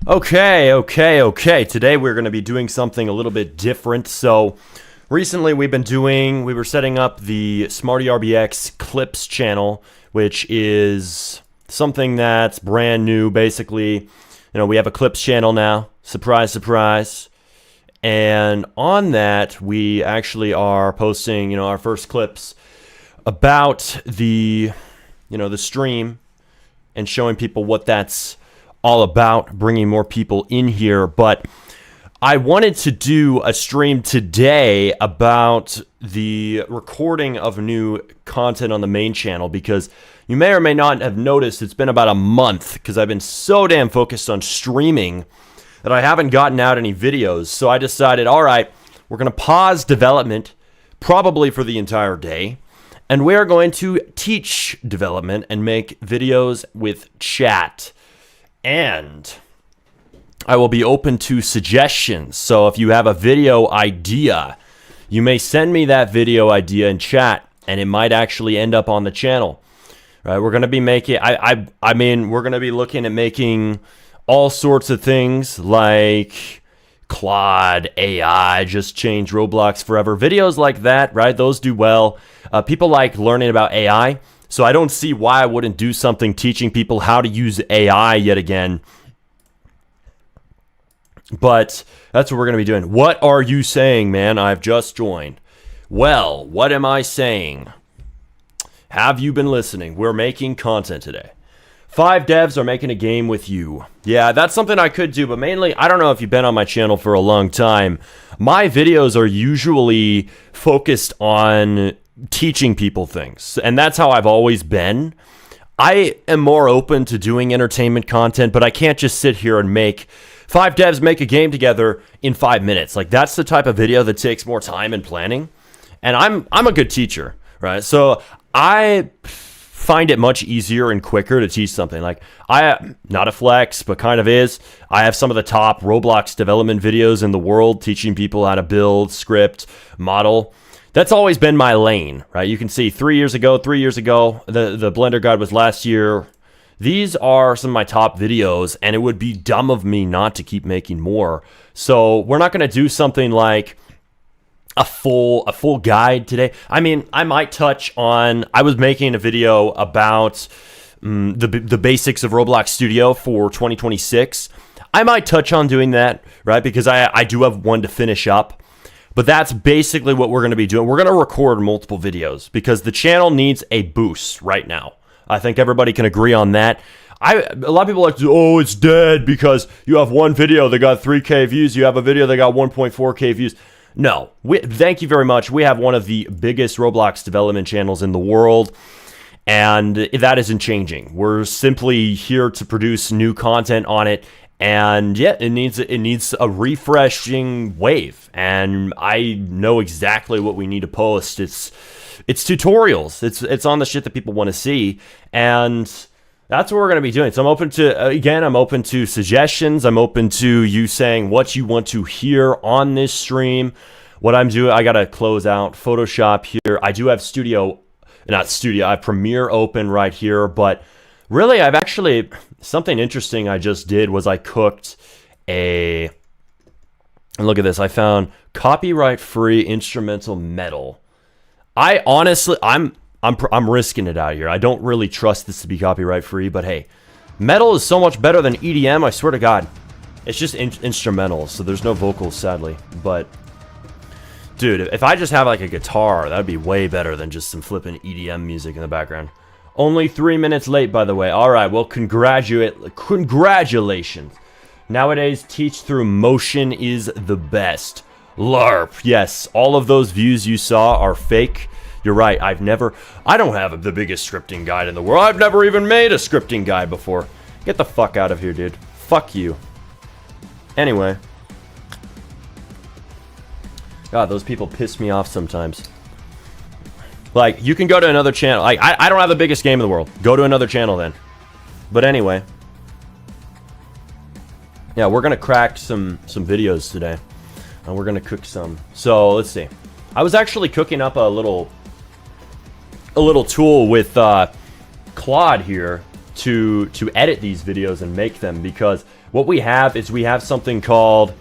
Okay. Today we're going to be doing something a little bit different. So recently we were setting up the Smarty RBX Clips channel, which is something that's brand new. Basically, we have a Clips channel now. Surprise, surprise. And on that, we actually are posting, our first clips about the stream and showing people what that's all about, bringing more people in here. But I wanted to do a stream today about the recording of new content on the main channel, because you may or may not have noticed it's been about a month because I've been so damn focused on streaming that I haven't gotten out any videos. So I decided, all right, we're going to pause development probably for the entire day, and we are going to teach development and make videos with chat. And I will be open to suggestions. So if you have a video idea, you may send me that video idea in chat, and it might actually end up on the channel. Right? We're going to be making, we're going to be looking at making all sorts of things like Claude, AI, just change Roblox forever. Videos like that, right? Those do well. People like learning about AI. So I don't see why I wouldn't do something teaching people how to use AI yet again. But that's what we're going to be doing. What are you saying, man? I've just joined. Well, what am I saying? Have you been listening? We're making content today. 5 devs are making a game with you. Yeah, that's something I could do, but mainly, I don't know if you've been on my channel for a long time. My videos are usually focused on teaching people things, and that's how I've always been. I am more open to doing entertainment content, but I can't just sit here and make 5 devs make a game together in 5 minutes. Like, that's the type of video that takes more time and planning, and I'm a good teacher, right? So I find it much easier and quicker to teach something. Like, not a flex, but kind of is. I have some of the top Roblox development videos in the world teaching people how to build, script, model. That's always been my lane, right? You can see 3 years ago, the Blender Guide was last year. These are some of my top videos, and it would be dumb of me not to keep making more. So we're not going to do something like a full guide today. I mean, I might touch on, I was making a video about the basics of Roblox Studio for 2026. I might touch on doing that, right? Because I do have one to finish up. But that's basically what we're going to be doing. We're going to record multiple videos because the channel needs a boost right now. I think everybody can agree on that. A lot of people like to, oh, it's dead because you have one video that got 3K views. You have a video that got 1.4K views. No, thank you very much. We have one of the biggest Roblox development channels in the world, and that isn't changing. We're simply here to produce new content on it. And yeah, it needs a refreshing wave, and I know exactly what we need to post. It's tutorials. It's on the shit that people want to see, and that's what we're going to be doing. So I'm open to suggestions. I'm open to you saying what you want to hear on this stream. What I'm doing, I got to close out Photoshop here. I do have I have Premiere open right here, but really, something interesting I just did was I cooked and look at this. I found copyright-free instrumental metal. I honestly, I'm risking it out here. I don't really trust this to be copyright-free, but hey, metal is so much better than EDM, I swear to God. It's just instrumental, so there's no vocals, sadly. But, dude, if I just have like a guitar, that'd be way better than just some flipping EDM music in the background. Only 3 minutes late, by the way. All right, well, congratulations. Nowadays, teach through motion is the best. LARP, yes, all of those views you saw are fake. You're right, I don't have the biggest scripting guide in the world. I've never even made a scripting guide before. Get the fuck out of here, dude. Fuck you. Anyway. God, those people piss me off sometimes. Like, you can go to another channel. Like, I don't have the biggest game in the world. Go to another channel then. But anyway. Yeah, we're going to crack some videos today. And we're going to cook some. So, let's see. I was actually cooking up a little tool with Claude here. to edit these videos and make them, because what we have is we have something called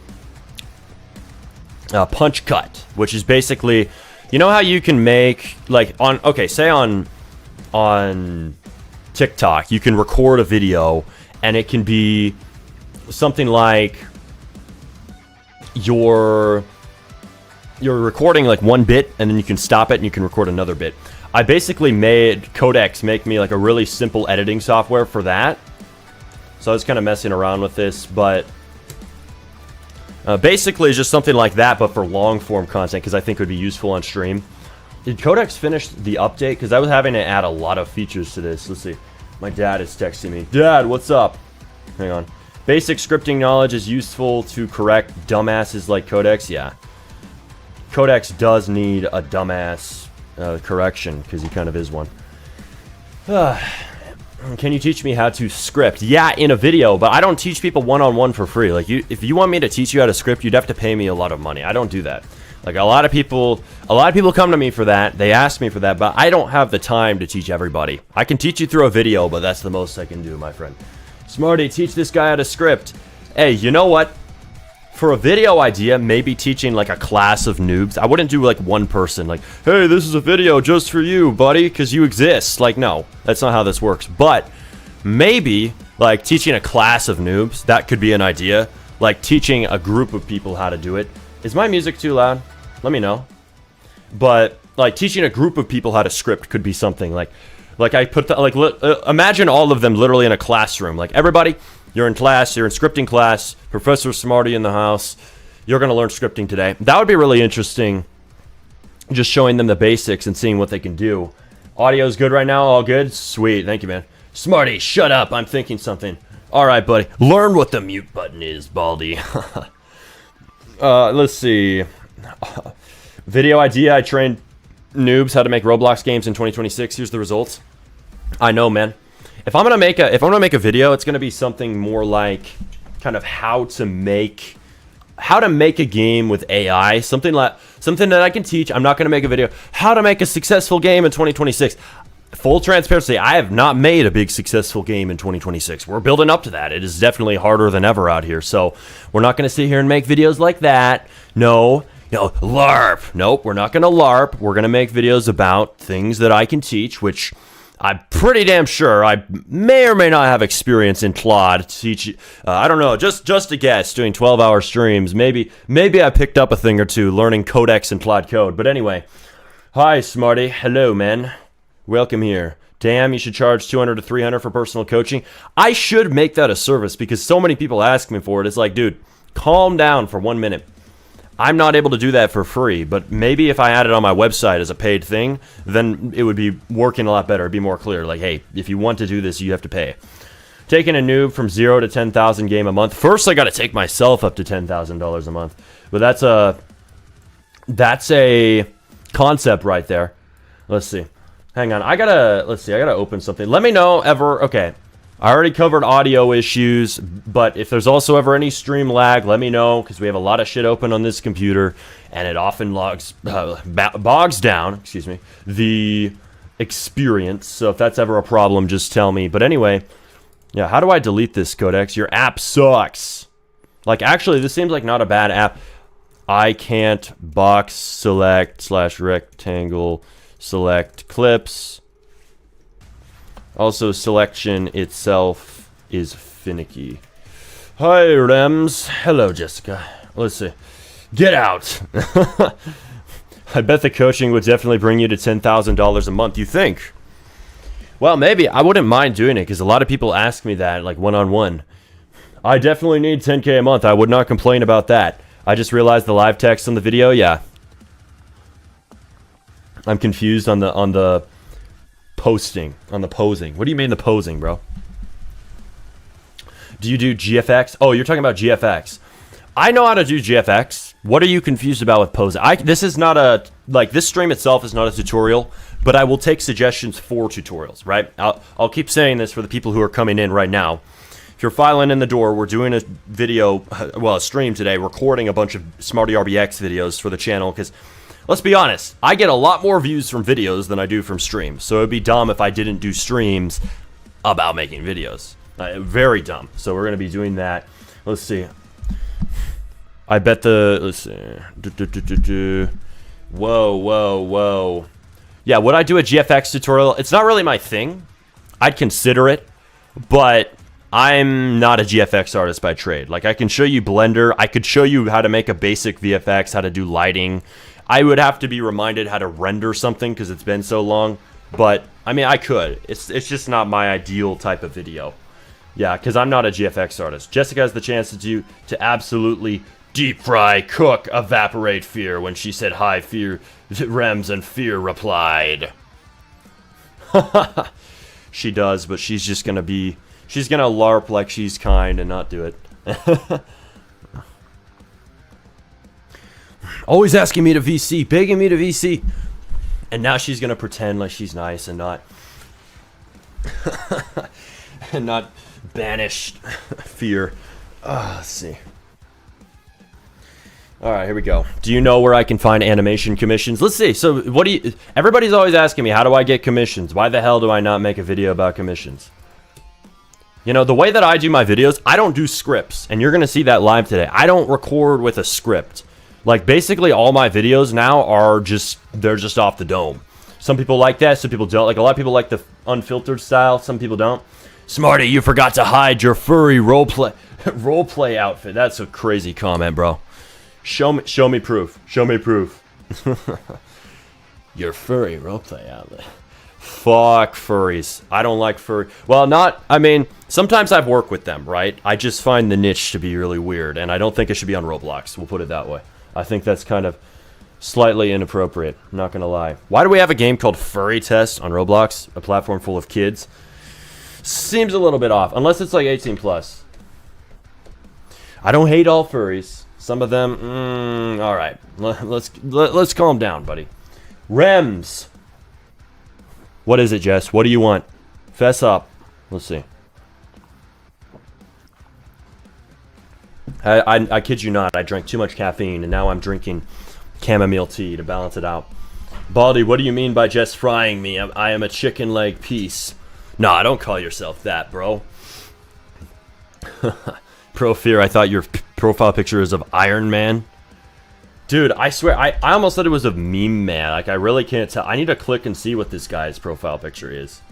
punch cut, which is basically, you know how you can make, like, on, okay, say on TikTok, you can record a video and it can be something like you're recording like one bit and then you can stop it and you can record another bit. I basically made Codex make me like a really simple editing software for that. So I was kind of messing around with this, but basically it's just something like that, but for long form content, because I think it would be useful on stream. Did Codex finish the update? Because I was having to add a lot of features to this. Let's see. My dad is texting me. Dad, what's up? Hang on. Basic scripting knowledge is useful to correct dumbasses like Codex. Yeah. Codex does need a dumbass correction, because he kind of is one. Can you teach me how to script? Yeah, in a video, but I don't teach people one-on-one for free. Like, if you want me to teach you how to script, you'd have to pay me a lot of money. I don't do that. Like, a lot of people come to me for that. They ask me for that, but I don't have the time to teach everybody. I can teach you through a video, but that's the most I can do, my friend. Smarty, teach this guy how to script. Hey, you know what? For a video idea, maybe teaching like a class of noobs. I wouldn't do like one person, like, hey, this is a video just for you, buddy, because you exist. Like, no, that's not how this works. But maybe like teaching a class of noobs, that could be an idea. Like teaching a group of people how to do it. Is my music too loud? Let me know. But like teaching a group of people how to script could be something. Like I put imagine all of them literally in a classroom. Like, everybody, you're in class, you're in scripting class, Professor Smarty in the house, you're going to learn scripting today. That would be really interesting, just showing them the basics and seeing what they can do. Audio's good right now? All good? Sweet, thank you, man. Smarty, shut up, I'm thinking something. All right, buddy, learn what the mute button is, Baldy. Let's see. Video idea, I trained noobs how to make Roblox games in 2026. Here's the results. I know, man. If I'm gonna make a video, it's gonna be something more like kind of how to make a game with AI, something that I can teach. I'm not gonna make a video how to make a successful game in 2026. Full transparency, I have not made a big successful game in 2026. We're building up to that. It is definitely harder than ever out here. So we're not gonna sit here and make videos like that. No, LARP. Nope, we're not gonna LARP. We're gonna make videos about things that I can teach, which I'm pretty damn sure I may or may not have experience in Claude. Teach, I don't know, just a guess, doing 12-hour streams. Maybe I picked up a thing or two learning Codex and Claude Code. But anyway, hi, Smarty. Hello, man. Welcome here. Damn, you should charge $200 to $300 for personal coaching. I should make that a service, because so many people ask me for it. It's like, dude, calm down for 1 minute. I'm not able to do that for free, but maybe if I had it on my website as a paid thing, then it would be working a lot better. It'd be more clear. Like, hey, if you want to do this, you have to pay. Taking a noob from 0 to 10,000 game a month. First, I got to take myself up to $10,000 a month. But that's a concept right there. Let's see. Hang on. I gotta open something. Let me know ever. Okay. I already covered audio issues, but if there's also ever any stream lag, let me know, because we have a lot of shit open on this computer, and it often bogs down, the experience. So if that's ever a problem, just tell me. But anyway, yeah, how do I delete this, Codex? Your app sucks. Like, actually, this seems like not a bad app. I can't box select / rectangle select clips. Also, selection itself is finicky. Hi, Rems. Hello, Jessica. Let's see. Get out. I bet the coaching would definitely bring you to $10,000 a month. You think? Well, maybe. I wouldn't mind doing it, because a lot of people ask me that, like, one-on-one. I definitely need 10K a month. I would not complain about that. I just realized the live text on the video. Yeah. I'm confused on the posting, on the posing. What do you mean the posing, bro? Do you do GFX? Oh, you're talking about GFX. I know how to do GFX. What are you confused about with posing? This is not a, like, this stream itself is not a tutorial, but I will take suggestions for tutorials, right? I'll keep saying this for the people who are coming in right now. If you're filing in the door, we're doing a video, well, a stream today, recording a bunch of Smarty RBX videos for the channel, because let's be honest, I get a lot more views from videos than I do from streams. So it'd be dumb if I didn't do streams about making videos. Very dumb. So we're going to be doing that. Let's see. I bet the... Let's see. Whoa. Yeah, would I do a GFX tutorial? It's not really my thing. I'd consider it. But I'm not a GFX artist by trade. Like, I can show you Blender. I could show you how to make a basic VFX, how to do lighting. I would have to be reminded how to render something because it's been so long. But, I mean, I could. It's just not my ideal type of video. Yeah, because I'm not a GFX artist. Jessica has the chance to absolutely deep fry, cook, evaporate fear when she said hi, fear, Rems, and fear replied. She does, but she's just going to be... She's going to LARP like she's kind and not do it. Always asking me to VC, begging me to VC. And now she's going to pretend like she's nice and not... and not banished fear. Let's see. Alright, here we go. Do you know where I can find animation commissions? Let's see. So, what do you... Everybody's always asking me, how do I get commissions? Why the hell do I not make a video about commissions? You know, the way that I do my videos, I don't do scripts. And you're going to see that live today. I don't record with a script. Like, basically, all my videos now are just... They're just off the dome. Some people like that, some people don't. Like, a lot of people like the unfiltered style. Some people don't. Smarty, you forgot to hide your furry roleplay outfit. That's a crazy comment, bro. Show me proof. Show me proof. Your furry roleplay outfit. Fuck furries. I don't like furry. Well, I mean, sometimes I've worked with them, right? I just find the niche to be really weird, and I don't think it should be on Roblox. We'll put it that way. I think that's kind of slightly inappropriate. I'm not gonna lie. Why do we have a game called Furry Test on Roblox? A platform full of kids? Seems a little bit off, unless it's like 18 plus. I don't hate all furries. Some of them, all right. Let's calm down, buddy. Rems. What is it, Jess? What do you want? Fess up. Let's see. I kid you not. I drank too much caffeine, and now I'm drinking chamomile tea to balance it out. Baldy, what do you mean by just frying me? I am a chicken leg piece. Nah, don't call yourself that, bro. Pro Fear, I thought your profile picture is of Iron Man. Dude, I swear, I almost thought it was of Meme Man. Like, I really can't tell. I need to click and see what this guy's profile picture is.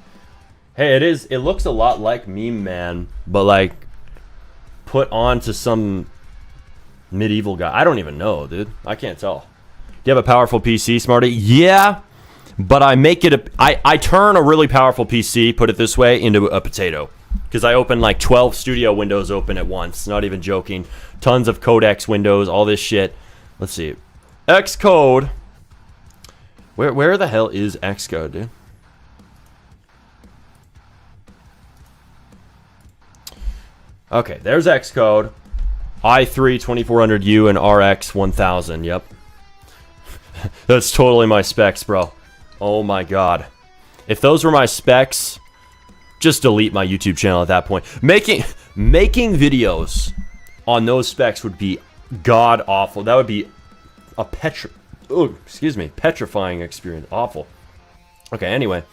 Hey, it looks a lot like Meme Man, but, like, put on to some medieval guy. I don't even know, dude. I can't tell. Do you have a powerful PC, Smarty? Yeah, but I make it I turn a really powerful PC, put it this way, into a potato. Because I open like 12 studio windows open at once. Not even joking. Tons of codecs windows, all this shit. Let's see. Xcode. Where the hell is Xcode, dude? Okay, there's Xcode. i3 2400U and RX 1000. Yep. That's totally my specs, bro. Oh my god. If those were my specs, just delete my YouTube channel at that point. Making videos on those specs would be god awful. That would be a petrifying experience. Awful. Okay, anyway.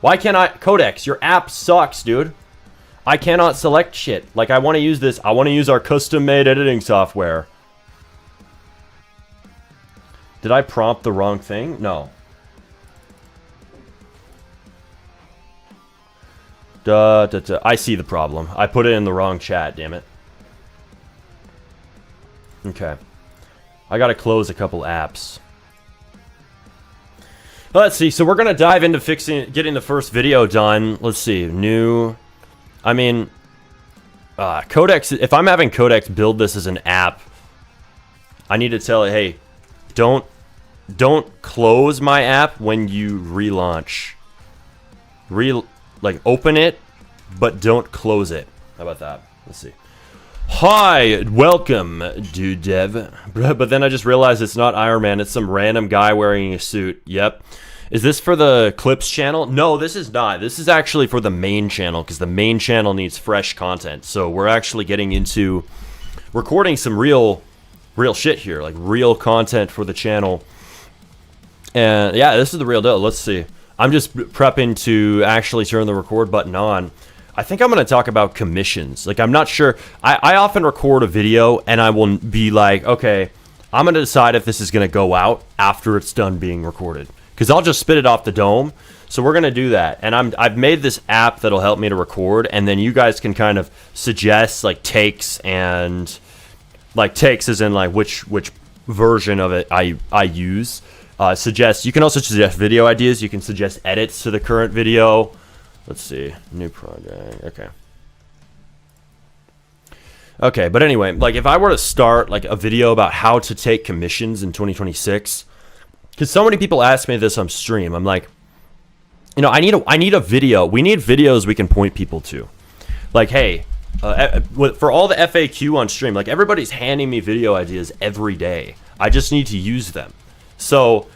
Why can't I... Codex, your app sucks, dude. I cannot select shit. Like, I want to use this. I want to use our custom-made editing software. Did I prompt the wrong thing? No. I see the problem. I put it in the wrong chat, damn it. Okay. I gotta close a couple apps. Let's see, so we're gonna dive into getting the first video done. Let's see, new... I mean... Codex, if I'm having Codex build this as an app, I need to tell it, hey, don't close my app when you relaunch. Like, open it, but don't close it. How about that? Let's see. Hi, welcome, dude dev. But then I just realized it's not Iron Man. It's some random guy wearing a suit. Yep. Is this for the Clips channel? No, this is not. This is actually for the main channel, because the main channel needs fresh content. So we're actually getting into recording some real shit here. Like, real content for the channel. And, yeah, this is the real deal. Let's see. I'm just prepping to actually turn the record button on. I think I'm going to talk about commissions. Like, I'm not sure. I often record a video and I will be like, okay, I'm going to decide if this is going to go out after it's done being recorded. Because I'll just spit it off the dome. So we're going to do that. And I've made this app that'll help me to record. And then you guys can kind of suggest, like, takes and... Like, takes as in, like, which version of it I use. You can also suggest video ideas. You can suggest edits to the current video. Let's see. New project. Okay, but anyway, like if I were to start like a video about how to take commissions in 2026, because so many people ask me this on stream, I'm like, you know, I need a video. We need videos we can point people to. Like, hey, for all the FAQ on stream, like everybody's handing me video ideas every day. I just need to use them. So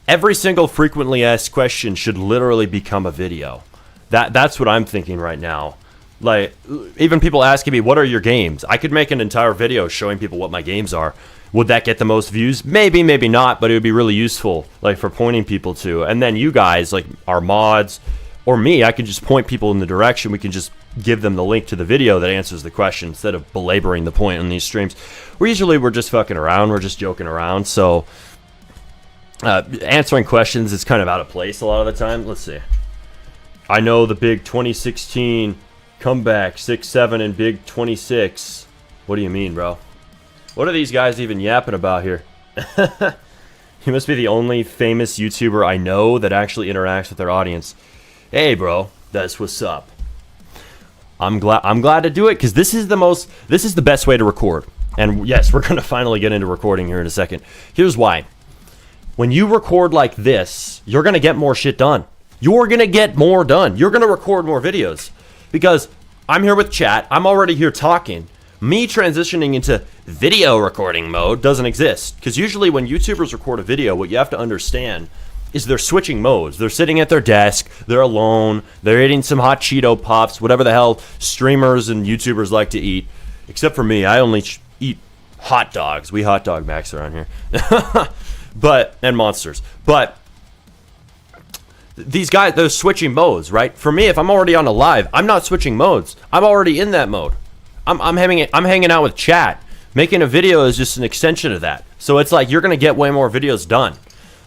every single frequently asked question should literally become a video. That's what I'm thinking right now. Like, even people asking me, what are your games? I could make an entire video showing people what my games are. Would that get the most views? Maybe, maybe not, but it would be really useful, like, for pointing people to. And then you guys, like, our mods, or me, I could just point people in the direction. We can just give them the link to the video that answers the question instead of belaboring the point on these streams. We're just fucking around. We're just joking around. So, answering questions is kind of out of place a lot of the time. Let's see. I know the big 2016 comeback, 6-7 and big 26. What do you mean, bro? What are these guys even yapping about here? He must be the only famous YouTuber I know that actually interacts with their audience. Hey, bro, that's what's up. I'm glad to do it because this is the best way to record. And yes, we're gonna finally get into recording here in a second. Here's why. When you record like this, you're gonna get more shit done. You're going to get more done. You're going to record more videos. Because I'm here with chat. I'm already here talking. Me transitioning into video recording mode doesn't exist. Because usually when YouTubers record a video, what you have to understand is they're switching modes. They're sitting at their desk. They're alone. They're eating some hot Cheeto Puffs. Whatever the hell streamers and YouTubers like to eat. Except for me. I only eat hot dogs. We hot dog Max around here. And monsters. But... these guys, they're switching modes, right? For me, if I'm already on a live, I'm not switching modes. I'm already in that mode. I'm hanging out with chat. Making a video is just an extension of that. So it's like you're gonna get way more videos done.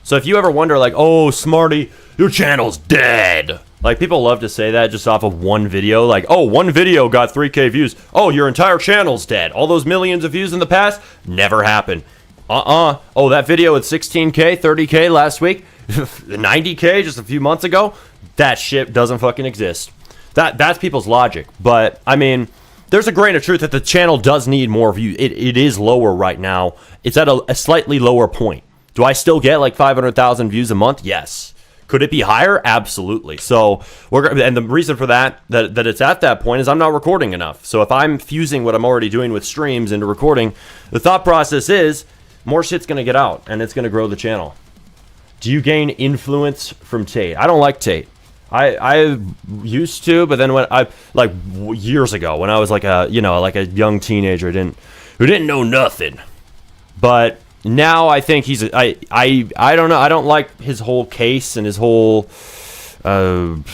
So if you ever wonder, like, oh, Smarty, your channel's dead. Like, people love to say that just off of one video. Like, oh, one video got 3K views. Oh, your entire channel's dead. All those millions of views in the past never happened. Oh, that video with 16K, 30K last week. 90K just a few months ago, that shit doesn't fucking exist. That's people's logic. But I mean, there's a grain of truth that the channel does need more views. It is lower right now. It's at a slightly lower point. Do I still get like 500,000 views a month? Yes. Could it be higher? Absolutely. So and the reason for that it's at that point is I'm not recording enough. So if I'm fusing what I'm already doing with streams into recording, the thought process is more shit's gonna get out and it's gonna grow the channel. Do you gain influence from Tate? I don't like Tate. I used to, but then when years ago when I was like a young teenager who didn't know nothing. But now I think I don't know. I don't like his whole case and his whole grifting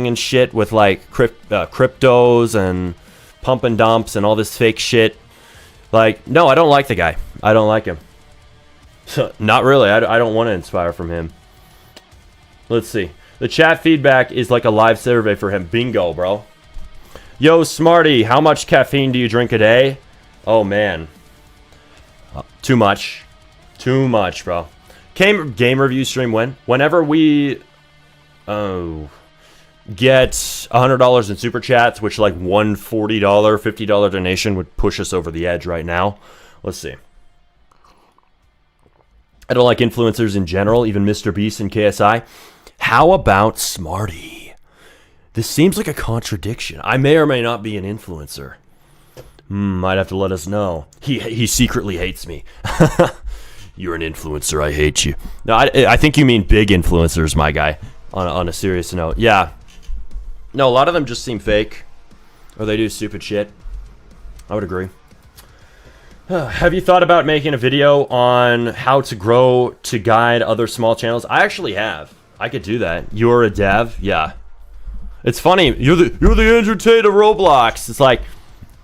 and shit with like cryptos and pump and dumps and all this fake shit. Like, no, I don't like the guy. I don't like him. Not really. I don't want to inspire from him. Let's see. The chat feedback is like a live survey for him. Bingo, bro. Yo, Smarty, how much caffeine do you drink a day? Oh, man. Too much. Too much, bro. Game review stream when? Whenever we get $100 in super chats, which like one $40, $50 donation would push us over the edge right now. Let's see. I don't like influencers in general, even Mr. Beast and KSI. How about Smarty? This seems like a contradiction. I may or may not be an influencer. Might have to let us know. He secretly hates me. You're an influencer, I hate you. No, I think you mean big influencers, my guy, on a serious note. Yeah. No, a lot of them just seem fake. Or they do stupid shit. I would agree. Have you thought about making a video on how to grow to guide other small channels? I actually have. I could do that. You're a dev? Yeah. It's funny. You're the Andrew Tate of Roblox. It's like,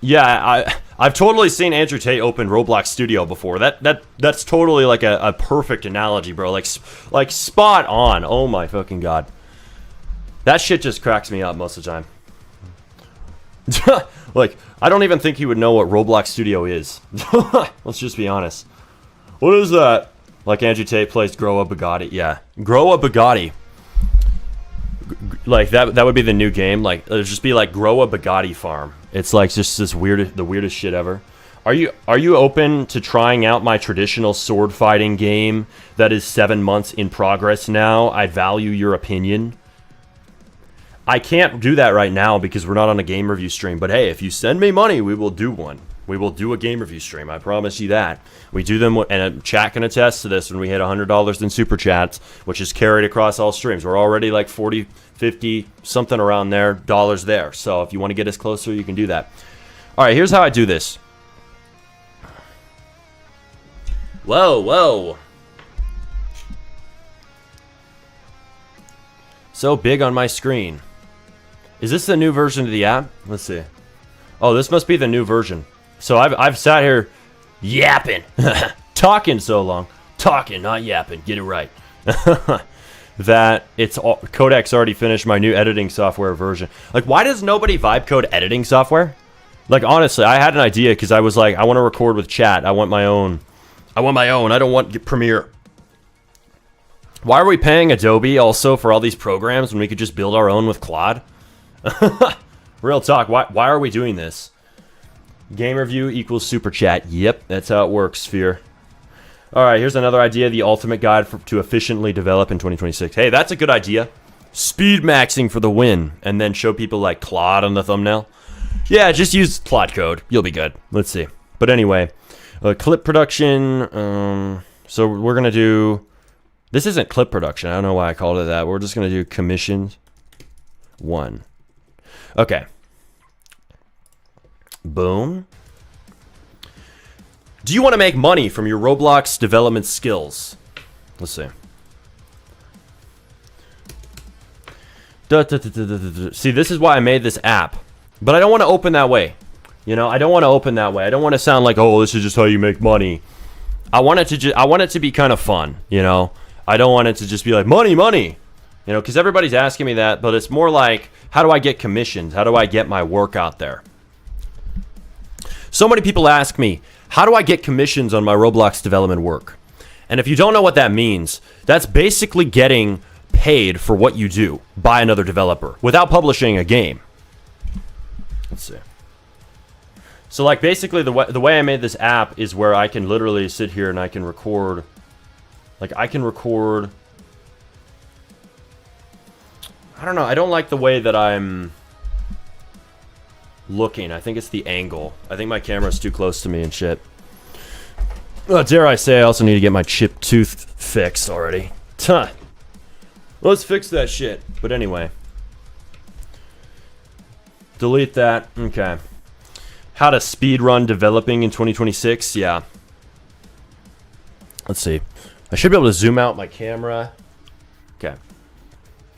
yeah, I've totally seen Andrew Tate open Roblox Studio before. That's totally like a perfect analogy, bro. Like spot on. Oh my fucking god. That shit just cracks me up most of the time. Like, I don't even think he would know what Roblox Studio is. Let's just be honest. What is that? Like Andrew Tate plays Grow a Bugatti. Yeah, Grow a Bugatti. Like that would be the new game. Like it'd just be like Grow a Bugatti farm. It's like just the weirdest shit ever. Are you open to trying out my traditional sword fighting game that is 7 months in progress now? I value your opinion. I can't do that right now because we're not on a game review stream. But hey, if you send me money, we will do one. We will do a game review stream. I promise you that. We do them, and chat can attest to this, when we hit $100 in super chats, which is carried across all streams. We're already like 40, 50, something around there, dollars there. So if you want to get us closer, you can do that. All right, here's how I do this. Whoa. So big on my screen. Is this the new version of the app? Let's see. Oh, this must be the new version. So I've sat here yapping, talking so long. Talking, not yapping. Get it right. That Codec's already finished my new editing software version. Like, why does nobody vibe code editing software? Like, honestly, I had an idea because I was like, I want to record with chat. I want my own. I don't want Premiere. Why are we paying Adobe also for all these programs when we could just build our own with Claude? Real talk. Why are we doing this? Game review equals super chat. Yep, that's how it works, Sphere. All right, here's another idea. The ultimate guide to efficiently develop in 2026. Hey, that's a good idea. Speed maxing for the win. And then show people like Claude on the thumbnail. Yeah, just use Claude code. You'll be good. Let's see. But anyway, clip production. So we're going to do... This isn't clip production. I don't know why I called it that. We're just going to do commissions 1. Okay. Boom. Do you want to make money from your Roblox development skills? Let's see. See, this is why I made this app. But I don't want to open that way. You know, I don't want to open that way. I don't want to sound like, oh, this is just how you make money. I want it to be kind of fun, you know? I don't want it to just be like, money. You know, because everybody's asking me that, but it's more like, how do I get commissioned? How do I get my work out there? So many people ask me, how do I get commissions on my Roblox development work? And if you don't know what that means, that's basically getting paid for what you do by another developer without publishing a game. Let's see. So like basically the way I made this app is where I can literally sit here and I can record. Like I can record. I don't know. I don't like the way that I'm looking. I think it's the angle. I think my camera's too close to me and shit. Dare I say, I also need to get my chipped tooth fixed already. Tuh. Let's fix that shit. But anyway. Delete that. Okay. How to speedrun developing in 2026? Yeah. Let's see. I should be able to zoom out my camera. Okay.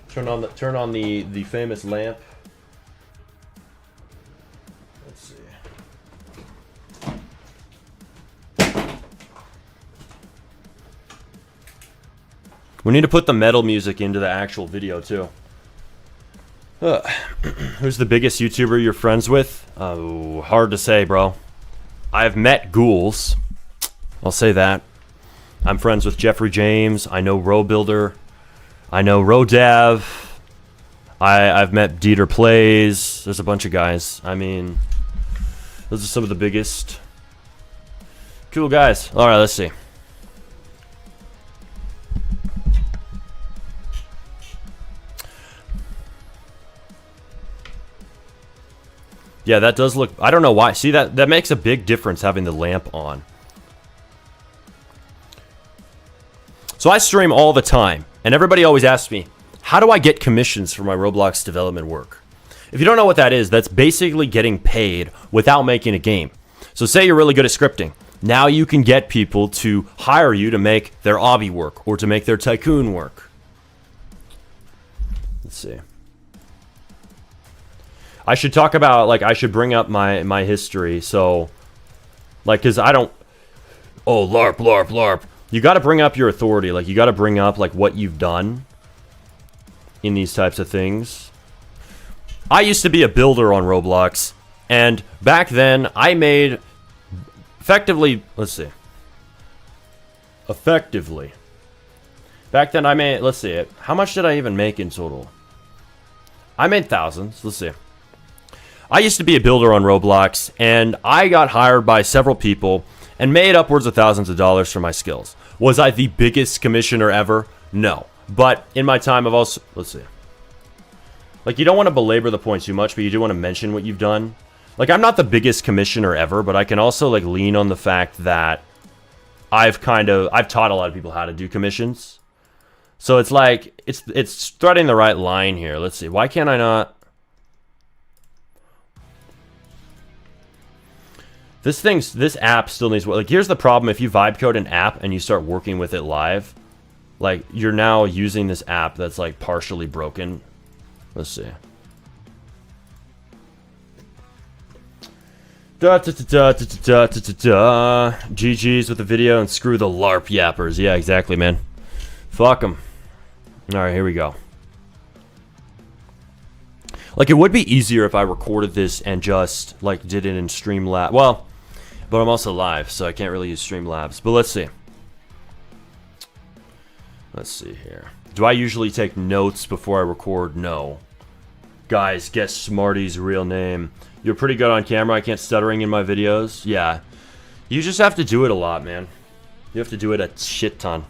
Turn on the famous lamp. Let's see. We need to put the metal music into the actual video too. Who's the biggest YouTuber you're friends with? Oh, hard to say, bro. I've met ghouls. I'll say that. I'm friends with Jeffrey James. I know RoBuilder. I know RoDev. I've met Dieter Plays. There's a bunch of guys. I mean, those are some of the biggest. Cool guys. All right, let's see. Yeah, that does look... I don't know why. See, that makes a big difference having the lamp on. So I stream all the time, and everybody always asks me, how do I get commissions for my Roblox development work? If you don't know what that is, that's basically getting paid without making a game. So say you're really good at scripting. Now you can get people to hire you to make their obby work or to make their tycoon work. Let's see. I should talk about, like, I should bring up my history, so, like, because I don't, oh, LARP, LARP, LARP. You got to bring up your authority, like, you got to bring up, like, what you've done in these types of things. I used to be a builder on Roblox, and back then, I made, effectively, let's see, effectively, back then I made, let's see, how much did I even make in total? I made thousands, let's see. I used to be a builder on Roblox, and I got hired by several people and made upwards of thousands of dollars for my skills. Was I the biggest commissioner ever? No. But in my time, I've also... Let's see. Like, you don't want to belabor the point too much, but you do want to mention what you've done. Like, I'm not the biggest commissioner ever, but I can also, like, lean on the fact that I've taught a lot of people how to do commissions. So it's like, it's threading the right line here. Let's see. Why can't I not... This app still needs work. Like, here's the problem. If you vibe code an app and you start working with it live, like, you're now using this app that's, like, partially broken. Let's see. GG's with the video and screw the LARP yappers. Yeah, exactly, man. Fuck them. Alright, here we go. Like, it would be easier if I recorded this and just, like, did it in Streamlabs. Well, but I'm also live, so I can't really use Streamlabs. But let's see. Let's see here. Do I usually take notes before I record? No. Guys, guess Smarty's real name. You're pretty good on camera. I can't stuttering in my videos. Yeah. You just have to do it a lot, man. You have to do it a shit ton.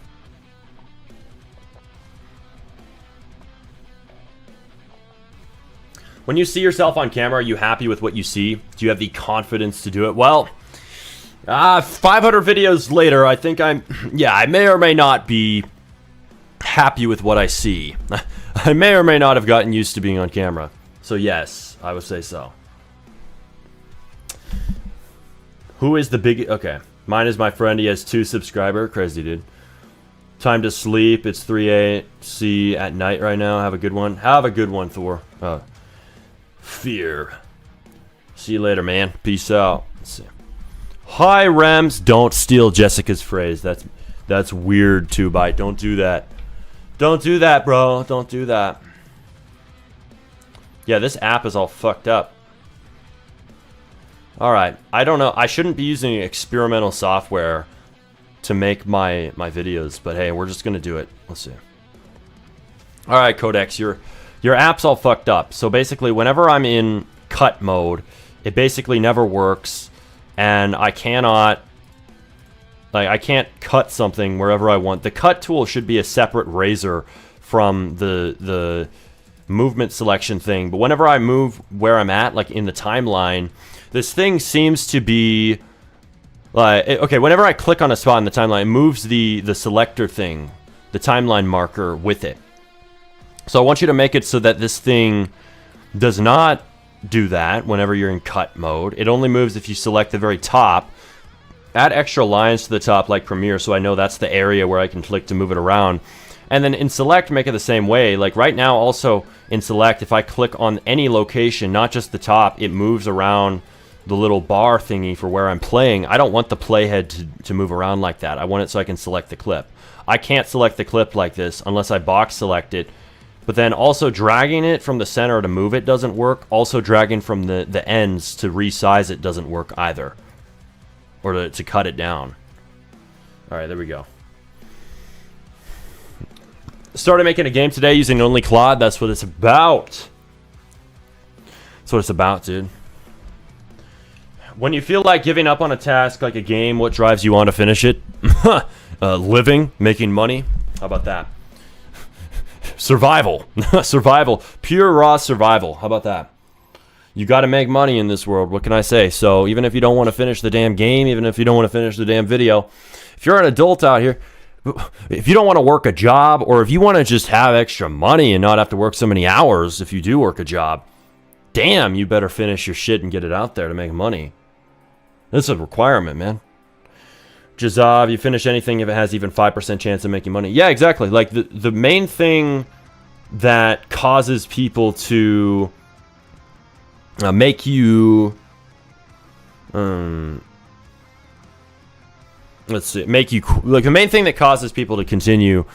When you see yourself on camera, are you happy with what you see? Do you have the confidence to do it? Well, 500 videos later, I think yeah, I may or may not be happy with what I see. I may or may not have gotten used to being on camera. So yes, I would say so. Who is the big... Okay, mine is my friend. He has 2 subscribers. Crazy, dude. Time to sleep. It's 3 a.m. at night right now. Have a good one. Have a good one, Thor. Fear. See you later, man. Peace out. Let's see. Hi, Rems. Don't steal Jessica's phrase. That's weird, 2Byte. Don't do that. Don't do that, bro. Don't do that. Yeah, this app is all fucked up. Alright. I don't know. I shouldn't be using experimental software to make my videos, but hey, we're just gonna do it. Let's see. Alright, Codex, your app's all fucked up. So basically, whenever I'm in cut mode, it basically never works, and I cannot... Like, I can't cut something wherever I want. The cut tool should be a separate razor from the movement selection thing. But whenever I move where I'm at, like in the timeline, this thing seems to be... Like, okay, whenever I click on a spot in the timeline, it moves the selector thing, the timeline marker with it. So I want you to make it so that this thing does not do that whenever you're in cut mode. It only moves if you select the very top. Add extra lines to the top like Premiere so I know that's the area where I can click to move it around. And then in Select, make it the same way. Like right now also in Select, if I click on any location, not just the top, it moves around the little bar thingy for where I'm playing. I don't want the playhead to move around like that. I want it so I can select the clip. I can't select the clip like this unless I box select it. But then also dragging it from the center to move it doesn't work. Also dragging from the ends to resize it doesn't work either. Or to cut it down. Alright, there we go. Started making a game today using only Claude. That's what it's about. That's what it's about, dude. When you feel like giving up on a task like a game, what drives you on to finish it? Living, making money. How about that? Survival. Survival. Pure raw survival. How about that? You got to make money in this world. What can I say? So even if you don't want to finish the damn game, even if you don't want to finish the damn video, if you're an adult out here, if you don't want to work a job, or if you want to just have extra money and not have to work so many hours if you do work a job, damn, you better finish your shit and get it out there to make money. That's a requirement, man. Jazav, you finish anything if it has even 5% chance of making money. Yeah, exactly. Like the main thing that causes people to make you let's see, make you like the main thing that causes people to continue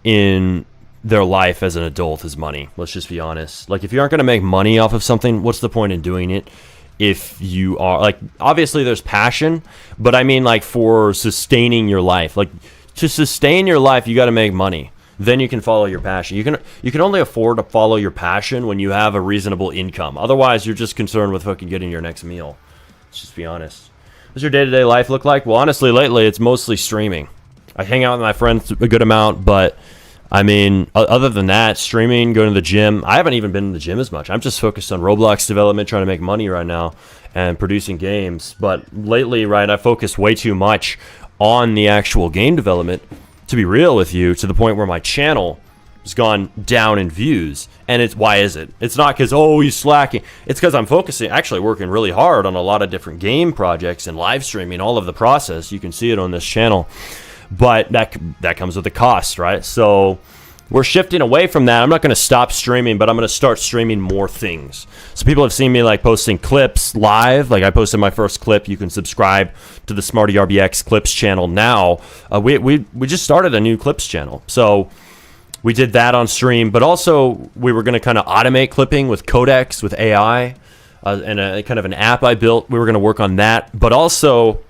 in their life as an adult is money. Let's just be honest. Like, if you aren't going to make money off of something, what's the point in doing it? If you are like, obviously there's passion, but I mean, like, for sustaining your life, like, to sustain your life, you got to make money. Then you can follow your passion. You can only afford to follow your passion when you have a reasonable income. Otherwise, you're just concerned with fucking getting your next meal. Let's just be honest. What's your day-to-day life look like? Well, honestly, lately it's mostly streaming. I hang out with my friends a good amount, but I mean, other than that, streaming, going to the gym. I haven't even been in the gym as much. I'm just focused on Roblox development, trying to make money right now, and producing games. But lately, right, I focused way too much on the actual game development, to be real with you, to the point where my channel has gone down in views. And why is it? It's not because, oh, he's slacking. It's because I'm focusing, actually working really hard on a lot of different game projects and live streaming, all of the process. You can see it on this channel. But that comes with a cost, right? So we're shifting away from that. I'm not going to stop streaming, but I'm going to start streaming more things. So people have seen me like posting clips live. Like, I posted my first clip. You can subscribe to the SmartyRBX Clips channel now. We just started a new Clips channel. So we did that on stream, but also we were going to kind of automate clipping with codecs, with AI, and a kind of an app I built. We were going to work on that, but also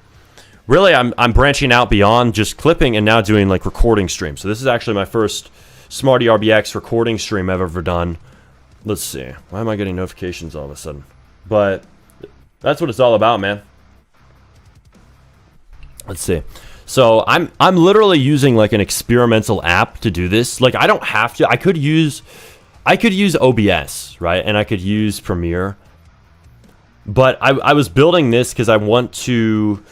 really, I'm branching out beyond just clipping and now doing like recording streams. So this is actually my first SmartyRBX recording stream I've ever done. Let's see. Why am I getting notifications all of a sudden? But that's what it's all about, man. Let's see. So I'm literally using like an experimental app to do this. Like, I don't have to. I could use OBS, right? And I could use Premiere. But I was building this because I want to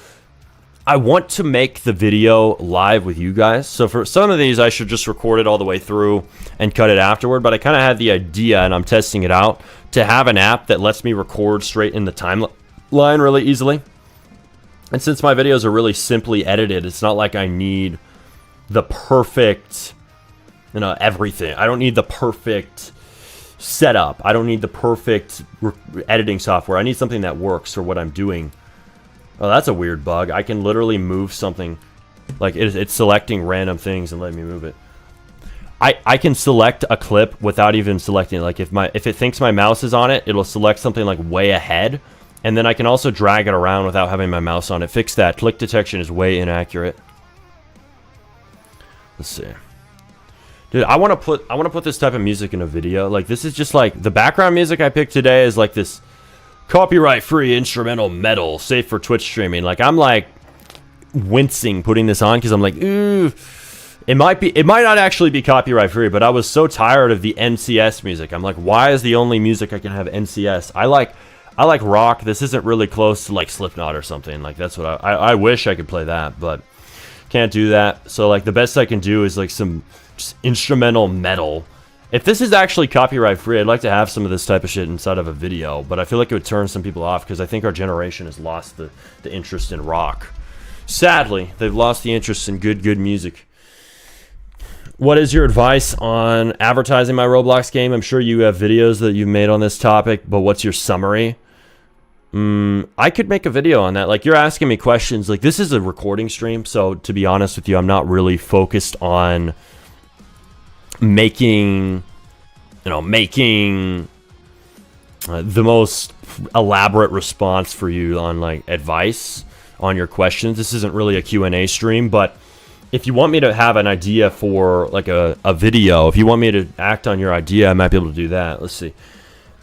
make the video live with you guys. So for some of these, I should just record it all the way through and cut it afterward. But I kind of had the idea, and I'm testing it out, to have an app that lets me record straight in the timeline really easily. And since my videos are really simply edited, it's not like I need the perfect, everything. I don't need the perfect setup. I don't need the perfect editing software. I need something that works for what I'm doing. Oh, that's a weird bug. I can literally move something. Like, it's selecting random things and letting me move it. I can select a clip without even selecting it. Like, if it thinks my mouse is on it, it'll select something like way ahead. And then I can also drag it around without having my mouse on it. Fix that. Click detection is way inaccurate. Let's see. Dude, I want to put this type of music in a video. Like, this is just like the background music I picked today is like this copyright-free instrumental metal, safe for Twitch streaming. Like, I'm like wincing putting this on because I'm like, ooh, it might not actually be copyright-free, but I was so tired of the NCS music. I'm like, why is the only music I can have NCS? I like rock. This isn't really close to like Slipknot or something. Like, that's what I wish I could play that, but can't do that. So like the best I can do is like some just instrumental metal. If this is actually copyright free, I'd like to have some of this type of shit inside of a video, but I feel like it would turn some people off because I think our generation has lost the interest in rock. Sadly, they've lost the interest in good music. What is your advice on advertising my Roblox game? I'm sure you have videos that you've made on this topic, but what's your summary? I could make a video on that. Like, you're asking me questions. Like, this is a recording stream, so to be honest with you, I'm not really focused on making the most elaborate response for you on like advice on your questions. This isn't really a Q&A stream, but if you want me to have an idea for like a video, if you want me to act on your idea, I might be able to do that. Let's see.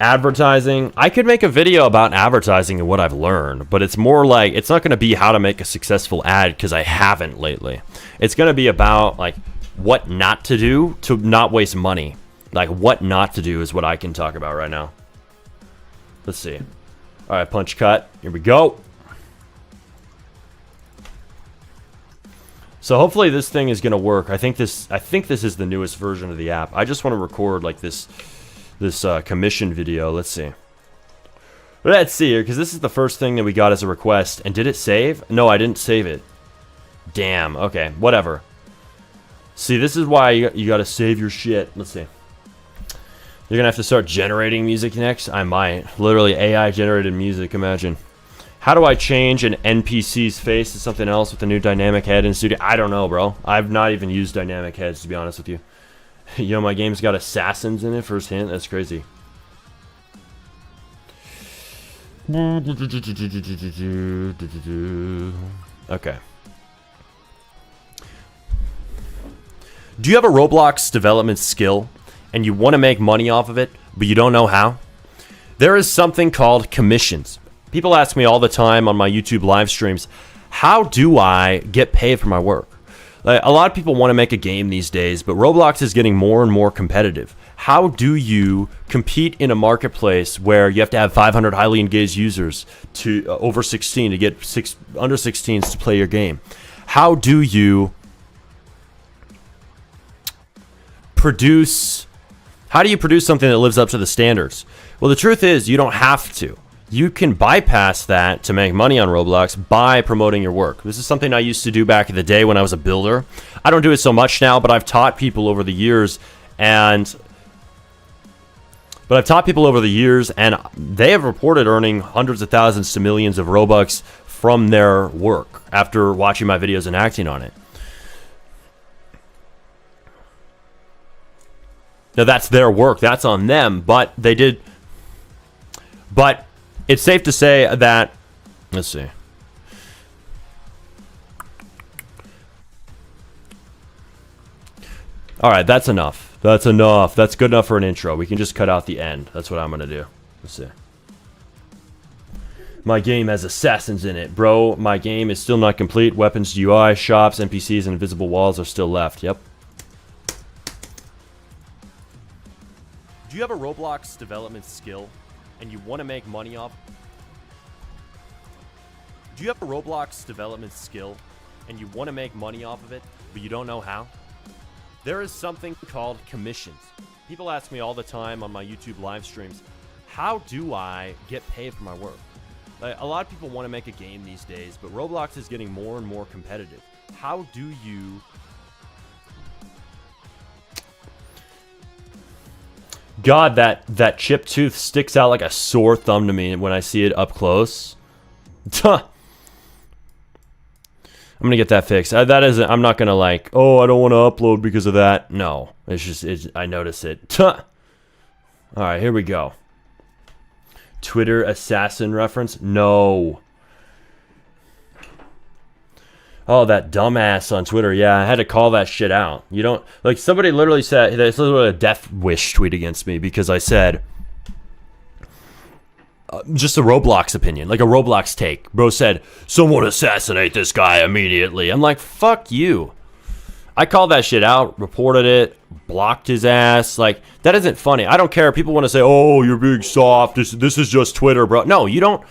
Advertising. I could make a video about advertising and what I've learned, but it's more like, it's not going to be how to make a successful ad because I haven't lately. It's going to be about like what not to do to not waste money. Like, what not to do is what I can talk about right now. Let's see. All right, punch cut. Here we go. So hopefully this thing is going to work. I think this is the newest version of the app. I just want to record like this commission video. Let's see. Let's see here, because this is the first thing that we got as a request. And did it save? No, I didn't save it. Damn. Okay, whatever. See, this is why you got to save your shit. Let's see. You're gonna have to start generating music next? I might. Literally AI generated music, imagine. How do I change an NPC's face to something else with a new dynamic head in studio? I don't know, bro. I've not even used dynamic heads, to be honest with you. Yo, my game's got assassins in it, first hint. That's crazy. Okay. Do you have a Roblox development skill and you want to make money off of it, but you don't know how? There is something called commissions. People ask me all the time on my YouTube live streams, how do I get paid for my work? Like, a lot of people want to make a game these days, but Roblox is getting more and more competitive. How do you compete in a marketplace where you have to have 500 highly engaged users to over 16 to get under 16s to play your game? How do you produce something that lives up to the standards? Well, the truth is you don't have to. You can bypass that to make money on Roblox by promoting your work. This is something I used to do back in the day when I was a builder. I don't do it so much now, but I've taught people over the years, and they have reported earning hundreds of thousands to millions of Robux from their work after watching my videos and acting on it. Now that's their work, that's on them, but it's safe to say that, let's see. All right, that's enough. That's enough. That's good enough for an intro. We can just cut out the end. That's what I'm going to do. Let's see. My game has assassins in it. Bro, my game is still not complete. Weapons, UI, shops, NPCs, and invisible walls are still left. Yep. Do you have a Roblox development skill and you want to make money off? Do you have a Roblox development skill and you want to make money off of it, but you don't know how? There is something called commissions. People ask me all the time on my YouTube live streams, how do I get paid for my work? Like, a lot of people want to make a game these days, but Roblox is getting more and more competitive. How do you... God, that chipped tooth sticks out like a sore thumb to me when I see it up close. I'm gonna get that fixed. I'm not gonna like, oh, I don't want to upload because of that. No, I notice it. All right, here we go. Twitter assassin reference? No. Oh, that dumbass on Twitter. Yeah, I had to call that shit out. You don't... Like, somebody literally said... There's literally a death wish tweet against me because I said... just a Roblox opinion. Like a Roblox take. Bro said, someone assassinate this guy immediately. I'm like, fuck you. I called that shit out, reported it, blocked his ass. Like, that isn't funny. I don't care. People want to say, oh, you're being soft. This is just Twitter, bro. No, you don't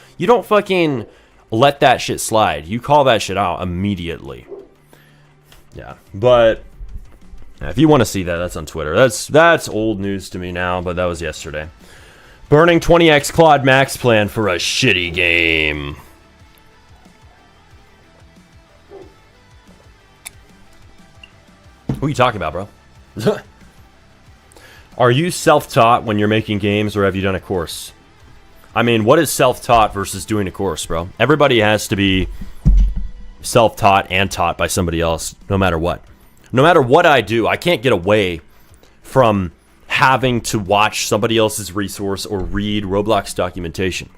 fucking... let that shit slide. You call that shit out immediately. Yeah, but if you want to see that, that's on Twitter. That's old news to me now, but that was yesterday. Burning 20x Claude Max plan for a shitty game. Who are you talking about, bro? Are you self-taught when you're making games, or have you done a course? I mean, what is self-taught versus doing a course, bro? Everybody has to be self-taught and taught by somebody else, no matter what. No matter what I do, I can't get away from having to watch somebody else's resource or read Roblox documentation.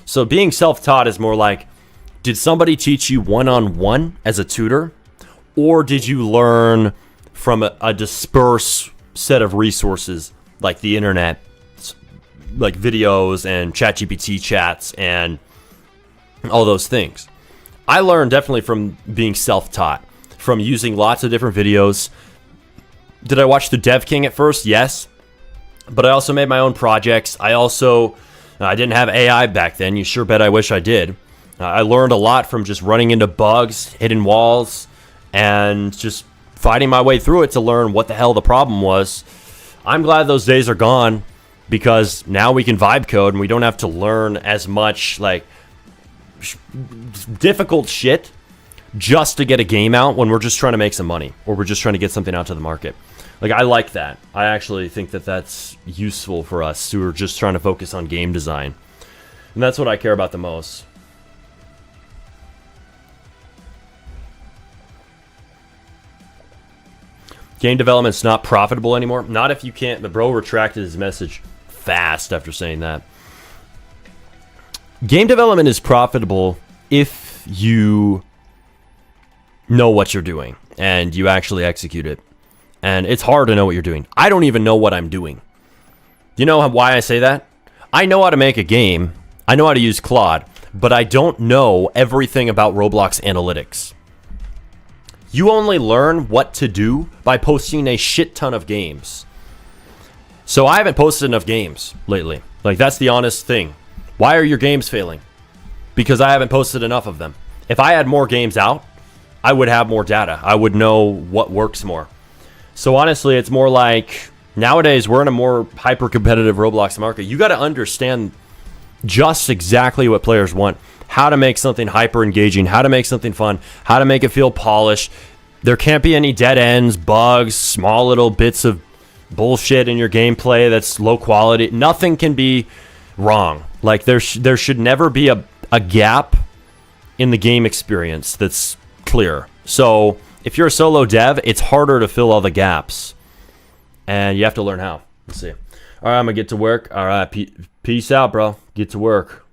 So being self-taught is more like, did somebody teach you one-on-one as a tutor? Or did you learn from a dispersed set of resources like the internet, like videos and ChatGPT chats and all those things? I learned definitely from being self-taught, from using lots of different videos. Did I watch the Dev King at first? Yes. But I also made my own projects. I didn't have AI back then. You sure bet I wish I did. I learned a lot from just running into bugs, hitting walls, and just fighting my way through it to learn what the hell the problem was. I'm glad those days are gone, because now we can vibe code and we don't have to learn as much like difficult shit just to get a game out when we're just trying to make some money or we're just trying to get something out to the market. Like, I like that. I actually think that that's useful for us who are just trying to focus on game design. And that's what I care about the most. Game development's not profitable anymore. Not if you can't. The bro retracted his message fast after saying that. Game development is profitable if you know what you're doing and you actually execute it. And it's hard to know what you're doing. I don't even know what I'm doing. You know why I say that? I know how to make a game. I know how to use Claude, but I don't know everything about Roblox analytics. You only learn what to do by posting a shit ton of games. So I haven't posted enough games lately. Like, that's the honest thing. Why are your games failing? Because I haven't posted enough of them. If I had more games out, I would have more data. I would know what works more. So honestly, it's more like nowadays we're in a more hyper-competitive Roblox market. You got to understand just exactly what players want. How to make something hyper-engaging, how to make something fun, how to make it feel polished. There can't be any dead ends, bugs, small little bits of bullshit in your gameplay that's low quality. Nothing can be wrong. Like, there should never be a gap in the game experience that's clear. So if you're a solo dev, it's harder to fill all the gaps. And you have to learn how. Let's see. All right, I'm going to get to work. All right, peace out, bro. Get to work.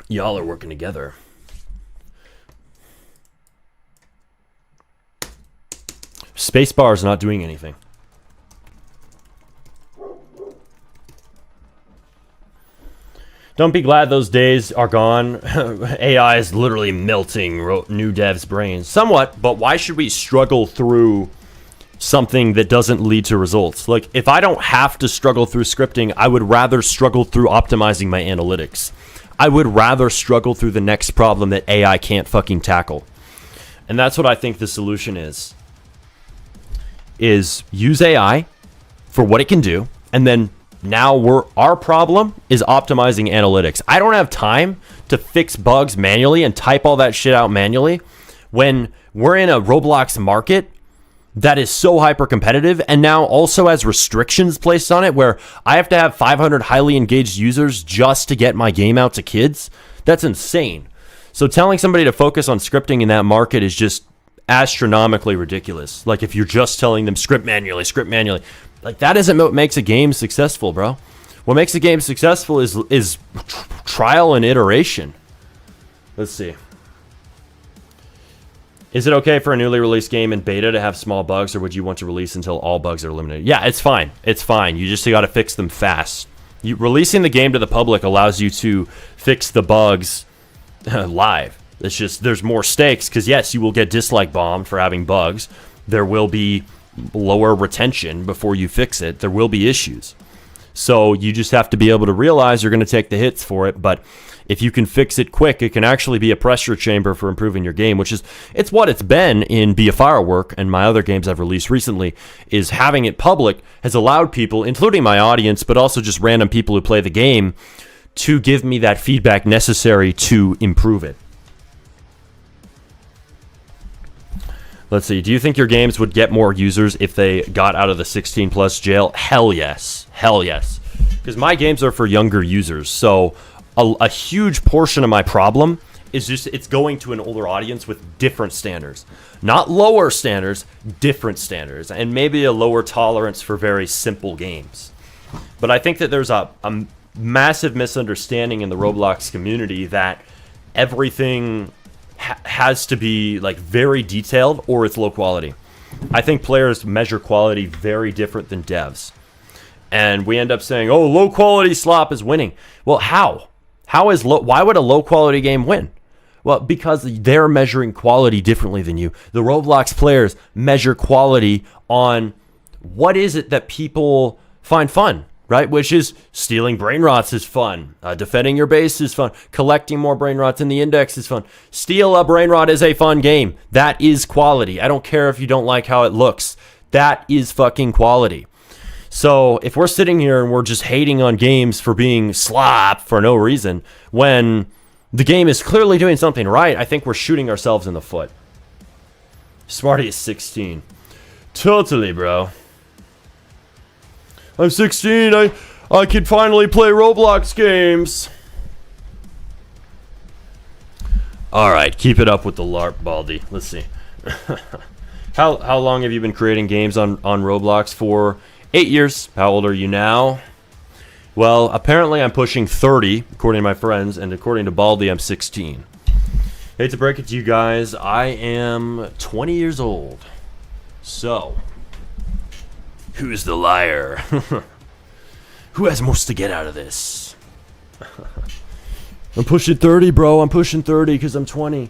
Y'all are working together. Spacebar is not doing anything. Don't be glad those days are gone. AI is literally melting new devs' brains. Somewhat, but why should we struggle through something that doesn't lead to results? Like, if I don't have to struggle through scripting, I would rather struggle through optimizing my analytics. I would rather struggle through the next problem that AI can't fucking tackle. And that's what I think the solution is use AI for what it can do, and then now our problem is optimizing analytics. I don't have time to fix bugs manually and type all that shit out manually when we're in a Roblox market that is so hyper competitive and now also has restrictions placed on it where I have to have 500 highly engaged users just to get my game out to kids. That's insane. So telling somebody to focus on scripting in that market is just astronomically ridiculous. Like, if you're just telling them script manually, like, that isn't what makes a game successful, bro. What makes a game successful is trial and iteration. Let's see. Is it okay for a newly released game in beta to have small bugs, or would you want to release until all bugs are eliminated? Yeah, it's fine. It's fine. You just got to fix them fast. Releasing the game to the public allows you to fix the bugs live. It's just there's more stakes because, yes, you will get dislike bombed for having bugs. There will be lower retention before you fix it. There will be issues. So you just have to be able to realize you're going to take the hits for it. But if you can fix it quick, it can actually be a pressure chamber for improving your game, which is it's what it's been in Be a Firework and my other games I've released recently. Is having it public has allowed people, including my audience, but also just random people who play the game, to give me that feedback necessary to improve it. Let's see. Do you think your games would get more users if they got out of the 16 plus jail? Hell yes. Hell yes. Because my games are for younger users. So a huge portion of my problem is just it's going to an older audience with different standards. Not lower standards, different standards. And maybe a lower tolerance for very simple games. But I think that there's a massive misunderstanding in the Roblox community that everything has to be like very detailed or it's low quality. I think players measure quality very different than devs. And we end up saying, oh, low quality slop is winning. Well, how? Why would a low quality game win? Well, because they're measuring quality differently than you. The Roblox players measure quality on what is it that people find fun, right? Which is stealing brain rots is fun. Defending your base is fun. Collecting more brain rots in the index is fun. Steal a brain rot is a fun game. That is quality. I don't care if you don't like how it looks. That is fucking quality. So if we're sitting here and we're just hating on games for being slop for no reason, when the game is clearly doing something right, I think we're shooting ourselves in the foot. Smarty is 16. Totally, bro. I'm 16. I can finally play Roblox games. Alright, keep it up with the LARP, Baldy. Let's see. How long have you been creating games on Roblox for? 8 years. How old are you now? Well, apparently I'm pushing 30, according to my friends, and according to Baldy, I'm 16. Hate to break it to you guys, I am 20 years old. So, who's the liar? Who has most to get out of this? I'm pushing 30, bro. I'm pushing 30 because I'm 20.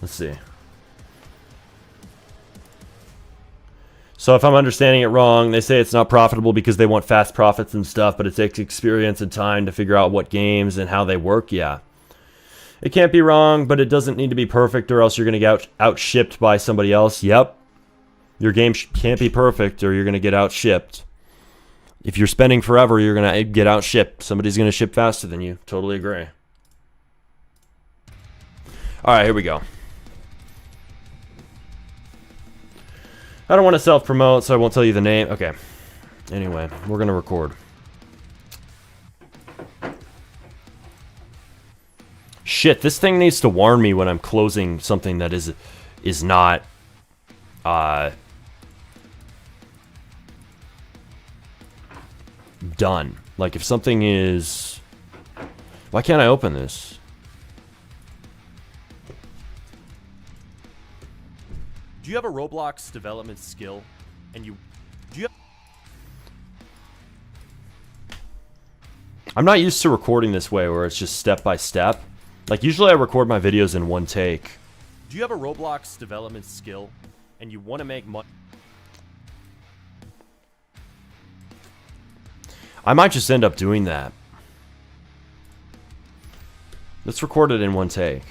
Let's see. So if I'm understanding it wrong, they say it's not profitable because they want fast profits and stuff, but it takes experience and time to figure out what games and how they work. Yeah. It can't be wrong, but it doesn't need to be perfect or else you're going to get outshipped by somebody else. Yep. Your game can't be perfect or you're going to get outshipped. If you're spending forever, you're going to get outshipped. Somebody's going to ship faster than you. Totally agree. All right, here we go. I don't want to self-promote, so I won't tell you the name. Okay. Anyway, we're going to record. Shit, this thing needs to warn me when I'm closing something that is not done. Like if something is... Why can't I open this? Do you have a Roblox development skill? And do you have... I'm not used to recording this way where it's just step by step. Like usually I record my videos in one take. Do you have a Roblox development skill and you want to make money? I might just end up doing that. Let's record it in one take.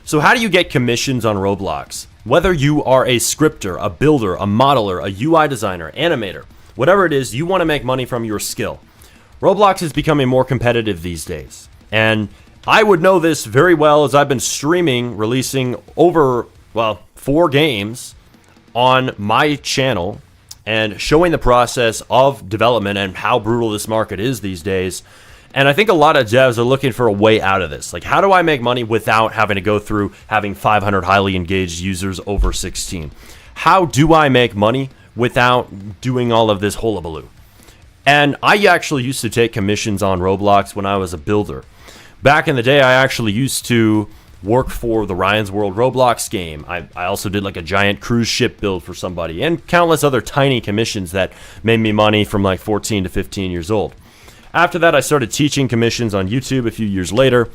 So how do you get commissions on Roblox? Whether you are a scripter, a builder, a modeler, a UI designer, animator, whatever it is, you want to make money from your skill. Roblox is becoming more competitive these days. And I would know this very well as I've been streaming, releasing over, well, 4 games on my channel and showing the process of development and how brutal this market is these days. And I think a lot of devs are looking for a way out of this. Like, how do I make money without having to go through having 500 highly engaged users over 16? How do I make money without doing all of this hullabaloo? And I actually used to take commissions on Roblox when I was a builder. Back in the day, I actually used to work for the Ryan's World Roblox game. I also did like a giant cruise ship build for somebody and countless other tiny commissions that made me money from like 14 to 15 years old. After that, I started teaching commissions on YouTube a few years later,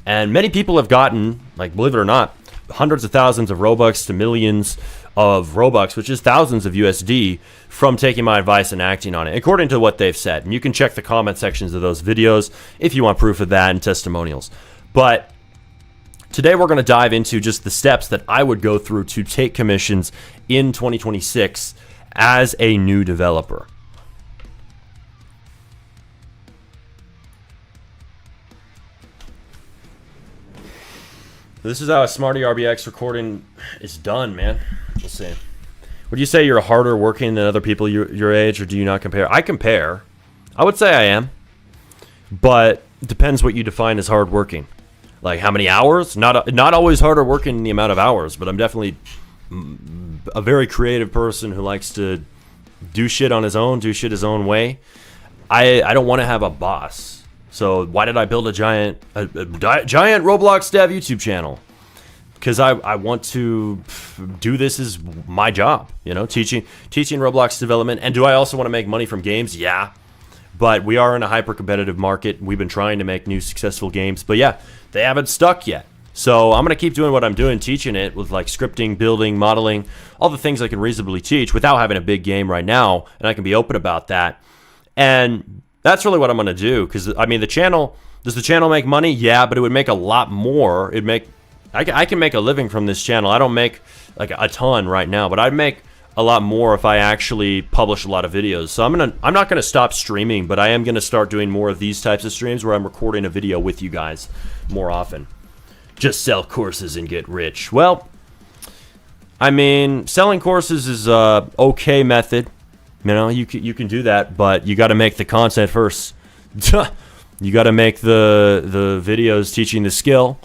and many people have gotten, like, believe it or not, hundreds of thousands of Robux to millions of Robux, which is thousands of USD, from taking my advice and acting on it, according to what they've said. And you can check the comment sections of those videos if you want proof of that and testimonials. But today we're going to dive into just the steps that I would go through to take commissions in 2026 as a new developer. This is how a Smarty RBX recording is done, man. We'll see. Would you say you're harder working than other people your age, or do you not compare? I compare. I would say I am. But it depends what you define as hard working. Like how many hours? Not always harder working in the amount of hours, but I'm definitely a very creative person who likes to do shit on his own, do shit his own way. I don't want to have a boss. So why did I build a giant Roblox dev YouTube channel? Because I want to do this as my job, you know, teaching Roblox development. And do I also want to make money from games? Yeah. But we are in a hyper-competitive market. We've been trying to make new successful games. But yeah, they haven't stuck yet. So I'm going to keep doing what I'm doing, teaching it with like scripting, building, modeling, all the things I can reasonably teach without having a big game right now. And I can be open about that. And that's really what I'm going to do, because, I mean, does the channel make money? Yeah, but it would make a lot more. I can make a living from this channel. I don't make, like, a ton right now, but I'd make a lot more if I actually publish a lot of videos. So I'm not gonna stop streaming, but I am gonna start doing more of these types of streams where I'm recording a video with you guys more often. Just sell courses and get rich. Well, I mean, selling courses is a okay method. You know, you can do that, but you got to make the content first. You got to make the videos teaching the skill,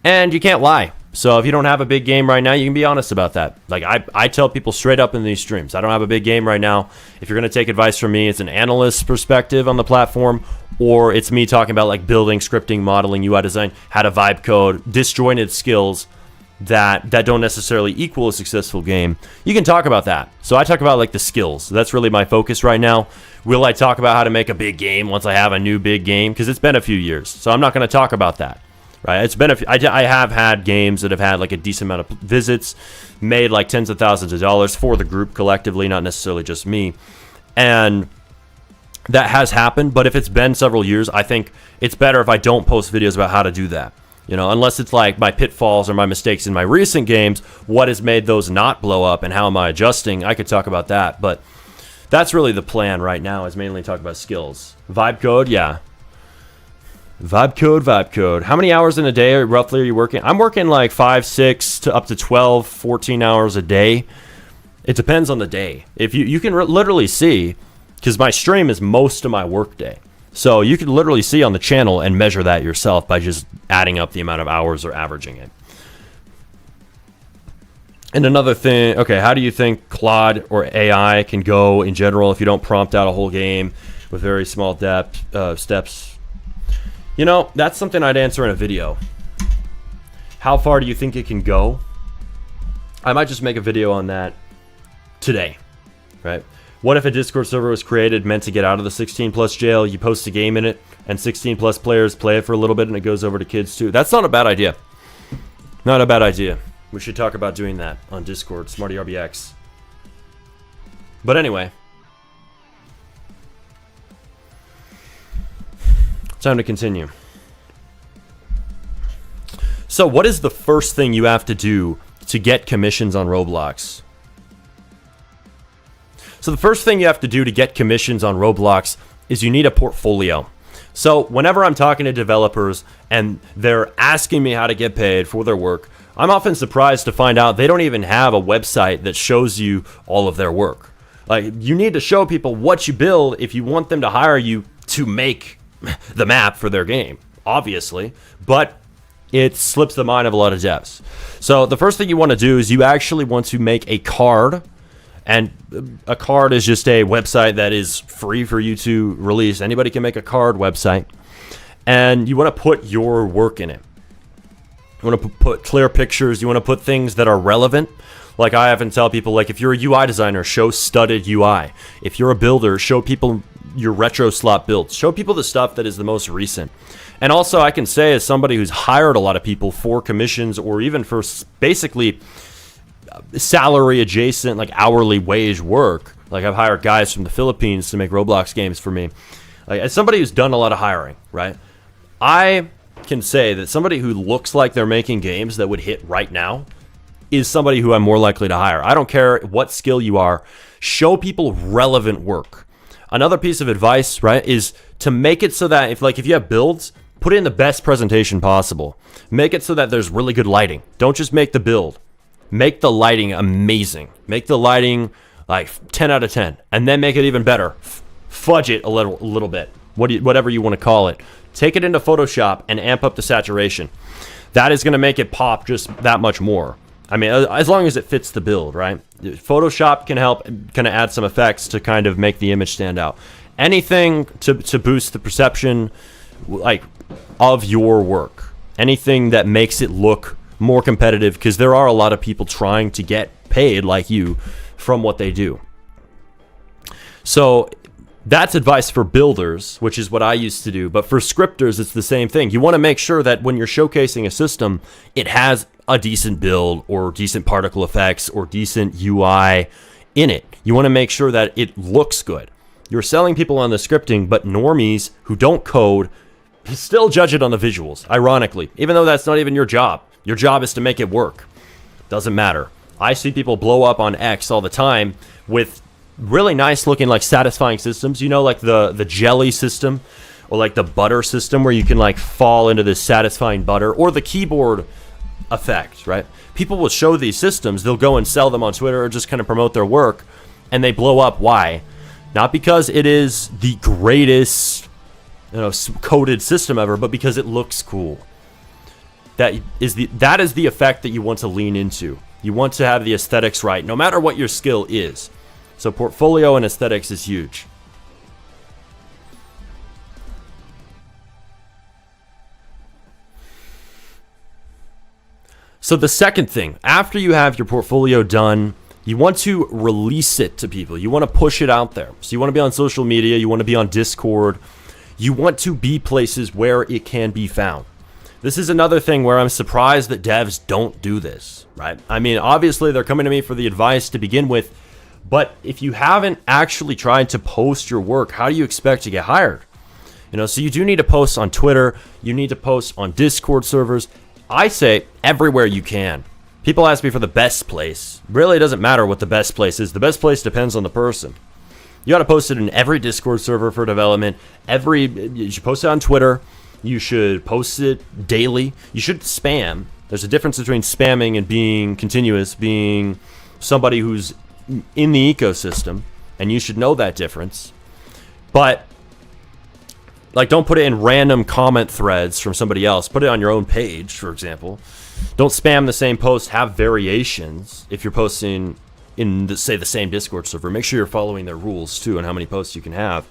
and you can't lie. So if you don't have a big game right now, you can be honest about that. Like I tell people straight up in these streams, I don't have a big game right now. If you're going to take advice from me, it's an analyst perspective on the platform, or it's me talking about like building, scripting, modeling, UI design, how to vibe code, disjointed skills that don't necessarily equal a successful game. You can talk about that. So I talk about like the skills. That's really my focus right now. Will I talk about how to make a big game once I have a new big game? Because it's been a few years, so I'm not going to talk about that. Right? It's been I have had games that have had like a decent amount of visits, made like tens of thousands of dollars for the group collectively, not necessarily just me, and that has happened. But if it's been several years, I think it's better if I don't post videos about how to do that. You know, unless it's like my pitfalls or my mistakes in my recent games, what has made those not blow up and how am I adjusting? I could talk about that, but that's really the plan right now, is mainly talk about skills. Vibe code, yeah. Vibe code. How many hours in a day roughly are you working? I'm working like 5, 6 to up to 12, 14 hours a day. It depends on the day. If you can literally see, because my stream is most of my work day. So you can literally see on the channel and measure that yourself by just adding up the amount of hours or averaging it. And another thing, okay, how do you think Claude or AI can go in general if you don't prompt out a whole game with very small steps? You know, that's something I'd answer in a video. How far do you think it can go? I might just make a video on that today, right? What if a Discord server was created meant to get out of the 16 plus jail, you post a game in it, and 16 plus players play it for a little bit and it goes over to kids too? That's not a bad idea. Not a bad idea. We should talk about doing that on Discord, SmartyRBX. But anyway. Time to continue. So what is the first thing you have to do to get commissions on Roblox? So the first thing you have to do to get commissions on Roblox is you need a portfolio. So whenever I'm talking to developers and they're asking me how to get paid for their work, I'm often surprised to find out they don't even have a website that shows you all of their work. Like, you need to show people what you build if you want them to hire you to make the map for their game, obviously, but it slips the mind of a lot of devs. So the first thing you want to do is you actually want to make a card. And a card is just a website that is free for you to release. Anybody can make a card website. And you want to put your work in it. You want to put clear pictures. You want to put things that are relevant. Like I often tell people, like if you're a UI designer, show studded UI. If you're a builder, show people your retro slot builds. Show people the stuff that is the most recent. And also I can say, as somebody who's hired a lot of people for commissions or even for basically salary adjacent, like hourly wage work. Like I've hired guys from the Philippines to make Roblox games for me. Like, as somebody who's done a lot of hiring, right? I can say that somebody who looks like they're making games that would hit right now is somebody who I'm more likely to hire. I don't care what skill you are. Show people relevant work. Another piece of advice, right, is to make it so that if you have builds, put in the best presentation possible. Make it so that there's really good lighting. Don't just make the build. Make the lighting amazing. Make the lighting like 10 out of 10. And then make it even better. Fudge it a little bit. Whatever you want to call it. Take it into Photoshop and amp up the saturation. That is going to make it pop just that much more. I mean, as long as it fits the build, right? Photoshop can help kind of add some effects to kind of make the image stand out. Anything to boost the perception like of your work. Anything that makes it look more competitive, because there are a lot of people trying to get paid like you from what they do. So that's advice for builders, which is what I used to do. But for scripters, it's the same thing. You want to make sure that when you're showcasing a system, it has a decent build or decent particle effects or decent UI in it. You want to make sure that it looks good. You're selling people on the scripting, but normies who don't code still judge it on the visuals, ironically, even though that's not even your job. Your job is to make it work. Doesn't matter. I see people blow up on X all the time with really nice looking, like satisfying systems. You know, like the jelly system, or like the butter system where you can like fall into this satisfying butter, or the keyboard effect, right? People will show these systems, they'll go and sell them on Twitter or just kind of promote their work, and they blow up. Why? Not because it is the greatest, coded system ever, but because it looks cool. That is the effect that you want to lean into. You want to have the aesthetics right, no matter what your skill is. So portfolio and aesthetics is huge. So the second thing, after you have your portfolio done, you want to release it to people. You want to push it out there. So you want to be on social media. You want to be on Discord. You want to be places where it can be found. This is another thing where I'm surprised that devs don't do this, right? I mean, obviously they're coming to me for the advice to begin with, but if you haven't actually tried to post your work, how do you expect to get hired? So you do need to post on Twitter. You need to post on Discord servers. I say everywhere you can. People ask me for the best place. Really, it doesn't matter what the best place is. The best place depends on the person. You got to post it in every Discord server for development. You should post it on Twitter. You should post it daily. You should spam. There's a difference between spamming and being continuous, being somebody who's in the ecosystem, and you should know that difference. But don't put it in random comment threads from somebody else. Put it on your own page, for example. Don't spam the same post. Have variations. If you're posting in, the same Discord server, make sure you're following their rules, too, and how many posts you can have.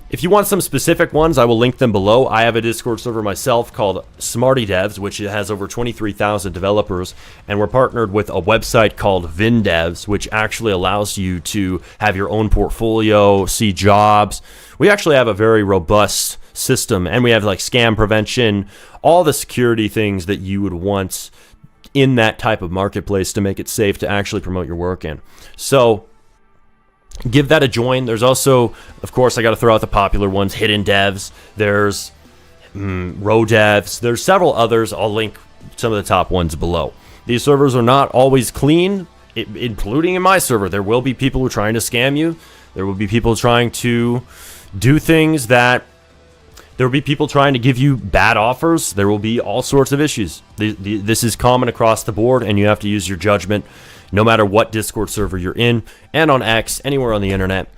If you want some specific ones, I will link them below. I have a Discord server myself called Smarty Devs, which has over 23,000 developers, and we're partnered with a website called VinDevs, which actually allows you to have your own portfolio, see jobs. We actually have a very robust system, and we have scam prevention, all the security things that you would want in that type of marketplace to make it safe to actually promote your work in. So give that a join. There's also, of course, I got to throw out the popular ones, Hidden Devs. There's RoDevs. There's several others. I'll link some of the top ones below. These servers are not always clean, including in my server. There will be people who are trying to scam you. There will be people trying to do things that... There will be people trying to give you bad offers. There will be all sorts of issues. This is common across the board, and you have to use your judgment no matter what Discord server you're in, and on X, anywhere on the internet.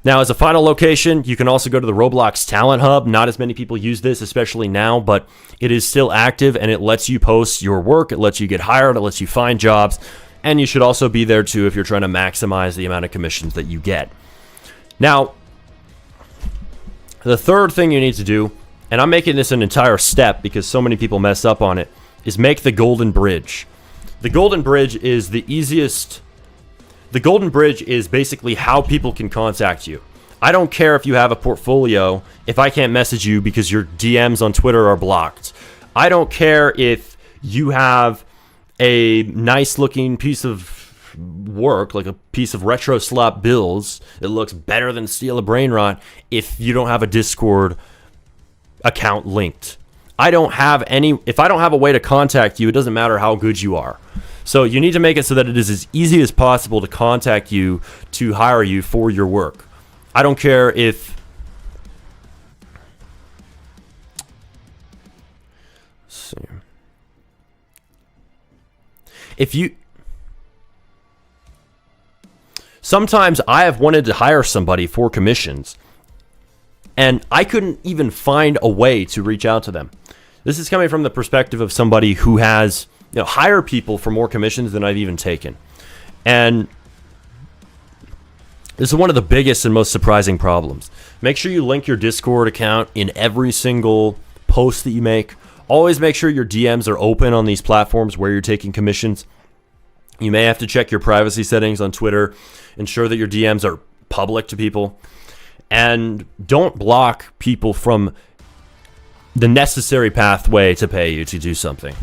Now, as a final location, you can also go to the Roblox Talent Hub. Not as many people use this, especially now, but it is still active, and it lets you post your work. It lets you get hired. It lets you find jobs. And you should also be there, too, if you're trying to maximize the amount of commissions that you get. Now, the third thing you need to do, and I'm making this an entire step because so many people mess up on it, is make the Golden Bridge. The Golden Bridge is the easiest. The Golden Bridge is basically how people can contact you. I don't care if you have a portfolio if I can't message you because your DMs on Twitter are blocked. I don't care if you have a nice looking piece of work, like a piece of retro slop bills. It looks better than Steel a Brain Rot if you don't have a Discord account linked. If I don't have a way to contact you, it doesn't matter how good you are. So you need to make it so that it is as easy as possible to contact you, to hire you for your work. I don't care if... Let's see. If you... Sometimes I have wanted to hire somebody for commissions, and I couldn't even find a way to reach out to them. This is coming from the perspective of somebody who has, hire people for more commissions than I've even taken. And this is one of the biggest and most surprising problems. Make sure you link your Discord account in every single post that you make. Always make sure your DMs are open on these platforms where you're taking commissions. You may have to check your privacy settings on Twitter. Ensure that your DMs are public to people. And don't block people from the necessary pathway to pay you to do something.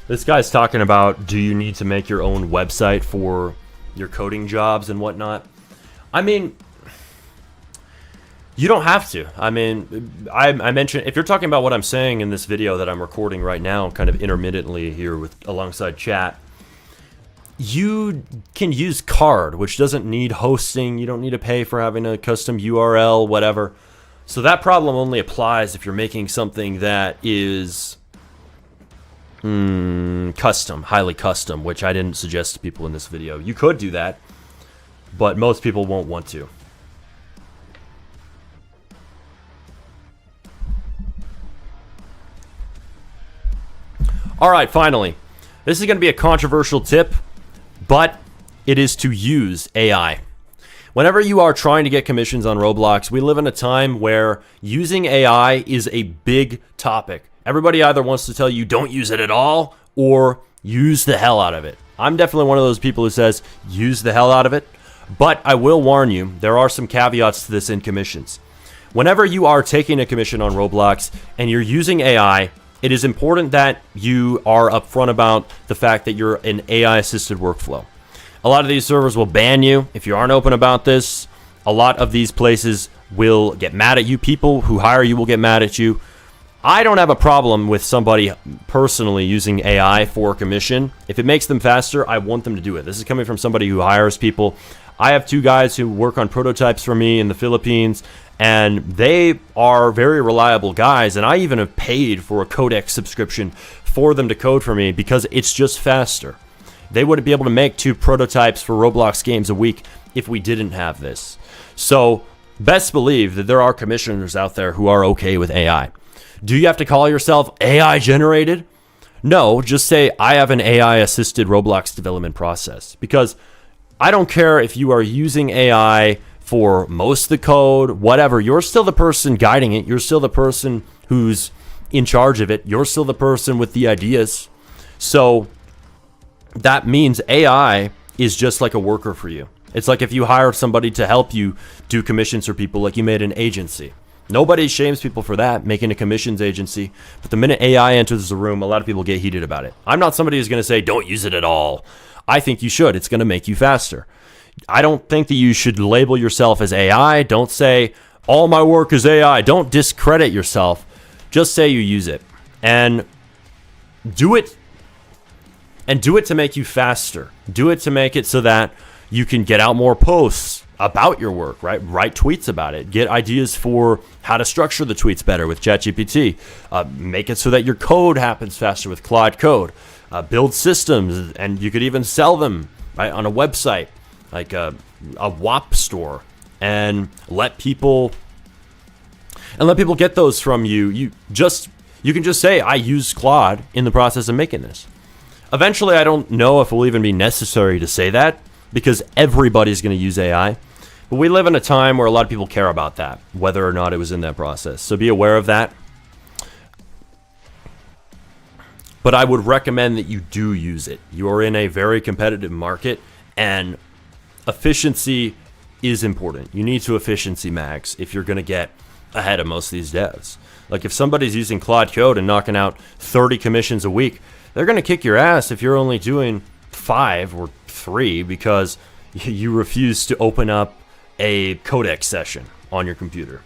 This guy's talking about, do you need to make your own website for your coding jobs and whatnot? I mean, you don't have to. I mean, I mentioned, if you're talking about what I'm saying in this video that I'm recording right now, kind of intermittently here with alongside chat, you can use Card, which doesn't need hosting. You don't need to pay for having a custom URL, whatever. So that problem only applies if you're making something that is custom, highly custom, which I didn't suggest to people in this video. You could do that, but most people won't want to. All right, finally, this is going to be a controversial tip, but it is to use AI. Whenever you are trying to get commissions on Roblox, we live in a time where using AI is a big topic. Everybody either wants to tell you don't use it at all or use the hell out of it. I'm definitely one of those people who says use the hell out of it, but I will warn you, there are some caveats to this in commissions. Whenever you are taking a commission on Roblox and you're using AI, it is important that you are upfront about the fact that you're an AI-assisted workflow. A lot of these servers will ban you if you aren't open about this. A lot of these places will get mad at you. People who hire you will get mad at you. I don't have a problem with somebody personally using AI for a commission. If it makes them faster, I want them to do it. This is coming from somebody who hires people. I have 2 guys who work on prototypes for me in the Philippines, and they are very reliable guys, and I even have paid for a codex subscription for them to code for me because it's just faster. They wouldn't be able to make 2 prototypes for Roblox games a week if we didn't have this. So best believe that there are commissioners out there who are okay with AI. Do you have to call yourself AI generated? No, just say I have an AI assisted Roblox development process, because I don't care if you are using AI for most of the code, whatever. You're still the person guiding it. You're still the person who's in charge of it. You're still the person with the ideas. So that means AI is just like a worker for you. It's like if you hire somebody to help you do commissions for people, like you made an agency. Nobody shames people for that, making a commissions agency. But the minute AI enters the room, a lot of people get heated about it. I'm not somebody who's going to say, don't use it at all. I think you should. It's going to make you faster. I don't think that you should label yourself as AI. Don't say, all my work is AI. Don't discredit yourself. Just say you use it. And do it. And do it to make you faster. Do it to make it so that you can get out more posts about your work, right? Write tweets about it. Get ideas for how to structure the tweets better with ChatGPT. Make it so that your code happens faster with Claude Code. Build systems, and you could even sell them, right, on a website, like a WAP store, and let people get those from you. You can just say, I use Claude in the process of making this. Eventually, I don't know if it will even be necessary to say that, because everybody's going to use AI. But we live in a time where a lot of people care about that, whether or not it was in that process. So be aware of that. But I would recommend that you do use it. You are in a very competitive market, and efficiency is important. You need to efficiency max if you're going to get ahead of most of these devs. Like if somebody's using Claude Code and knocking out 30 commissions a week, they're going to kick your ass if you're only doing 5 or 3 because you refuse to open up a codex session on your computer.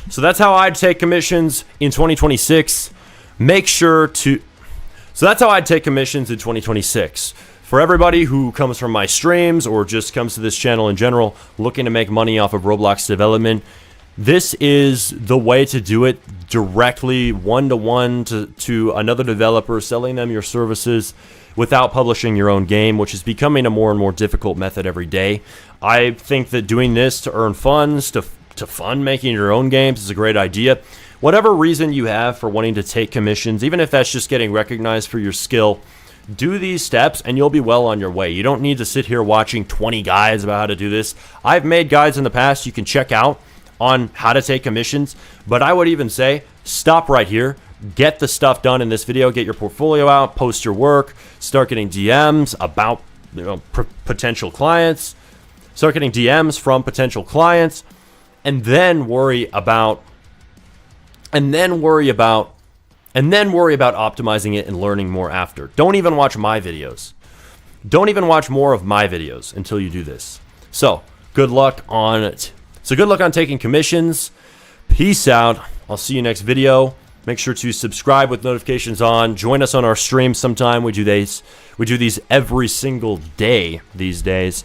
So that's how I'd take commissions in 2026. So that's how I'd take commissions in 2026. For everybody who comes from my streams or just comes to this channel in general looking to make money off of Roblox development, this is the way to do it directly, one-to-one to another developer, selling them your services without publishing your own game, which is becoming a more and more difficult method every day. I think that doing this to earn funds, to fund making your own games is a great idea. Whatever reason you have for wanting to take commissions, even if that's just getting recognized for your skill, do these steps and you'll be well on your way. You don't need to sit here watching 20 guides about how to do this. I've made guides in the past you can check out on how to take commissions, but I would even say stop right here. Get the stuff done in this video. Get your portfolio out, post your work, start getting DMs about potential clients, start getting DMs from potential clients, and then worry about optimizing it and learning more after. Don't even watch my videos. Don't even watch more of my videos until you do this. So, good luck on it. So good luck on taking commissions. Peace out. I'll see you next video. Make sure to subscribe with notifications on. Join us on our stream sometime. We do these every single day these days.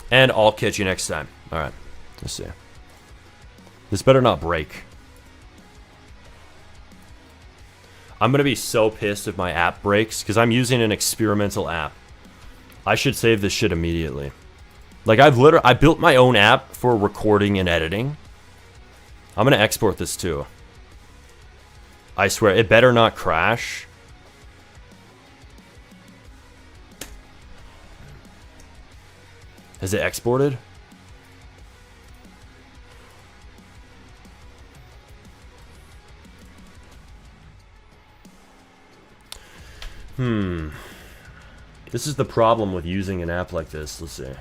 And I'll catch you next time. All right. Let's see. This better not break. I'm going to be so pissed if my app breaks because I'm using an experimental app. I should save this shit immediately. Like, I built my own app for recording and editing. I'm going to export this too. I swear, it better not crash. Has it exported? This is the problem with using an app like this. Let's see.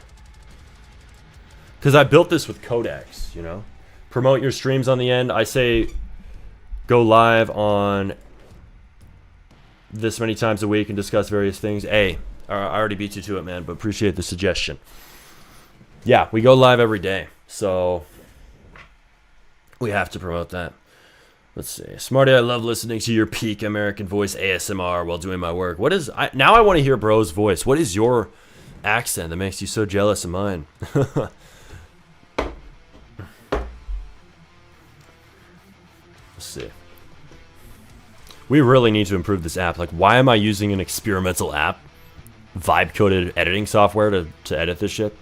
Because I built this with codecs, you know? Promote your streams on the end. I say go live on this many times a week and discuss various things. Hey, I already beat you to it, man, but appreciate the suggestion. Yeah, we go live every day, so we have to promote that. Let's see. Smarty, I love listening to your peak American voice ASMR while doing my work. Now I want to hear bro's voice. What is your accent that makes you so jealous of mine? Let's see. We really need to improve this app. Like, why am I using an experimental app? Vibe-coded editing software to edit this shit?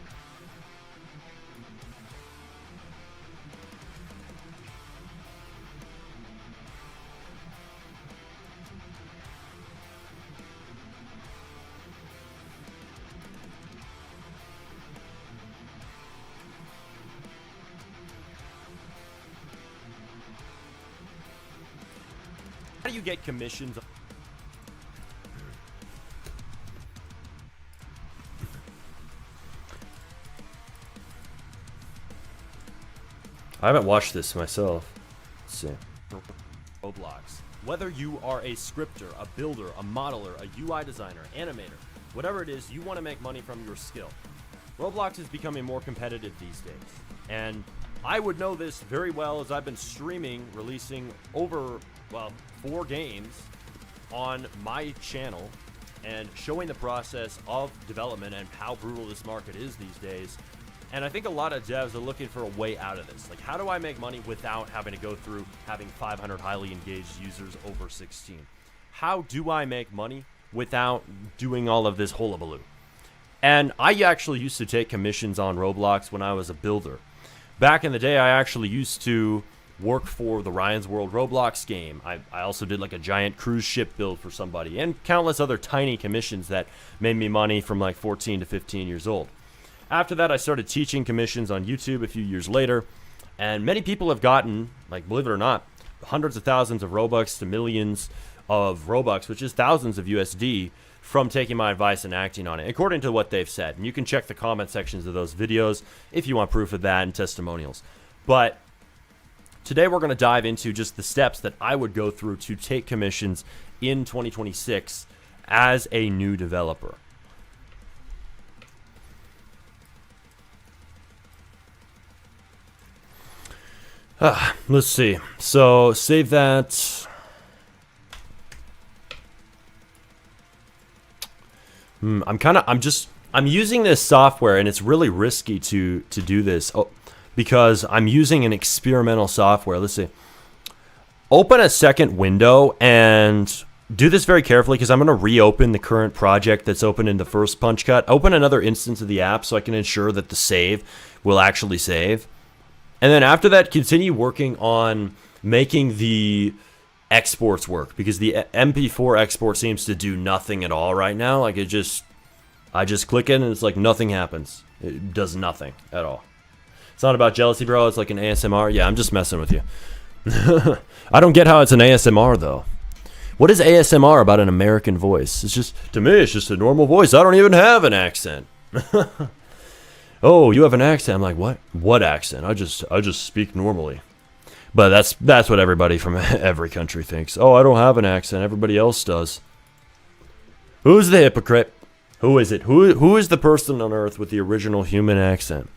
How do you get commissions? I haven't watched this myself. Let's see. Roblox. Whether you are a scripter, a builder, a modeler, a UI designer, animator, whatever it is, you want to make money from your skill. Roblox is becoming more competitive these days. And I would know this very well as I've been streaming, releasing over, well, 4 games on my channel and showing the process of development and how brutal this market is these days. And I think a lot of devs are looking for a way out of this. Like, how do I make money without having to go through having 500 highly engaged users over 16? How do I make money without doing all of this hullabaloo? And I actually used to take commissions on Roblox when I was a builder. Back in the day, I actually used to work for the Ryan's World Roblox game. I also did like a giant cruise ship build for somebody and countless other tiny commissions that made me money from like 14 to 15 years old. After that, I started teaching commissions on YouTube a few years later, and many people have gotten, like, believe it or not, hundreds of thousands of Robux to millions of Robux, which is thousands of USD, from taking my advice and acting on it, according to what they've said. And you can check the comment sections of those videos if you want proof of that and testimonials. But today we're going to dive into just the steps that I would go through to take commissions in 2026 as a new developer. Let's see. So save that. I'm using this software and it's really risky to do this because I'm using an experimental software. Let's see. Open a second window and do this very carefully because I'm going to reopen the current project that's open in the first punch cut. Open another instance of the app so I can ensure that the save will actually save. And then after that, continue working on making the exports work because the MP4 export seems to do nothing at all right now. Like I just click it and it's like nothing happens. It does nothing at all. It's not about jealousy, bro. It's like an ASMR. Yeah, I'm just messing with you. I don't get how it's an ASMR though. What is ASMR about an American voice? It's just, to me, it's just a normal voice. I don't even have an accent. Oh, you have an accent. I'm like, what? What accent? I just speak normally. But that's what everybody from every country thinks. Oh, I don't have an accent. Everybody else does. Who's the hypocrite? Who is it? Who is the person on earth with the original human accent?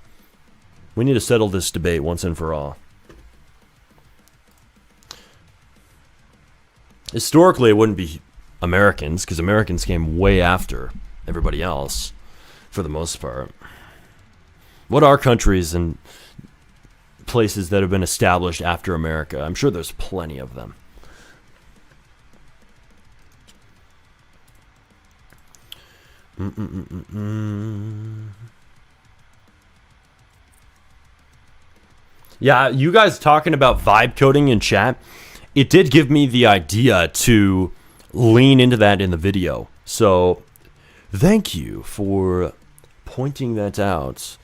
We need to settle this debate once and for all. Historically, it wouldn't be Americans, because Americans came way after everybody else, for the most part. What are countries and places that have been established after America? I'm sure there's plenty of them. Yeah, you guys talking about vibe coding in chat, it did give me the idea to lean into that in the video. So thank you for pointing that out,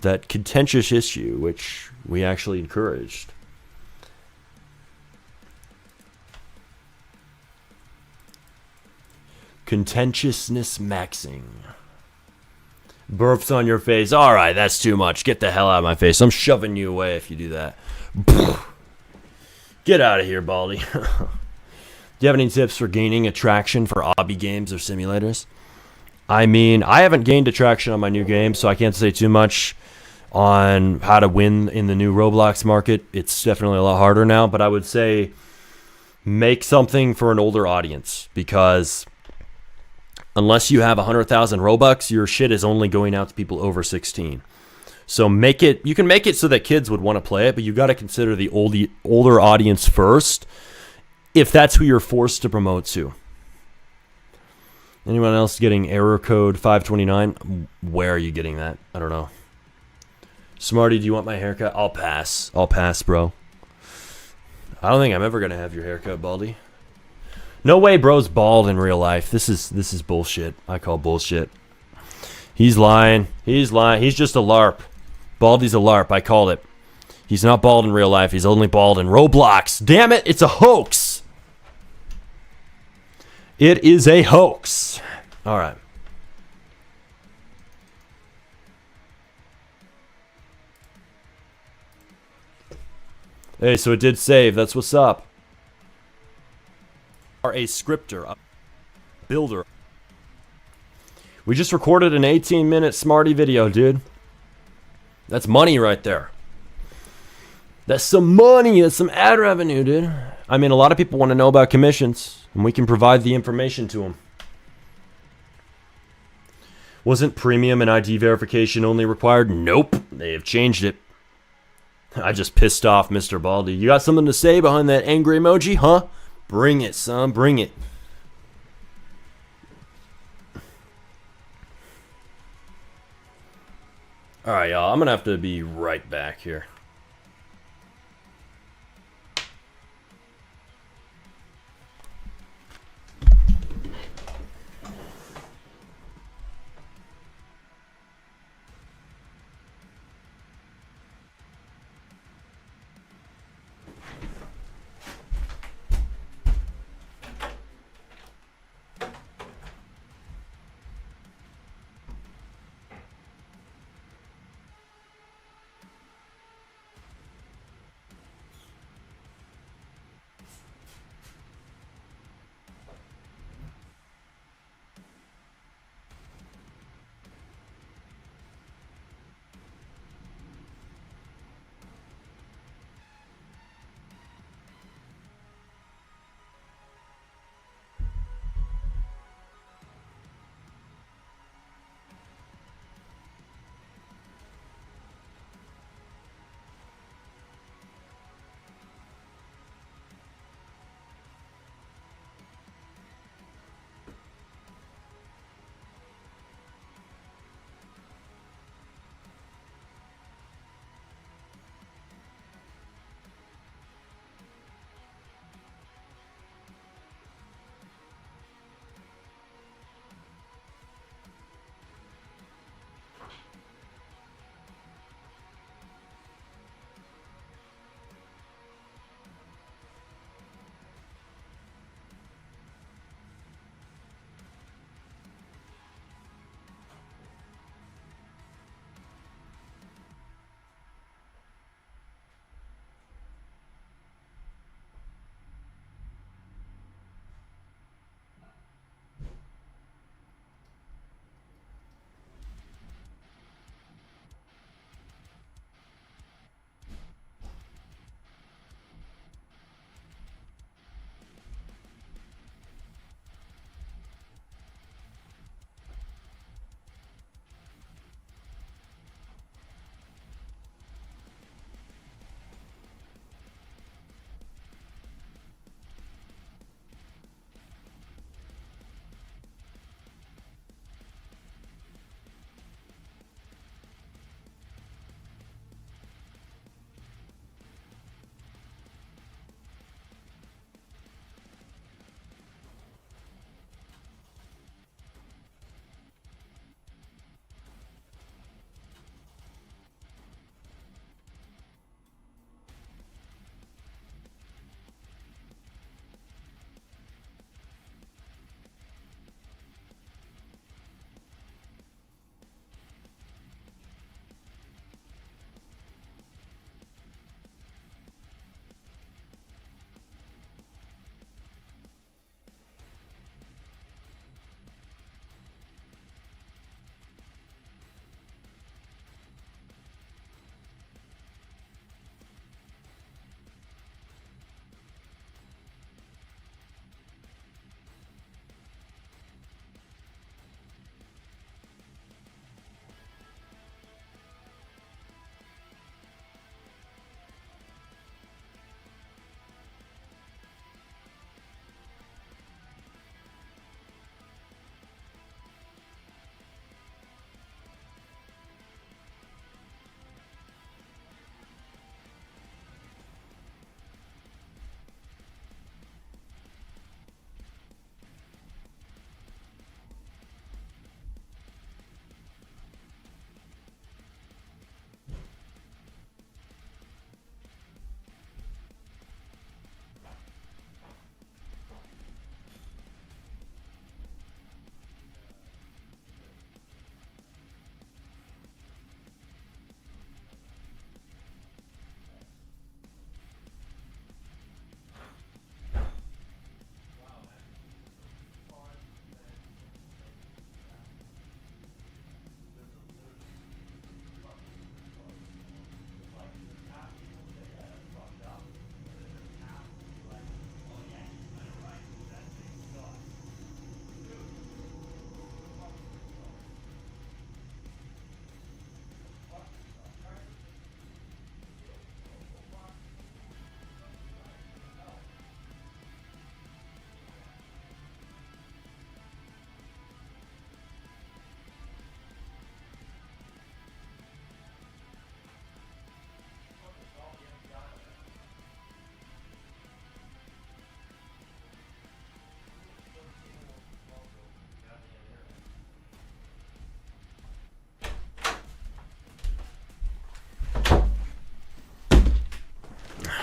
that contentious issue, which we actually encouraged. Contentiousness maxing. Burps on your face. All right, that's too much. Get the hell out of my face. I'm shoving you away if you do that. Get out of here, Baldy. Do you have any tips for gaining attraction for obby games or simulators? I mean, I haven't gained attraction on my new game, so I can't say too much on how to win in the new Roblox market. It's definitely a lot harder now, but I would say make something for an older audience, because unless you have 100,000 Robux, your shit is only going out to people over 16. So make it, you can make it so that kids would want to play it, but you got to consider the older audience first, if that's who you're forced to promote to. Anyone else getting error code 529? Where are you getting that? I don't know. Smarty, do you want my haircut? I'll pass. I'll pass, bro. I don't think I'm ever going to have your haircut, Baldy. No way bro's bald in real life. This is bullshit. I call bullshit. He's lying. He's lying. He's just a LARP. Baldy's a LARP. I called it. He's not bald in real life. He's only bald in Roblox. Damn it. It's a hoax. It is a hoax. All right. Hey, so it did save. That's what's up. Are a scripter, a builder. We just recorded an 18-minute Smarty video, dude. That's money right there. That's some money. That's some ad revenue, dude. I mean, a lot of people want to know about commissions, and we can provide the information to them. Wasn't premium and ID verification only required? Nope. They have changed it. I just pissed off Mr. Baldy. You got something to say behind that angry emoji, huh? Bring it, son. Bring it. All right, y'all. I'm going to have to be right back here.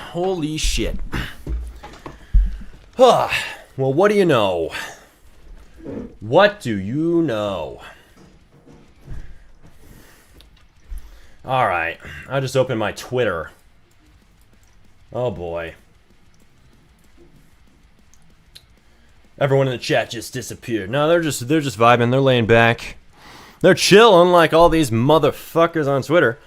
Holy shit. Well, what do you know? What do you know? Alright, I just opened my Twitter. Oh boy. Everyone in the chat just disappeared. No, they're just vibing, they're laying back. They're chill, unlike all these motherfuckers on Twitter.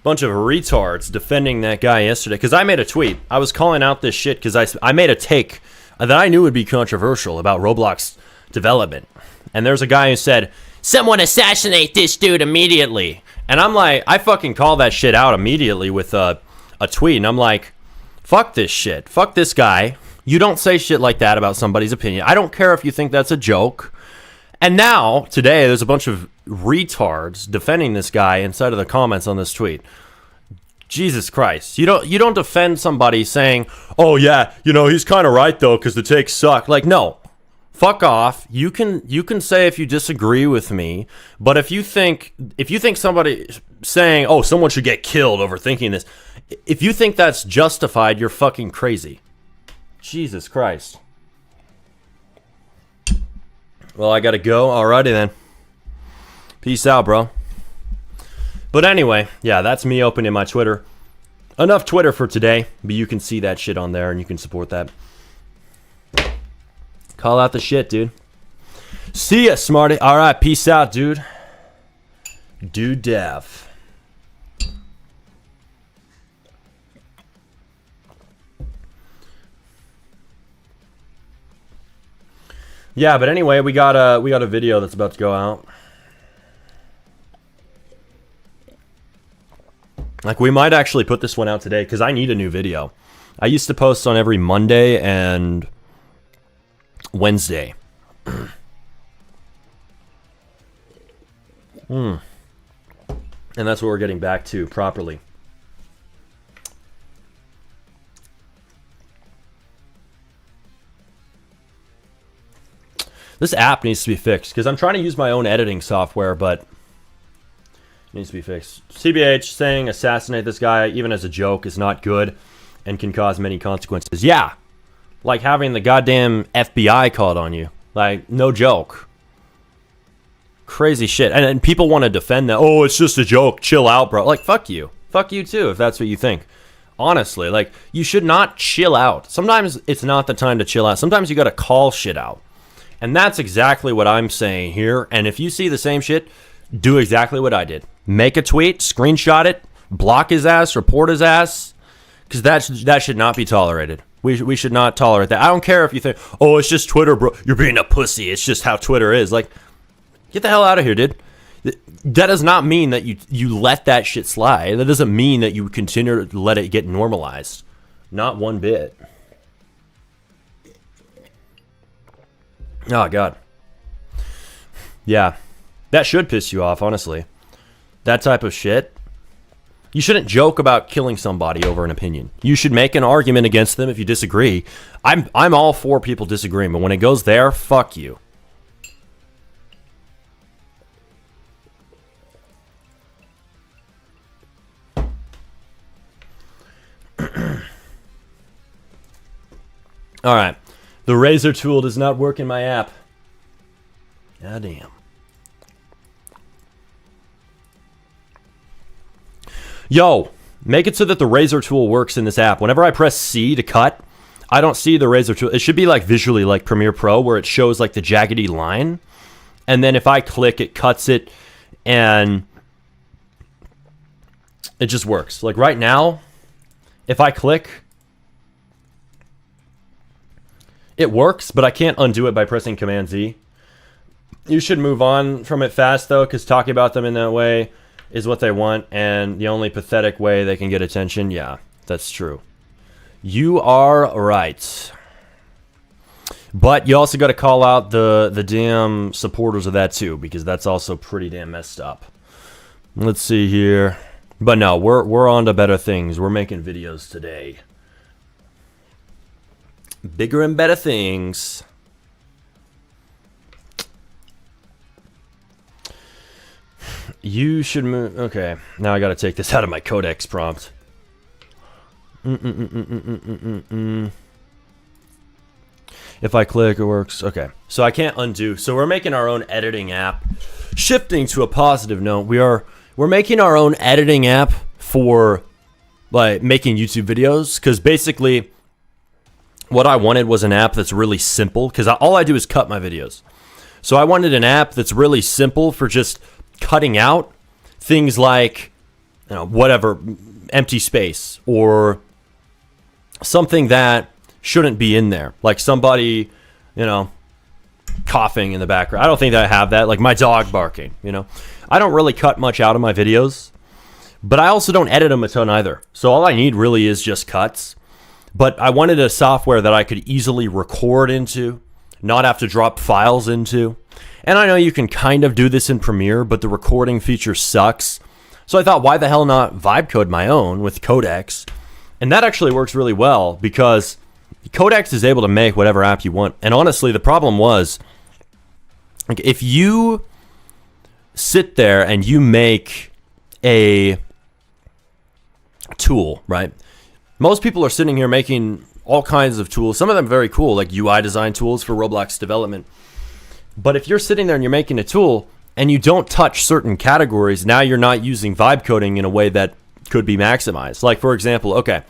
Bunch of retards defending that guy yesterday. Because I made a tweet. I was calling out this shit because I made a take that I knew would be controversial about Roblox development. And there's a guy who said, someone assassinate this dude immediately. And I'm like, I fucking call that shit out immediately with a tweet. And I'm like, fuck this shit. Fuck this guy. You don't say shit like that about somebody's opinion. I don't care if you think that's a joke. And now, today, there's a bunch of retards defending this guy inside of the comments on this tweet. Jesus Christ. You don't defend somebody saying, oh yeah, you know, he's kind of right though, because the takes suck. Like, no. Fuck off. You can say if you disagree with me, but if you think somebody saying, oh, someone should get killed over thinking this, if you think that's justified, you're fucking crazy. Jesus Christ. Well, I gotta go. Alrighty then. Peace out, bro. But anyway, yeah, that's me opening my Twitter. Enough Twitter for today, but you can see that shit on there and you can support that. Call out the shit, dude. See ya, smarty. Alright, peace out, dude. Dude dev. Yeah, but anyway, we got a video that's about to go out. Like, we might actually put this one out today because I need a new video. I used to post on every Monday and Wednesday. And that's what we're getting back to properly. This app needs to be fixed because I'm trying to use my own editing software, but it needs to be fixed. CBH saying assassinate this guy even as a joke is not good and can cause many consequences. Yeah, like having the goddamn FBI called on you. Like, no joke. Crazy shit. And people want to defend that. Oh, it's just a joke. Chill out, bro. Like, fuck you. Fuck you too if that's what you think. Honestly, like, you should not chill out. Sometimes it's not the time to chill out. Sometimes you gotta call shit out. And that's exactly what I'm saying here. And if you see the same shit, do exactly what I did. Make a tweet, screenshot it, block his ass, report his ass. Because that should not be tolerated. We should not tolerate that. I don't care if you think, oh, it's just Twitter, bro. You're being a pussy. It's just how Twitter is. Like, get the hell out of here, dude. That does not mean that you let that shit slide. That doesn't mean that you continue to let it get normalized. Not one bit. Oh, God. Yeah. That should piss you off, honestly. That type of shit. You shouldn't joke about killing somebody over an opinion. You should make an argument against them if you disagree. I'm all for people disagreeing, but when it goes there, fuck you. Alright. The razor tool does not work in my app. God damn. Yo, make it so that the razor tool works in this app. Whenever I press C to cut, I don't see the razor tool. It should be like visually like Premiere Pro where it shows like the jaggedy line. And then if I click, it cuts it and it just works. Like right now, if I click, it works, but I can't undo it by pressing Command Z. You should move on from it fast though, because talking about them in that way is what they want, and the only pathetic way they can get attention. Yeah, that's true. You are right. But you also got to call out the damn supporters of that too, because that's also pretty damn messed up. Let's see here. But no, we're on to better things. We're making videos today. Bigger and better things. You should move. Okay, now I gotta take this out of my codex prompt. If I click, it works. Okay. So I can't undo. So we're making our own editing app. Shifting to a positive note, we're making our own editing app for like making YouTube videos, because basically what I wanted was an app that's really simple, because all I do is cut my videos. So I wanted an app that's really simple for just cutting out things like, whatever, empty space or something that shouldn't be in there, like somebody, coughing in the background. I don't think that I have that, like my dog barking. I don't really cut much out of my videos, but I also don't edit them a ton either. So all I need really is just cuts. But I wanted a software that I could easily record into, not have to drop files into. And I know you can kind of do this in Premiere, but the recording feature sucks. So I thought, why the hell not vibe code my own with Codex? And that actually works really well, because Codex is able to make whatever app you want. And honestly, the problem was, like, if you sit there and you make a tool, right? Most people are sitting here making all kinds of tools. Some of them very cool, like UI design tools for Roblox development. But if you're sitting there and you're making a tool and you don't touch certain categories, now you're not using vibe coding in a way that could be maximized. Like, for example, okay,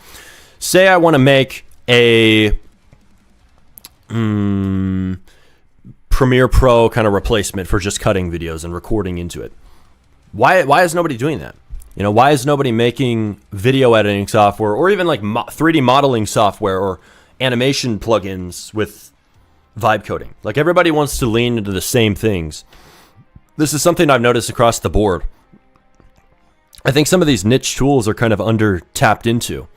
say I want to make a Premiere Pro kind of replacement for just cutting videos and recording into it. Why is nobody doing that? Why is nobody making video editing software, or even like 3D modeling software or animation plugins with vibe coding? Like, everybody wants to lean into the same things. This is something I've noticed across the board. I think some of these niche tools are kind of under tapped into.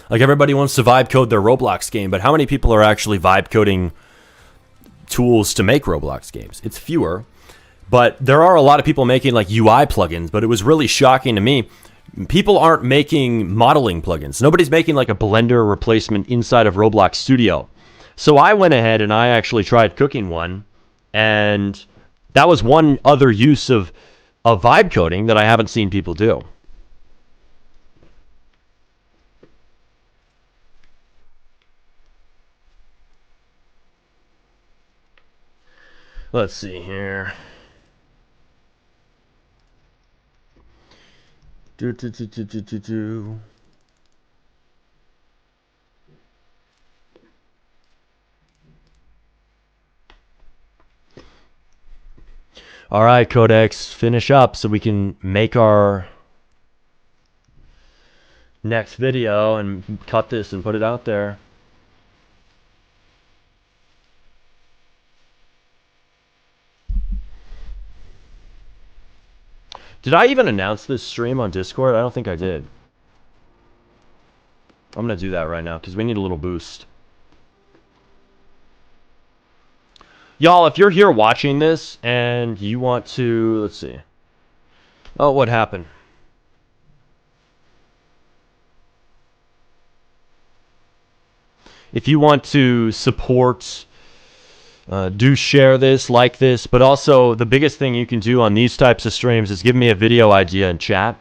Like, everybody wants to vibe code their Roblox game, but how many people are actually vibe coding tools to make Roblox games? It's fewer. But there are a lot of people making like UI plugins, but it was really shocking to me. People aren't making modeling plugins. Nobody's making like a Blender replacement inside of Roblox Studio. So I went ahead and I actually tried cooking one, and that was one other use of vibe coding that I haven't seen people do. Let's see here. All right, Codex, finish up so we can make our next video and cut this and put it out there. Did I even announce this stream on Discord? I don't think I did. I'm going to do that right now because we need a little boost. Y'all, if you're here watching this and you want to, let's see. Oh, what happened? If you want to support, do share this, like this, but also the biggest thing you can do on these types of streams is give me a video idea in chat.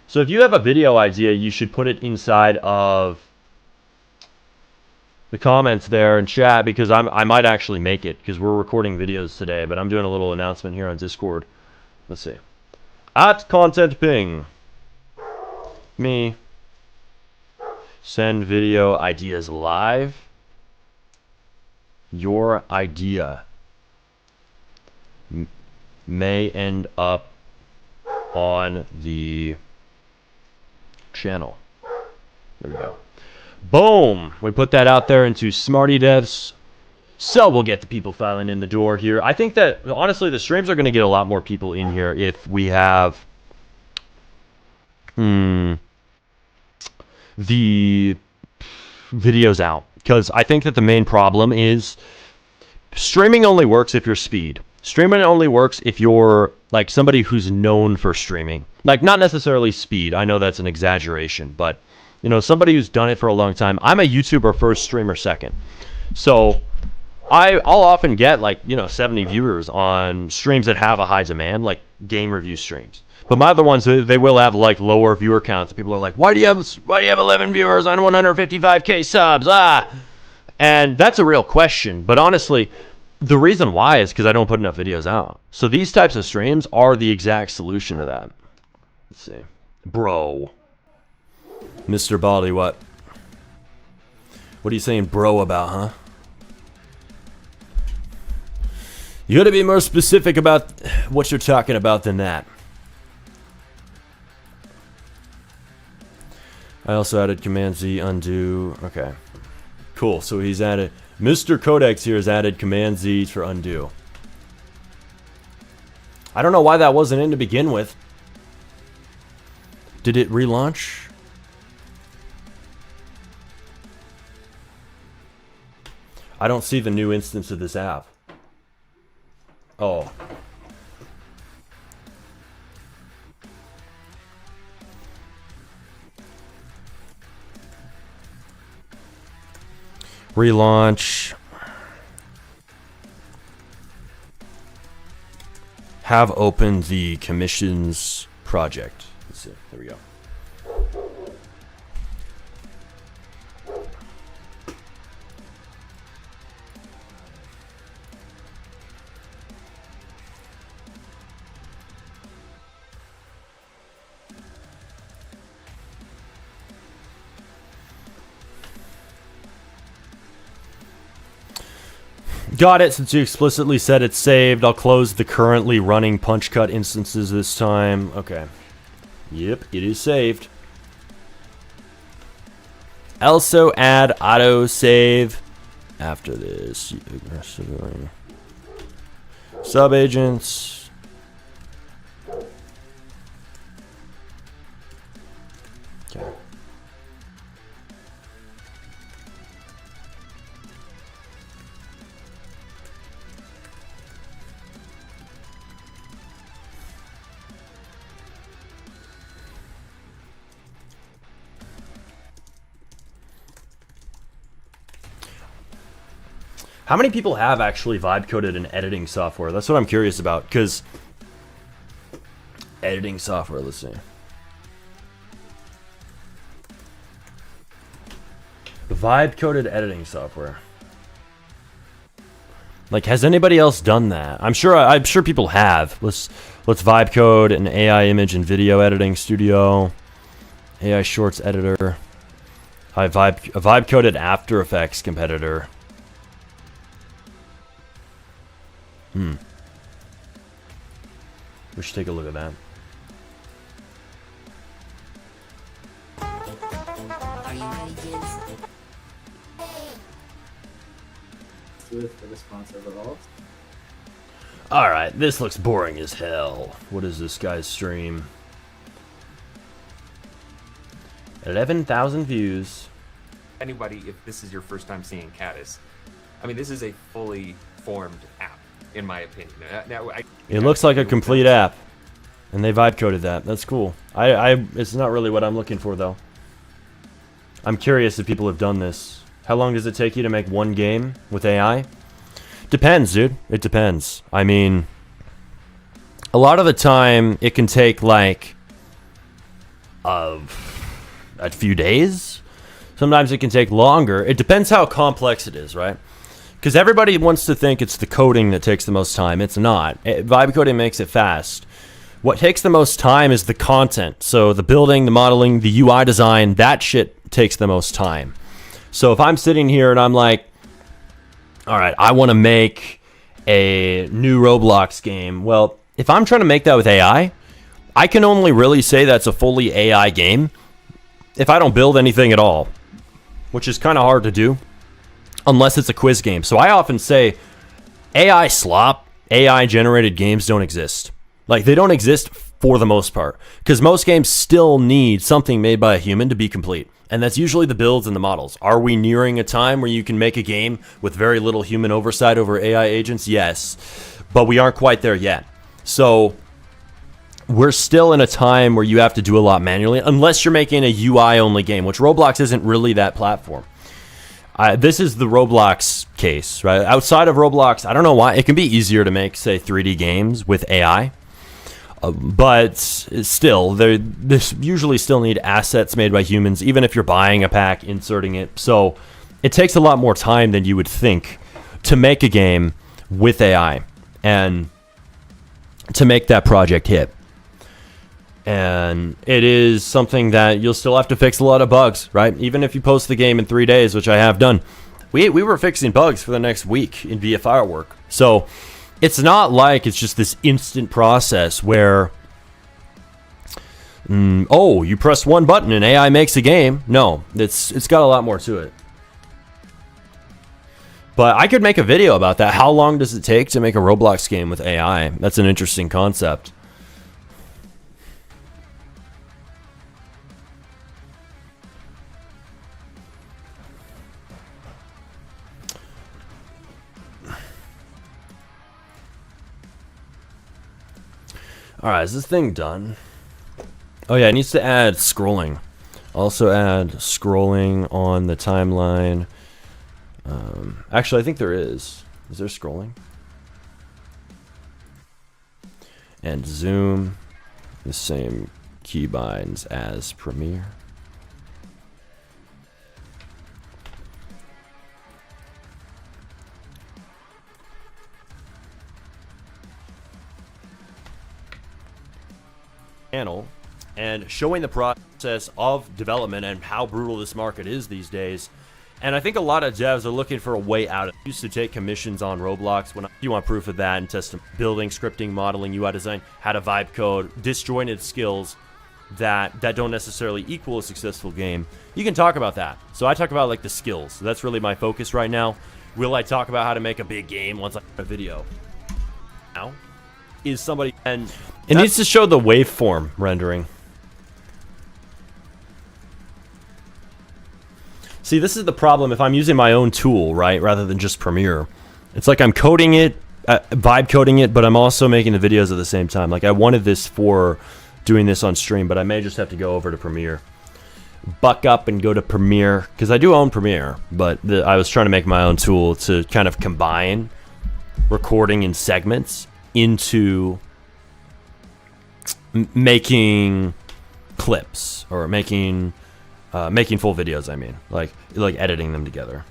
So if you have a video idea, you should put it inside of the comments there in chat, because I might actually make it, because we're recording videos today, but I'm doing a little announcement here on Discord. Let's see. @ContentPing. Me. Send video ideas live. Your idea may end up on the channel. There we go. Boom! We put that out there into Smarty Devs. So we'll get the people filing in the door here. I think that, honestly, the streams are going to get a lot more people in here if we have the videos out. Because I think that the main problem is streaming only works if you're speed. Streaming only works if you're like somebody who's known for streaming. Like, not necessarily speed. I know that's an exaggeration, but somebody who's done it for a long time. I'm a YouTuber first, streamer second. So I'll often get 70 viewers on streams that have a high demand, like game review streams. But my other ones, they will have like lower viewer counts. People are like, why do you have 11 viewers on 155K subs? And that's a real question. But honestly, the reason why is because I don't put enough videos out. So these types of streams are the exact solution to that. Let's see. Bro. Mr. Baldy, what? What are you saying bro about, huh? You gotta be more specific about what you're talking about than that. I also added Command Z undo. Okay. Cool. So he's added. Mr. Codex here has added Command Z for undo. I don't know why that wasn't in to begin with. Did it relaunch? I don't see the new instance of this app. Oh. Relaunch. Have opened the commissions project. Let's see. There we go. Got it. Since you explicitly said it's saved, I'll close the currently running punch cut instances this time. Okay. Yep, it is saved. Also add auto save after this. Sub agents. Okay. How many people have actually vibe coded an editing software? That's what I'm curious about, because editing software, let's see. Vibe coded editing software. Like, has anybody else done that? I'm sure people have. Let's vibe code an AI image and video editing studio, AI shorts editor. I vibe coded After Effects competitor. We should take a look at that. Are you ready, kids? With the response of Roblox. Alright, this looks boring as hell. What is this guy's stream? 11,000 views. Anybody, if this is your first time seeing Caddis, I mean, this is a fully formed app, in my opinion. It looks like a complete app, and they vibe coded that. That's cool. It's not really what I'm looking for, though. I'm curious if people have done this. How long does it take you to make one game with AI? Depends, dude. It depends. I mean, a lot of the time, it can take like a few days. Sometimes it can take longer. It depends how complex it is, right? Because everybody wants to think it's the coding that takes the most time. It's not. Vibe coding makes it fast. What takes the most time is the content. So the building, the modeling, the UI design, that shit takes the most time. So if I'm sitting here and I'm like, all right, I want to make a new Roblox game. Well, if I'm trying to make that with AI, I can only really say that's a fully AI game if I don't build anything at all, which is kind of hard to do unless it's a quiz game. So I often say AI slop, AI generated games don't exist. Like, they don't exist for the most part, because most games still need something made by a human to be complete. And that's usually the builds and the models. Are we nearing a time where you can make a game with very little human oversight over AI agents? Yes, but we aren't quite there yet. So we're still in a time where you have to do a lot manually, unless you're making a UI only game, which Roblox isn't really that platform. This is the Roblox case, right? Outside of Roblox, I don't know why. It can be easier to make, say, 3D games with AI. But still, they usually still need assets made by humans, even if you're buying a pack, inserting it. So it takes a lot more time than you would think to make a game with AI and to make that project hit. And it is something that you'll still have to fix a lot of bugs, right? Even if you post the game in 3 days, which I have done. We were fixing bugs for the next week in via Firework. So it's not like it's just this instant process where, oh, you press one button and AI makes a game. No, it's got a lot more to it. But I could make a video about that. How long does it take to make a Roblox game with AI? That's an interesting concept. Alright, is this thing done? Oh yeah, it needs to add scrolling. Also add scrolling on the timeline. Actually, I think there is. Is there scrolling? And zoom, the same keybinds as Premiere. Channel and showing the process of development and how brutal this market is these days. And I think a lot of devs are looking for a way out. I used to take commissions on Roblox when you want proof of that and test building, scripting, modeling, UI design, how to vibe code, disjointed skills that don't necessarily equal a successful game. You can talk about that. So I talk about like the skills. So that's really my focus right now. Will I talk about how to make a big game once I make a video? Now is somebody, and it needs to show the waveform rendering. See, this is the problem if I'm using my own tool, right, rather than just Premiere. It's like I'm coding it, vibe coding it, but I'm also making the videos at the same time. Like I wanted this for doing this on stream, but I may just have to go over to Premiere. Buck up and go to Premiere, because I do own Premiere, but I was trying to make my own tool to kind of combine recording in segments into making clips or making full videos. I mean, like editing them together.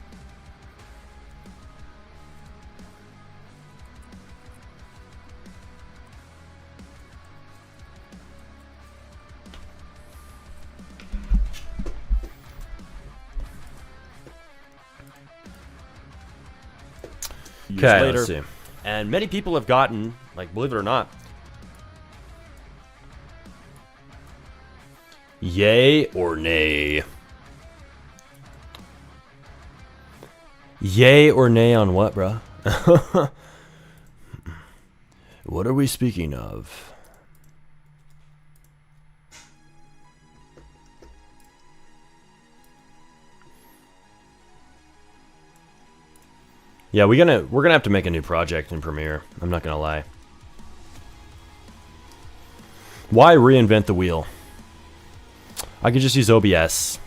Okay, let's see. And many people have gotten, like, believe it or not, yay or nay? Yay or nay on what, bruh? What are we speaking of? Yeah, we're gonna have to make a new project in Premiere. I'm not gonna lie. Why reinvent the wheel? I could just use OBS.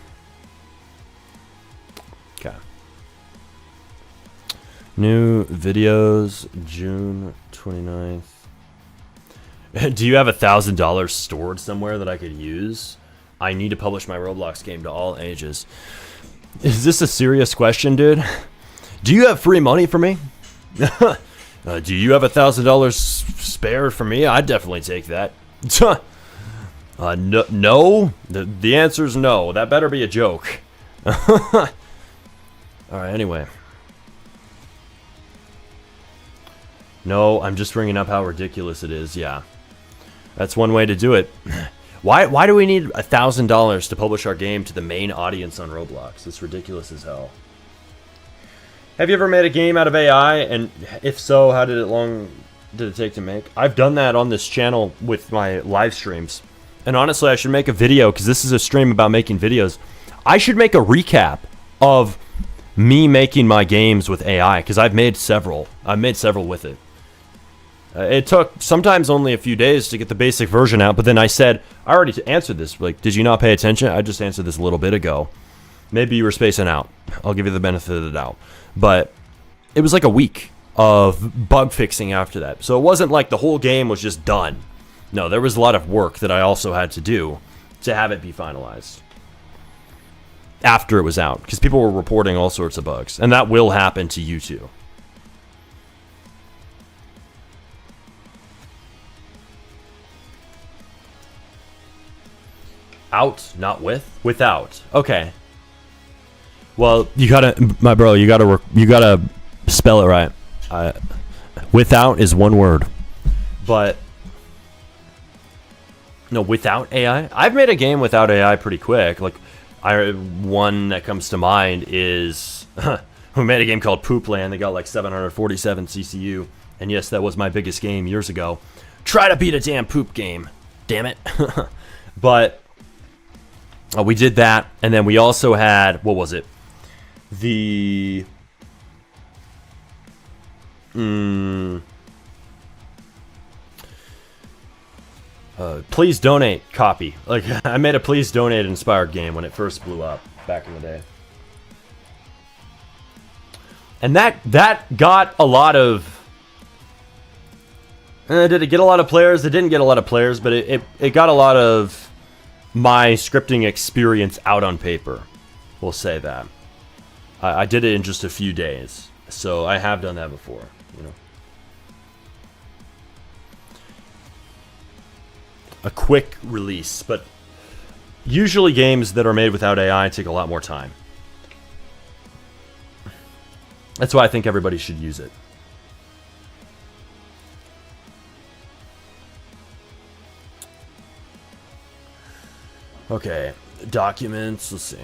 Okay. New videos, June 29th. Do you have $1,000 stored somewhere that I could use? I need to publish my Roblox game to all ages. Is this a serious question, dude? Do you have free money for me? Do you have $1,000 spared for me? I'd definitely take that. No. The answer is no. That better be a joke. All right. Anyway. No, I'm just bringing up how ridiculous it is. Yeah, that's one way to do it. Why do we need $1,000 to publish our game to the main audience on Roblox? It's ridiculous as hell. Have you ever made a game out of AI? And if so, how long did it take to make? I've done that on this channel with my live streams. And honestly, I should make a video, because this is a stream about making videos. I should make a recap of me making my games with AI, because I've made several. I've made several with it. It took sometimes only a few days to get the basic version out, but then I said, I already answered this. Like, did you not pay attention? I just answered this a little bit ago. Maybe you were spacing out. I'll give you the benefit of the doubt. But it was like a week of bug fixing after that. So it wasn't like the whole game was just done. No, there was a lot of work that I also had to do to have it be finalized after it was out, because people were reporting all sorts of bugs, and that will happen to you too. Out, not with? Without. Okay. Well, you gotta, my bro, you gotta spell it right. Without is one word. But, no, without AI? I've made a game without AI pretty quick. Like, one that comes to mind is, we made a game called Poop Land. They got like 747 CCU. And yes, that was my biggest game years ago. Try to beat a damn poop game. Damn it. But, we did that. And then we also had, what was it? Please donate copy. Like, I made a please donate inspired game when it first blew up back in the day. And that got a lot of... did it get a lot of players? It didn't get a lot of players, but it got a lot of my scripting experience out on paper. We'll say that. I did it in just a few days. So I have done that before, you know. A quick release, but usually games that are made without AI take a lot more time. That's why I think everybody should use it. Okay, documents, let's see.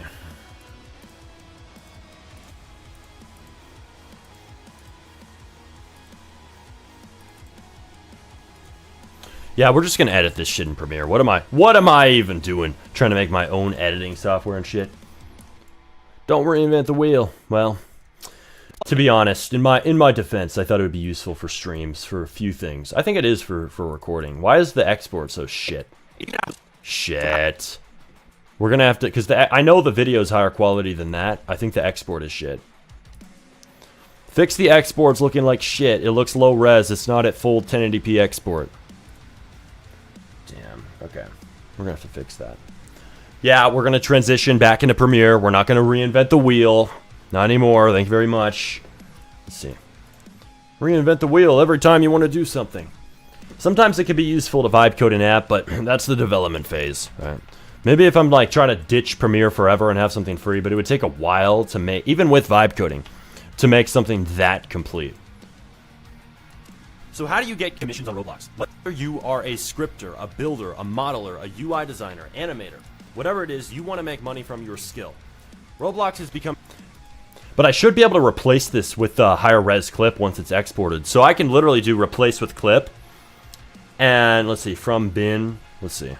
Yeah, we're just gonna edit this shit in Premiere. What am I even doing? Trying to make my own editing software and shit. Don't reinvent the wheel. Well, to be honest, in my defense, I thought it would be useful for streams for a few things. I think it is for recording. Why is the export so shit? Shit. We're gonna have to, because I know the video is higher quality than that. I think the export is shit. Fix the export's looking like shit. It looks low res. It's not at full 1080p export. Damn. Okay. We're gonna have to fix that. Yeah, we're gonna transition back into Premiere. We're not gonna reinvent the wheel. Not anymore. Thank you very much. Let's see. Reinvent the wheel every time you want to do something. Sometimes it can be useful to vibe code an app, but that's the development phase. Right? Maybe if I'm like trying to ditch Premiere forever and have something free, but it would take a while to make, even with vibe coding, to make something that complete. So how do you get commissions on Roblox? Whether you are a scripter, a builder, a modeler, a UI designer, animator, whatever it is, you want to make money from your skill. Roblox has become... But I should be able to replace this with a higher res clip once it's exported. So I can literally do replace with clip. And let's see, from bin, let's see.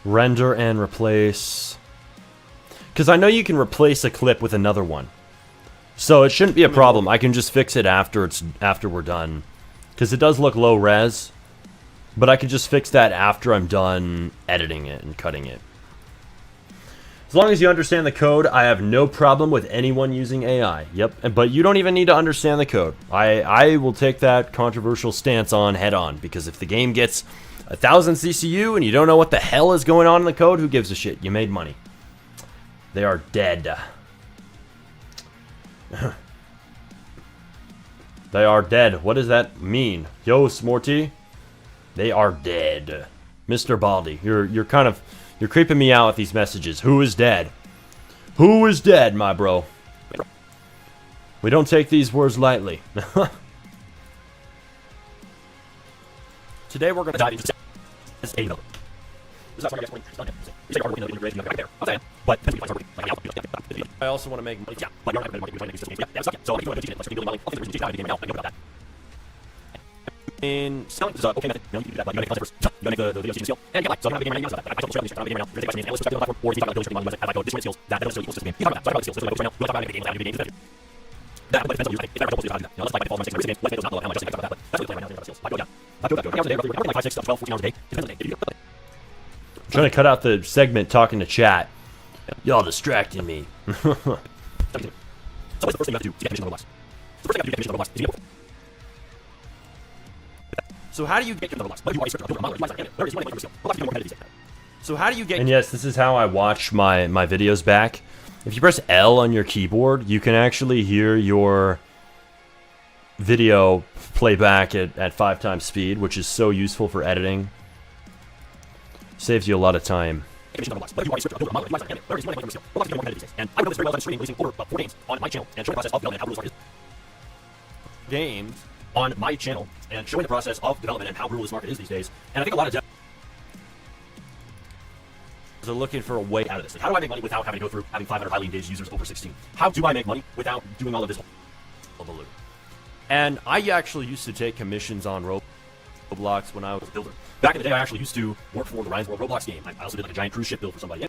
Render and replace. Because I know you can replace a clip with another one. So it shouldn't be a problem. I can just fix it after we're done. Because it does look low res. But I can just fix that after I'm done editing it and cutting it. As long as you understand the code, I have no problem with anyone using AI. Yep, but you don't even need to understand the code. I will take that controversial stance on head on, because if the game gets 1,000 CCU and you don't know what the hell is going on in the code, who gives a shit? You made money. They are dead. They are dead. What does that mean? Yo, Smorty? They are dead. Mr. Baldy, you're kind of... You're creeping me out with these messages. Who is dead? Who is dead, my bro? We don't take these words lightly. Today we're going to dive into as a developer. I also want to make money. In selling is okay method. You can do that, but you gotta make content first. You gotta make the video scale and get like. So I'm not making right now. So I told you I'm not making right now. There's a analyst perspective on the platform, or if you talk about doing money, like different skills that don't necessarily equal to the game. You talk about that. So I talk about skills. So like right now, you talk about making games, how to do games. That but depends on you. If I don't do that, you know, let's like my mistakes. Let's make those not low. I'm just talking about that, but that's what we're playing right now. Skills. I go down. I go down. We're like 5, 6, 12, 14 hours a day. Depends on the day. I'm trying to cut out the segment talking to chat. Y'all distracting me. So what's the first thing you have to do to get commission on Roblox? The first thing you have to do to get commission on Roblox is you So how do you get So how do you get? And yes, this is how I watch my videos back. If you press L on your keyboard, you can actually hear your video play back at 5 times speed, which is so useful for editing. Saves you a lot of time. And I know this very well. I'm streaming releasing over 4 games on my channel and showing the process of development and how brutal this market is. Games on my channel and showing the process of development and how brutal this market is these days. And I think a lot of devs are looking for a way out of this. Like, how do I make money without having to go through having 500 highly engaged users over 16? How do I make money without doing all of this hullabaloo? And I actually used to take commissions on Roblox when I was a builder. Back in the day, I actually used to work for the Ryan's World Roblox game. I also did like a giant cruise ship build for somebody.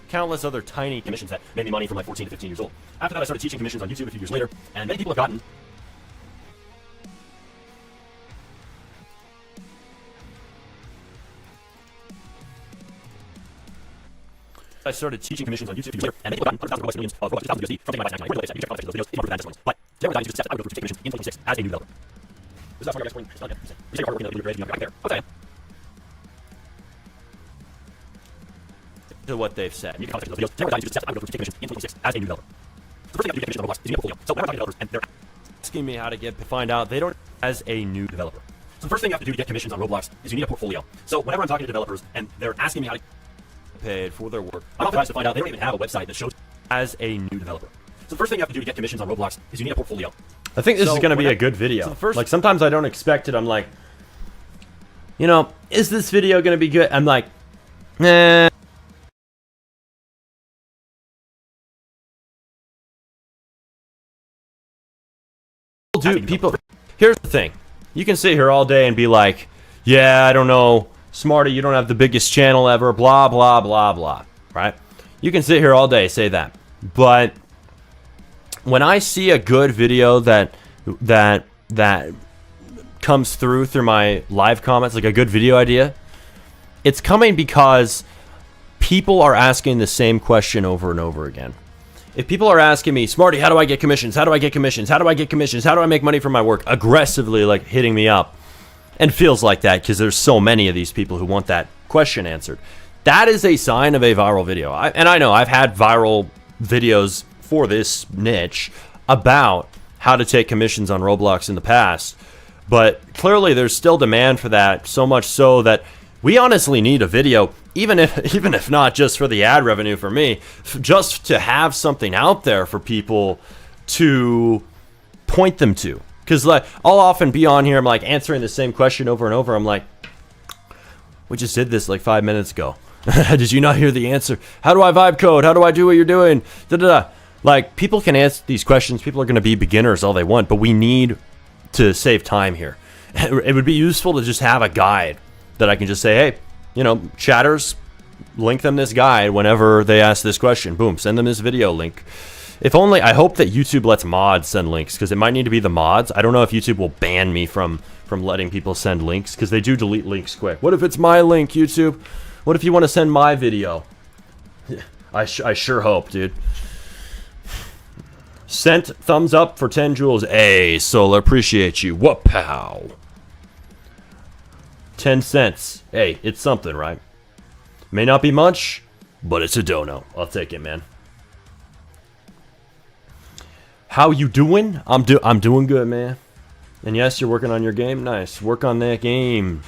Countless other tiny commissions that made me money from like 14 to 15 years old. After that, I started teaching commissions on YouTube a few years later, and many people have gotten I started teaching commissions on YouTube later, and many people got hundreds of thousands of millions of Roblox, USD from taking my last 99. You check out those videos in order to testimonies. But there were times I would go through commissions in 2026 as a new developer. This is how I'm explaining. It's not yet. You say hard work in the video grade, you there. What's that? To what they've said. You can comment those videos. There were times I would go through commissions in 2026 as a new developer. The first thing I have to do to get commission on Roblox is to get a portfolio. So whenever I'm talking to developers and they're asking me how to find out they don't as a new developer. So the first thing you have to do to get commissions on Roblox is you need a portfolio. So whenever I'm talking to developers and they're asking me how to paid for their work, I'm often surprised to find out they don't even have a website that shows as a new developer. So the first thing you have to do to get commissions on Roblox is you need a portfolio. I think this is going to be a good video. Like sometimes I don't expect it. I'm like, you know, is this video going to be good? I'm like, nah. Dude, people, here's the thing. You can sit here all day and be like, yeah, I don't know, Smarty, you don't have the biggest channel ever, blah, blah, blah, blah, right? You can sit here all day, say that. But when I see a good video that comes through my live comments, like a good video idea, it's coming because people are asking the same question over and over again. If people are asking me, Smarty, how do I get commissions? How do I get commissions? How do I get commissions? How do I make money from my work? Aggressively, like, hitting me up. And feels like that because there's so many of these people who want that question answered. That is a sign of a viral video. And I know I've had viral videos for this niche about how to take commissions on Roblox in the past. But clearly there's still demand for that, so much so that we honestly need a video, even if not just for the ad revenue for me, just to have something out there for people to point them to. Because like, I'll often be on here, I'm like answering the same question over and over. I'm like, we just did this like 5 minutes ago. Did you not hear the answer? How do I vibe code? How do I do what you're doing? Da-da-da. Like, people can answer these questions. People are going to be beginners all they want, but we need to save time here. It would be useful to just have a guide that I can just say, hey, you know, chatters, link them this guide whenever they ask this question. Boom, send them this video link. If only, I hope that YouTube lets mods send links, because it might need to be the mods. I don't know if YouTube will ban me from letting people send links, because they do delete links quick. What if it's my link, YouTube? What if you want to send my video? I sure hope, dude. Sent thumbs up for 10 jewels. Hey, Solar, appreciate you. What pow? 10 cents. Hey, it's something, right? May not be much, but it's a dono. I'll take it, man. How you doing? I'm doing good, man. And yes, you're working on your game. Nice. Work on that game.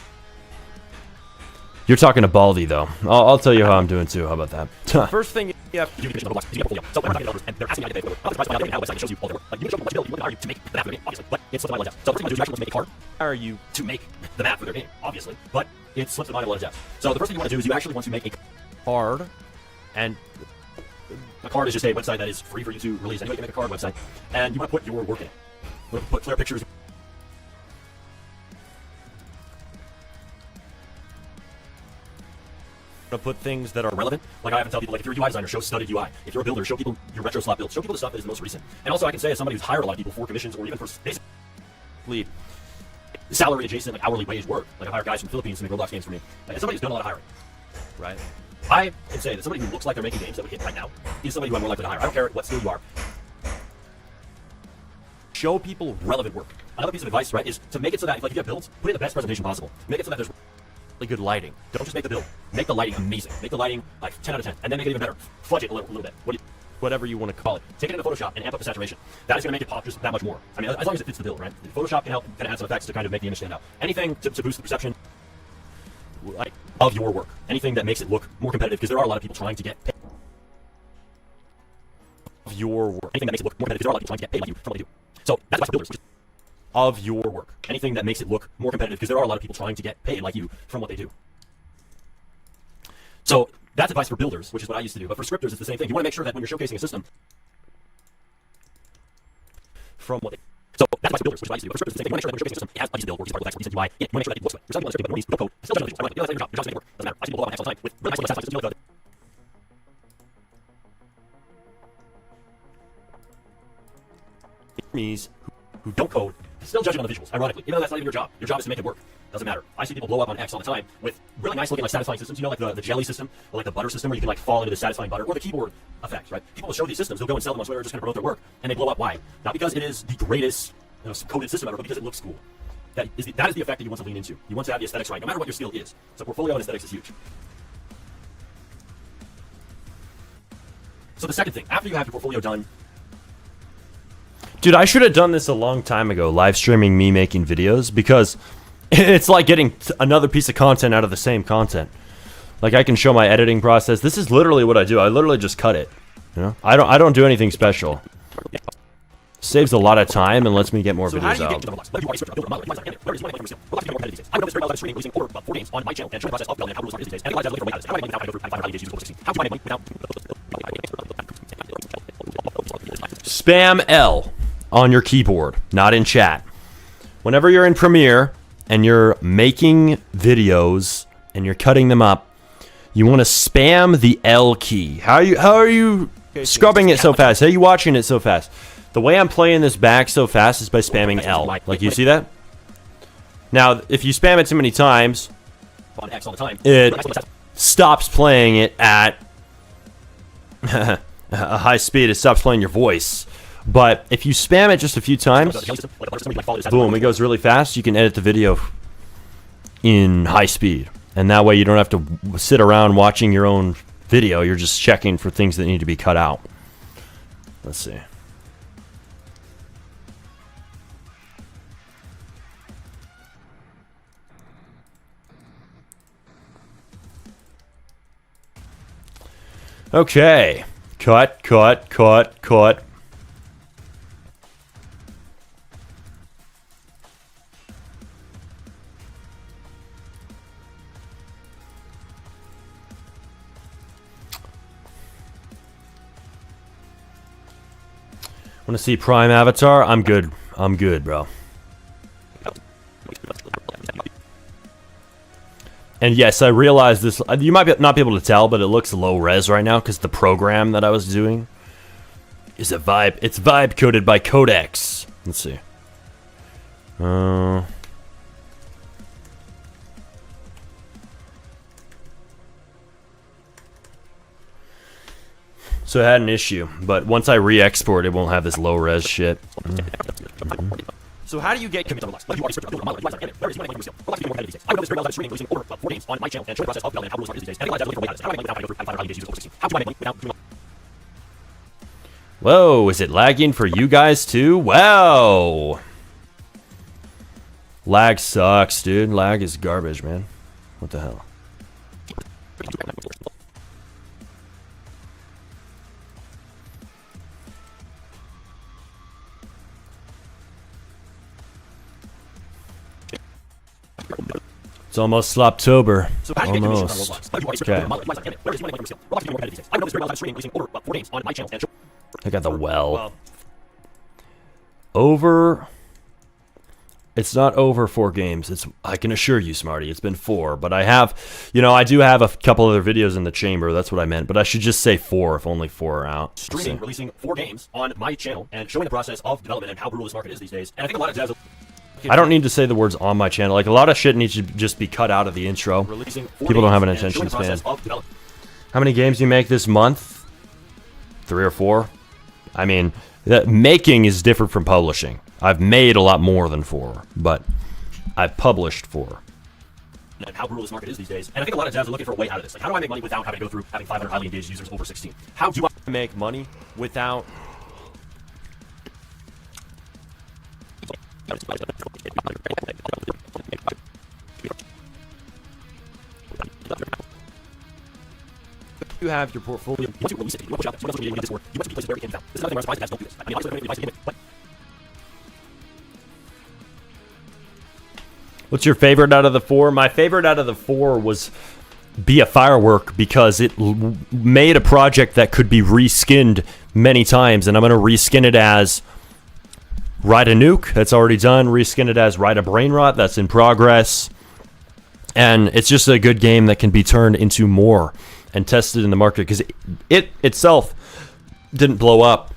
You're talking to Baldy, though. I'll tell you how I'm doing, too. How about that? First thing you have to do is get Roblox. So when I'm talking to developers, and they're asking me how to get I'm surprised they have a website that shows you all their work. Like, you can show them what you build. You hire you to make the map for their game, obviously. But it slips my mind a lot of devs. So the first thing you do is actually make a card. Hire you to make the map for their game, obviously. But it slips the mind a lot of devs. So the first thing you want to do is you actually want to make a card. And a card is just a website that is free for you to release. Anybody can make a card website. And you want to put your work in it. You want to put clear pictures. To put things that are relevant. Like I often tell people, like if you're a UI designer, show studded UI. If you're a builder, show people your retro slot builds. Show people the stuff that is the most recent. And also I can say as somebody who's hired a lot of people for commissions or even for basically salary adjacent, like hourly wage work. Like I've hired guys from the Philippines to make Roblox games for me. Like, as somebody who's done a lot of hiring, right? I can say that somebody who looks like they're making games that would hit right now is somebody who I'm more likely to hire. I don't care what skill you are. Show people relevant work. Another piece of advice, right, is to make it so that, like, if you have builds, put in the best presentation possible. Make it so that there's really good lighting. Don't just make the build. Make the lighting amazing. Make the lighting like 10 out of 10, and then make it even better. Fudge it a little bit. Whatever you want to call it. Take it into Photoshop and amp up the saturation. That is going to make it pop just that much more. I mean, as long as it fits the build, right? Photoshop can help kind of add some effects to kind of make the image stand out. Anything to boost the perception, like, of your work. Anything that makes it look more competitive, because there are a lot of people trying to get paid. Of your work. Anything that makes it look more competitive, because there are a lot of people trying to get paid like you from what they do. So that's why builders. Of your work. Anything that makes it look more competitive, because there are a lot of people trying to get paid like you from what they do. So that's advice for builders, which is what I used to do. But for scripters, it's the same thing. You want to make sure that when you're showcasing a system, from what they so that's advice for builders, which is what I used to do. But for scripters, it's the same thing. You want to make sure that when you're showcasing a system, it has a decent build or decent artifacts or decent UI. You want to make sure that it looks good. There's some people that stupid, but no code. Still generally use. I don't like, your job. Your job's to make it work. Doesn't matter. I see people blow up on X all the time with really nice little systems. You know, who don't code still judging on the visuals, ironically, even though that's not even your job. Your job is to make it work. Doesn't matter. I see people blow up on X all the time with really nice looking, like, satisfying systems. You know, like the jelly system, or like the butter system, where you can, like, fall into the satisfying butter, or the keyboard effect, right? People will show these systems, they'll go and sell them on Twitter, just kind of promote their work, and they blow up. Why? Not because it is the greatest, coded system ever, but because it looks cool. That is the effect that you want to lean into. You want to have the aesthetics right, no matter what your skill is. So portfolio and aesthetics is huge. So the second thing, after you have your portfolio done. Dude, I should have done this a long time ago, live streaming me making videos, because it's like getting another piece of content out of the same content. Like, I can show my editing process. This is literally what I do. I literally just cut it. You know, I don't do anything special. Saves a lot of time and lets me get more videos out. Spam L on your keyboard, not in chat. Whenever you're in Premiere and you're making videos and you're cutting them up, you want to spam the L key. How are you scrubbing it so fast? How are you watching it so fast? The way I'm playing this back so fast is by spamming L. Like, you see that? Now, if you spam it too many times, it stops playing it at a high speed. It stops playing your voice. But if you spam it just a few times, boom, it goes really fast. You can edit the video in high speed. And that way you don't have to sit around watching your own video. You're just checking for things that need to be cut out. Let's see. Okay. Cut, cut, cut, cut. Want to see Prime Avatar? I'm good. I'm good, bro. And yes, I realize this. You might not be able to tell, but it looks low res right now because the program that I was doing is a vibe. It's vibe coded by Codex. Let's see. So it had an issue, but once I re-export, it won't have this low-res shit. So how do you get commits on Roblox? Whoa, is it lagging for you guys too? Wow. Lag sucks, dude. Lag is garbage, man. What the hell? It's almost Sloptober. Almost. Okay. I got the well. Over. It's not over 4 games. It's, I can assure you, Smarty, it's been 4. But I have, I do have a couple other videos in the chamber. That's what I meant. But I should just say 4 if only 4 are out. Streaming, releasing 4 games on my channel and showing the process of development and how brutal this market is these days. And I think a lot of devs. I don't need to say the words on my channel. Like, a lot of shit needs to just be cut out of the intro. People don't have an attention span. How many games do you make this month? 3 or 4? I mean, making is different from publishing. I've made a lot more than 4, but I've published 4. And how brutal this market is these days. And I think a lot of devs are looking for a way out of this. Like, how do I make money without having to go through having 500 highly engaged users over 16? How do I make money without... You have your portfolio. You want to release it. You want to push out. Someone else will be in Discord. You want to be places where it can be found. This is another thing where I'm surprised devs don't do this. I mean, obviously, advice to begin with, but... What's your favorite out of the 4? My favorite out of the 4 was Be a Firework because it made a project that could be reskinned many times, and I'm going to reskin it as Ride a Nuke. That's already done. Reskin it as Ride a Brain Rot. That's in progress. And it's just a good game that can be turned into more and tested in the market because it itself didn't blow up,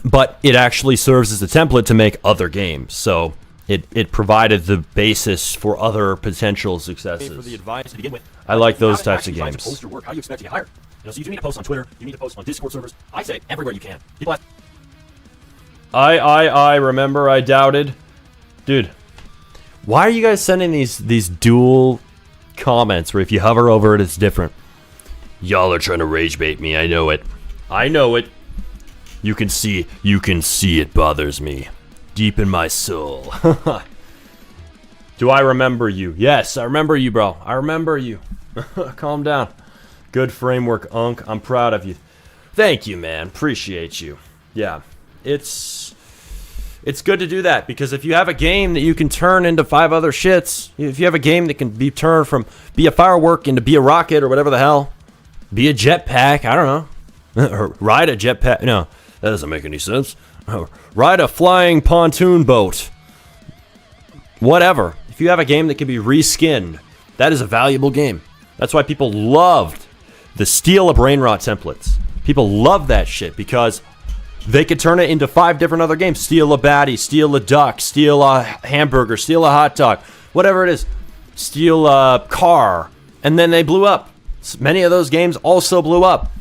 but it actually serves as a template to make other games. So it provided the basis for other potential successes. For the advice to begin with, I like those types of games. Post your work. How do you expect to get hired? So you do need to post on Twitter. You need to post on Discord servers. I say everywhere you can. People ask. I remember. I doubted, dude. Why are you guys sending these dual comments where if you hover over it, it's different? Y'all are trying to rage bait me. I know it. I know it. You can see it bothers me deep in my soul. Do I remember you? Yes, I remember you, bro. I remember you. Calm down. Good framework, Unk. I'm proud of you. Thank you, man. Appreciate you. Yeah, it's good to do that because if you have a game that you can turn into 5 other shits, if you have a game that can be turned from Be a Firework into Be a Rocket or whatever the hell, Be a Jetpack, I don't know, or Ride a Jetpack, no, that doesn't make any sense. Ride a flying pontoon boat, whatever. If you have a game that can be reskinned, that is a valuable game. That's why people loved the Steal a Brain Rot templates. People love that shit because they could turn it into 5 different other games. Steal a baddie, steal a duck, steal a hamburger, steal a hot dog, whatever it is. Steal a car, and then they blew up. Many of those games also blew up.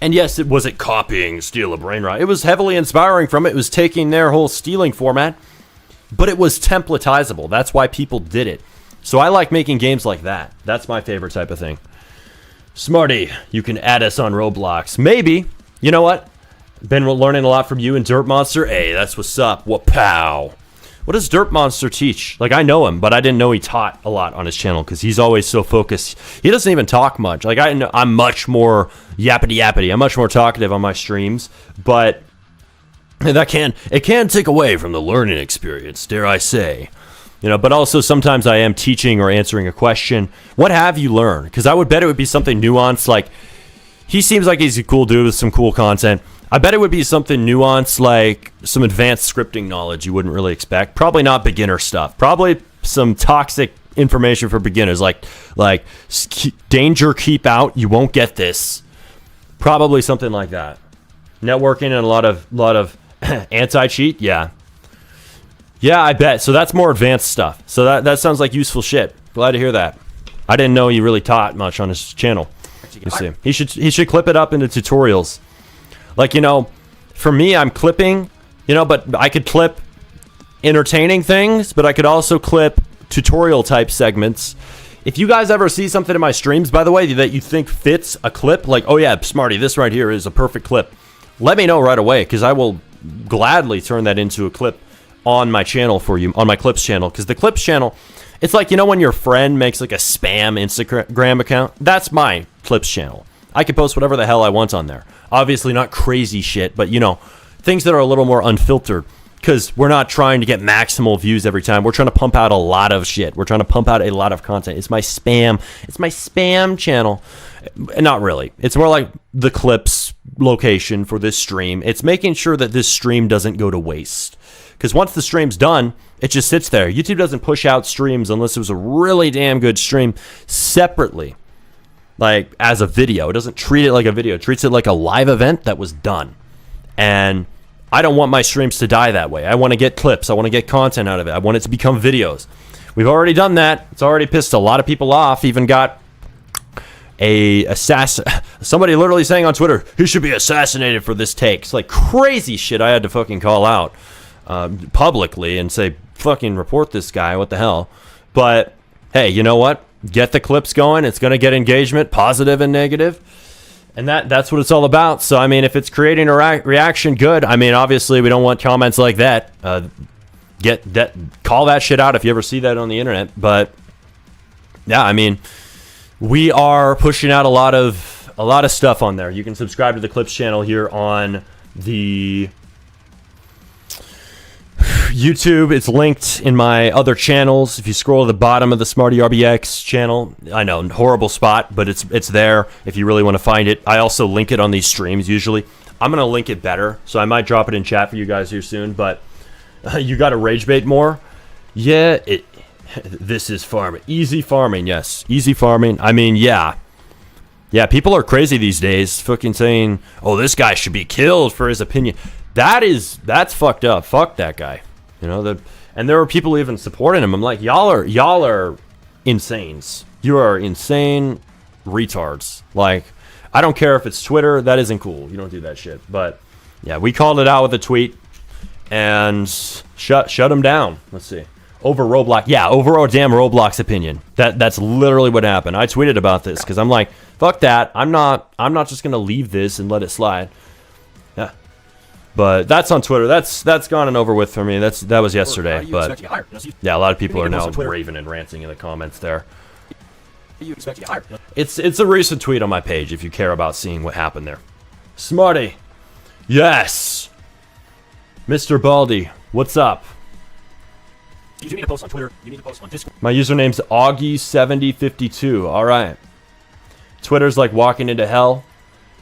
And yes, it wasn't copying Steal a Brain Rot. It was heavily inspiring from it. It was taking their whole stealing format, but it was templatizable. That's why people did it. So I like making games like that. That's my favorite type of thing. Smarty, you can add us on Roblox. Maybe. You know what? Been learning a lot from you and Dirt Monster. Hey, that's what's up. What-pow. What does Dirt Monster teach? Like, I know him, but I didn't know he taught a lot on his channel because he's always so focused. He doesn't even talk much. Like, I'm much more yappity-yappity. I'm much more talkative on my streams, but it can take away from the learning experience, dare I say. You know, but also sometimes I am teaching or answering a question. What have you learned? Because I would bet it would be something nuanced. Like, he seems like he's a cool dude with some cool content. I bet it would be something nuanced, like some advanced scripting knowledge you wouldn't really expect. Probably not beginner stuff. Probably some toxic information for beginners, like danger, keep out, you won't get this. Probably something like that. Networking and a lot of anti-cheat, yeah. Yeah, I bet. So that's more advanced stuff. So that sounds like useful shit. Glad to hear that. I didn't know he really taught much on his channel. You see, he should clip it up into tutorials. Like, you know, for me, I'm clipping, you know, but I could clip entertaining things, but I could also clip tutorial type segments. If you guys ever see something in my streams, by the way, that you think fits a clip, like, oh yeah, Smarty, this right here is a perfect clip, let me know right away, because I will gladly turn that into a clip on my channel for you, on my Clips channel, because the Clips channel, it's like, you know, when your friend makes like a spam Instagram account, that's my Clips channel. I can post whatever the hell I want on there. Obviously not crazy shit, but, you know, things that are a little more unfiltered, because we're not trying to get maximal views every time. We're trying to pump out a lot of shit. We're trying to pump out a lot of content. It's my spam channel. Not really. It's more like the Clips location for this stream. It's making sure that this stream doesn't go to waste. Because once the stream's done, it just sits there. YouTube doesn't push out streams unless it was a really damn good stream separately, like as a video. It doesn't treat it like a video. It treats it like a live event that was done. And I don't want my streams to die that way. I want to get clips. I want to get content out of it. I want it to become videos. We've already done that. It's already pissed a lot of people off. Even got somebody literally saying on Twitter, he should be assassinated for this take. It's like crazy shit I had to fucking call out. publicly and say, fucking report this guy, what the hell. But hey, you know what? Get the clips going. It's going to get engagement, positive and negative. And that's what it's all about. So, I mean, if it's creating a reaction, good. I mean, obviously, we don't want comments like that. Call that shit out if you ever see that on the internet. But yeah, I mean, we are pushing out a lot of stuff on there. You can subscribe to the Clips channel here on the YouTube. It's linked in my other channels. If you scroll to the bottom of the Smarty RBX channel, I know, horrible spot, but it's there if you really want to find it. I also link it on these streams usually. I'm gonna link it better, so I might drop it in chat for you guys here soon. But you got to rage bait more. Yeah, this is farming, easy farming. Yes, easy farming. I mean, yeah, people are crazy these days, fucking saying, "Oh, this guy should be killed for his opinion." That's fucked up. Fuck that guy. You know, and there were people even supporting him. I'm like, y'all are insanes. You are insane retards. Like, I don't care if it's Twitter. That isn't cool. You don't do that shit. But yeah, we called it out with a tweet and shut him down. Let's see. Over Roblox. Yeah, over a damn Roblox opinion. That's literally what happened. I tweeted about this because I'm like, fuck that. I'm not just gonna leave this and let it slide. Yeah. But that's on Twitter. That's gone and over with for me. That was yesterday. But yeah, a lot of people are now raving and ranting in the comments there. It's a recent tweet on my page if you care about seeing what happened there. Smarty. Yes. Mr. Baldy, what's up? You need to post on Twitter. You need to post on Discord. My username's Augie7052. All right. Twitter's like walking into hell.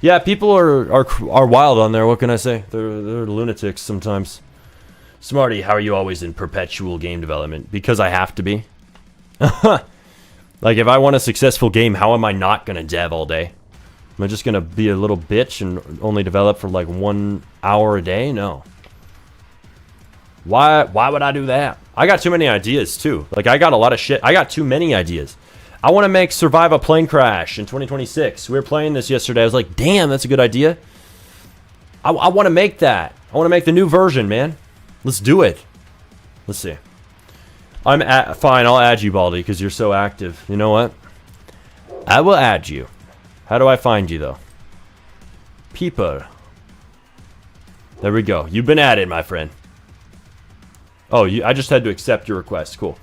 Yeah, people are wild on there. What can I say? They're lunatics sometimes. Smarty, how are you always in perpetual game development? Because I have to be. Like, if I want a successful game, how am I not gonna dev all day? Am I just gonna be a little bitch and only develop for like 1 hour a day? No. Why would I do that? I got too many ideas too. Like, I got a lot of shit. I got too many ideas. I want to survive a plane crash in 2026. We were playing this yesterday. I was like, damn, that's a good idea. I want to make that. I want to make the new version, man. Let's do it. Let's see. Fine, I'll add you, Baldy, because you're so active. You know what? I will add you. How do I find you, though? People. There we go. You've been added, my friend. Oh, I just had to accept your request. Cool.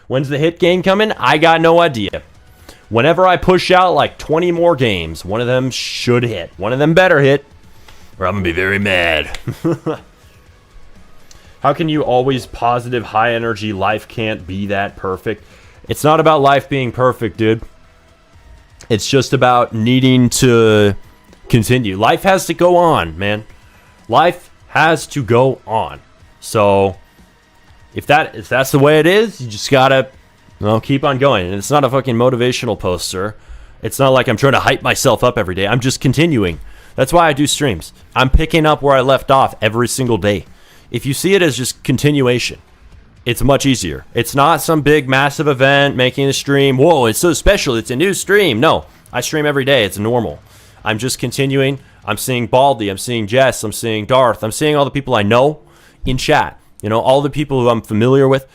When's the hit game coming? I got no idea. Whenever I push out like 20 more games, one of them should hit. One of them better hit, or I'm gonna be very mad. How can you always positive, high energy? Life can't be that perfect. It's not about life being perfect, dude. It's just about needing to continue. Life has to go on, man. Life has to go on. So if that's the way it is, you just gotta, keep on going. And it's not a fucking motivational poster. It's not like I'm trying to hype myself up every day. I'm just continuing. That's why I do streams. I'm picking up where I left off every single day. If you see it as just continuation, it's much easier. It's not some big, massive event making a stream. Whoa, it's so special. It's a new stream. No, I stream every day. It's normal. I'm just continuing. I'm seeing Baldy. I'm seeing Jess. I'm seeing Darth. I'm seeing all the people I know in chat. You know, all the people who I'm familiar with.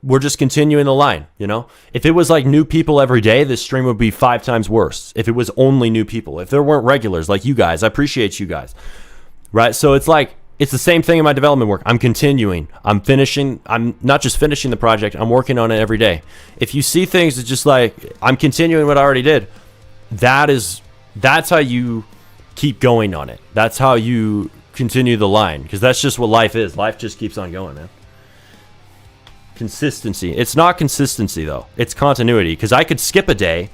We're just continuing the line, you know? If it was like new people every day, this stream would be 5 times worse. If it was only new people. If there weren't regulars like you guys. I appreciate you guys. Right? So it's like, it's the same thing in my development work. I'm continuing. I'm finishing. I'm not just finishing the project. I'm working on it every day. If you see things that just like, I'm continuing what I already did, that's how you keep going on it. That's how you continue the line, because that's just what life is. Life just keeps on going, man. Consistency. It's not consistency though. It's continuity, because I could skip a day,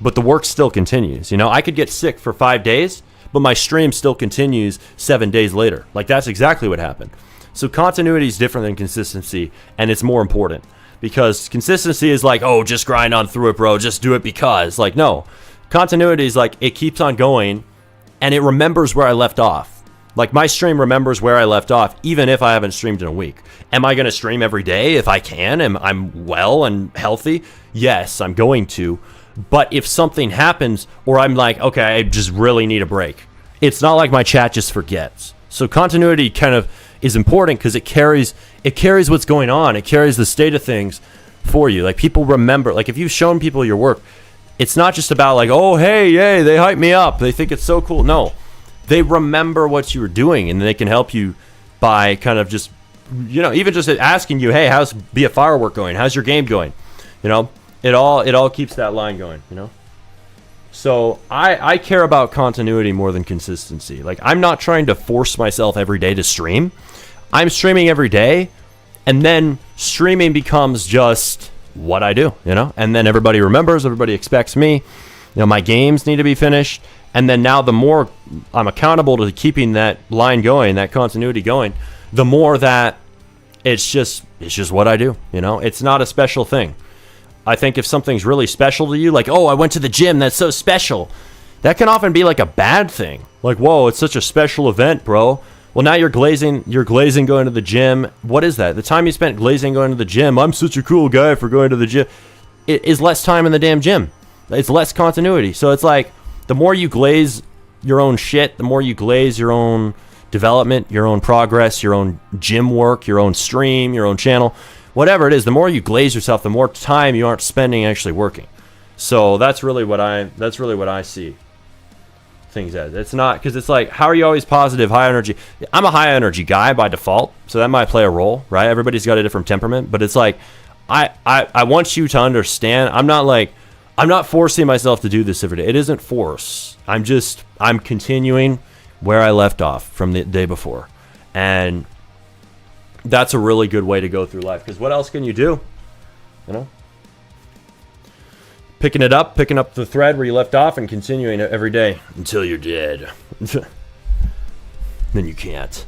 but the work still continues. You know, I could get sick for 5 days, but my stream still continues 7 days later. Like, that's exactly what happened. So continuity is different than consistency, and it's more important, because consistency is like, oh, just grind on through it, bro. Just do it because. Like, no. Continuity is like, it keeps on going, and it remembers where I left off. Like, my stream remembers where I left off, even if I haven't streamed in a week. Am I going to stream every day if I can? I'm well and healthy? Yes, I'm going to. But if something happens, or I'm like, okay, I just really need a break, it's not like my chat just forgets. So continuity kind of is important because it carries what's going on. It carries the state of things for you. Like, people remember, like, if you've shown people your work, it's not just about like, oh, hey, yay, they hype me up, they think it's so cool. No, they remember what you were doing, and they can help you by kind of just, even just asking you, hey, how's Be a Firework going? How's your game going? It all keeps that line going, So I care about continuity more than consistency. Like, I'm not trying to force myself every day to stream. I'm streaming every day, and then streaming becomes just what I do, and then everybody remembers, everybody expects me. My games need to be finished. And then now the more I'm accountable to keeping that line going, that continuity going, the more that it's just what I do, It's not a special thing. I think if something's really special to you, like, oh, I went to the gym, that's so special, that can often be like a bad thing. Like, whoa, it's such a special event, bro. Well, now you're glazing going to the gym. What is that? The time you spent glazing going to the gym, I'm such a cool guy for going to the gym, it is less time in the damn gym. It's less continuity. So it's like, the more you glaze your own shit, the more you glaze your own development, your own progress, your own gym work, your own stream, your own channel, whatever it is, the more you glaze yourself, the more time you aren't spending actually working. So that's really what I see things as. It's not, because it's like, how are you always positive, high energy? I'm a high energy guy by default, so that might play a role, right? Everybody's got a different temperament, but it's like, I want you to understand, I'm not forcing myself to do this every day. It isn't force. I'm continuing where I left off from the day before. And that's a really good way to go through life, because what else can you do? Picking up the thread where you left off and continuing it every day until you're dead. Then you can't.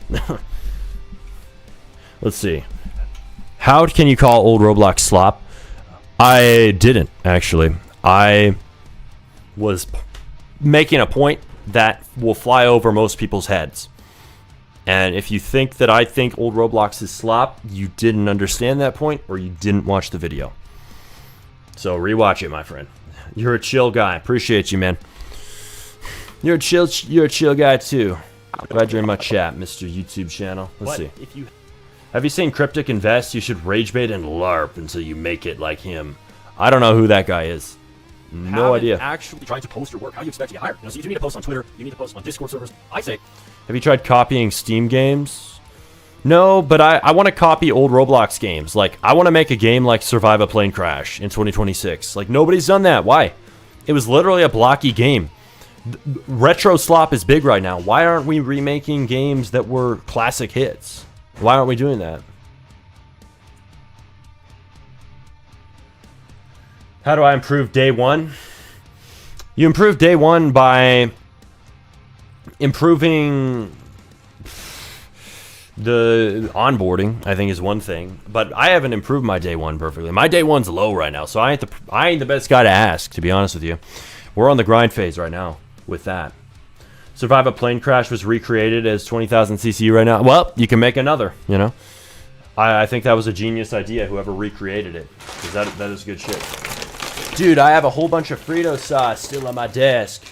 Let's see. How can you call old Roblox slop? I didn't, actually. I was making a point that will fly over most people's heads. And if you think that I think old Roblox is slop, you didn't understand that point, or you didn't watch the video. So rewatch it, my friend. You're a chill guy. Appreciate you, man. You're a chill guy too. Glad you're in my chat, Mr. YouTube channel. Let's see. Have you seen Cryptic Invest? You should rage bait and LARP until you make it like him. I don't know who that guy is. No idea. Actually trying to post your work. How do you expect to get hired? So you need to post on Twitter. You need to post on Discord servers. I say. Have you tried copying Steam games? No, but I want to copy old Roblox games. Like, I want to make a game like Survive a Plane Crash in 2026. Like, nobody's done that. Why? It was literally a blocky game. Retro slop is big right now. Why aren't we remaking games that were classic hits? Why aren't we doing that? How do I improve day one? You improve day one by improving the onboarding, I think, is one thing. But I haven't improved my day one perfectly. My day one's low right now, so I ain't the best guy to ask, to be honest with you. We're on the grind phase right now with that. Survive a Plane Crash was recreated as 20,000 CCU right now. Well, you can make another, I think that was a genius idea, whoever recreated it. Because that is good shit. Dude, I have a whole bunch of Frito sauce still on my desk.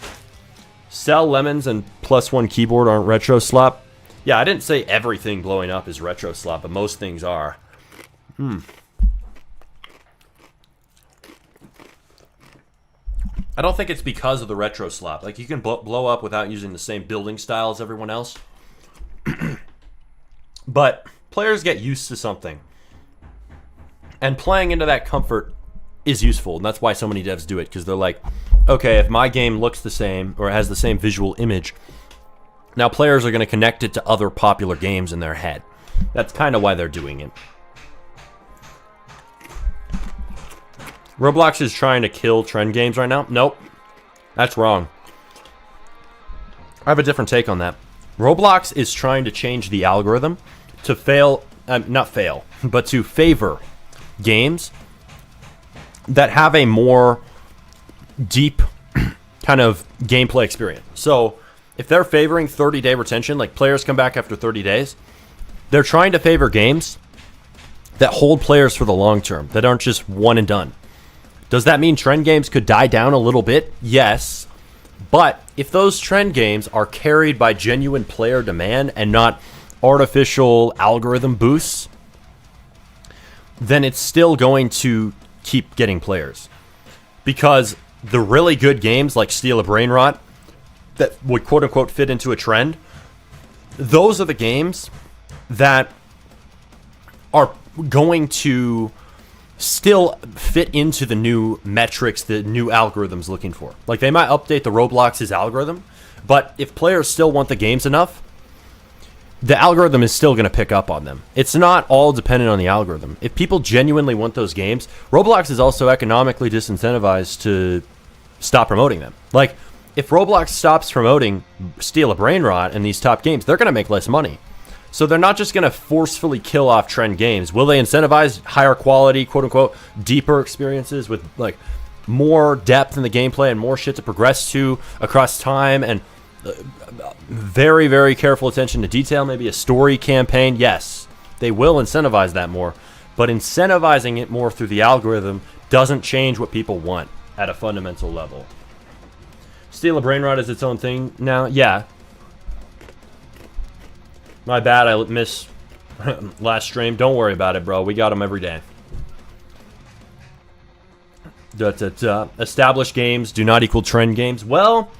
Sell lemons and +1 keyboard aren't retro slop. Yeah, I didn't say everything blowing up is retro slop, but most things are. I don't think it's because of the retro slop. Like, you can blow up without using the same building style as everyone else. But players get used to something. And playing into that comfort is useful, and that's why so many devs do it, because they're like, okay, if my game looks the same or has the same visual image, now players are going to connect it to other popular games in their head. That's kind of why they're doing it. Roblox is trying to kill trend games right now? Nope. That's wrong. I have a different take on that. Roblox is trying to change the algorithm to not fail, but to favor games that have a more deep kind of gameplay experience. So if they're favoring 30-day retention, like players come back after 30 days, they're trying to favor games that hold players for the long term, that aren't just one and done. Does that mean trend games could die down a little bit? Yes. But if those trend games are carried by genuine player demand and not artificial algorithm boosts, then it's still going to keep getting players. Because the really good games like Steal a Brain Rot that would quote unquote fit into a trend, those are the games that are going to still fit into the new metrics the new algorithm's looking for. Like, they might update the Roblox's algorithm, but if players still want the games enough, the algorithm is still going to pick up on them. It's not all dependent on the algorithm. If people genuinely want those games, Roblox is also economically disincentivized to stop promoting them. Like, if Roblox stops promoting Steal a Brain Rot and these top games, they're going to make less money. So they're not just going to forcefully kill off trend games. Will they incentivize higher quality, quote unquote, deeper experiences with like more depth in the gameplay and more shit to progress to across time and very, very careful attention to detail, maybe a story campaign? Yes, they will incentivize that more. But incentivizing it more through the algorithm doesn't change what people want at a fundamental level. Steal a Brain Rot is its own thing now? Yeah. My bad, I missed last stream. Don't worry about it, bro. We got them every day. Established games do not equal trend games. Well,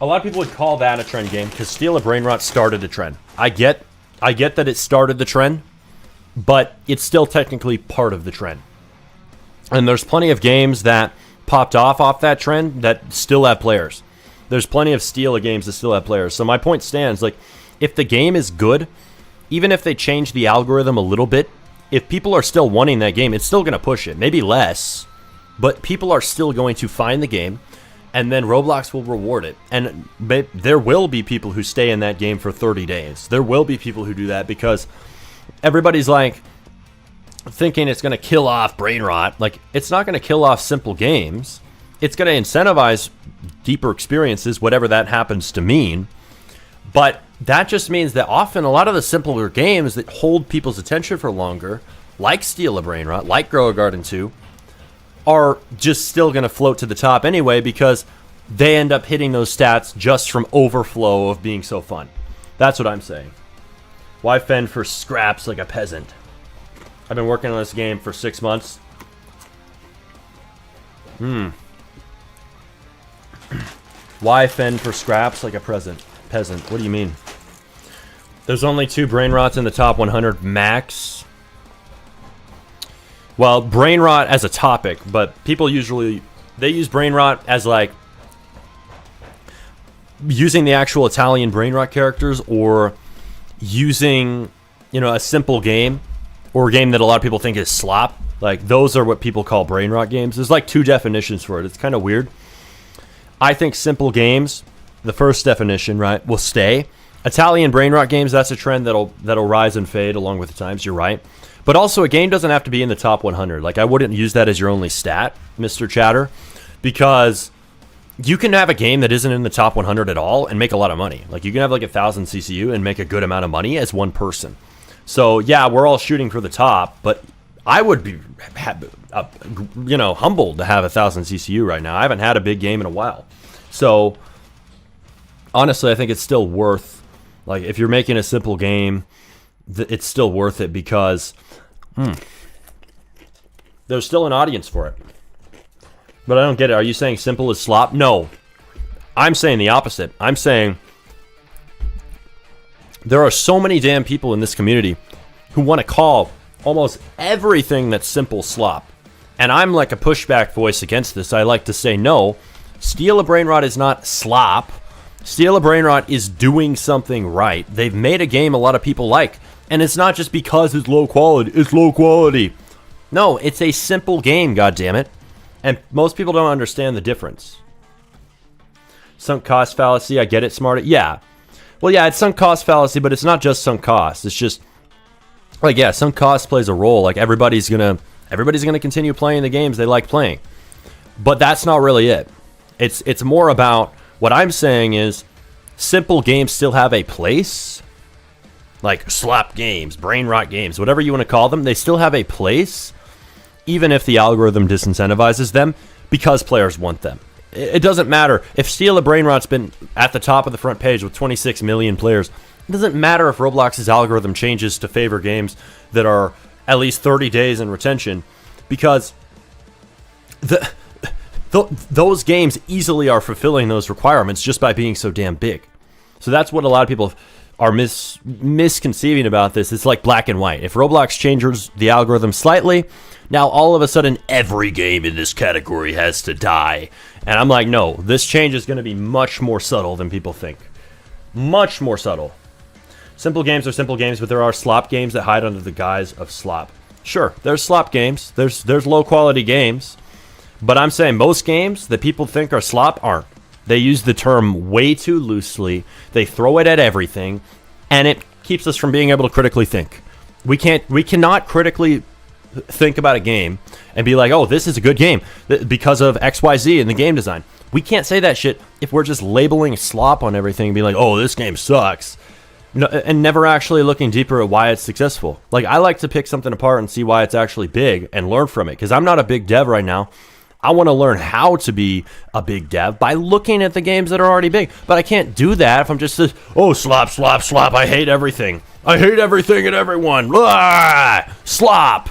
a lot of people would call that a trend game because Steal a Brain Rot started a trend. I get that it started the trend, but it's still technically part of the trend. And there's plenty of games that popped off that trend that still have players. There's plenty of Steal a games that still have players. So my point stands, like, if the game is good, even if they change the algorithm a little bit, if people are still wanting that game, it's still going to push it. Maybe less, but people are still going to find the game, and then Roblox will reward it. And there will be people who stay in that game for 30 days. There will be people who do that because everybody's like thinking it's going to kill off Brain Rot. Like, it's not going to kill off simple games. It's going to incentivize deeper experiences, whatever that happens to mean. But that just means that often a lot of the simpler games that hold people's attention for longer, like Steal a Brain Rot, like Grow a Garden 2, are just still going to float to the top anyway because they end up hitting those stats just from overflow of being so fun. That's what I'm saying. Why fend for scraps like a peasant? I've been working on this game for 6 months. Why fend for scraps like a peasant? What do you mean? There's only 2 Brain Rots in the top 100 max. Well, Brain Rot as a topic, but people usually, they use Brain Rot as like using the actual Italian Brain Rot characters, or using, you know, a simple game, or a game that a lot of people think is slop. Like, those are what people call Brain Rot games. There's like 2 definitions for it. It's kind of weird. I think simple games, the first definition, right, will stay. Italian Brain Rot games, that's a trend that'll rise and fade along with the times. You're right. But also, a game doesn't have to be in the top 100. Like, I wouldn't use that as your only stat, Mr. Chatter, because you can have a game that isn't in the top 100 at all and make a lot of money. Like, you can have like 1,000 CCU and make a good amount of money as one person. So yeah, we're all shooting for the top, but I would be, you know, humbled to have 1,000 CCU right now. I haven't had a big game in a while. So honestly, I think it's still worth, like, if you're making a simple game, it's still worth it because there's still an audience for it. But I don't get it. Are you saying simple is slop? No. I'm saying the opposite. I'm saying there are so many damn people in this community who want to call almost everything that's simple slop. And I'm like a pushback voice against this. I like to say, no, Steal a Brain Rot is not slop. Steal a Brain Rot is doing something right. They've made a game a lot of people like. And it's not just because it's low quality. It's low quality. No, it's a simple game, goddammit. And most people don't understand the difference. Sunk cost fallacy, I get it, Smart. Yeah. Well, yeah, it's sunk cost fallacy, but it's not just sunk cost. It's just, like, yeah, sunk cost plays a role. Like, everybody's gonna continue playing the games they like playing. But that's not really it. It's more about, what I'm saying is, simple games still have a place. Like slop games, Brain Rot games, whatever you want to call them, they still have a place, even if the algorithm disincentivizes them, because players want them. It doesn't matter. If Steal a Brain Rot's been at the top of the front page with 26 million players, doesn't matter if Roblox's algorithm changes to favor games that are at least 30 days in retention, because those games easily are fulfilling those requirements just by being so damn big. So that's what a lot of people are misconceiving about this. It's like black and white. If Roblox changes the algorithm slightly, now all of a sudden every game in this category has to die. And I'm like, no, this change is going to be much more subtle than people think. Much more subtle. Simple games are simple games, but there are slop games that hide under the guise of slop. Sure, there's slop games. There's low quality games. But I'm saying most games that people think are slop aren't. They use the term way too loosely. They throw it at everything, and it keeps us from being able to critically think. We cannot critically think about a game and be like, oh, this is a good game because of XYZ in the game design. We can't say that shit if we're just labeling slop on everything and be like, oh, this game sucks. No, and never actually looking deeper at why it's successful. Like, I like to pick something apart and see why it's actually big and learn from it, because I'm not a big dev right now. I want to learn how to be a big dev by looking at the games that are already big. But I can't do that if I'm just, oh, slop, slop, slop, I hate everything. I hate everything and everyone. Blah! Slop.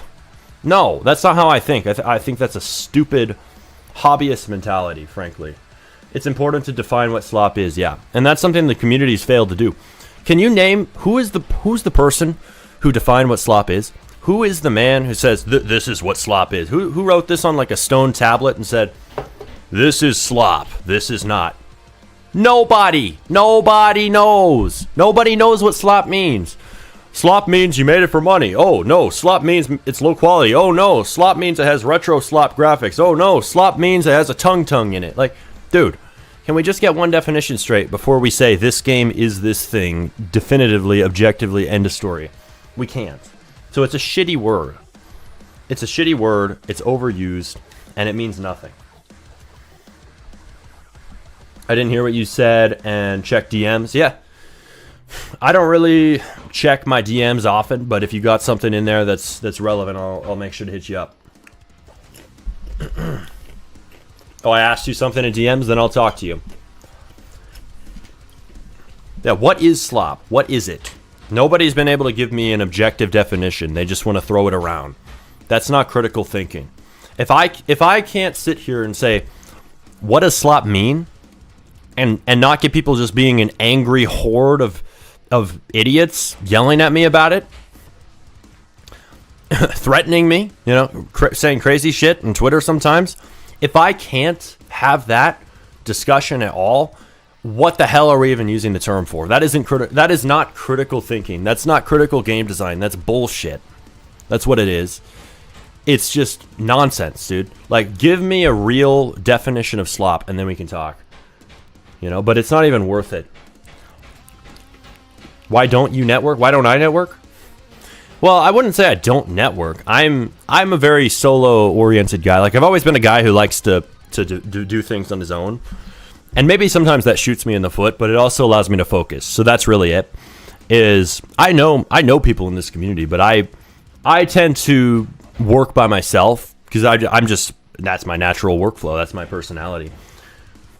No, that's not how I think. I think that's a stupid hobbyist mentality, frankly. It's important to define what slop is, yeah. And that's something the community's failed to do. Can you name, who's the person who defined what slop is? Who is the man who says, this is what slop is? Who wrote this on like a stone tablet and said, this is slop, this is not? Nobody. Nobody knows. Nobody knows what slop means. Slop means you made it for money. Oh, no. Slop means it's low quality. Oh, no. Slop means it has retro slop graphics. Oh, no. Slop means it has a tongue in it. Like, dude, can we just get one definition straight before we say this game is this thing definitively, objectively, end of story? We can't. So it's a shitty word. It's a shitty word. It's overused, and it means nothing. I didn't hear what you said, and check DMs. Yeah. I don't really check my DMs often, but if you got something in there that's relevant, I'll make sure to hit you up. Oh, I asked you something in DMs, then I'll talk to you. Yeah, what is slop? What is it? Nobody's been able to give me an objective definition. They just want to throw it around. That's not critical thinking. If I can't sit here and say, what does slop mean? And not get people just being an angry horde of idiots yelling at me about it, threatening me, saying crazy shit on Twitter sometimes. If I can't have that discussion at all, what the hell are we even using the term for? That is not critical thinking. That's not critical game design. That's bullshit. That's what it is. It's just nonsense, dude. Like, give me a real definition of slop, and then we can talk. But it's not even worth it. Why don't you network? Why don't I network? Well, I wouldn't say I don't network. I'm a very solo-oriented guy. Like, I've always been a guy who likes to do things on his own. And maybe sometimes that shoots me in the foot, but it also allows me to focus. So that's really it. I know people in this community, but I tend to work by myself because that's my natural workflow. That's my personality.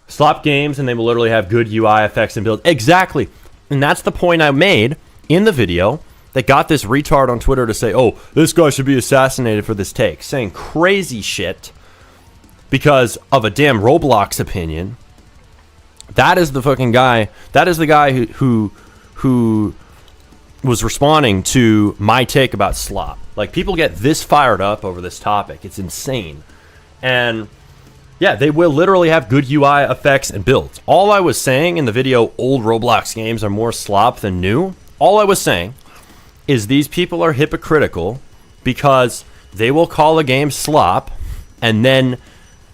Slop games, and they will literally have good UI effects and build. Exactly. And that's the point I made in the video that got this retard on Twitter to say, oh, this guy should be assassinated for this take. Saying crazy shit because of a damn Roblox opinion. That is the fucking guy. That is the guy who was responding to my take about slop. Like, people get this fired up over this topic. It's insane. And yeah, they will literally have good UI effects and builds. All I was saying in the video, old Roblox games are more slop than new. All I was saying is these people are hypocritical because they will call a game slop and then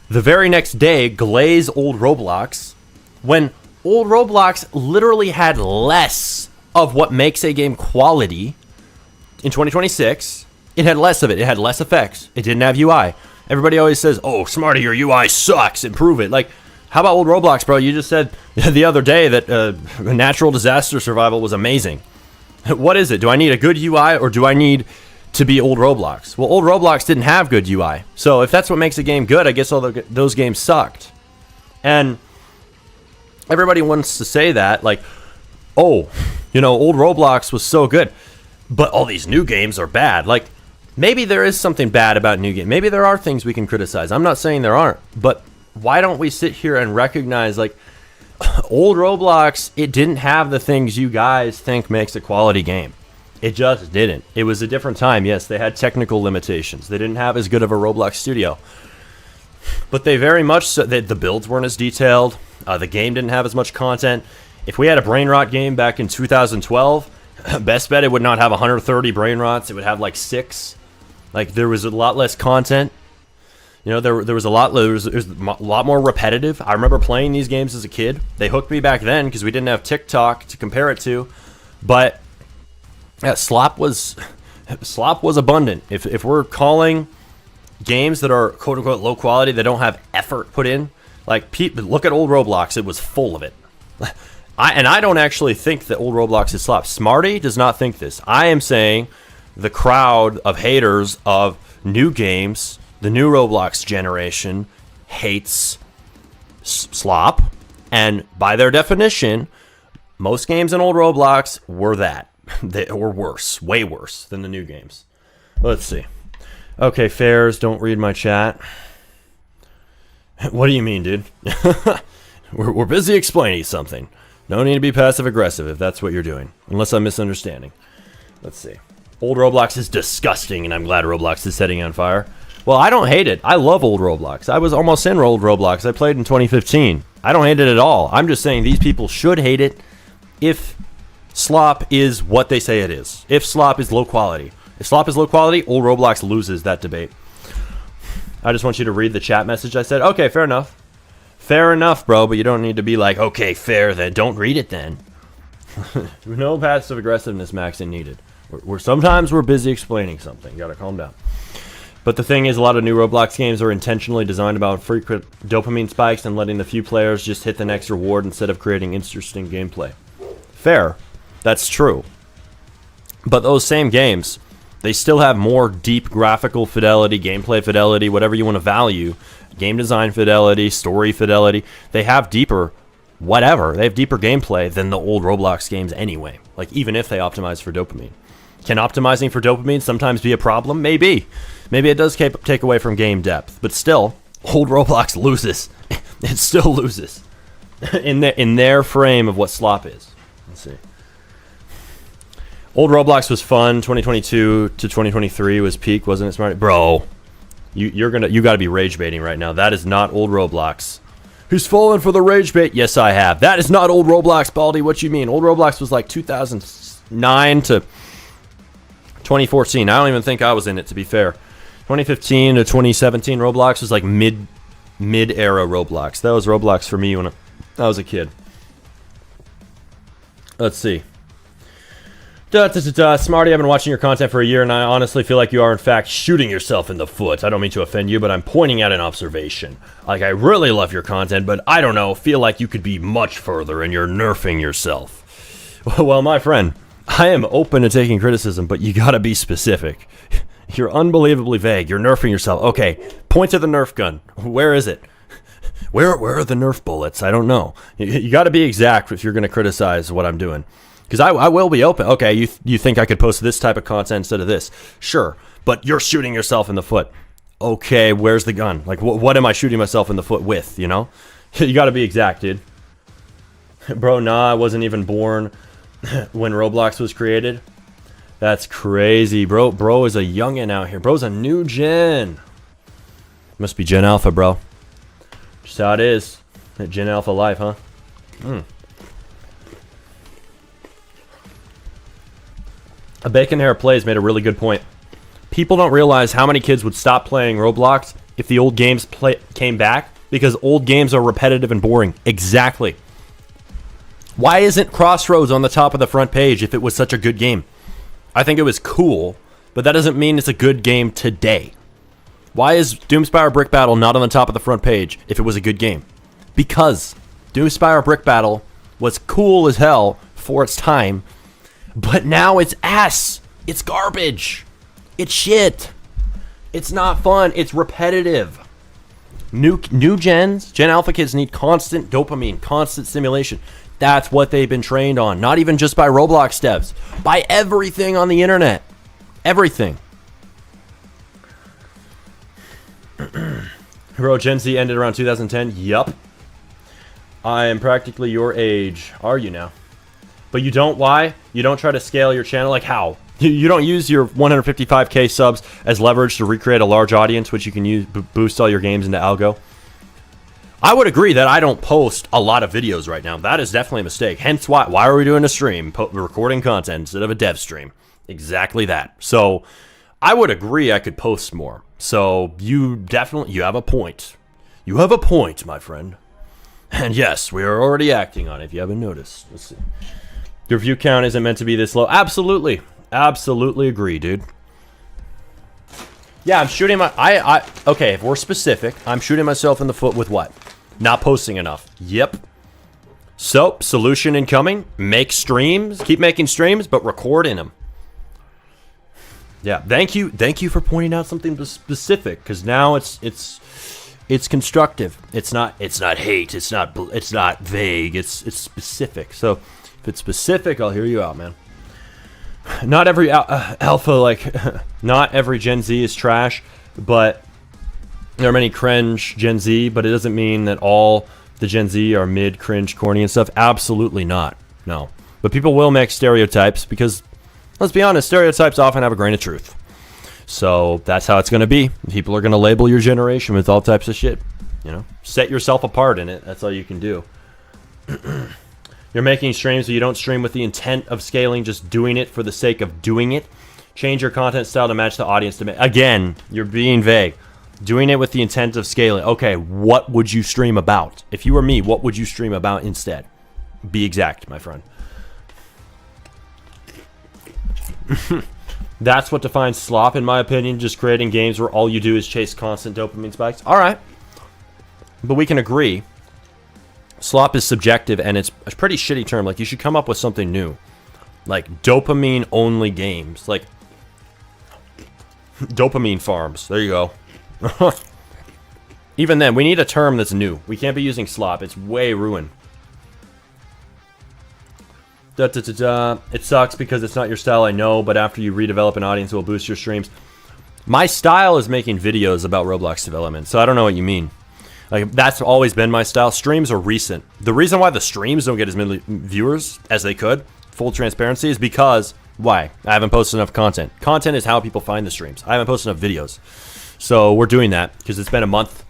the very next day glaze old Roblox when old Roblox literally had less of what makes a game quality. In 2026, it had less of it. It had less effects. It didn't have UI. Everybody always says, oh, Smarty, your UI sucks. Improve it. Like, how about old Roblox, bro? You just said the other day that natural disaster survival was amazing. What is it? Do I need a good UI or do I need to be old Roblox? Well, old Roblox didn't have good UI. So if that's what makes a game good, I guess all those games sucked. And everybody wants to say that, like, oh, old Roblox was so good, but all these new games are bad. Like, maybe there is something bad about new games. Maybe there are things we can criticize. I'm not saying there aren't, but why don't we sit here and recognize, like, old Roblox, it didn't have the things you guys think makes a quality game. It just didn't. It was a different time. Yes, they had technical limitations. They didn't have as good of a Roblox studio. But they very much so, the builds weren't as detailed. The game didn't have as much content. If we had a brain rot game back in 2012, best bet it would not have 130 brain rots. It would have like 6. Like, there was a lot less content. There was a lot more repetitive. I remember playing these games as a kid. They hooked me back then because we didn't have TikTok to compare it to. But yeah, slop was abundant. If we're calling games that are quote unquote low quality, that don't have effort put in, like, look at old Roblox. It was full of it. I don't actually think that old Roblox is slop. Smarty does not think this. I am saying the crowd of haters of new games, the new Roblox generation, hates slop, and by their definition, most games in old Roblox were that. They were worse, way worse than the new games. Let's see. Okay, Fairs, don't read my chat. What do you mean, dude? we're busy explaining something. No need to be passive-aggressive if that's what you're doing, unless I'm misunderstanding. Let's see. Old Roblox is disgusting, and I'm glad Roblox is setting on fire. Well, I don't hate it. I love old Roblox. I was almost in old Roblox. I played in 2015. I don't hate it at all. I'm just saying these people should hate it if slop is what they say it is. If slop is low quality. If slop is low quality, old Roblox loses that debate. I just want you to read the chat message I said. Okay, fair enough. Fair enough, bro, but you don't need to be like, okay, fair then. Don't read it then. No passive aggressiveness, Maxon, needed. Sometimes we're busy explaining something. You gotta calm down. But the thing is, a lot of new Roblox games are intentionally designed about frequent dopamine spikes and letting the few players just hit the next reward instead of creating interesting gameplay. Fair. That's true. But those same games, they still have more deep graphical fidelity, gameplay fidelity, whatever you want to value, game design fidelity, story fidelity. They have deeper whatever. They have deeper gameplay than the old Roblox games anyway. Like, even if they optimize for dopamine. Can optimizing for dopamine sometimes be a problem? Maybe. Maybe it does take away from game depth. But still, old Roblox loses. It still loses. In their frame of what slop is. Let's see. Old Roblox was fun. 2022 to 2023 was peak, wasn't it, Smarty? Bro, you gotta be rage baiting right now. That is not old Roblox. He's fallen for the rage bait. Yes, I have. That is not old Roblox, Baldy. What you mean? Old Roblox was like 2009 to 2014. I don't even think I was in it, to be fair. 2015 to 2017 Roblox was like mid-era Roblox. That was Roblox for me when I was a kid. Let's see. Smarty, I've been watching your content for a year, and I honestly feel like you are, in fact, shooting yourself in the foot. I don't mean to offend you, but I'm pointing out an observation. Like, I really love your content, but I don't know, feel like you could be much further, and you're nerfing yourself. Well, my friend, I am open to taking criticism, but you gotta be specific. You're unbelievably vague. You're nerfing yourself. Okay, point to the Nerf gun. Where is it? Where are the Nerf bullets? I don't know. You gotta be exact if you're gonna criticize what I'm doing. Because I will be open. Okay, you think I could post this type of content instead of this? Sure, but you're shooting yourself in the foot. Okay, where's the gun? Like, what am I shooting myself in the foot with, you know? You gotta be exact, dude. Bro, nah, I wasn't even born when Roblox was created. That's crazy, bro. Bro is a youngin' out here. Bro's a new gen. Must be Gen Alpha, bro. Just how it is. That Gen Alpha life, huh? A Bacon Hair Plays made a really good point. People don't realize how many kids would stop playing Roblox if the old games came back, because old games are repetitive and boring. Exactly. Why isn't Crossroads on the top of the front page if it was such a good game? I think it was cool, but that doesn't mean it's a good game today. Why is Doomspire Brick Battle not on the top of the front page if it was a good game? Because Doomspire Brick Battle was cool as hell for its time, but now it's ass. It's garbage. It's shit. It's not fun. It's repetitive. New Gen Alpha kids need constant dopamine, constant stimulation. That's what they've been trained on. Not even just by Roblox devs, by everything on the internet. Everything. Bro, Gen Z ended around 2010. Yup. I am practically your age. Are you now? But you don't. Why? You don't try to scale your channel? Like how? You don't use your 155k subs as leverage to recreate a large audience, which you can use boost all your games into algo. I would agree that I don't post a lot of videos right now. That is definitely a mistake. Hence why are we doing a stream, recording content instead of a dev stream? Exactly that. So I would agree I could post more. So you have a point. You have a point, my friend. And yes, we are already acting on it if you haven't noticed. Let's see. Your view count isn't meant to be this low. Absolutely. Absolutely agree, dude. Yeah, I'm shooting okay, if we're specific, I'm shooting myself in the foot with what? Not posting enough. Yep. So, solution incoming. Make streams. Keep making streams, but record in them. Yeah, thank you for pointing out something specific, because now it's constructive. It's not hate. It's not vague. It's specific. So if it's specific, I'll hear you out, man. Not every alpha, not every Gen Z is trash, but there are many cringe Gen Z, but it doesn't mean that all the Gen Z are mid, cringe, corny and stuff. Absolutely not. No. But people will make stereotypes because, let's be honest, stereotypes often have a grain of truth. So that's how it's going to be. People are going to label your generation with all types of shit. You know, set yourself apart in it. That's all you can do. You're making streams, but you don't stream with the intent of scaling, just doing it for the sake of doing it. Change your content style to match the audience demand. Again, you're being vague. Doing it with the intent of scaling. Okay, what would you stream about? If you were me, what would you stream about instead? Be exact, my friend. That's what defines slop, in my opinion. Just creating games where all you do is chase constant dopamine spikes. All right. But we can agree. Slop is subjective, and it's a pretty shitty term. Like, you should come up with something new. Like, dopamine-only games. Like, dopamine farms. There you go. Even then, we need a term that's new. We can't be using slop. It's way ruined. It sucks because it's not your style, I know, but after you redevelop an audience, it will boost your streams. My style is making videos about Roblox development, so I don't know what you mean. Like, that's always been my style. Streams are recent. The reason why the streams don't get as many viewers as they could, full transparency, is because, why? I haven't posted enough content. Content is how people find the streams. I haven't posted enough videos. So we're doing that because it's been a month.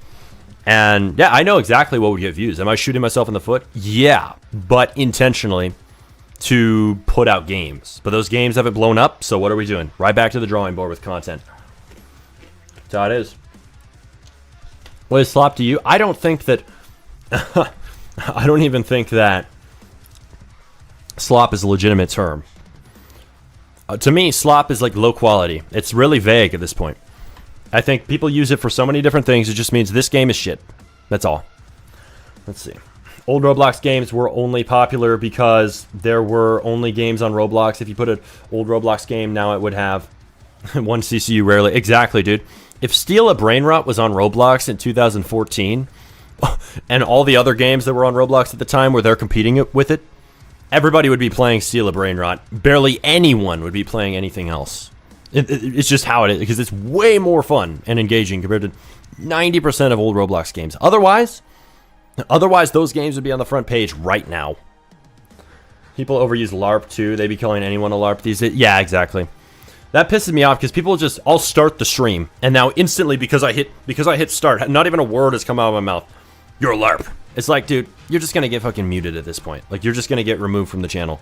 And yeah, I know exactly what would get views. Am I shooting myself in the foot? Yeah, but intentionally to put out games. But those games haven't blown up, so what are we doing? Right back to the drawing board with content. That's how it is. What is slop to you? I don't think that... I don't even think that slop is a legitimate term. To me, slop is like low quality. It's really vague at this point. I think people use it for so many different things. It just means this game is shit. That's all. Let's see. Old Roblox games were only popular because there were only games on Roblox. If you put an old Roblox game, now it would have one CCU rarely. Exactly, dude. If Steal a Brain Rot was on Roblox in 2014, and all the other games that were on Roblox at the time where they're competing with it, everybody would be playing Steal a Brain Rot. Barely anyone would be playing anything else. It's just how it is, because it's way more fun and engaging compared to 90% of old Roblox games. Otherwise, those games would be on the front page right now. People overuse LARP too. They be calling anyone a LARP these days. Yeah, exactly. That pisses me off because people just, I'll start the stream, and now instantly because I hit start, not even a word has come out of my mouth. You're a LARP. It's like, dude, you're just gonna get fucking muted at this point. Like, you're just gonna get removed from the channel.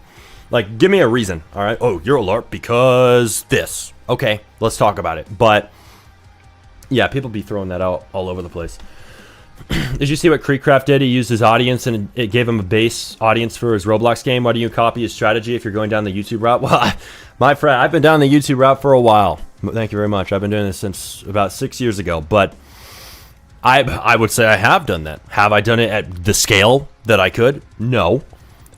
Like, give me a reason, all right? Oh, you're a LARP because this. Okay, let's talk about it. But yeah, people be throwing that out all over the place. Did you see what Creekcraft did? He used his audience and it gave him a base audience for his Roblox game. Why do you copy his strategy if you're going down the YouTube route? Well, my friend, I've been down the YouTube route for a while. Thank you very much. I've been doing this since about 6 years ago. But I would say I have done that. Have I done it at the scale that I could? No.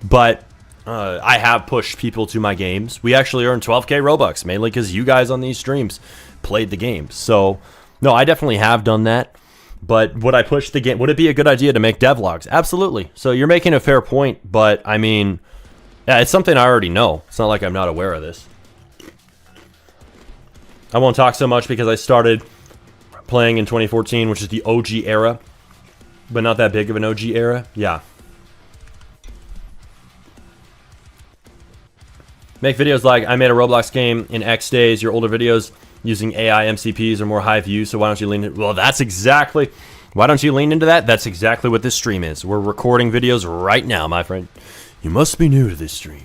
But I have pushed people to my games. We actually earned 12k Robux, mainly because you guys on these streams played the games. So, no, I definitely have done that. But would I push the game? Would it be a good idea to make devlogs? Absolutely. So you're making a fair point, but I mean, yeah, it's something I already know. It's not like I'm not aware of this. I won't talk so much because I started playing in 2014, which is the OG era, but not that big of an OG era. Yeah. Make videos like, I made a Roblox game in X days. Your older videos using AI MCPs are more high views, so why don't you lean in? Well, that's exactly... Why don't you lean into that? That's exactly what this stream is. We're recording videos right now, my friend. You must be new to this stream.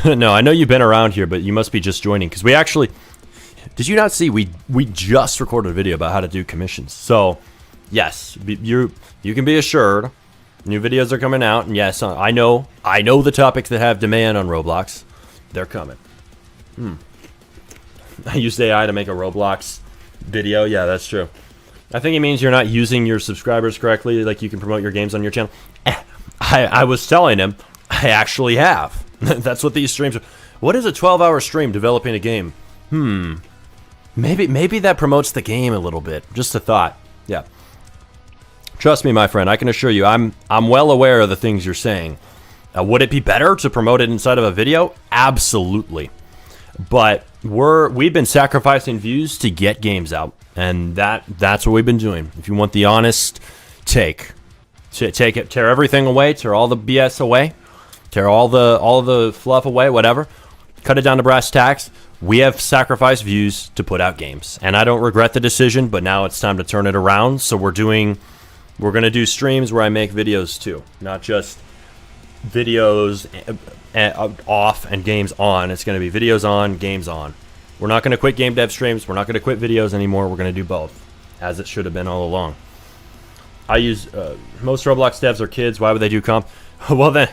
No, I know you've been around here, but you must be just joining, because we actually... Did you not see? We just recorded a video about how to do commissions. So, yes, you can be assured new videos are coming out, and yes, I know the topics that have demand on Roblox. They're coming. I used AI to make a Roblox video. Yeah, that's true. I think it means you're not using your subscribers correctly, like you can promote your games on your channel. I was telling him, I actually have. That's what these streams are. What is a 12-hour stream developing a game? Maybe that promotes the game a little bit. Just a thought. Yeah. Trust me, my friend. I can assure you, I'm well aware of the things you're saying. Would it be better to promote it inside of a video? Absolutely. But we've been sacrificing views to get games out, and that's what we've been doing. If you want the honest take it, tear everything away, tear all the BS away, tear all the fluff away, whatever. Cut it down to brass tacks. We have sacrificed views to put out games, and I don't regret the decision. But now it's time to turn it around. So we're gonna do streams where I make videos too, not just videos off and games on. It's going to be videos on, games on. We're not going to quit game dev streams. We're not going to quit videos anymore. We're going to do both, as it should have been all along. I use most Roblox devs are kids. Why would they do comp? Well then,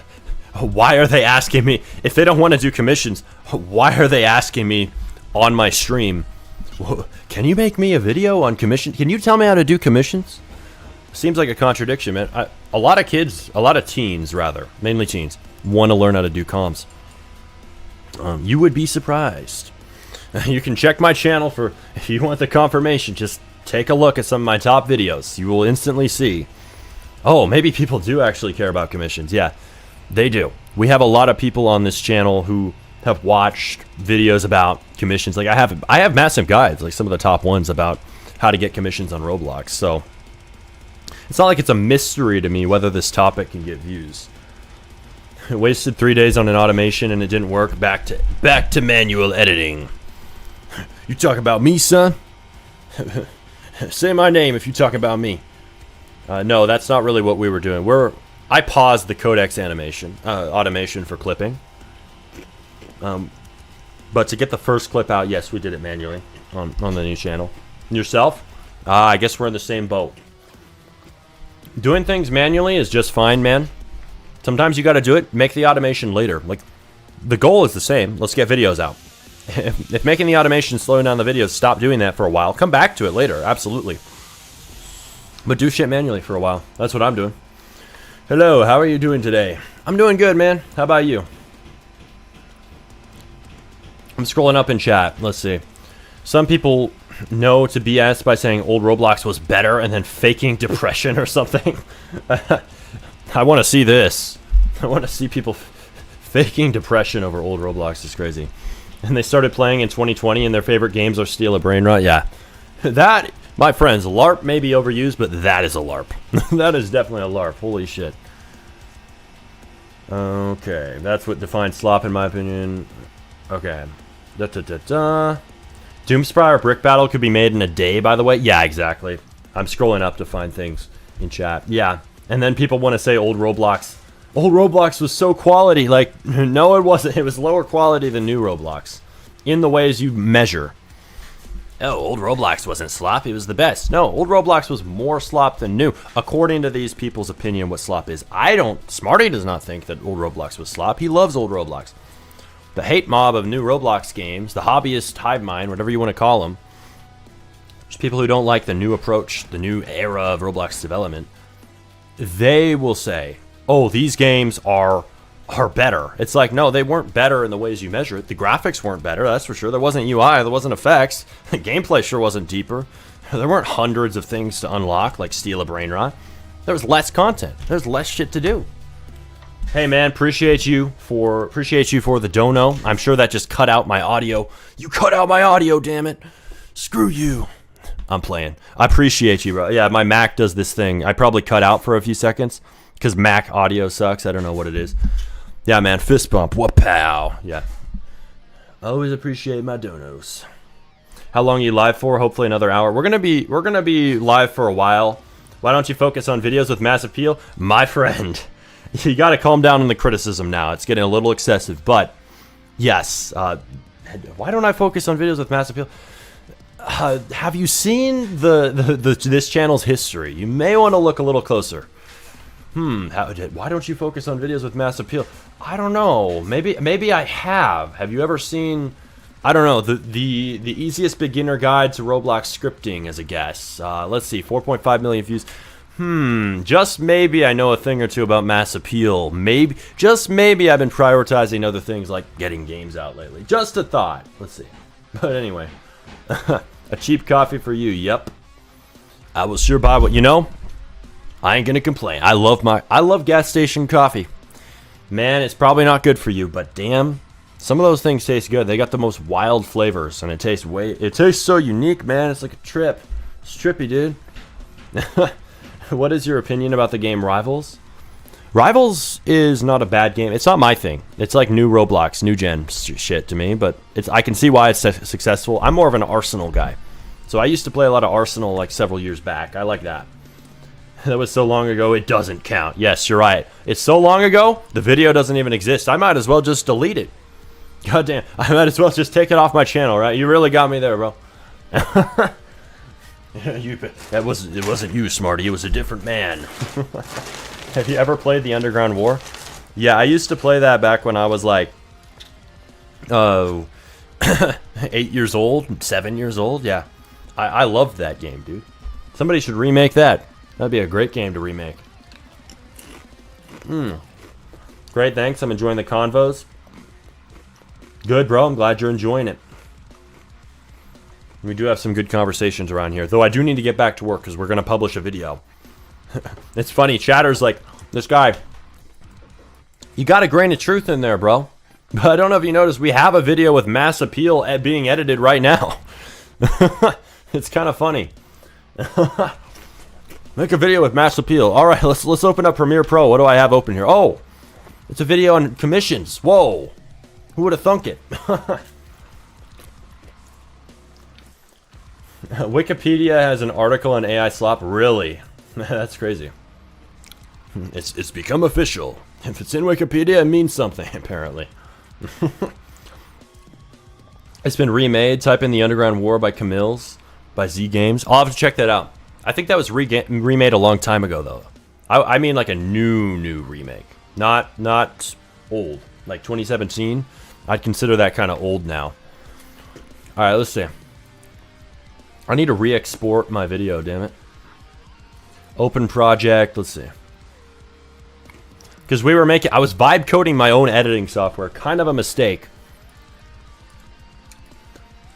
why are they asking me if they don't want to do commissions? Why are they asking me on my stream? Can you make me a video on commission? Can you tell me how to do commissions? Seems like a contradiction, man. A lot of teens, rather, mainly teens, want to learn how to do comms. You would be surprised. You can check my channel for, if you want the confirmation, just take a look at some of my top videos. You will instantly see, oh, maybe people do actually care about commissions. Yeah, they do. We have a lot of people on this channel who have watched videos about commissions. Like I have massive guides, like some of the top ones about how to get commissions on Roblox. So it's not like it's a mystery to me whether this topic can get views. I wasted 3 days on an automation and it didn't work. Back to manual editing. You talk about me, son? Say my name if you talk about me. No, that's not really what we were doing. I paused the codex automation for clipping. But to get the first clip out, yes, we did it manually on the new channel. Yourself? I guess we're in the same boat. Doing things manually is just fine, man. Sometimes you got to do it. Make the automation later. Like, the goal is the same. Let's get videos out. If making the automation slowing down the videos, stop doing that for a while. Come back to it later, absolutely. But do shit manually for a while. That's what I'm doing. Hello, how are you doing today? I'm doing good, man. How about you? I'm scrolling up in chat. Let's see. Some people know to BS by saying old Roblox was better and then faking depression or something. I want to see this. I want to see people faking depression over old Roblox. Is crazy. And they started playing in 2020 and their favorite games are Steal a Brain Rot. Yeah. That, my friends, LARP may be overused, but that is a LARP. That is definitely a LARP. Holy shit. Okay. That's what defines slop in my opinion. Okay. Doomspry or Brick Battle could be made in a day, by the way. Yeah, exactly. I'm scrolling up to find things in chat. Yeah. And then people want to say old Roblox. Old Roblox was so quality. Like, no, it wasn't. It was lower quality than new Roblox. In the ways you measure. Oh, old Roblox wasn't slop. It was the best. No, old Roblox was more slop than new. According to these people's opinion, what slop is. Smarty does not think that old Roblox was slop. He loves old Roblox. The hate mob of new Roblox games, the hobbyist hive mind, whatever you want to call them, just people who don't like the new approach, the new era of Roblox development, they will say, oh, these games are better. It's like, no, they weren't better in the ways you measure it. The graphics weren't better, that's for sure. There wasn't UI, there wasn't effects. Gameplay sure wasn't deeper. There weren't hundreds of things to unlock, like steal a brain rot. There was less content. There's less shit to do. Hey man, appreciate you for the dono. I'm sure that just cut out my audio. You cut out my audio, damn it. Screw you. I'm playing. I appreciate you, bro. Yeah, my Mac does this thing. I probably cut out for a few seconds because Mac audio sucks. I don't know what it is. Yeah, man, fist bump. Whoop-pow. Yeah. Always appreciate my donos. How long are you live for? Hopefully another hour. We're gonna be live for a while. Why don't you focus on videos with mass appeal? My friend. You gotta calm down on the criticism now. It's getting a little excessive. But yes, why don't I focus on videos with mass appeal? Have you seen this channel's history? You may want to look a little closer. Why don't you focus on videos with mass appeal? I don't know. Maybe I have. Have you ever seen? I don't know. The easiest beginner guide to Roblox scripting as a guess. Let's see. 4.5 million views. Just maybe I know a thing or two about mass appeal. Just maybe I've been prioritizing other things like getting games out lately. Just a thought. Let's see. But anyway. A cheap coffee for you. Yep. I will sure buy what, I ain't gonna complain. I love gas station coffee. Man, it's probably not good for you, but damn, some of those things taste good. They got the most wild flavors, and it tastes so unique, man. It's like a trip. It's trippy, dude. What is your opinion about the game Rivals? Rivals is not a bad game. It's not my thing. It's like new Roblox, new gen shit to me, but I can see why it's successful. I'm more of an Arsenal guy. So I used to play a lot of Arsenal like several years back. I like that. That was so long ago, it doesn't count. Yes, you're right. It's so long ago, the video doesn't even exist. I might as well just delete it. God damn. I might as well just take it off my channel, right? You really got me there, bro. It wasn't you, Smarty. It was a different man. Have you ever played the Underground War? Yeah, I used to play that back when I was like, 8 years old, 7 years old. Yeah, I loved that game, dude. Somebody should remake that. That'd be a great game to remake. Great, thanks. I'm enjoying the convos. Good, bro. I'm glad you're enjoying it. We do have some good conversations around here, though I do need to get back to work because we're going to publish a video. It's funny, chatter's like, this guy, you got a grain of truth in there, bro. But I don't know if you noticed, we have a video with mass appeal being edited right now. It's kind of funny. Make a video with mass appeal. All right, let's open up Premiere Pro. What do I have open here? Oh, it's a video on commissions. Whoa, who would have thunk it? Wikipedia has an article on AI slop. Really? That's crazy. It's become official. If it's in Wikipedia, it means something, apparently. It's been remade. Type in The Underground War by Camille's, by Z Games. I'll have to check that out. I think that was remade a long time ago, though. I mean like a new remake. Not old. Like 2017. I'd consider that kind of old now. Alright, let's see. I need to re-export my video, damn it. Open project, let's see. Because I was vibe coding my own editing software. Kind of a mistake.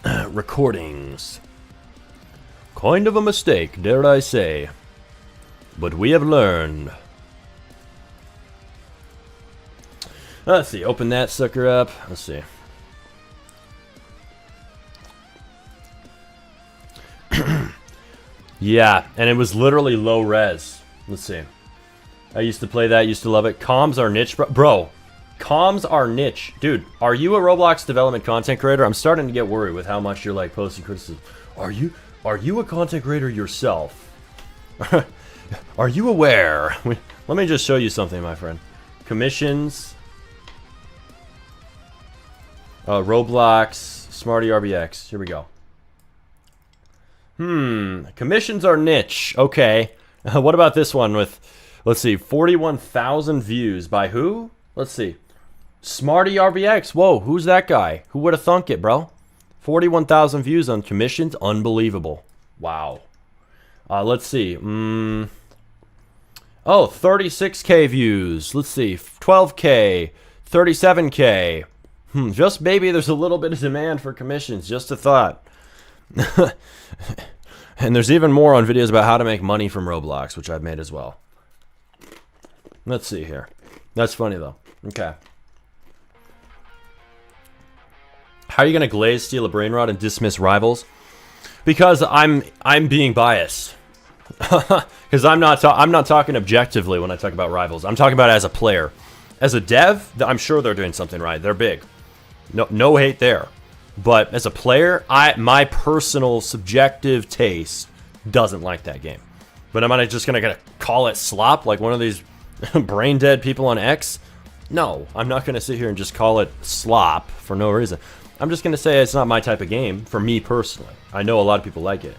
Recordings. Kind of a mistake, dare I say. But we have learned. Let's see, open that sucker up. Let's see. Yeah, and it was literally low res. Let's see. I used to play that, used to love it. Comms are niche, bro. Comms are niche. Dude, are you a Roblox development content creator? I'm starting to get worried with how much you're like posting criticism. Are you a content creator yourself? Are you aware? Let me just show you something, my friend. Commissions. Roblox, Smarty RBX. Here we go. Commissions are niche. Okay. What about this one with, let's see, 41,000 views by who? Let's see. Smarty RBX. Whoa, who's that guy? Who would have thunk it, bro? 41,000 views on commissions. Unbelievable. Wow. Let's see. Oh, 36K views. Let's see. 12K. 37K. Just maybe there's a little bit of demand for commissions. Just a thought. And there's even more on videos about how to make money from Roblox, which I've made as well. Let's see here. That's funny though. Okay. How are you gonna glaze, steal a brain rot, and dismiss rivals? Because I'm being biased. Because I'm not talking objectively when I talk about rivals. I'm talking about as a player. As a dev, I'm sure they're doing something right. They're big. No hate there. But as a player, my personal subjective taste doesn't like that game. But am I just gonna call it slop like one of these brain dead people on X? No, I'm not gonna sit here and just call it slop for no reason. I'm just gonna say it's not my type of game for me personally. I know a lot of people like it.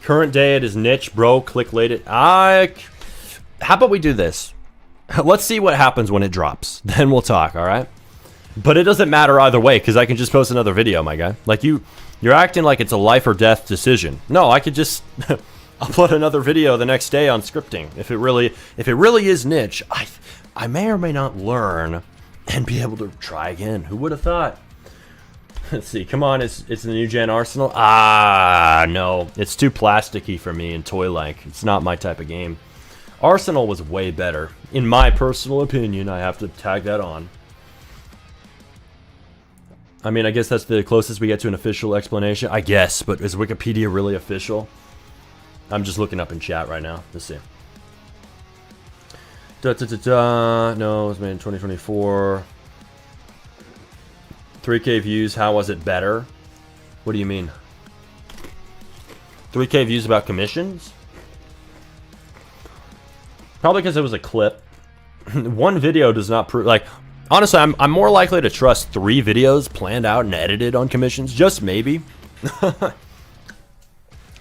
Current day, it is niche, bro. Click-lated. How about we do this? Let's see what happens when it drops. Then we'll talk, all right? But it doesn't matter either way, because I can just post another video, my guy. Like, you're acting like it's a life or death decision. No, I could just upload another video the next day on scripting. If it really is niche, I may or may not learn and be able to try again. Who would have thought? Let's see. Come on, it's the new gen Arsenal. No. It's too plasticky for me and toy-like. It's not my type of game. Arsenal was way better. In my personal opinion, I have to tag that on. I mean, I guess that's the closest we get to an official explanation. I guess, but is Wikipedia really official? I'm just looking up in chat right now. Let's see. No, it was made in 2024. 3K views, how was it better? What do you mean? 3K views about commissions? Probably because it was a clip. One video does not prove... Like, honestly, I'm more likely to trust 3 videos planned out and edited on commissions, just maybe,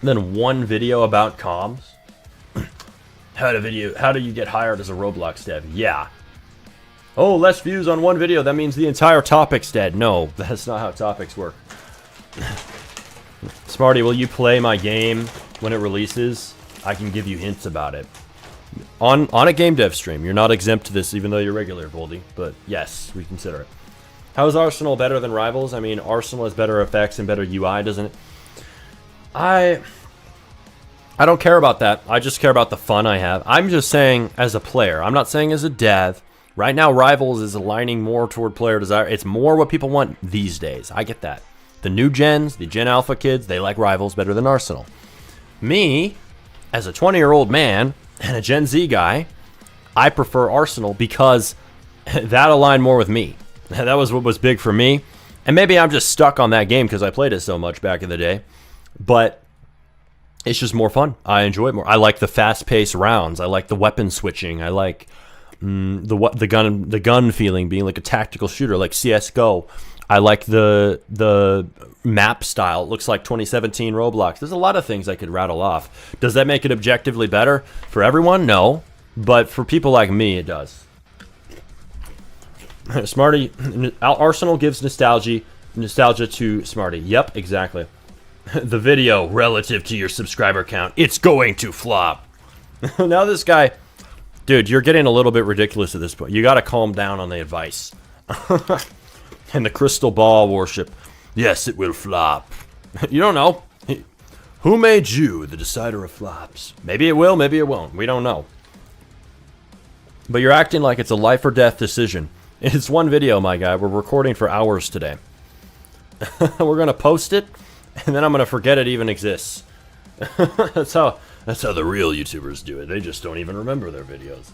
than one video about comms. How do you get hired as a Roblox dev? Yeah. Oh, less views on one video, that means the entire topic's dead. No, that's not how topics work. Smarty, will you play my game when it releases? I can give you hints about it. On a game dev stream. You're not exempt to this even though you're regular, Goldie. But yes, we consider it. How is Arsenal better than Rivals? I mean, Arsenal has better effects and better UI, doesn't it? I don't care about that. I just care about the fun I have. I'm just saying as a player. I'm not saying as a dev. Right now, Rivals is aligning more toward player desire. It's more what people want these days. I get that. The new gens, the Gen Alpha kids, they like Rivals better than Arsenal. Me, as a 20-year-old man and a Gen Z guy, I prefer Arsenal because that aligned more with me. That was what was big for me. And maybe I'm just stuck on that game because I played it so much back in the day. But it's just more fun. I enjoy it more. I like the fast-paced rounds. I like the weapon switching. I like the gun feeling, being like a tactical shooter like CS:GO. I like the map style. It looks like 2017 Roblox. There's a lot of things I could rattle off. Does that make it objectively better for everyone? No, but for people like me, it does. Smarty, Arsenal gives nostalgia to Smarty. Yep, exactly. The video relative to your subscriber count, it's going to flop. Now this guy, dude, you're getting a little bit ridiculous at this point. You got to calm down on the advice. And the crystal ball worship. Yes, it will flop. You don't know. Who made you the decider of flops? Maybe it will, maybe it won't. We don't know. But you're acting like it's a life or death decision. It's one video, my guy. We're recording for hours today. We're going to post it, and then I'm going to forget it even exists. That's how the real YouTubers do it. They just don't even remember their videos.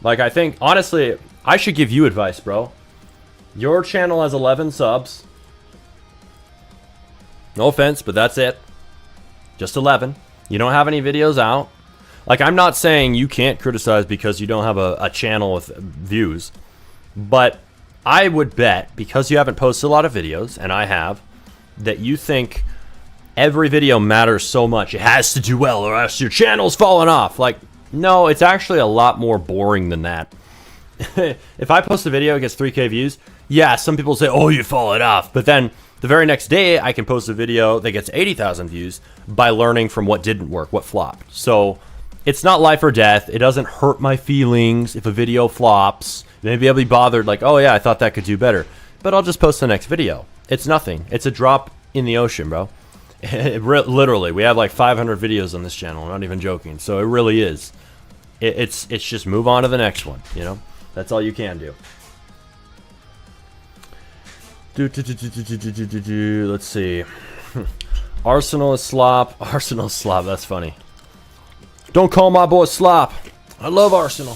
Like, I think, honestly, I should give you advice, bro. Your channel has 11 subs. No offense, but that's it. Just 11. You don't have any videos out. Like, I'm not saying you can't criticize because you don't have a channel with views. But I would bet, because you haven't posted a lot of videos, and I have, that you think every video matters so much. It has to do well or else your channel's falling off. Like, no, it's actually a lot more boring than that. If I post a video, it gets 3K views. Yeah, some people say, oh, you falling off. But then the very next day, I can post a video that gets 80,000 views by learning from what didn't work, what flopped. So it's not life or death. It doesn't hurt my feelings if a video flops. Maybe I'll be bothered like, oh, yeah, I thought that could do better. But I'll just post the next video. It's nothing. It's a drop in the ocean, bro. Literally, we have like 500 videos on this channel. I'm not even joking. So it really is. It's just move on to the next one. You know, that's all you can do. Let's see. Arsenal is slop. Arsenal is slop. That's funny. Don't call my boy slop. I love Arsenal.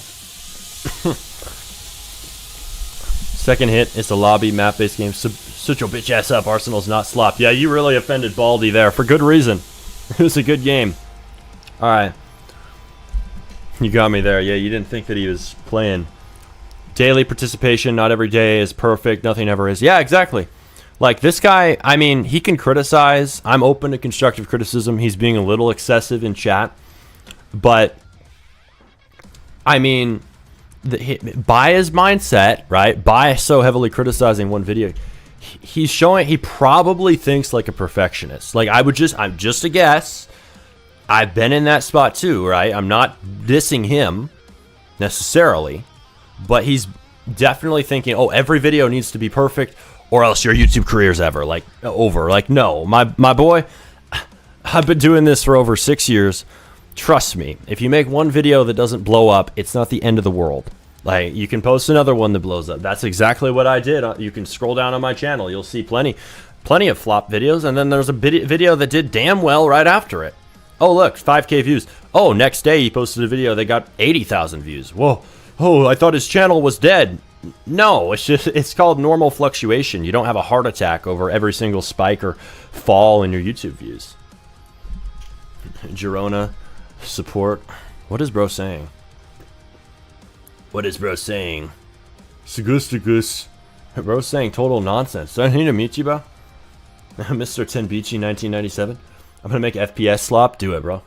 Second hit. It's a lobby map-based game. Shut your bitch ass up. Arsenal's not slop. Yeah, you really offended Baldy there for good reason. It was a good game. All right. You got me there. Yeah, you didn't think that he was playing. Daily participation. Not every day is perfect. Nothing ever is. Yeah, exactly. Like, this guy, I mean, he can criticize. I'm open to constructive criticism. He's being a little excessive in chat. But, I mean, by his mindset, right? By so heavily criticizing one video, he's showing he probably thinks like a perfectionist. Like, I'm just a guess. I've been in that spot too, right? I'm not dissing him necessarily, but he's definitely thinking, oh, every video needs to be perfect or else your YouTube career's over. Like, no, my boy, I've been doing this for over 6 years. Trust me, if you make one video that doesn't blow up, it's not the end of the world. Like, you can post another one that blows up. That's exactly what I did. You can scroll down on my channel. You'll see plenty of flop videos, and then there's a video that did damn well right after it. Oh, look, 5K views. Oh, next day he posted a video that got 80,000 views. Whoa. Oh, I thought his channel was dead. No, it's called normal fluctuation. You don't have a heart attack over every single spike or fall in your YouTube views. Girona support. What is bro saying? What is bro saying? Sagustigus. Bro's saying total nonsense. Do I need to meet you, bro? Mr. Tenbichi 1997. I'm gonna make FPS slop. Do it, bro.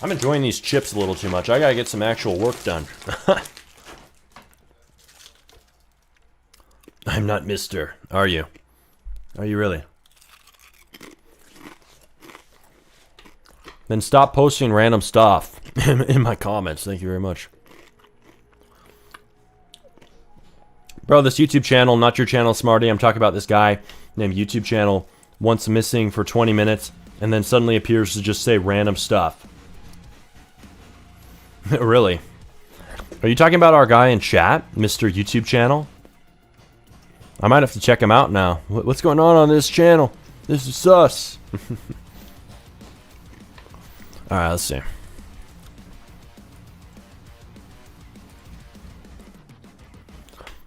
I'm enjoying these chips a little too much. I gotta get some actual work done. I'm not Mr. Are you? Are you really? Then stop posting random stuff in my comments. Thank you very much. Bro, this YouTube channel, not your channel, Smarty. I'm talking about this guy named YouTube channel, once missing for 20 minutes, and then suddenly appears to just say random stuff. Really? Are you talking about our guy in chat, Mr. YouTube channel? I might have to check him out now. What's going on this channel? This is sus. Alright, let's see.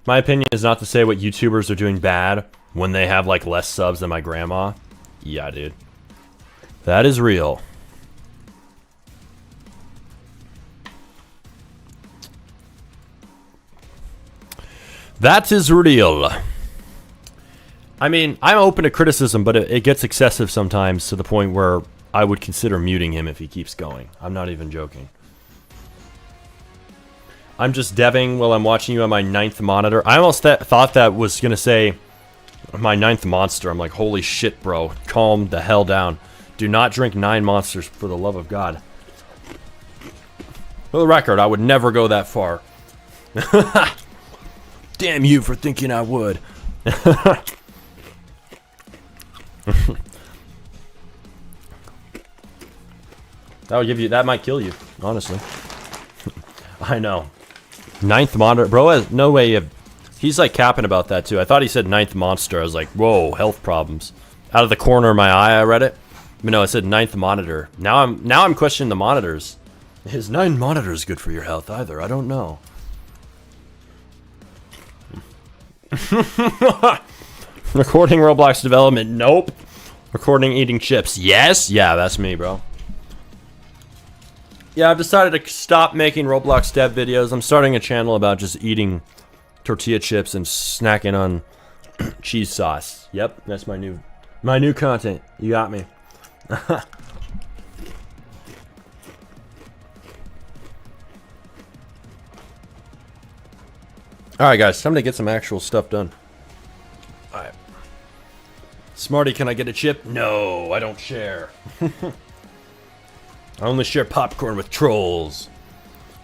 My opinion is not to say what YouTubers are doing bad when they have like less subs than my grandma. Yeah, dude. That is real. That is real. I mean, I'm open to criticism, but it gets excessive sometimes to the point where I would consider muting him if he keeps going. I'm not even joking. I'm just deving while I'm watching you on my 9th monitor. I almost thought that was going to say my 9th monster. I'm like, holy shit, bro. Calm the hell down. Do not drink 9 monsters for the love of God. For the record, I would never go that far. Damn you for thinking I would. That might kill you, honestly. I know. 9th monitor, bro has no way he's like capping about that too. I thought he said 9th monster. I was like, whoa, health problems. Out of the corner of my eye, I read it. But no, it said 9th monitor. Now I'm questioning the monitors. Is 9 monitors good for your health either? I don't know. Recording Roblox development, nope. Recording eating chips, yes. Yeah, that's me, bro. Yeah, I've decided to stop making Roblox dev videos. I'm starting a channel about just eating tortilla chips and snacking on cheese sauce. Yep, that's my new content. You got me. Alright guys, time to get some actual stuff done. Alright. Smarty, can I get a chip? No, I don't share. I only share popcorn with trolls.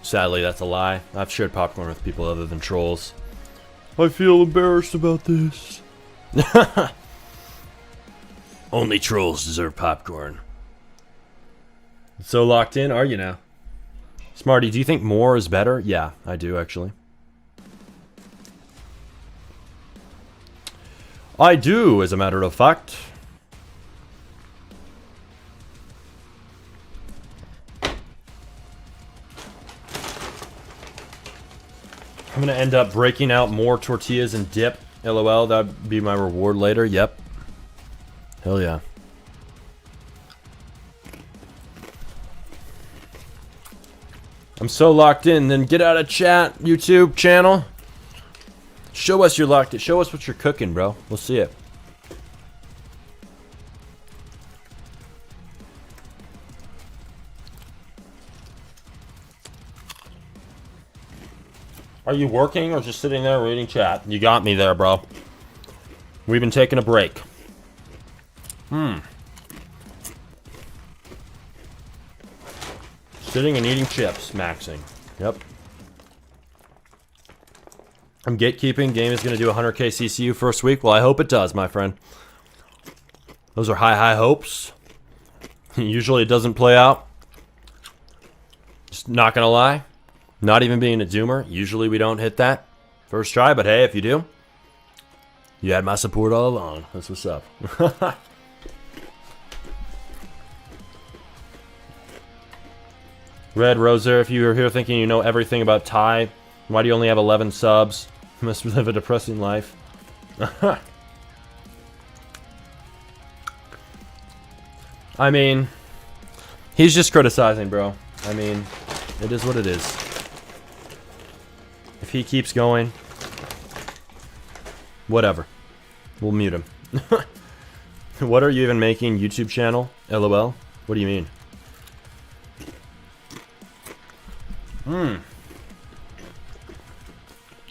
Sadly, that's a lie. I've shared popcorn with people other than trolls. I feel embarrassed about this. Only trolls deserve popcorn. So locked in, are you now? Smarty, do you think more is better? Yeah, I do actually. I do, as a matter of fact. I'm gonna end up breaking out more tortillas and dip. LOL, that'd be my reward later. Yep. Hell yeah. I'm so locked in. Then get out of chat, YouTube channel. Show us you're locked in. Show us what you're cooking, bro. We'll see it. Are you working or just sitting there reading chat? You got me there, bro. We've been taking a break. Sitting and eating chips, maxing. Yep. I'm gatekeeping. Game is going to do 100k CCU first week. Well, I hope it does, my friend. Those are high, high hopes. Usually it doesn't play out. Just not going to lie. Not even being a doomer. Usually we don't hit that first try, but hey, if you do, you had my support all along. That's what's up. Red Roser, if you are here thinking you know everything about Ty, why do you only have 11 subs? You must live a depressing life. I mean, he's just criticizing, bro. I mean, it is what it is. If he keeps going, whatever. We'll mute him. What are you even making? YouTube channel? LOL? What do you mean?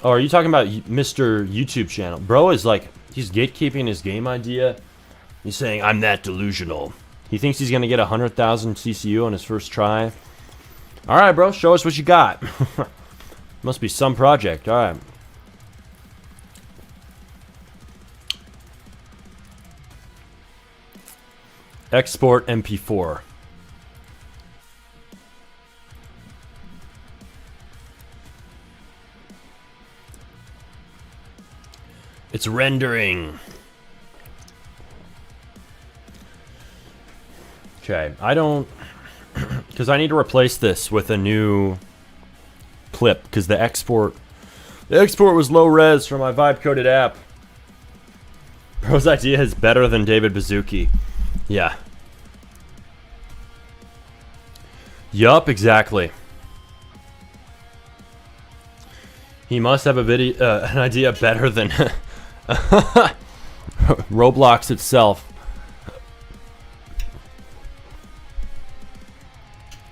Oh, are you talking about Mr. YouTube channel? Bro is like, he's gatekeeping his game idea. He's saying, I'm that delusional. He thinks he's going to get 100,000 CCU on his first try. Alright, bro, show us what you got. Must be some project. Alright. Export MP4. It's rendering. Okay, I don't... Because I need to replace this with a new clip, because the export was low res for my vibe coded app. Bro's idea is better than David Bazooki. Yeah. Yup, exactly. He must have a video, an idea better than Roblox itself.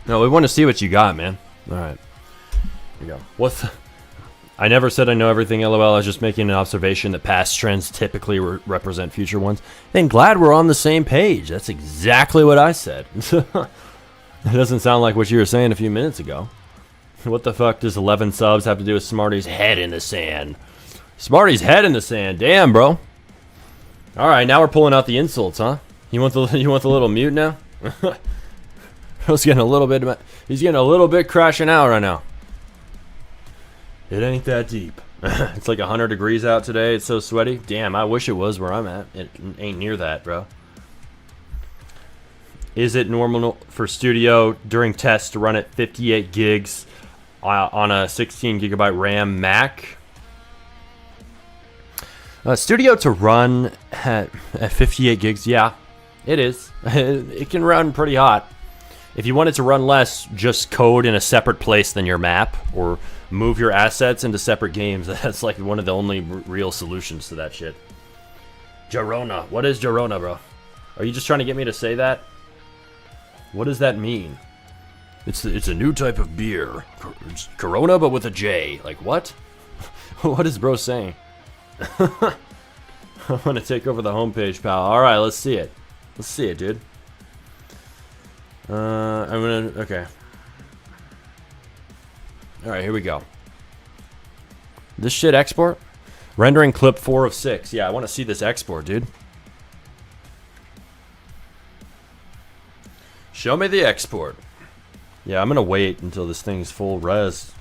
No, we want to see what you got, man. All right. Here we go. What's the... I never said I know everything, LOL. I was just making an observation that past trends typically represent future ones. And glad we're on the same page. That's exactly what I said. It doesn't sound like what you were saying a few minutes ago. What the fuck does 11 subs have to do with Smarty's head in the sand? Smarty's head in the sand. Damn, bro. All right, now we're pulling out the insults, huh? You want the little mute now? He's getting a little bit crashing out right now. It ain't that deep. It's like 100 degrees out today. It's so sweaty. Damn, I wish it was where I'm at. It ain't near that, bro. Is it normal for Studio during tests to run at 58 gigs on a 16 gigabyte RAM Mac? Studio to run at 58 gigs, yeah, it is. It can run pretty hot. If you want it to run less, just code in a separate place than your map, or move your assets into separate games. That's like one of the only real solutions to that shit. Girona. What is Girona, bro? Are you just trying to get me to say that? What does that mean? It's a new type of beer. It's Corona, but with a J. Like, what? What is bro saying? I want to take over the homepage, pal. Alright, let's see it. Let's see it, dude. Okay. Alright, here we go. This shit export? Rendering clip 4 of 6. Yeah, I want to see this export, dude. Show me the export. Yeah, I'm going to wait until this thing's full res.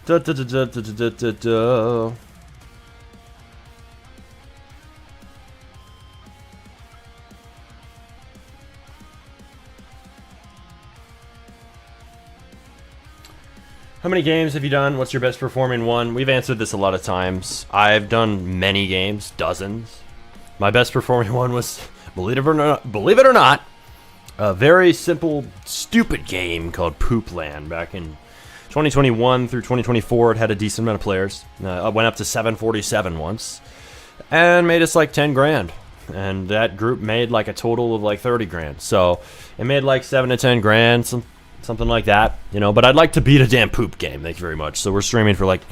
Da, da, da, da, da, da, da, da. How many games have you done? What's your best performing one? We've answered this a lot of times. I've done many games, dozens. My best performing one was, believe it or not, a very simple, stupid game called Poop Land back in 2021 through 2024. It had a decent amount of players. I went up to 747 once and made us like 10 grand. And that group made like a total of like 30 grand. So it made like 7 to 10 grand, something like that, you know. But I'd like to beat a damn poop game. Thank you very much. So we're streaming for like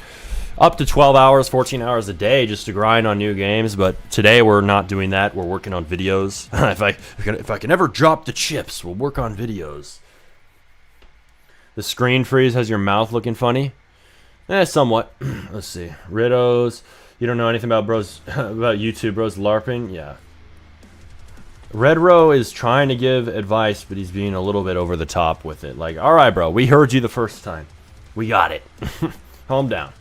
up to 12 hours, 14 hours a day just to grind on new games. But today we're not doing that. We're working on videos. if I can ever drop the chips, we'll work on videos. The screen freeze has your mouth looking funny. Somewhat. Let's see. Riddos. You don't know anything about bros about YouTube bros LARPing? Yeah. Redro is trying to give advice, but he's being a little bit over the top with it. Like, all right, bro, we heard you the first time. We got it. Calm down.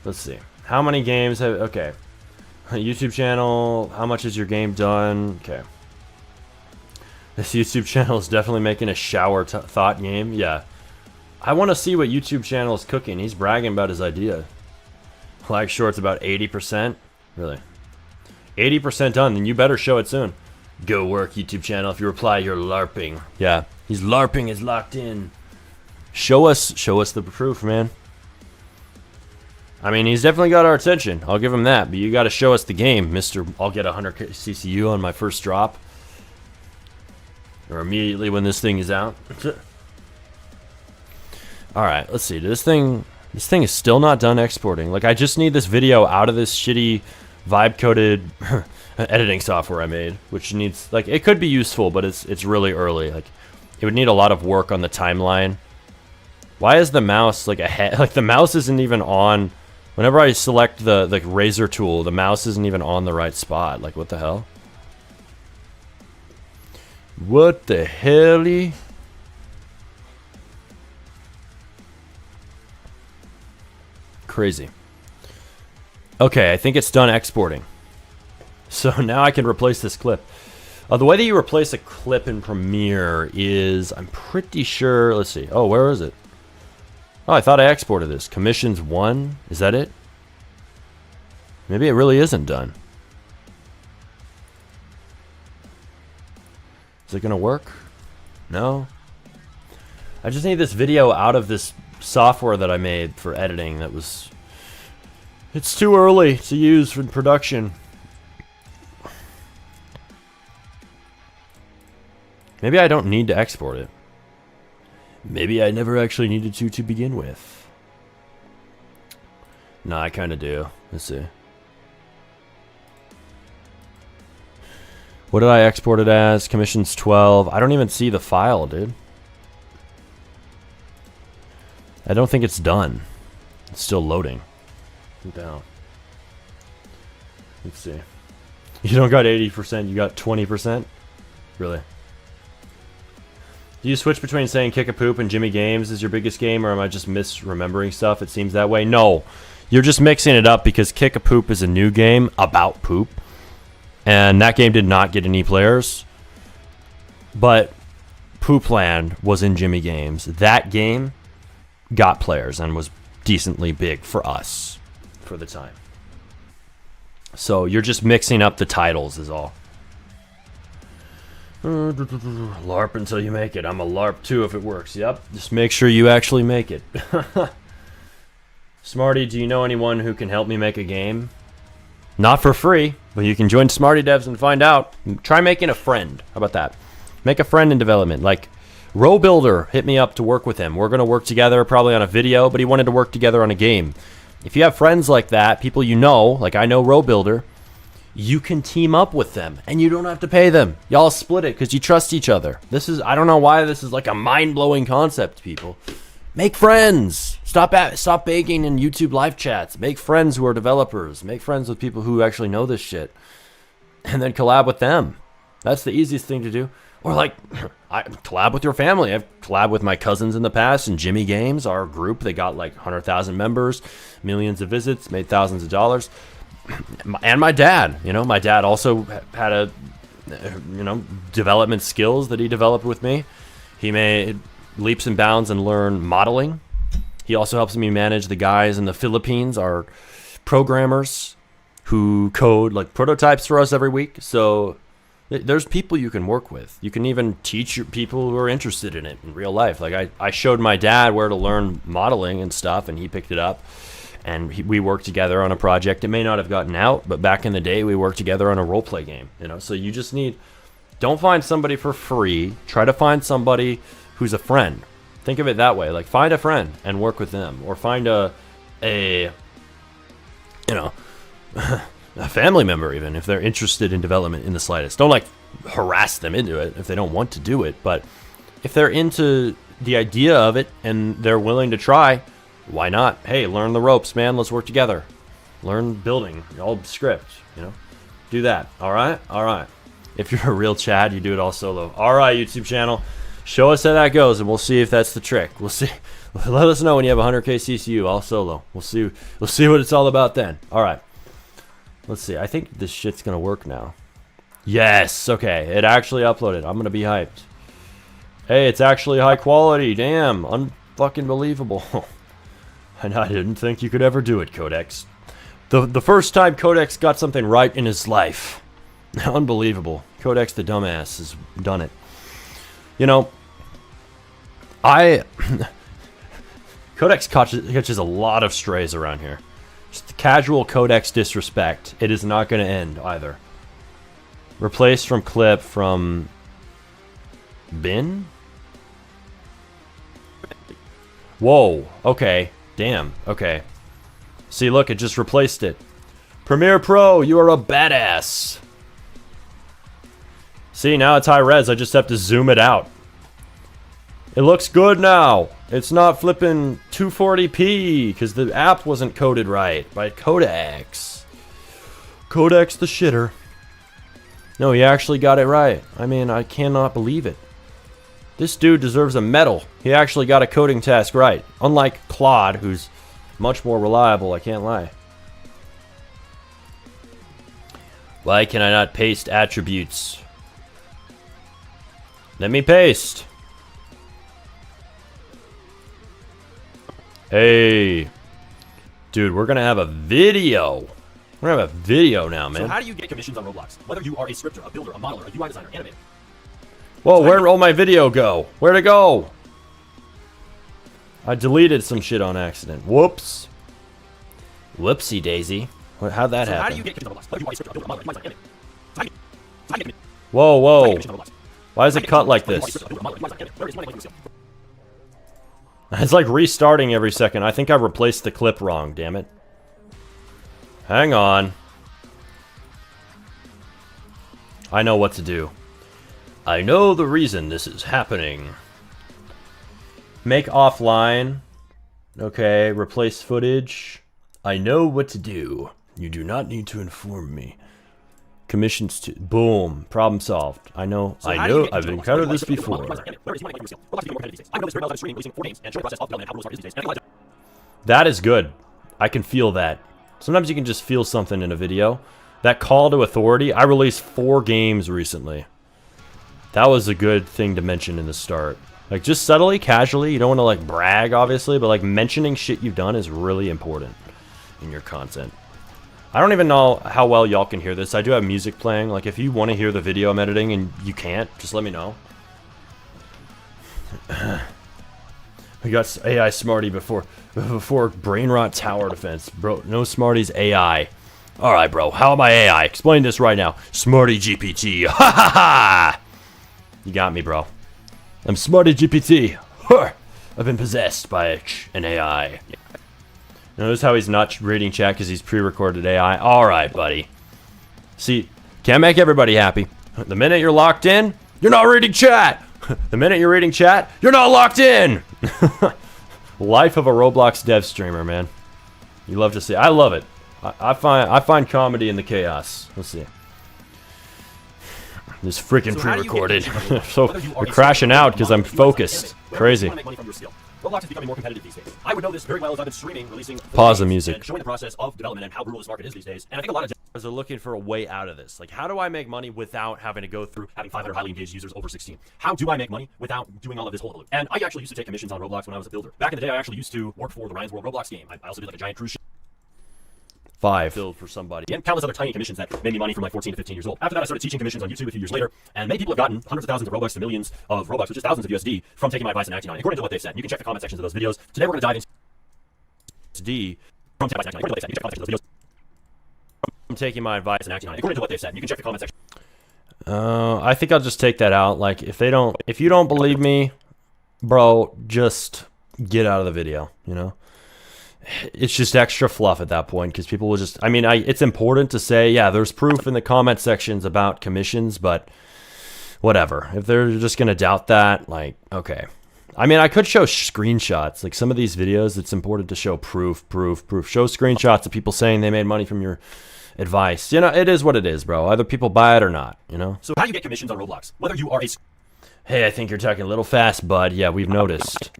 Let's see. How many games have... Okay. YouTube channel. How much is your game done? Okay. This YouTube channel is definitely making a shower thought game. Yeah. I want to see what YouTube channel is cooking. He's bragging about his idea. Flag short's about 80%. Really? 80% done. Then you better show it soon. Go work, YouTube channel. If you reply, you're LARPing. Yeah. He's LARPing is locked in. Show us the proof, man. I mean, he's definitely got our attention. I'll give him that. But you got to show us the game, Mr. I'll get 100 CCU on my first drop. Or immediately when this thing is out. Alright, let's see. This thing is still not done exporting. Like, I just need this video out of this shitty vibe-coded editing software I made. Which needs, like, it could be useful, but it's really early. Like, it would need a lot of work on the timeline. Why is the mouse, like, ahead? Like, the mouse isn't even on... Whenever I select the razor tool, the mouse isn't even on the right spot. Like, what the hell? What the hell-y? Crazy. Okay, I think it's done exporting. So now I can replace this clip. The way that you replace a clip in Premiere is, I'm pretty sure, let's see. Oh, where is it? Oh, I thought I exported this. Commissions 1? Is that it? Maybe it really isn't done. Is it gonna work? No. I just need this video out of this software that I made for editing that was... It's too early to use for production. Maybe I don't need to export it. Maybe I never actually needed to begin with. Nah, I kind of do. Let's see. What did I export it as? Commissions 12. I don't even see the file, dude. I don't think it's done. It's still loading. Down. Let's see. You don't got 80%, you got 20%? Really? Do you switch between saying Kick a Poop and Jimmy Games is your biggest game, or am I just misremembering stuff? It seems that way. No. You're just mixing it up because Kick a Poop is a new game about poop. And that game did not get any players. But Poop Land was in Jimmy Games. That game got players and was decently big for us for the time. So you're just mixing up the titles is all. LARP until you make it. I'm a LARP too if it works. Yep. Just make sure you actually make it. Smarty, do you know anyone who can help me make a game? Not for free, but you can join Smarty Devs and find out. Try making a friend. How about that? Make a friend in development. Like, Row Builder hit me up to work with him. We're going to work together probably on a video, but he wanted to work together on a game. If you have friends like that, people you know, like I know Row Builder, you can team up with them and you don't have to pay them. Y'all split it because you trust each other. I don't know why this is like a mind-blowing concept, people. Make friends. Stop begging in YouTube live chats. Make friends who are developers. Make friends with people who actually know this shit. And then collab with them. That's the easiest thing to do. Or like, I collab with your family. I've collabed with my cousins in the past and Jimmy Games, our group. They got like 100,000 members, millions of visits, made thousands of dollars. And my dad, my dad also had development skills that he developed with me. He made leaps and bounds and learned modeling. He also helps me manage the guys in the Philippines, our programmers who code like prototypes for us every week. So there's people you can work with. You can even teach your people who are interested in it in real life. Like I showed my dad where to learn modeling and stuff, and he picked it up. And we worked together on a project. It may not have gotten out, but back in the day, we worked together on a roleplay game. So you just don't find somebody for free. Try to find somebody who's a friend. Think of it that way. Like find a friend and work with them, or find a family member even if they're interested in development in the slightest. Don't like harass them into it if they don't want to do it, but if they're into the idea of it and they're willing to try, why not? Hey, learn the ropes, man. Let's work together. Learn building, all script, do that. All right. If you're a real Chad, you do it all solo. All right, YouTube channel, show us how that goes, and we'll see if that's the trick. We'll see. Let us know when you have 100K CCU all solo. We'll see what it's all about then. All right. Let's see. I think this shit's gonna work now. Yes. Okay. It actually uploaded. I'm gonna be hyped. Hey, it's actually high quality. Damn. Unfucking believable. And I didn't think you could ever do it, Codex. The first time Codex got something right in his life. Unbelievable. Codex the dumbass has done it. Codex catches a lot of strays around here. Just casual Codex disrespect. It is not going to end either. Replaced from clip from bin? Whoa. Okay. Damn. Okay. See, look, it just replaced it. Premiere Pro, you are a badass. See, now it's high res. I just have to zoom it out. It looks good now. It's not flipping 240p because the app wasn't coded right by Codex. Codex the shitter. No, he actually got it right. I mean, I cannot believe it. This dude deserves a medal. He actually got a coding task right. Unlike Claude, who's much more reliable, I can't lie. Why can I not paste attributes? Let me paste. Hey. Dude, we're gonna have a video. We're gonna have a video now, man. So how do you get commissions on Roblox? Whether you are a scripter, a builder, a modeler, a UI designer, animator. Whoa, where'd all my video go? Where'd it go? I deleted some shit on accident. Whoops. Whoopsie daisy. How'd that happen? How do you get commissions on Roblox? Whether you are a scripter, a builder, a modeler, a UI designer, animator. Whoa, whoa. Why is it cut like this? It's like restarting every second. I think I replaced the clip wrong, damn it. Hang on. I know what to do. I know the reason this is happening. Make offline. Okay, replace footage. I know what to do. You do not need to inform me. Commissions to boom. Problem solved. I know. I've encountered this before. That is good. I can feel that. Sometimes you can just feel something in a video. That call to authority. I released 4 games recently. That was a good thing to mention in the start. Like just subtly, casually. You don't want to like brag, obviously, but like mentioning shit you've done is really important in your content. I don't even know how well y'all can hear this. I do have music playing. Like, if you want to hear the video I'm editing and you can't, just let me know. We got AI Smarty before brain rot tower defense. Bro, no Smarty's AI. Alright, bro. How am I AI? Explain this right now. Smarty GPT. Ha ha ha! You got me, bro. I'm Smarty GPT. I've been possessed by an AI. Notice how he's not reading chat because he's pre-recorded AI. Alright, buddy. See, can't make everybody happy. The minute you're locked in, you're not reading chat. The minute you're reading chat, you're not locked in. Life of a Roblox dev streamer, man. You love to see. I love it. I find comedy in the chaos. Let's see. This freaking pre-recorded. So we're crashing out because I'm focused. Crazy. Roblox is becoming more competitive these days. I would know this very well as I've been streaming, releasing Pause the music. and showing the process of development and how brutal this market is these days. And I think a lot of Are looking for a way out of this. Like, how do I make money without having to go through having 500 highly engaged users over 16. How do I make money without doing all of this whole loop? And I actually used to take commissions on Roblox when I was a builder. Back in the day, I actually used to work for the Ryan's World Roblox game. I also did like a giant cruise ship 5 build for somebody? and countless other tiny commissions that made me money from like 14 to 15 years old. After that, I started teaching commissions on YouTube a few years later, and many people have gotten hundreds of thousands of Robux to millions of Robux, which is thousands of USD, from taking my advice and acting on it, according to what they've said. You can check the comment sections of those videos. Today, we're going to dive into SD. from taking my advice and acting on it, according to what they've said. You can check the comment sections of those videos. I'm taking my advice. And acting on it, according to what they've said. You can check the comment section. I think I'll just take that out. Like, if you don't believe me, bro, just get out of the video, you know? It's just extra fluff at that point because people will just, I mean, it's important to say, yeah, there's proof in the comment sections about commissions, but whatever. If they're just going to doubt that, like, okay. I mean, I could show screenshots. Like, some of these videos, it's important to show proof. Show screenshots of people saying they made money from your advice. You know, it is what it is, bro. Either people buy it or not, you know? So how do you get commissions on Roblox? Whether you are a Hey, I think you're talking a little fast, bud. Yeah, we've noticed.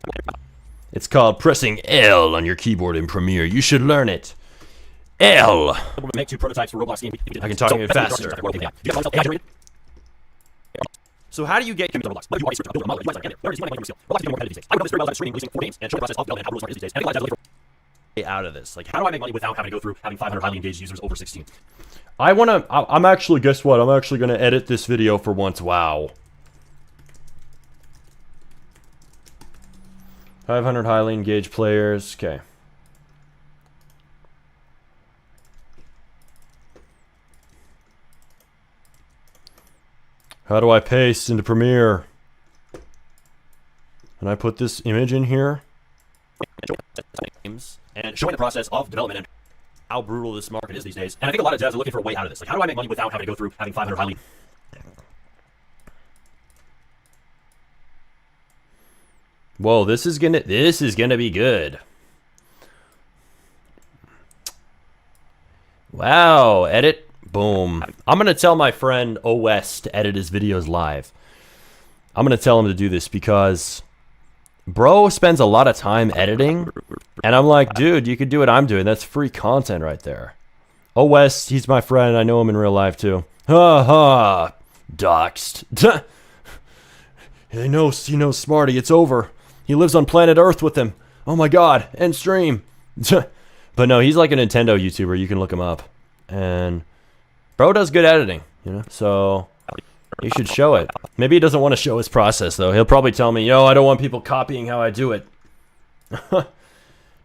It's called pressing L on your keyboard in Premiere. You should learn it. L. make 2 prototypes for Roblox game. I can talk even faster. So how do you get commissions on Roblox? Whether you are a streamer, builder, modeler, UI designer, there is money from your skill. Roblox is becoming more competitive these days. I would know this very well as I've been streaming, releasing 4 games, and showing the process of development and how brutal this market is these days. And I think a lot of devs are looking for Out of this. Like, how do I make money without having to go through having 500 highly engaged users over 16? I'm actually, guess what? I'm actually going to edit this video for once. Wow. 500 highly engaged players. Okay. How do I paste into Premiere? And I put this image in here. And showing the process of development and how brutal this market is these days. And I think a lot of devs are looking for a way out of this. Like, how do I make money without having to go through having 500 highly... Whoa, this is gonna be good. Wow, edit. Boom. I'm gonna tell my friend OS to edit his videos live. I'm gonna tell him to do this because bro spends a lot of time editing, and I'm like, dude, you could do what I'm doing. That's free content right there. OS, he's my friend. I know him in real life too. Ha ha. Doxed. He knows, Smarty. It's over. He lives on planet Earth with him. Oh my god. End stream. But no, he's like a Nintendo YouTuber. You can look him up. And bro does good editing, you know? So you should show it. Maybe he doesn't want to show his process, though. He'll probably tell me, yo, I don't want people copying how I do it.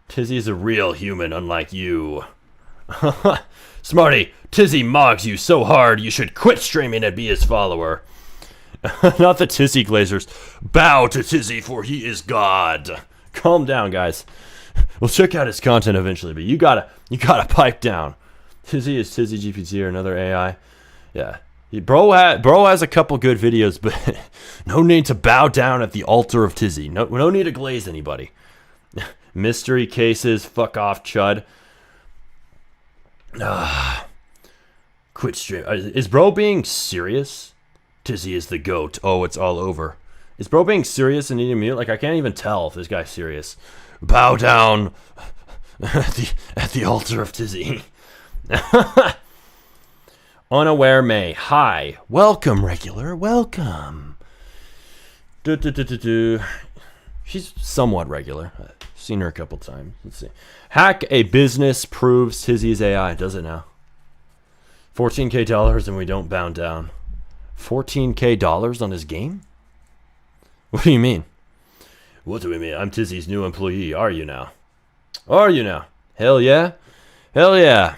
Tizzy's a real human, unlike you. Smarty, Tizzy mogs you so hard you should quit streaming and be his follower. Not the Tizzy Glazers. Bow to Tizzy, for he is God. Calm down, guys. We'll check out his content eventually, but you gotta pipe down. Tizzy is Tizzy GPT or another AI. Yeah. Bro has a couple good videos, but no need to bow down at the altar of Tizzy. No need to glaze anybody. Mystery cases, fuck off, chud. Quit stream. Is bro being serious? Tizzy is the goat. Oh, it's all over. Is bro being serious and needing mute? Like, I can't even tell if this guy's serious. Bow down at the altar of Tizzy. Unaware May. Hi. Welcome, regular. Welcome. She's somewhat regular. I've seen her a couple times. Let's see. Hack a business proves Tizzy's AI. Does it now? $14K and we don't bow down. $14K on his game? What do you mean? What do we mean? I'm Tizzy's new employee. Are you now? Are you now? Hell yeah. Hell yeah.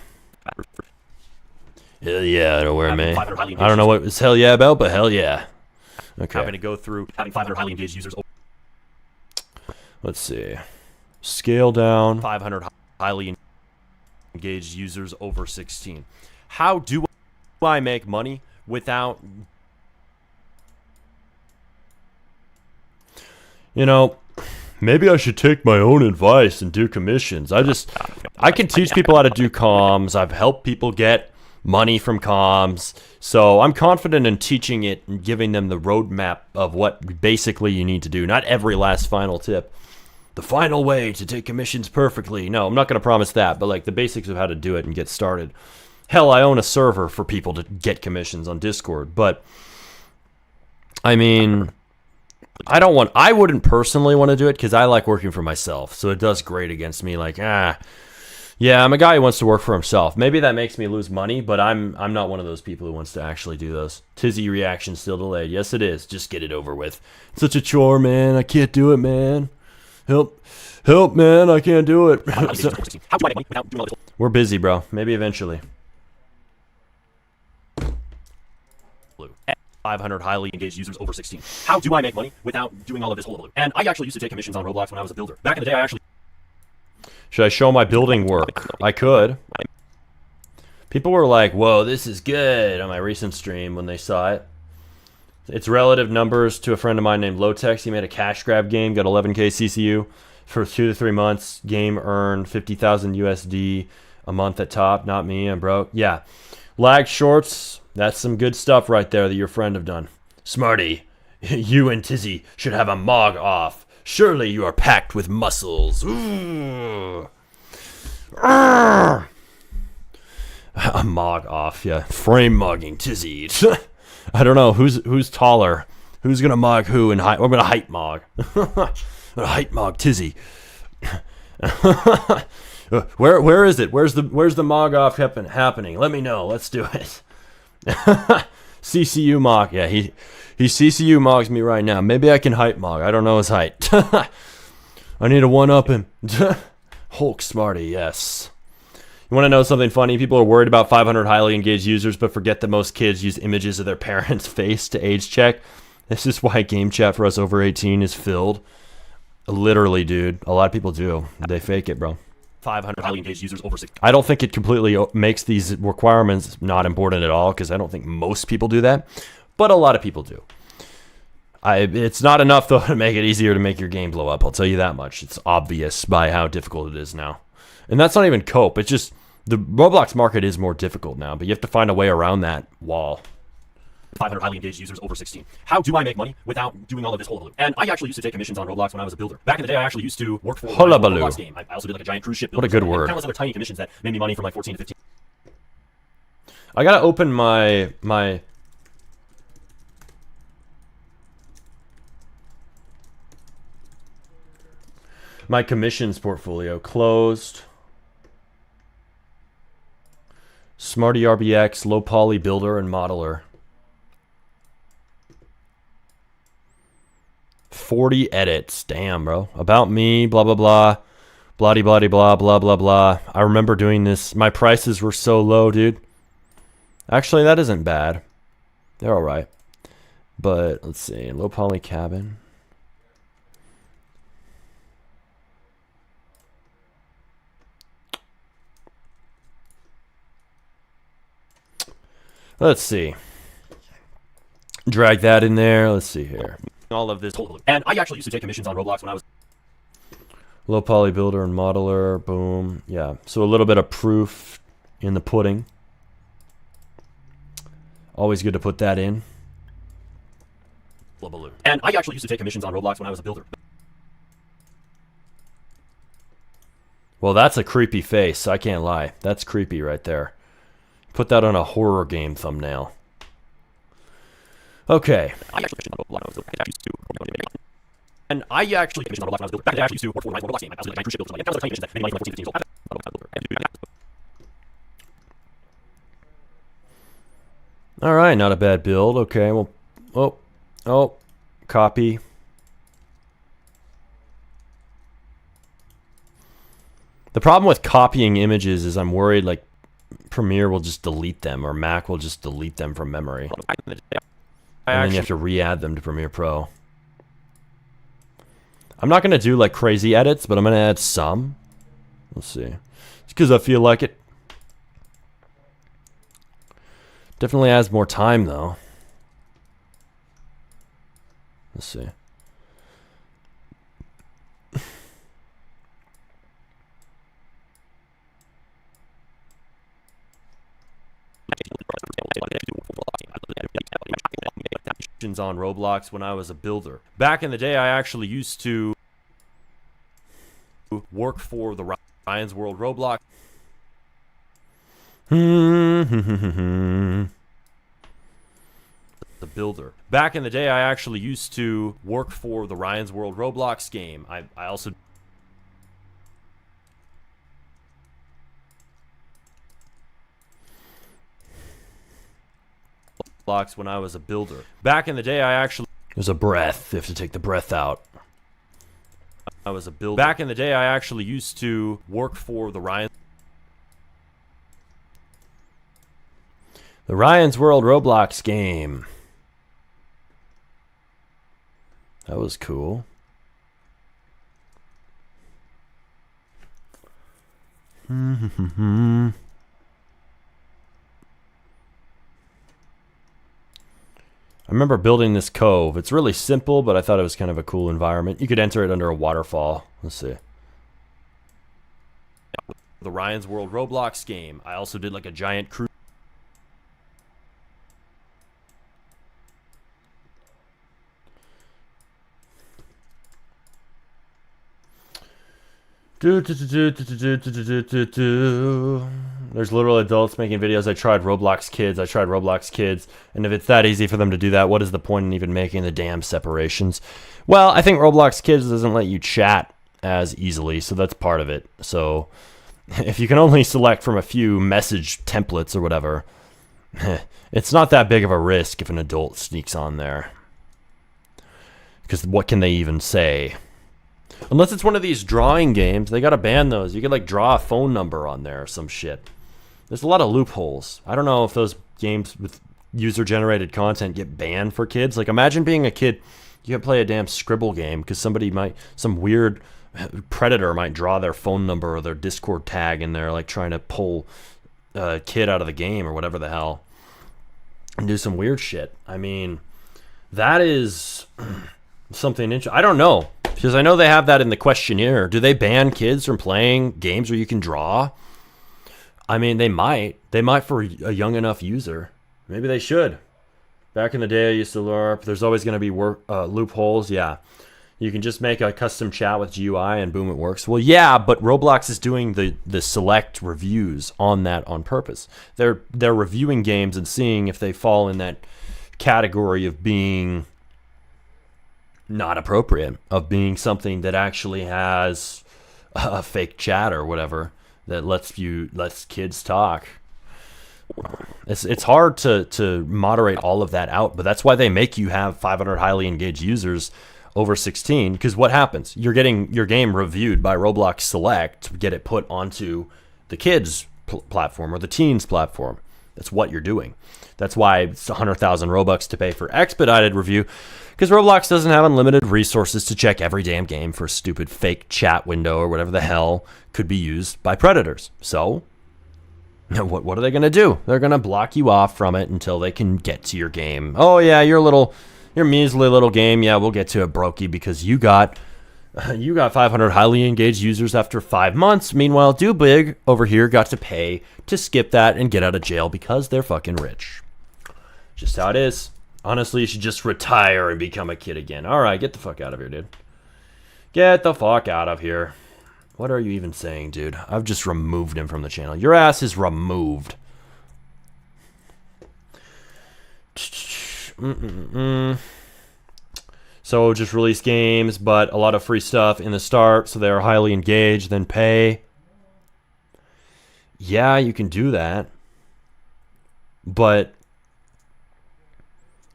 Hell yeah, Unaware May. I don't know what it's hell yeah about, but hell yeah. Okay. Having to go through having 500 highly engaged users. Let's see. Scale down. 500 highly engaged users over 16. How do I make money without, you know, maybe I should take my own advice and do commissions. I can teach people how to do comms. I've helped people get money from comms. So I'm confident in teaching it and giving them the roadmap of what basically you need to do. Not every last final tip. The final way to take commissions perfectly. No, I'm not going to promise that, but like the basics of how to do it and get started. Hell, I own a server for people to get commissions on Discord, but I mean, I wouldn't personally want to do it because I like working for myself. So it does grate against me like, yeah, I'm a guy who wants to work for himself. Maybe that makes me lose money, but I'm not one of those people who wants to actually do those. Tizzy reaction still delayed. Yes, it is. Just get it over with. It's such a chore, man. I can't do it, man. Help, man. I can't do it. We're busy, bro. Maybe eventually. 500 highly engaged users over 16. How do I make money without doing all of this hullabaloo? And I actually used to take commissions on Roblox when I was a builder. Back in the day, I actually... Should I show my building work? I could. People were like, whoa, this is good on my recent stream when they saw it. It's relative numbers to a friend of mine named Lotex. He made a cash grab game, got 11k CCU for 2 to 3 months. Game earned 50,000 USD a month at top. Not me, I'm broke. Yeah. Lag shorts, that's some good stuff right there that your friend have done. Smarty, you and Tizzy should have a mog off. Surely you are packed with muscles. Ooh. A mog off, yeah. Frame mugging Tizzy. I don't know who's taller. Who's gonna mog who in height? I'm gonna height mog. I'm gonna height mog Tizzy. Where is it? Where's the mog off happening? Let me know. Let's do it. CCU mog. Yeah, he CCU mogs me right now. Maybe I can height mog. I don't know his height. I need to one up him. Hulk Smarty. Yes. You want to know something funny? People are worried about 500 highly engaged users, but forget that most kids use images of their parents' face to age check. This is why game chat for us over 18 is filled. Literally, dude. A lot of people do. They fake it, bro. 500 highly engaged users over 16. I don't think it completely makes these requirements not important at all, because I don't think most people do that, but a lot of people do. It's not enough, though, to make it easier to make your game blow up. I'll tell you that much. It's obvious by how difficult it is now. And that's not even cope. It's just the Roblox market is more difficult now, but you have to find a way around that wall. 500 highly engaged users over 16. How do I make money without doing all of this hullabaloo? And I actually used to take commissions on Roblox when I was a builder. Back in the day, I actually used to work for a Roblox game. I also did like a giant cruise ship build. What a good word. Countless other tiny commissions that made me money from like 14 to 15. I gotta open my commissions portfolio. Closed. Smarty RBX, low poly builder and modeler. 40 edits. Damn, bro. About me, blah, blah, blah. Bloody, bloody, blah, blah, blah, blah. I remember doing this. My prices were so low, dude. Actually, that isn't bad. They're all right. But, let's see. Low poly cabin. Let's see. Drag that in there. Let's see here. All of this hullabaloo. And I actually used to take commissions on Roblox when I was... Low poly builder and modeler. Boom. Yeah. So a little bit of proof in the pudding. Always good to put that in. Hullabaloo. And I actually used to take commissions on Roblox when I was a builder. Well, that's a creepy face. I can't lie. That's creepy right there. Put that on a horror game thumbnail. Okay. And I actually commissioned on Roblox when I was building. Back in the day, I actually used to work for a Roblox game. I also did like cruise ship builds. Like, tiny missions that made money from 14 to 15 years old. All right, not a bad build. Okay, well, oh, copy. The problem with copying images is I'm worried like Premiere will just delete them or Mac will just delete them from memory. And then you have to re-add them to Premiere Pro. I'm not going to do like crazy edits, but I'm going to add some. Let's see. It's because I feel like it. Definitely adds more time, though. Let's see. On Roblox when I was a builder. Back in the day, I actually used to work for the Ryan's World Roblox. The builder. Back in the day, I actually used to work for the Ryan's World Roblox game. I also when I was a builder. Back in the day, I actually... There's a breath. You have to take the breath out. I was a builder. Back in the day, I actually used to work for the Ryan's World Roblox game. That was cool. I remember building this cove. It's really simple, but I thought it was kind of a cool environment. You could enter it under a waterfall. Let's see. The Ryan's World Roblox game. I also did like a giant cruise. There's little adults making videos. I tried Roblox Kids. And if it's that easy for them to do that, what is the point in even making the damn separations? Well, I think Roblox Kids doesn't let you chat as easily, so that's part of it. So if you can only select from a few message templates or whatever, it's not that big of a risk if an adult sneaks on there. Because what can they even say? Unless it's one of these drawing games, they gotta ban those. You could like draw a phone number on there or some shit. There's a lot of loopholes. I don't know if those games with user-generated content get banned for kids. Like imagine being a kid, you can play a damn Scribble game because some weird predator might draw their phone number or their Discord tag and they're like trying to pull a kid out of the game or whatever the hell and do some weird shit. I mean, that is something interesting. I don't know. Because I know they have that in the questionnaire. Do they ban kids from playing games where you can draw? I mean, they might. They might for a young enough user. Maybe they should. Back in the day, I used to LARP. There's always going to be loopholes. Yeah. You can just make a custom chat with GUI and boom, it works. Well, yeah, but Roblox is doing the select reviews on that on purpose. They're reviewing games and seeing if they fall in that category of being not appropriate, of being something that actually has a fake chat or whatever that lets kids talk. It's hard to moderate all of that out, but that's why they make you have 500 highly engaged users over 16. Because what happens? You're getting your game reviewed by Roblox Select to get it put onto the kids platform or the teens platform. That's what you're doing. That's why it's 100,000 Robux to pay for expedited review. Because Roblox doesn't have unlimited resources to check every damn game for a stupid fake chat window or whatever the hell could be used by predators. So, what are they going to do? They're going to block you off from it until they can get to your game. Oh yeah, your measly little game. Yeah, we'll get to it, brokey, because you got 500 highly engaged users after 5 months. Meanwhile, Do Big over here got to pay to skip that and get out of jail because they're fucking rich. Just how it is. Honestly, you should just retire and become a kid again. All right, get the fuck out of here, dude. Get the fuck out of here. What are you even saying, dude? I've just removed him from the channel. Your ass is removed. So just release games, but a lot of free stuff in the start, so they're highly engaged, then pay. Yeah, you can do that. But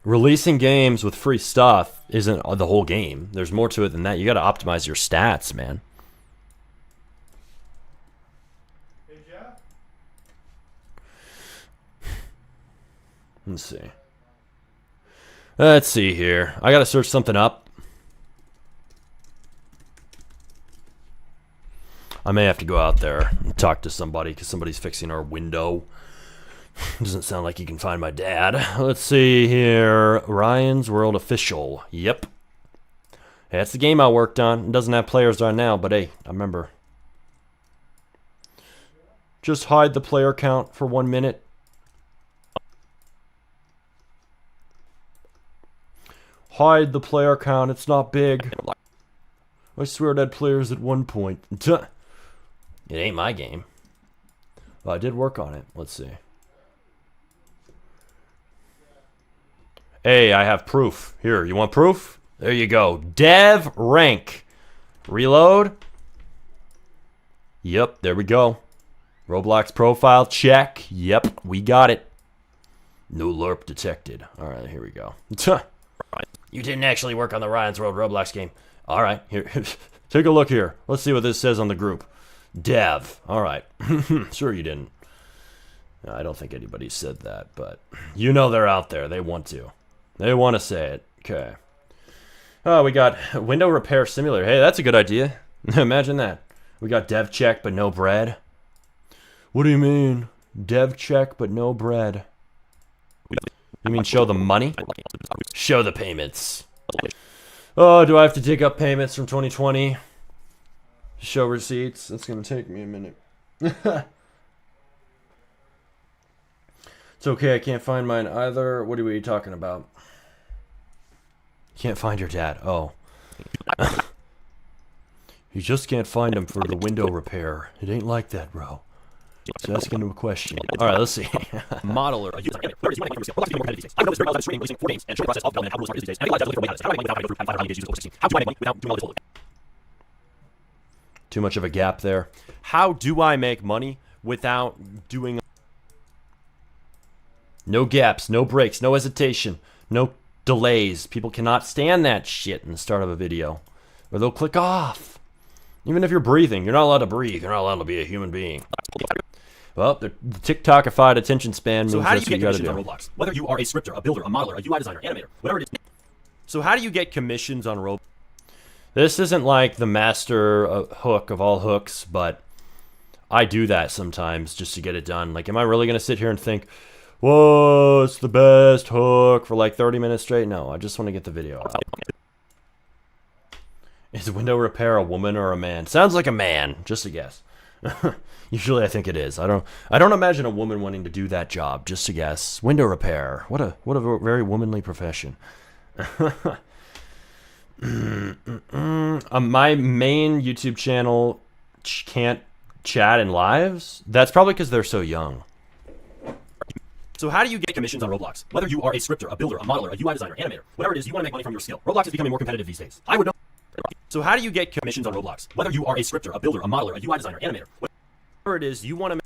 releasing games with free stuff isn't the whole game. There's more to it than that. You got to optimize your stats, man. Hey, Jeff? Let's see here. I got to search something up. I may have to go out there and talk to somebody because somebody's fixing our window. Doesn't sound like you can find my dad. Let's see here. Ryan's World Official. Yep. Hey, that's the game I worked on. It doesn't have players on now, but hey, I remember. Just hide the player count for 1 minute. Hide the player count. It's not big. I swear it had players at one point. It ain't my game. Well, I did work on it. Let's see. Hey, I have proof. Here, you want proof? There you go. Dev rank. Reload. Yep, there we go. Roblox profile check. Yep, we got it. No LARP detected. All right, here we go. You didn't actually work on the Ryan's World Roblox game. All right, here. Take a look here. Let's see what this says on the group. Dev. All right. Sure you didn't. I don't think anybody said that, but you know they're out there. They want to. They want to say it. Okay. Oh, we got window repair simulator. Hey, that's a good idea. Imagine that. We got dev check, but no bread. What do you mean? Dev check, but no bread. You mean show the money? Show the payments. Oh, do I have to dig up payments from 2020? Show receipts? That's going to take me a minute. It's okay, I can't find mine either. What are we talking about? Can't find your dad. Oh. You just can't find him for the window repair. It ain't like that, bro. Just asking him a question. All right, let's see. Modeler. Too much of a gap there. How do I make money without doing... No gaps, no breaks, no hesitation, no delays. People cannot stand that shit in the start of a video. Or they'll click off. Even if you're breathing, you're not allowed to breathe. You're not allowed to be a human being. Well, the TikTokified attention span means So how do that's you what get you gotta commissions do. on Roblox? Whether you are a scripter, a builder, a modeler, a UI designer, animator, whatever it is. So how do you get commissions on Roblox? This isn't like the master hook of all hooks, but I do that sometimes just to get it done. Like, am I really going to sit here and think, whoa, it's the best hook for like 30 minutes straight? No, I just want to get the video out. Is window repair a woman or a man? Sounds like a man, just a guess. Usually I think it is. I don't imagine a woman wanting to do that job, just a guess. Window repair. What a very womanly profession. My main YouTube channel can't chat in lives. That's probably because they're so young. So how do you get commissions on Roblox? Whether you are a scripter, a builder, a modeler, a UI designer, animator, whatever it is, you want to make money from your skill. Roblox is becoming more competitive these days. I would know. So how do you get Commissions on Roblox. Whether you are a scripter, a builder, a modeler, a UI designer, animator, whatever it is you want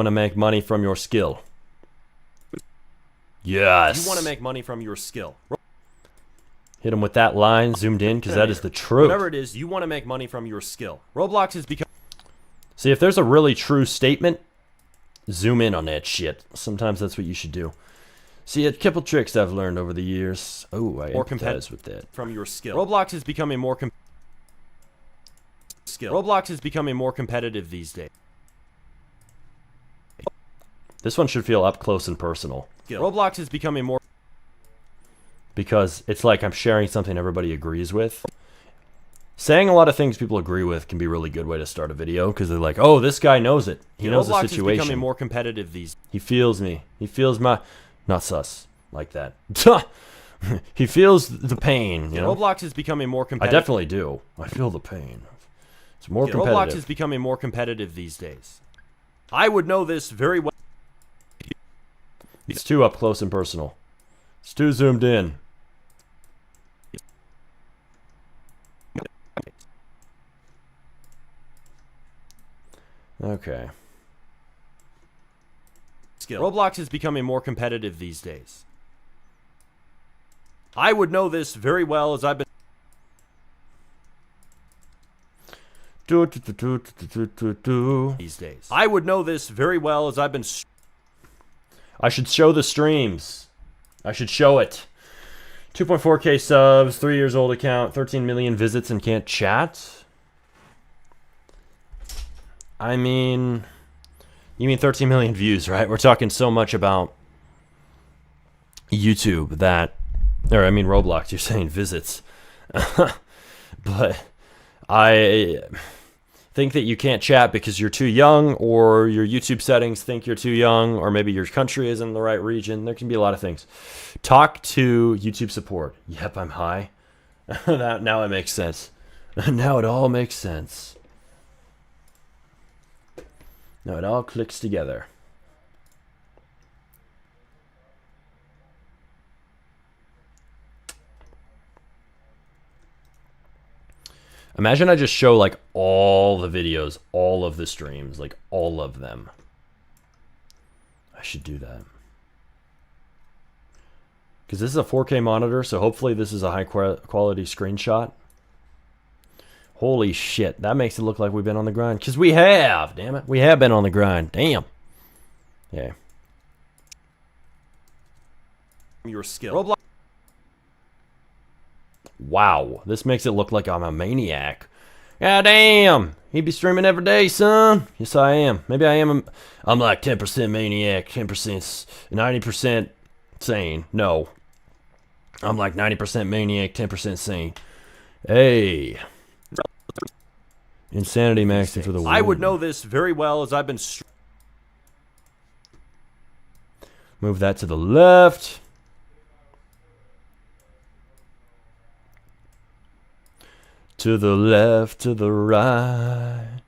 to make money from your skill? Yes. You want to make money from your skill. Hit him with that line, zoomed in, because that is the truth. Whatever it is, you want to make money from your skill. Roblox has become... See, if there's a really true statement, zoom in on that shit. Sometimes that's what you should do. See, a couple tricks I've learned over the years. Oh, I empathize with that. From your skill. Roblox is becoming more... Roblox is becoming more competitive these days. This one should feel up close and personal. Roblox is becoming more... Because it's like I'm sharing something everybody agrees with. Saying a lot of things people agree with can be a really good way to start a video, because they're like, oh, this guy knows it. He knows the situation. Roblox is becoming more competitive these... He feels me. He feels my... Not sus. Like that. He feels the pain, you know? Roblox is becoming more competitive. I definitely do. I feel the pain. It's more competitive. Roblox is becoming more competitive these days. I would know this very well. It's too up close and personal. It's too zoomed in. Okay. Roblox is becoming more competitive these days. I would know this very well as I've been... These days. I would know this very well as I've been... I should show the streams. I should show it. 2.4k subs, 3 years old account, 13 million visits and can't chat. I mean, you mean 13 million views, right? We're talking so much about YouTube that, or I mean Roblox, you're saying visits. But I think that you can't chat because you're too young, or your YouTube settings think you're too young, or maybe your country isn't in the right region. There can be a lot of things. Talk to YouTube support. Yep, I'm high. Now it makes sense. Now it all makes sense. Now it all clicks together. Imagine I just show like all the videos, all of the streams, like all of them. I should do that. Because this is a 4K monitor, so hopefully this is a high quality screenshot. Holy shit, that makes it look like we've been on the grind. Because we have, damn it. We have been on the grind. Damn. Yeah. Your skill. Roblox. Wow, this makes it look like I'm a maniac. God damn, he'd be streaming every day, son. Yes, I am. Maybe I am. I'm like 10% maniac, 10%, 90% sane. No, I'm like 90% maniac, 10% sane. Hey, insanity maxing for the win. I would know this very well as I've been. Move that to the left. To the left, to the right.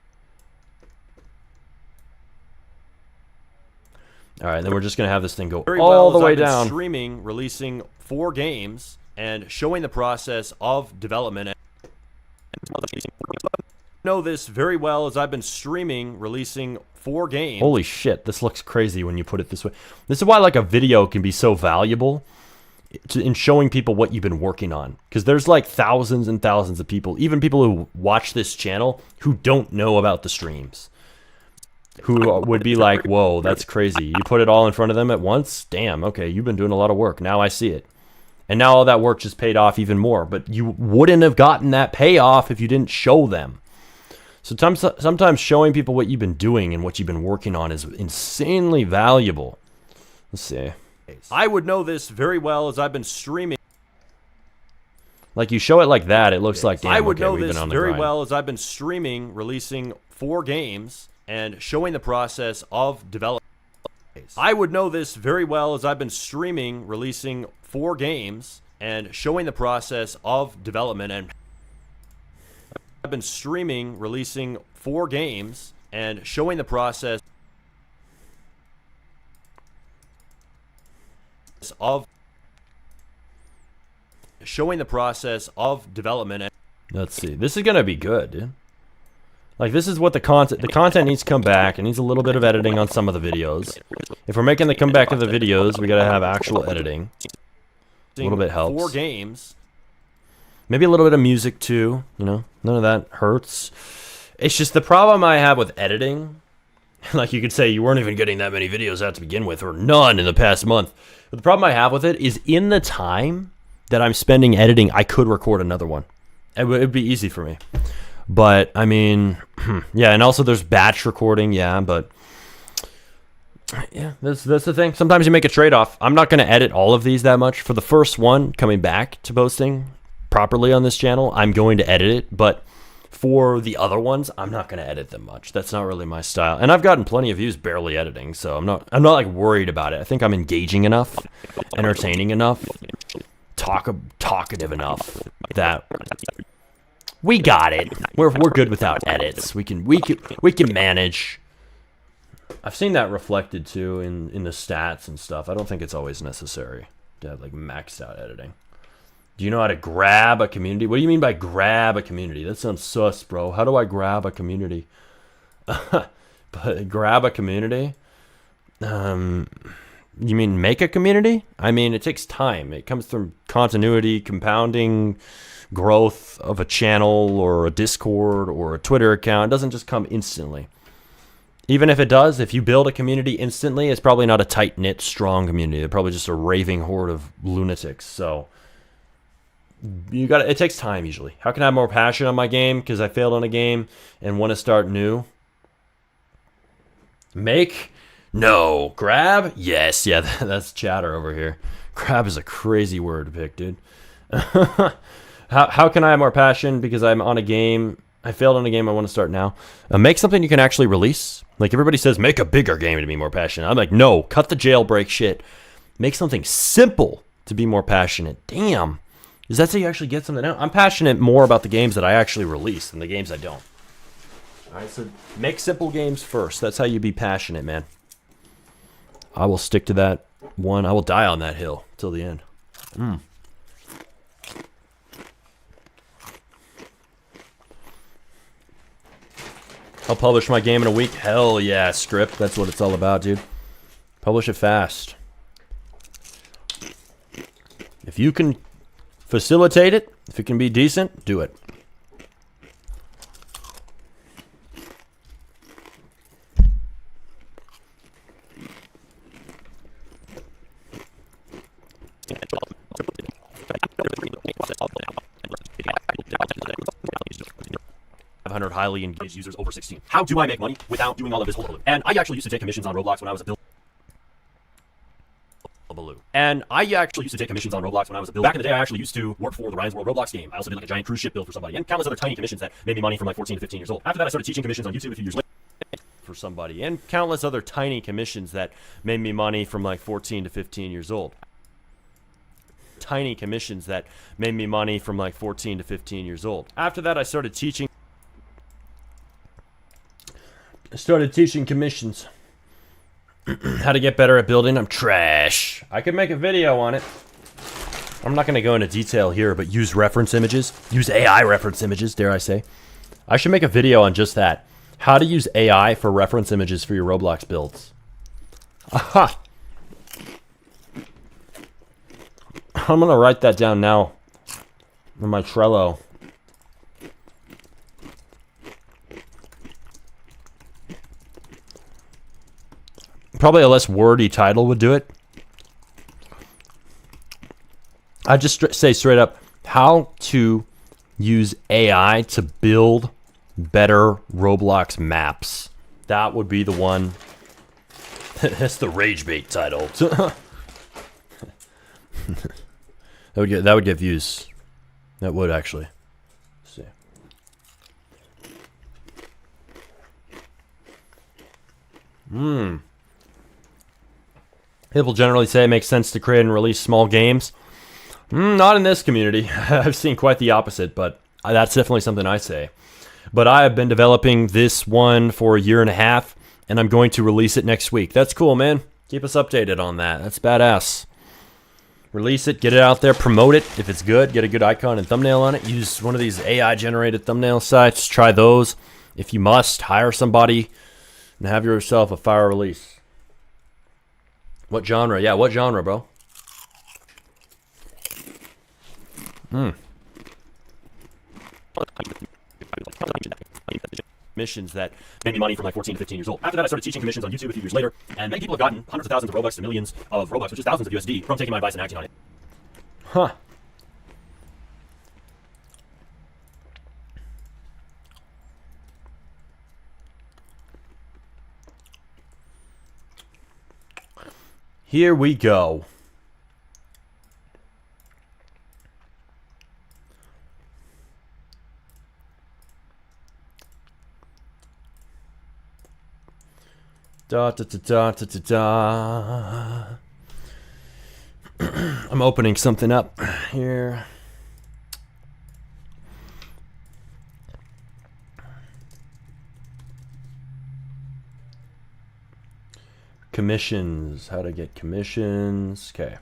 All right, then we're just going to have this thing go all the way down. Streaming, releasing 4 games, and showing the process of development. Know this very well as I've been streaming, releasing 4 games. Holy shit, this looks crazy when you put it this way. This is why like a video can be so valuable in showing people what you've been working on, because there's like thousands and thousands of people, even people who watch this channel, who don't know about the streams, who would be like, whoa, that's crazy. You put it all in front of them at once. Damn, okay, you've been doing a lot of work. Now I see it. And now all that work just paid off even more, but you wouldn't have gotten that payoff if you didn't show them. So sometimes showing people what you've been doing and what you've been working on is insanely valuable. Let's see. I would know this very well as I've been streaming. Like you show it like that, it looks like, damn, I would okay, know we've this been on the very grind. well as I've been streaming, releasing 4 games, and showing the process of development. I would know this very well as I've been streaming, releasing 4 games, and showing the process of development. And I've been streaming, releasing 4 games, and showing the process of development. Let's see. This is gonna be good, dude. Like this is what the content needs to come back. It needs a little bit of editing on some of the videos. If we're making the comeback of the videos, we gotta have actual editing. A little bit helps. 4 games. Maybe a little bit of music too, you know? None of that hurts. It's just the problem I have with editing. Like you could say you weren't even getting that many videos out to begin with, or none in the past month. But the problem I have with it is in the time that I'm spending editing, I could record another one. It would be easy for me. But, I mean, yeah, and also there's batch recording, yeah, but yeah, that's the thing. Sometimes you make a trade-off. I'm not going to edit all of these that much. For the first one, coming back to posting properly on this channel, I'm going to edit it, but for the other ones, I'm not going to edit them much. That's not really my style. And I've gotten plenty of views barely editing, so I'm not like worried about it. I think I'm engaging enough, entertaining enough, talkative enough that we got it. We're good without edits. We can manage. I've seen that reflected too in the stats and stuff. I don't think it's always necessary to have like maxed out editing. Do you know how to grab a community? What do you mean by grab a community? That sounds sus, bro. How do I grab a community? But grab a community? You mean make a community? I mean, it takes time. It comes from continuity, compounding, growth of a channel or a Discord or a Twitter account. It doesn't just come instantly. Even if it does, if you build a community instantly, it's probably not a tight-knit, strong community. They're probably just a raving horde of lunatics. So it takes time usually. How can I have more passion on my game because I failed on a game and want to start new? Make? No. Grab? Yes. Yeah, that's chatter over here. Grab is a crazy word to pick, dude. How can I have more passion? Because I'm on a game. I failed on a game I want to start now. Make something you can actually release. Like everybody says, make a bigger game to be more passionate. I'm like, no, cut the jailbreak shit. Make something simple to be more passionate. Damn. Is that how you actually get something out? I'm passionate more about the games that I actually release than the games I don't. All right, so make simple games first. That's how you be passionate, man. I will stick to that one. I will die on that hill till the end. I'll publish my game in a week. Hell yeah, script. That's what it's all about, dude. Publish it fast. If you can facilitate it, if it can be decent, do it. Highly engaged users over 16. How do I make money without doing all of this hullabaloo? And I actually used to take commissions on Roblox when I was a builder. And I actually used to take commissions on Roblox when I was a builder. Back in the day, I actually used to work for the Ryan's World Roblox game. I also did like a giant cruise ship build for somebody, and countless other tiny commissions that made me money from like 14 to 15 years old. After that, I started teaching commissions on YouTube a few years later for somebody, and countless other tiny commissions that made me money from like 14 to 15 years old. Tiny commissions that made me money from like 14 to 15 years old. After that, I started teaching commissions. How to get better at building. I'm trash. I could make a video on it. I'm not going to go into detail here, but use reference images. Use AI reference images, dare I say. I should make a video on just that. How to use AI for reference images for your Roblox builds. Aha! I'm going to write that down now in my Trello. Probably a less wordy title would do it. I just say straight up how to use AI to build better Roblox maps. That would be the one. That's the rage bait title. that would get views. That would actually. Let's see. People generally say it makes sense to create and release small games. Not in this community. I've seen quite the opposite, but that's definitely something I say. But I have been developing this one for a year and a half, and I'm going to release it next week. That's cool, man. Keep us updated on that. That's badass. Release it, get it out there, promote it. If it's good, get a good icon and thumbnail on it. Use one of these AI-generated thumbnail sites. Try those. If you must, hire somebody and have yourself a fire release. What genre? Yeah, what genre, bro? Missions that made me money from like 14 to 15 years old. After that, I started teaching commissions on YouTube a few years later, and many people have gotten hundreds of thousands of Robux to millions of Robux, which is thousands of USD, from taking my advice and acting on it. Huh. Here we go. Da da da da da da. I'm opening something up here. Commissions. How to get commissions. Okay.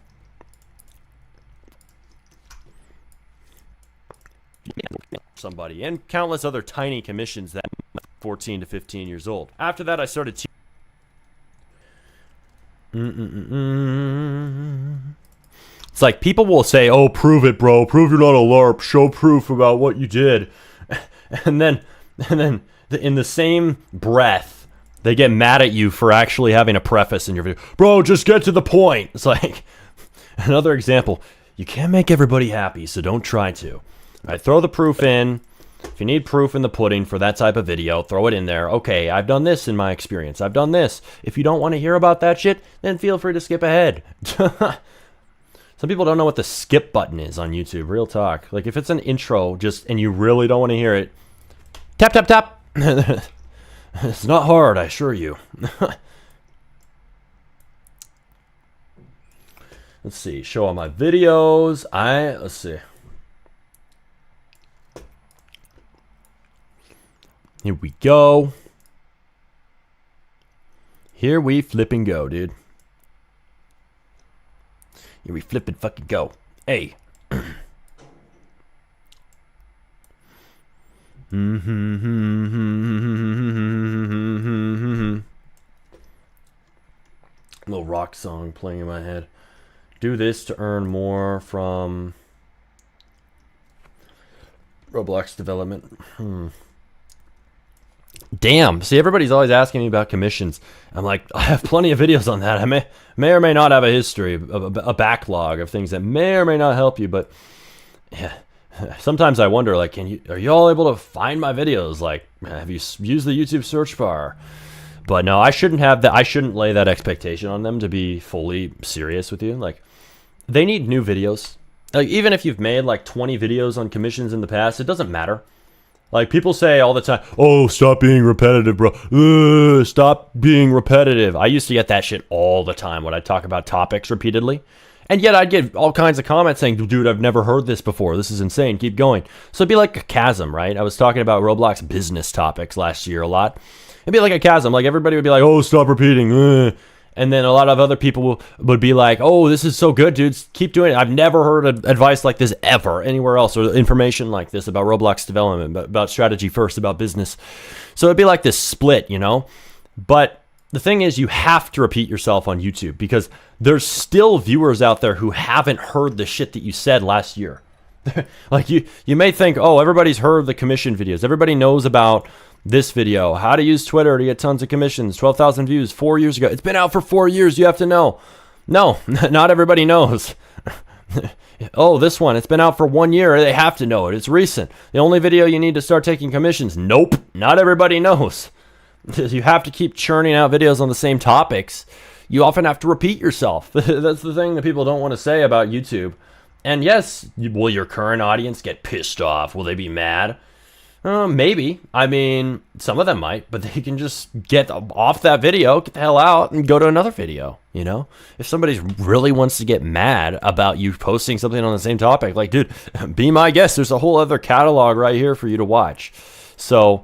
Somebody. And countless other tiny commissions that 14 to 15 years old. After that, I started It's like people will say, "Oh, prove it, bro. Prove you're not a LARP. Show proof about what you did." And then in the same breath, they get mad at you for actually having a preface in your video. Bro, just get to the point. It's like another example. You can't make everybody happy, so don't try to. All right, throw the proof in. If you need proof in the pudding for that type of video, throw it in there. Okay, I've done this in my experience. I've done this. If you don't want to hear about that shit, then feel free to skip ahead. Some people don't know what the skip button is on YouTube. Real talk. Like, if it's an intro and you really don't want to hear it, tap, tap, tap. It's not hard, I assure you. Let's see. Show all my videos. Let's see. Here we go. Here we flip and go, dude. Here we flip and fucking go. Hey. Little rock song playing in my head. Do this to earn more from Roblox development. Damn. See, everybody's always asking me about commissions. I'm like, I have plenty of videos on that. I may or may not have a history, a backlog of things that may or may not help you. But yeah, sometimes I wonder, like, are you all able to find my videos? Like, have you used the YouTube search bar? But no, I shouldn't have that. I shouldn't lay that expectation on them to be fully serious with you. Like, they need new videos. Like, even if you've made like 20 videos on commissions in the past, it doesn't matter. Like, people say all the time, oh, stop being repetitive, bro. Ugh, stop being repetitive. I used to get that shit all the time when I talk about topics repeatedly. And yet I'd get all kinds of comments saying, dude, I've never heard this before. This is insane. Keep going. So it'd be like a chasm, right? I was talking about Roblox business topics last year a lot. It'd be like a chasm. Like, everybody would be like, oh, stop repeating. Ugh. And then a lot of other people would be like, oh, this is so good, dudes. Keep doing it. I've never heard advice like this ever anywhere else, or information like this about Roblox development, about strategy first, about business. So it'd be like this split, you know? But the thing is, you have to repeat yourself on YouTube because there's still viewers out there who haven't heard the shit that you said last year. Like, you may think, oh, everybody's heard the commission videos. Everybody knows about this video, how to use Twitter to get tons of commissions, 12,000 views 4 years ago. It's been out for 4 years. You have to know. No, not everybody knows. Oh, this one, it's been out for 1 year. They have to know it. It's recent. The only video you need to start taking commissions. Nope, not everybody knows. You have to keep churning out videos on the same topics. You often have to repeat yourself. That's the thing that people don't want to say about YouTube. And yes, will your current audience get pissed off? Will they be mad? Maybe. I mean, some of them might, but they can just get off that video, get the hell out, and go to another video, you know? If somebody really wants to get mad about you posting something on the same topic, like, dude, be my guest. There's a whole other catalog right here for you to watch. So,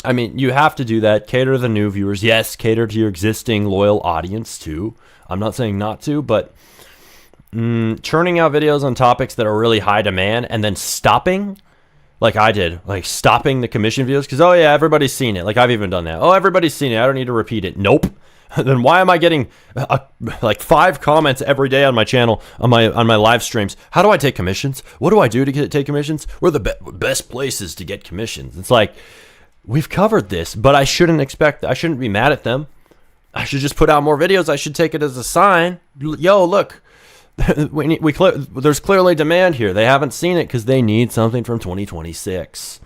I mean, you have to do that. Cater to the new viewers. Yes, cater to your existing loyal audience, too. I'm not saying not to, but churning out videos on topics that are really high demand and then stopping, like I did, like stopping the commission videos because, oh yeah, everybody's seen it. Like, I've even done that. Oh, everybody's seen it. I don't need to repeat it. Nope. Then why am I getting like 5 comments every day on my channel, on my live streams? How do I take commissions? What do I do to take commissions? We're the best places to get commissions. It's like, we've covered this, but I shouldn't be mad at them. I should just put out more videos. I should take it as a sign. Yo, look. There's clearly demand here. They haven't seen it because they need something from 2026.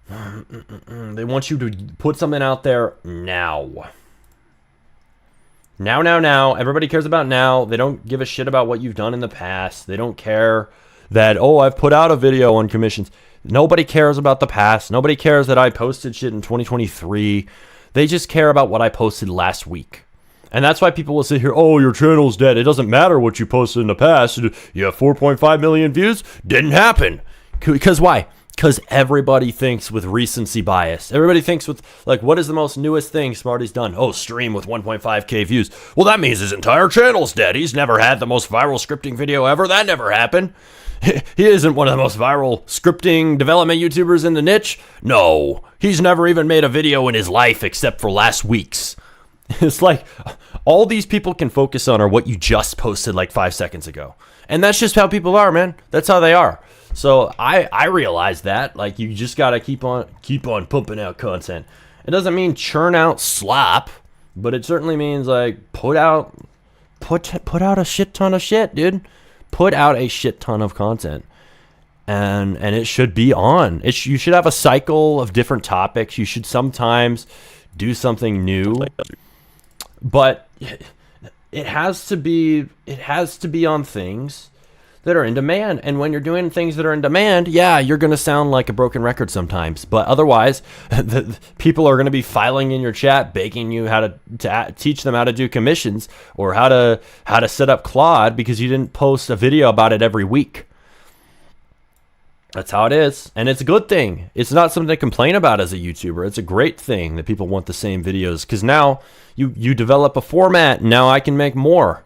They want you to put something out there now. Now. Everybody cares about now. They don't give a shit about what you've done in the past. They don't care that, oh, I've put out a video on commissions. Nobody cares about the past. Nobody cares that I posted shit in 2023. They just care about what I posted last week. And that's why people will sit here, oh, your channel's dead. It doesn't matter what you posted in the past. You have 4.5 million views. Didn't happen. Because why? Because everybody thinks with recency bias. Everybody thinks with, like, what is the most newest thing Smarty's done? Oh, stream with 1.5k views. Well, that means his entire channel's dead. He's never had the most viral scripting video ever. That never happened. He isn't one of the most viral scripting development YouTubers in the niche. No, he's never even made a video in his life except for last week's. It's like all these people can focus on are what you just posted like 5 seconds ago. And that's just how people are, man. That's how they are. So I realize that. Like, you just got to keep on pumping out content. It doesn't mean churn out slop, but it certainly means like put out a shit ton of shit, dude. Put out a shit ton of content. and it should be on. You should have a cycle of different topics. You should sometimes do something new, but it has to be on things that are in demand. And when you're doing things that are in demand, yeah, you're going to sound like a broken record sometimes. But otherwise, people are going to be filing in your chat, begging you how to teach them how to do commissions or how to set up Claude because you didn't post a video about it every week. That's how it is. And it's a good thing. It's not something to complain about as a YouTuber. It's a great thing that people want the same videos because now you develop a format. And now I can make more.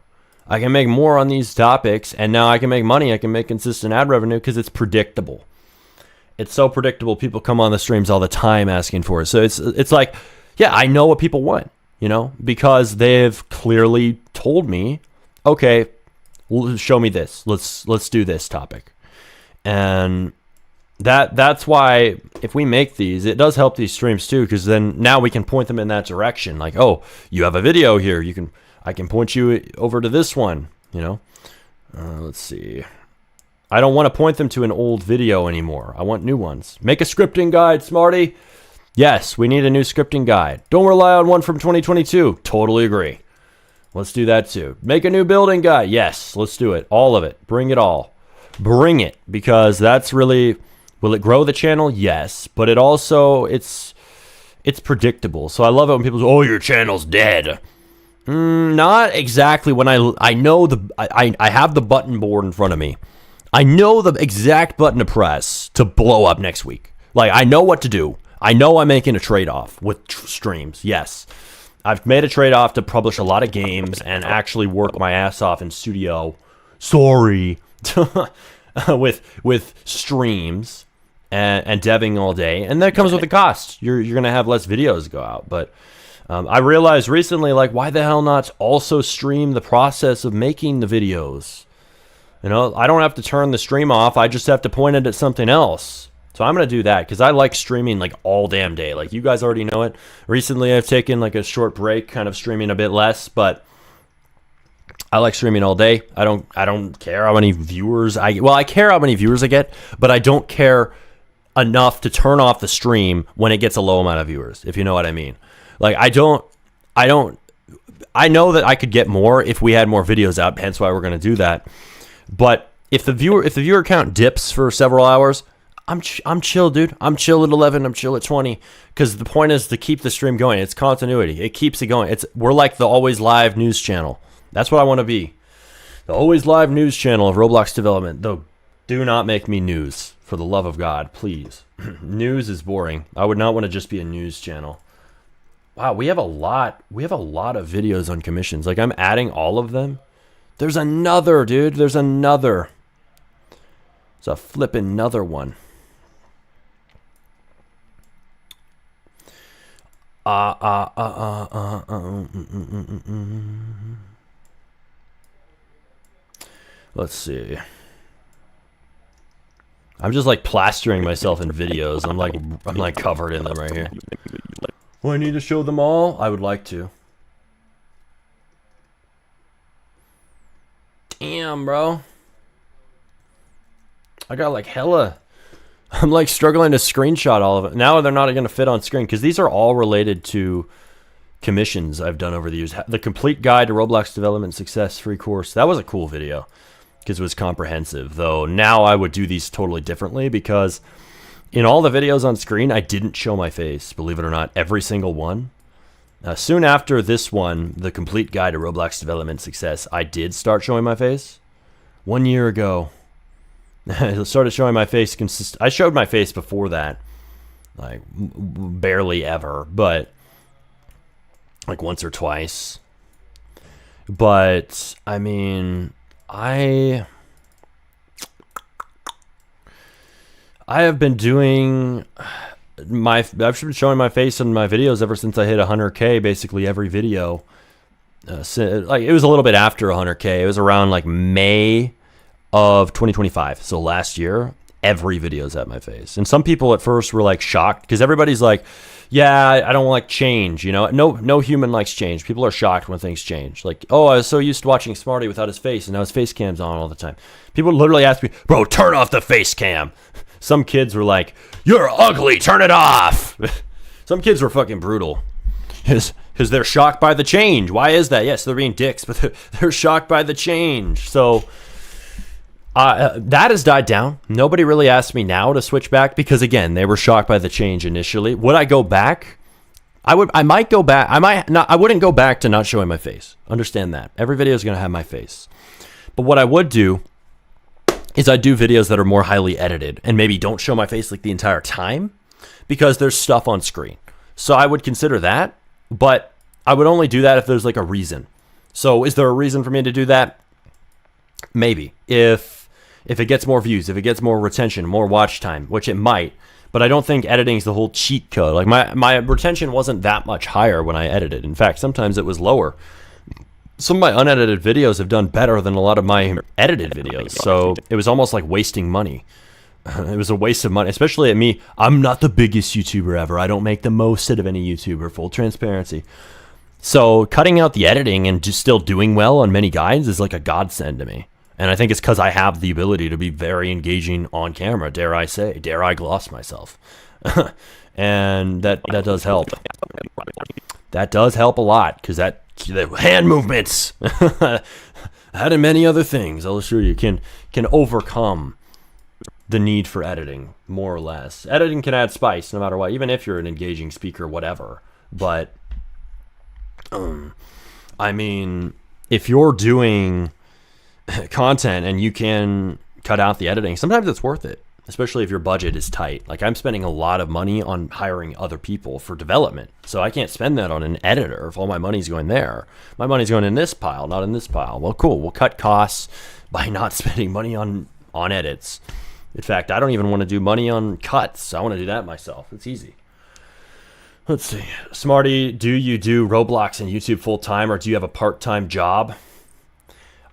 I can make more on these topics, and now I can make money. I can make consistent ad revenue because it's predictable. It's so predictable. People come on the streams all the time asking for it. So it's like, yeah, I know what people want, because they've clearly told me, okay, show me this. Let's do this topic. And that's why if we make these, it does help these streams too, because then now we can point them in that direction. Like, oh, you have a video here. I can point you over to this one, let's see. I don't want to point them to an old video anymore. I want new ones. Make a scripting guide, Smarty. Yes, we need a new scripting guide. Don't rely on one from 2022. Totally agree. Let's do that too. Make a new building guide. Yes, let's do it. All of it. Bring it all. Bring it, because that's really, will it grow the channel? Yes, but it also, it's predictable. So I love it when people say, oh, your channel's dead. Not exactly. When I know I have the button board in front of me. I know the exact button to press to blow up next week. Like, I know what to do. I know I'm making a trade-off with streams. Yes. I've made a trade-off to publish a lot of games and actually work my ass off in studio. Sorry. with streams and deving all day. And that comes with a cost. You're going to have less videos go out. But I realized recently, like, why the hell not also stream the process of making the videos? I don't have to turn the stream off. I just have to point it at something else. So I'm going to do that because I like streaming like all damn day. Like, you guys already know it. Recently, I've taken like a short break, kind of streaming a bit less, but I like streaming all day. I don't care how many viewers I care how many viewers I get, but I don't care enough to turn off the stream when it gets a low amount of viewers, if you know what I mean. Like, I know that I could get more if we had more videos out, hence why we're going to do that. But if the viewer count dips for several hours, I'm chill, dude. I'm chill at 11. I'm chill at 20. Because the point is to keep the stream going. It's continuity. It keeps it going. We're like the always live news channel. That's what I want to be. The always live news channel of Roblox development. Though, do not make me news. For the love of God, please. News is boring. I would not want to just be a news channel. Wow, we have a lot of videos on commissions. Like, I'm adding all of them. There's another, dude. There's another. It's a flippin' another one. Let's see. I'm just like plastering myself in videos. I'm like covered in them right here. Oh, I need to show them all? I would like to. Damn, bro. I got like hella. I'm like struggling to screenshot all of it. Now they're not going to fit on screen because these are all related to commissions I've done over the years. The complete guide to Roblox development success free course. That was a cool video because it was comprehensive. Though now I would do these totally differently because in all the videos on screen, I didn't show my face, believe it or not, every single one. Soon after this one, the complete guide to Roblox development success, I did start showing my face. 1 year ago, I started showing my face. I showed my face before that, like barely ever, but like once or twice. But I mean, I have been doing I've been showing my face in my videos ever since I hit 100K, basically every video. Like, it was a little bit after 100K. It was around like May of 2025, so last year. every video's at my face. And some people at first were like shocked because everybody's like, yeah, I don't like change. You know, no human likes change. People are shocked when things change. Like, oh, I was so used to watching Smarty without his face, and now his face cam's on all the time. People literally ask me, bro, turn off the face cam. Some kids were like, you're ugly, turn it off. Some kids were fucking brutal. Because they're shocked by the change. Why is that? Yes, they're being dicks, but they're shocked by the change. So that has died down. Nobody really asks me now to switch back because, again, they were shocked by the change initially. Would I go back? I might go back. I wouldn't go back to not showing my face. Understand that. Every video is going to have my face. But what I would do is I do videos that are more highly edited and maybe don't show my face like the entire time because there's stuff on screen. So I would consider that, but I would only do that if there's like a reason. So is there a reason for me to do that? Maybe. If it gets more views, if it gets more retention, more watch time, which it might, but I don't think editing is the whole cheat code. Like my retention wasn't that much higher when I edited. In fact, sometimes it was lower. Some of my unedited videos have done better than a lot of my edited videos. So it was almost like wasting money. It was a waste of money, especially at me. I'm not the biggest YouTuber ever. I don't make the most out of any YouTuber, full transparency. So cutting out the editing and just still doing well on many guides is like a godsend to me. And I think it's because I have the ability to be very engaging on camera, dare I say, dare I gloss myself. And that does help. That does help a lot because the hand movements, that and many other things, I'll assure you, can overcome the need for editing, more or less. Editing can add spice no matter what, even if you're an engaging speaker, whatever. But, I mean, if you're doing content and you can cut out the editing, sometimes it's worth it, especially if your budget is tight. Like I'm spending a lot of money on hiring other people for development, so I can't spend that on an editor if all my money's going there. My money's going in this pile, not in this pile. Well, cool, we'll cut costs by not spending money on edits. In fact, I don't even want to do money on cuts. I want to do that myself. It's easy. Let's see. Smarty, do you do Roblox and YouTube full time, or do you have a part-time job?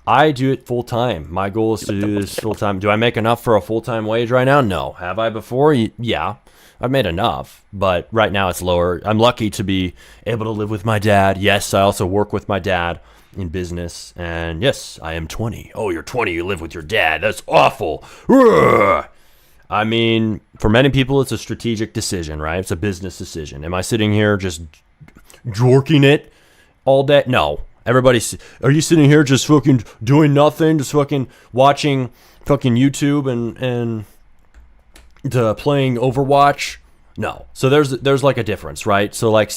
I do it full time. My goal is to do this full time. Do I make enough for a full-time wage right now? No. Have I before? Yeah. I've made enough, but right now it's lower. I'm lucky to be able to live with my dad. Yes, I also work with my dad in business. And yes, I am 20. Oh, you're 20. You live with your dad. That's awful. Ugh. I mean, for many people, it's a strategic decision, right? It's a business decision. Am I sitting here just jorking it all day? No. Are you sitting here just fucking doing nothing, just fucking watching fucking YouTube and playing Overwatch? No. So there's like a difference, right? So like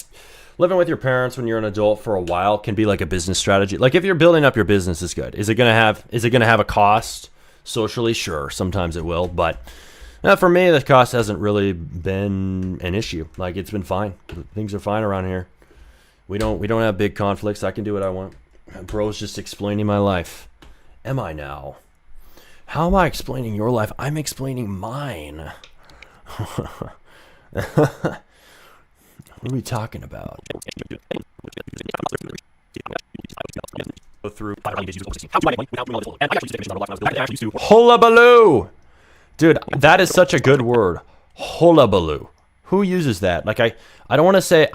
living with your parents when you're an adult for a while can be like a business strategy. Like if you're building up your business is good. Is it gonna have a cost socially? Sure, sometimes it will, but for me the cost hasn't really been an issue. Like it's been fine. Things are fine around here. We don't have big conflicts. I can do what I want. Bro's just explaining my life. Am I now? How am I explaining your life? I'm explaining mine. What are we talking about? Go through. Hullabaloo! Dude, that is such a good word. Hullabaloo. Who uses that? Like I don't want to say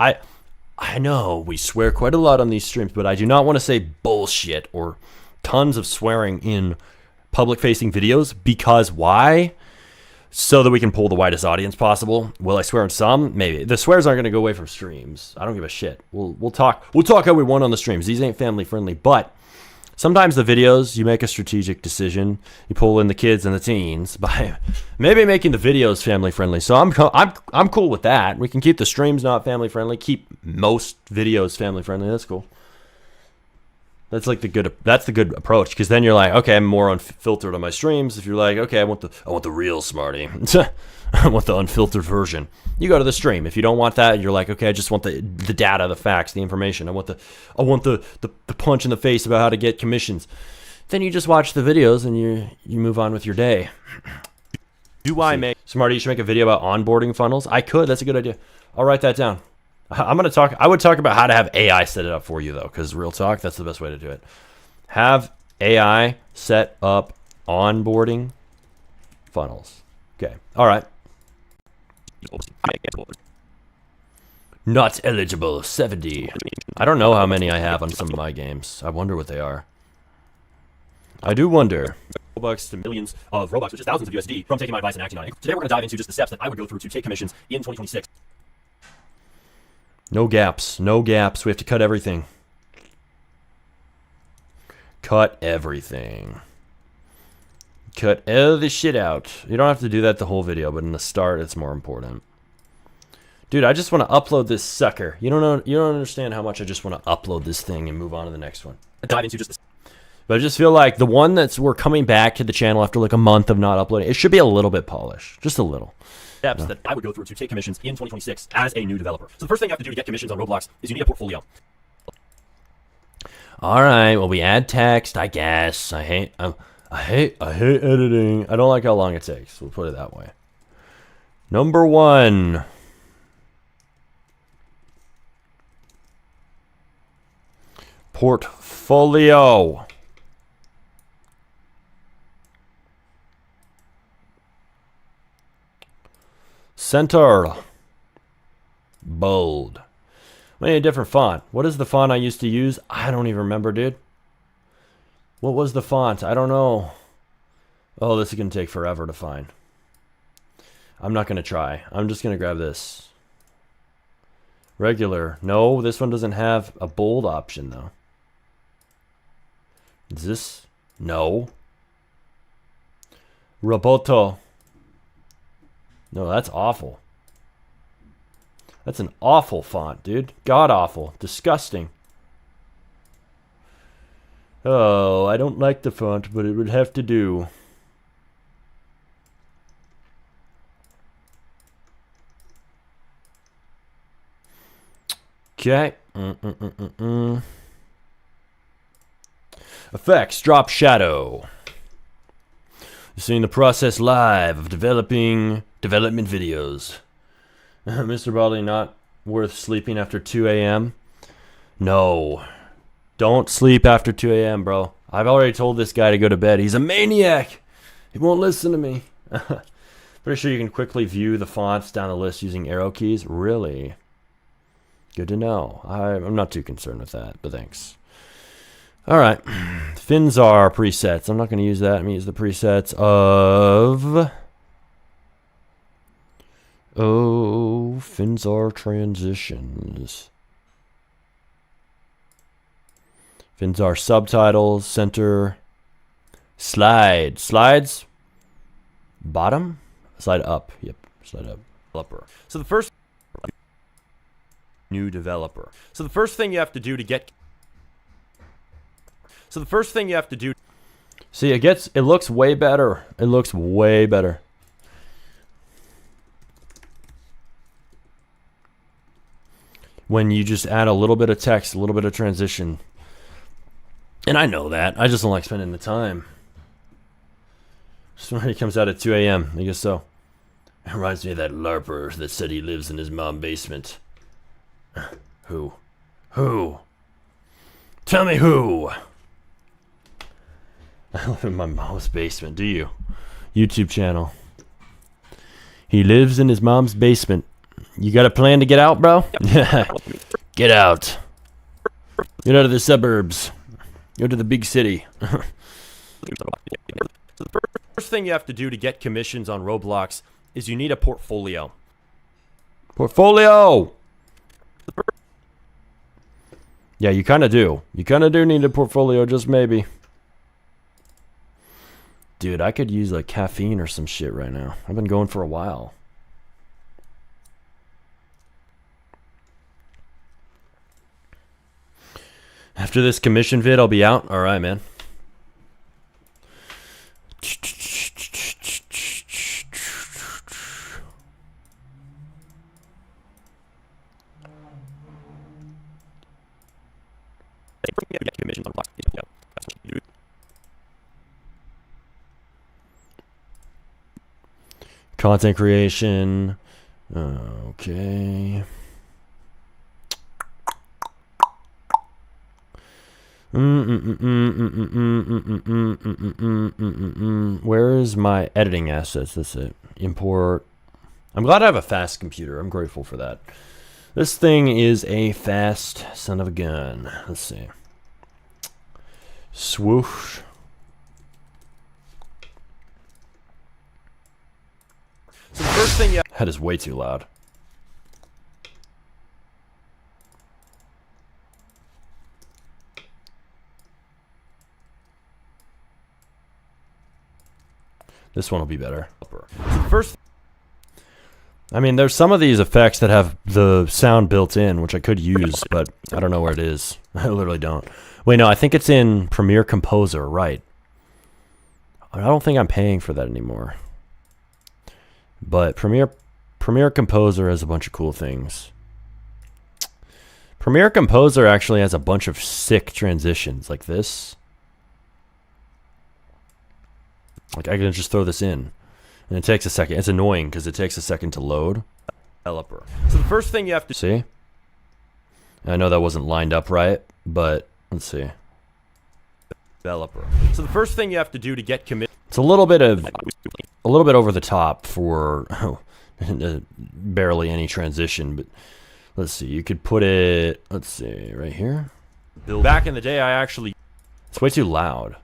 I know we swear quite a lot on these streams, but I do not want to say bullshit or tons of swearing in public-facing videos because why? So that we can pull the widest audience possible. Will I swear in some? Maybe. The swears aren't going to go away from streams. I don't give a shit. We'll talk how we want on the streams. These ain't family friendly, but sometimes the videos, you make a strategic decision. You pull in the kids and the teens by maybe making the videos family friendly. So I'm cool with that. We can keep the streams not family friendly. Keep most videos family friendly. That's cool. That's like the good approach, because then you're like, okay, I'm more unfiltered on my streams. If you're like, okay, I want the real Smarty. I want the unfiltered version. You go to the stream. If you don't want that, you're like, okay, I just want the data, the facts, the information. I want the punch in the face about how to get commissions. Then you just watch the videos and you move on with your day. Smarty, you should make a video about onboarding funnels. I could. That's a good idea. I'll write that down. I would talk about how to have AI set it up for you though, because real talk, that's the best way to do it. Have AI set up onboarding funnels. Okay. All right. Not eligible. 70. I don't know how many I have on some of my games. I wonder what they are. I do wonder. Robux to millions of Robux, which is thousands of USD, from taking my advice and acting on it. Today we're going to dive into just the steps that I would go through to take commissions in 2026. No gaps. No gaps. We have to cut everything. Cut everything. Cut all the shit out. You don't have to do that the whole video, but in the start, it's more important. Dude, I just want to upload this sucker. You don't know. You don't understand how much I just want to upload this thing and move on to the next one. Dive into just this. But I just feel like the one we're coming back to the channel after like a month of not uploading, it should be a little bit polished. Just a little. Steps that I would go through to take commissions in 2026 as a new developer. So the first thing you have to do to get commissions on Roblox is you need a portfolio. All right. Well, we add text, I guess. I hate editing. I don't like how long it takes. We'll put it that way. Number 1. Portfolio. Center. Bold. I need a different font. What is the font I used to use? I don't even remember, dude. What was the font? I don't know. Oh, this is going to take forever to find. I'm not going to try. I'm just going to grab this. Regular. No, this one doesn't have a bold option, though. Is this? No. Roboto. No, that's awful. That's an awful font, dude. God awful. Disgusting. Oh, I don't like the font, but it would have to do. Okay. Effects. Drop shadow. You're seeing the process live of development videos. Mr. Baldy, not worth sleeping after 2 a.m. No. Don't sleep after 2 a.m., bro. I've already told this guy to go to bed. He's a maniac. He won't listen to me. Pretty sure you can quickly view the fonts down the list using arrow keys. Really? Good to know. I'm not too concerned with that, but thanks. All right. Finzar presets. I'm not going to use that. I'm going to use the presets of... Oh, Finzar transitions. Finzar subtitles, center, slide. Slides, bottom, slide up. Yep, slide up. Developer. So the first new developer. So the first thing you have to do to get. So the first thing you have to do. See, it looks way better. It looks way better. When you just add a little bit of text, a little bit of transition. And I know that. I just don't like spending the time. Somebody comes out at 2 a.m. I guess so. It reminds me of that LARPer that said he lives in his mom's basement. Who? Who? Tell me who? I live in my mom's basement. Do you? YouTube channel. He lives in his mom's basement. You got a plan to get out, bro? Get out. Get out of the suburbs. Go to the big city. So the first thing you have to do to get commissions on Roblox is you need a portfolio. Portfolio! Yeah, you kind of do. You kind of do need a portfolio, just maybe. Dude, I could use like caffeine or some shit right now. I've been going for a while. After this commission vid, I'll be out. All right, man. Content creation. Okay. Where is my editing assets? That's it. import. I'm glad I have a fast computer. I'm grateful for that. This thing is a fast son of a gun. Let's see. Swoosh. So the first thing you That is way too loud. This one will be better. So the first I mean, there's some of these effects that have the sound built in, which I could use, but I don't know where it is. I literally don't. Wait, no, I think it's in Premiere Composer, right. I don't think I'm paying for that anymore. But Premiere Composer has a bunch of cool things. Premiere Composer actually has a bunch of sick transitions, like this. Like, I can just throw this in. And it takes a second. It's annoying because it takes a second to load. developer. So the first thing you have to See? I know that wasn't lined up right, but let's see. developer. So the first thing you have to do to get commit. It's a little bit over the top for barely any transition, but let's see. You could put it, let's see, right here. Back in the day, I actually It's way too loud.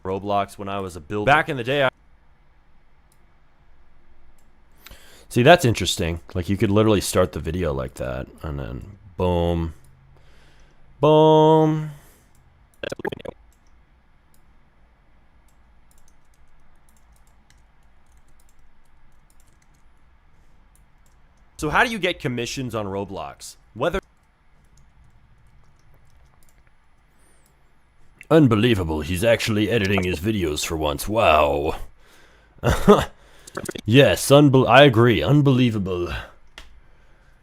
Roblox when I was a builder. Back in the day, See, that's interesting. Like, you could literally start the video like that, and then boom, boom. So how do you get commissions on Roblox? Whether Unbelievable. He's actually editing his videos for once. Wow. Yes, I agree. Unbelievable.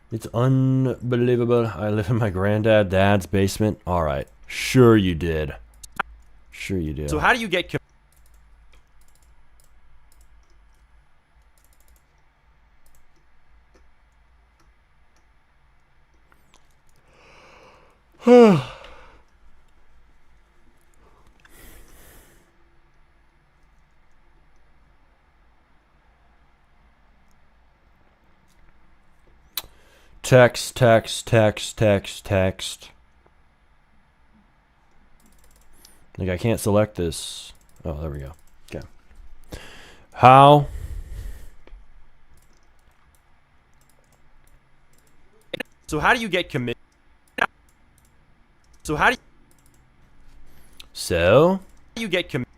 It's unbelievable. I live in my dad's basement. All right. Sure you did. Sure you did. so how do you get Text, text, text, text, text. Like, I can't select this. Oh, there we go. Okay. How? so how do you get commit? So how do So? you get commit?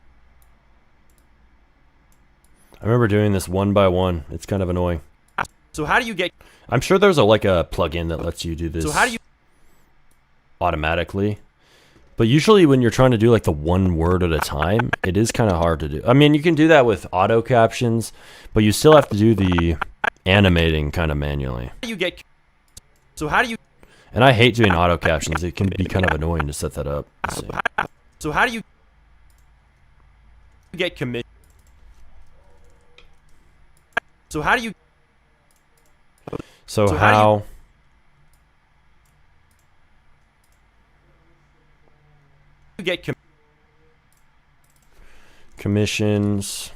I remember doing this one by one. It's kind of annoying. So how do you get? I'm sure there's a plugin that lets you do this So how do you? automatically. But usually when you're trying to do like the one word at a time, it is kind of hard to do. I mean, you can do that with auto captions, but you still have to do the animating kind of manually. How do you get? So how do you? And I hate doing auto captions. It can be kind of annoying to set that up. Let's see. So how do you get commit? So how do you? So So how do how? Get Commissions.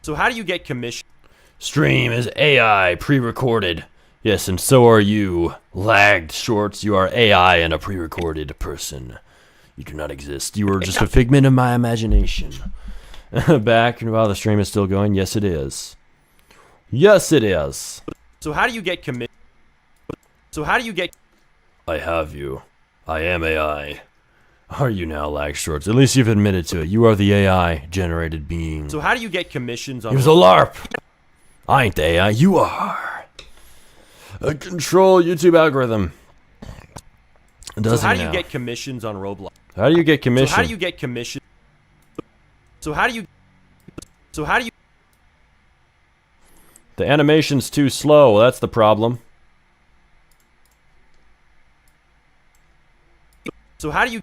so how do you get commission? Stream is AI pre-recorded. Yes, and so are you. Lagged shorts, you are AI and a pre-recorded person. You do not exist. You are just a figment of my imagination. Back while the stream is still going. Yes, it is. Yes, it is. So how do you get commit? So how do you get? I have you. I am AI. Are you now, lag shorts? At least you've admitted to it. You are the AI generated being. So how do you get commissions on? It was a LARP. I ain't the AI. You are. A control YouTube algorithm. So how do you get commissions on Roblox? How do you get commission? So how do you get commission? So how do you? So how do you? The animation's too slow. That's the problem. So how do you?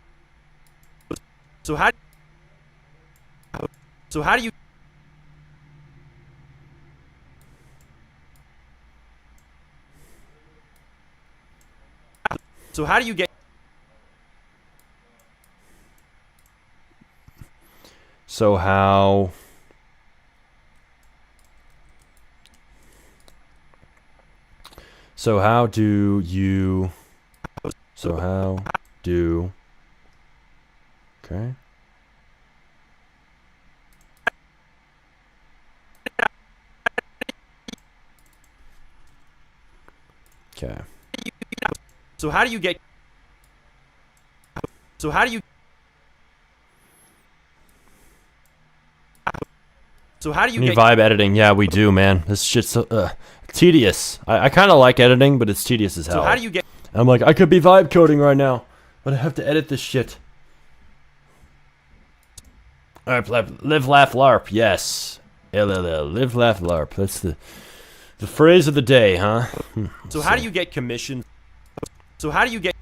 So how? So how do you? So how do you get? So how do you okay. Okay. So how do you get Any vibe editing? Yeah, we do, man. This shit's so tedious. I kind of like editing, but it's tedious as hell. So how do you get I'm like, I could be vibe coding right now, but I have to edit this shit. All right, live, laugh, LARP. Yes, LLL. Live, laugh, LARP. That's the phrase of the day, huh? So how do you get commission? So how do you get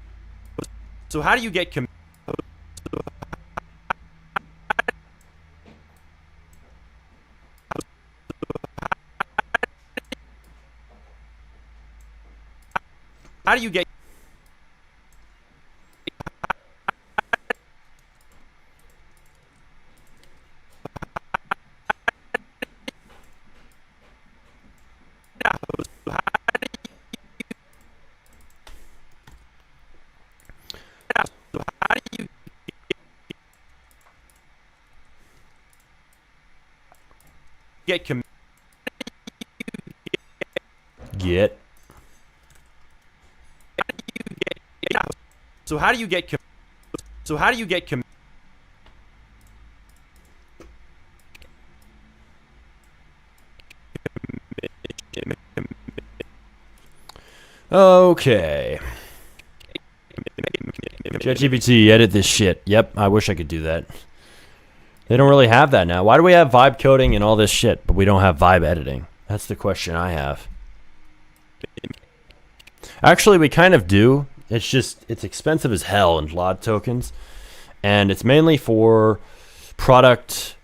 How do you get get com- Get. So how do you get com- So how do you get com- Okay. ChatGPT, edit this shit. Yep, I wish I could do that. They don't really have that now. Why do we have vibe coding and all this shit, but we don't have vibe editing? That's the question I have. Actually, we kind of do. It's just, it's expensive as hell in LOD tokens. And it's mainly for product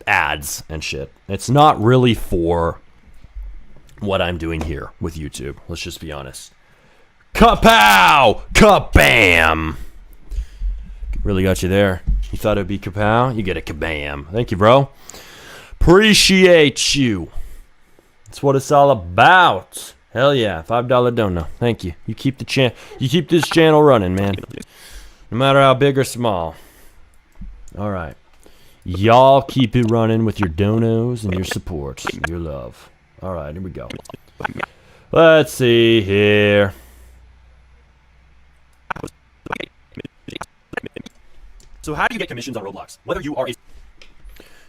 ads and shit. It's not really for what I'm doing here with YouTube. Let's just be honest. Kapow! Kabam! Really got you there. You thought it'd be kapow? You get a kabam. Thank you, bro. Appreciate you. That's what it's all about. Hell yeah, $5 dono. Thank you. You keep this channel running, man. No matter how big or small. All right. Y'all keep it running with your donos and your support, and your love. All right, here we go. Let's see here. So how do you get commissions on Roblox? Whether you are a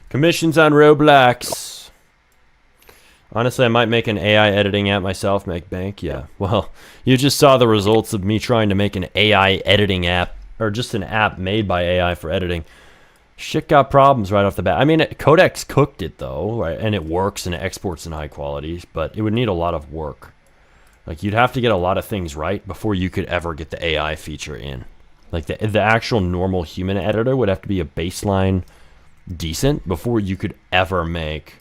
Commissions on Roblox. Honestly, I might make an AI editing app myself, make bank. Yeah. Well, you just saw the results of me trying to make an AI editing app, or just an app made by AI for editing. Shit got problems right off the bat. I mean, Codex cooked it though, right? And it works and it exports in high quality, but it would need a lot of work. Like, you'd have to get a lot of things right before you could ever get the AI feature in. Like, the actual normal human editor would have to be a baseline decent before you could ever make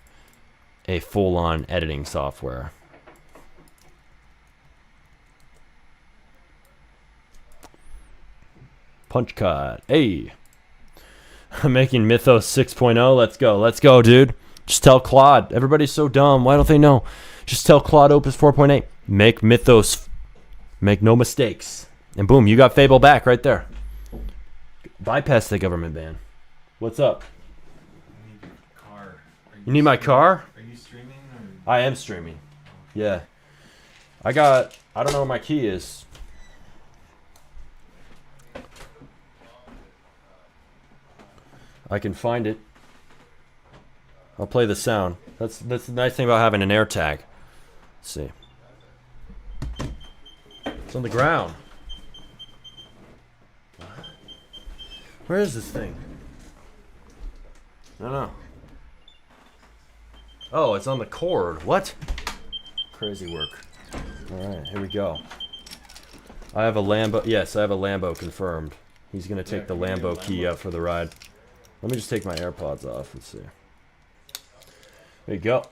a full-on editing software. Punch card. Hey. I'm making Mythos 6.0. Let's go. Let's go, dude. Just tell Claude. Everybody's so dumb. Why don't they know? Just tell Claude Opus 4.8. Make Mythos. Make no mistakes. And boom, you got Fable back right there. Bypass the government ban. What's up? I need your car. You need my car? Are you streaming? Or? I am streaming. Yeah. I don't know where my key is. I can find it. I'll play the sound. That's the nice thing about having an air tag. Let's see. It's on the ground. Where is this thing? I don't know. Oh, it's on the cord. What? Crazy work. Alright, here we go. I have a Lambo. Yes, I have a Lambo confirmed. He's going to take the Lambo key up for the ride. Let me just take my AirPods off. Let's see. There you go.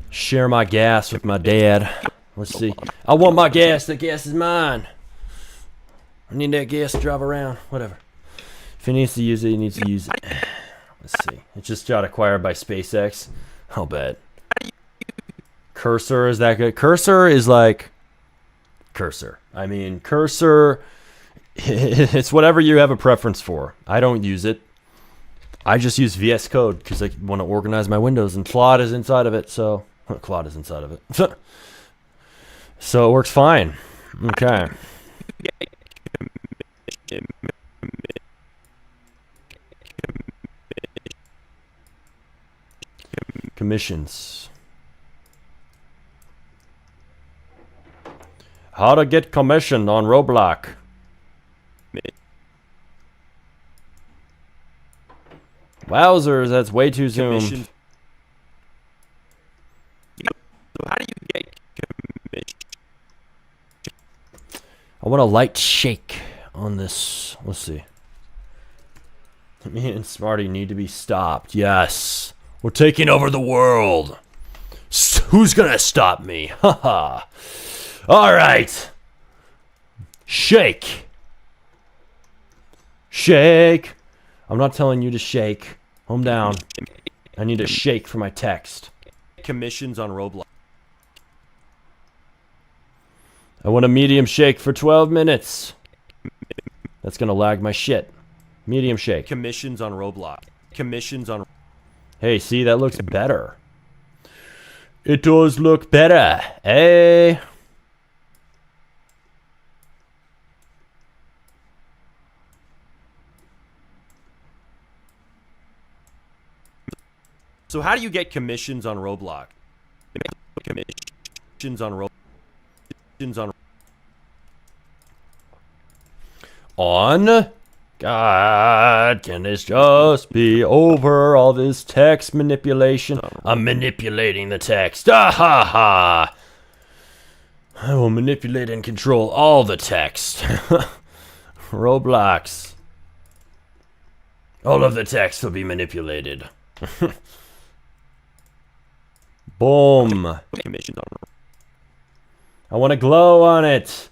Share my gas with my dad. Let's see. I want my gas. That gas is mine. I need that gas to drive around. Whatever. If he needs to use it, he needs to use it. Let's see. It just got acquired by SpaceX. I'll bet. Cursor, is that good? Cursor is like... Cursor. I mean, cursor... It's whatever you have a preference for. I don't use it. I just use VS Code because I want to organize my windows, and Claude is inside of it, so... Claude is inside of it. So it works fine. Okay. Commissions. How to get commissioned on Roblox. Wowzers, that's way too zoomed. How do you get commission? I want a light shake on this. Let's see. Me and Smarty need to be stopped. Yes. We're taking over the world. Who's gonna stop me? Haha. All right. Shake. Shake. I'm not telling you to shake. Calm down. I need a shake for my text. Commissions on Roblox. I want a medium shake for 12 minutes. That's gonna lag my shit. Medium shake. Commissions on Roblox. Commissions on... Hey, see, that looks better. It does look better. Hey. So how do you get commissions on Roblox? Commissions on Roblox. On... God, can this just be over? All this text manipulation. I'm manipulating the text. Ah ha ha. I will manipulate and control all the text. Roblox. All of the text will be manipulated. Boom. I want a glow on it.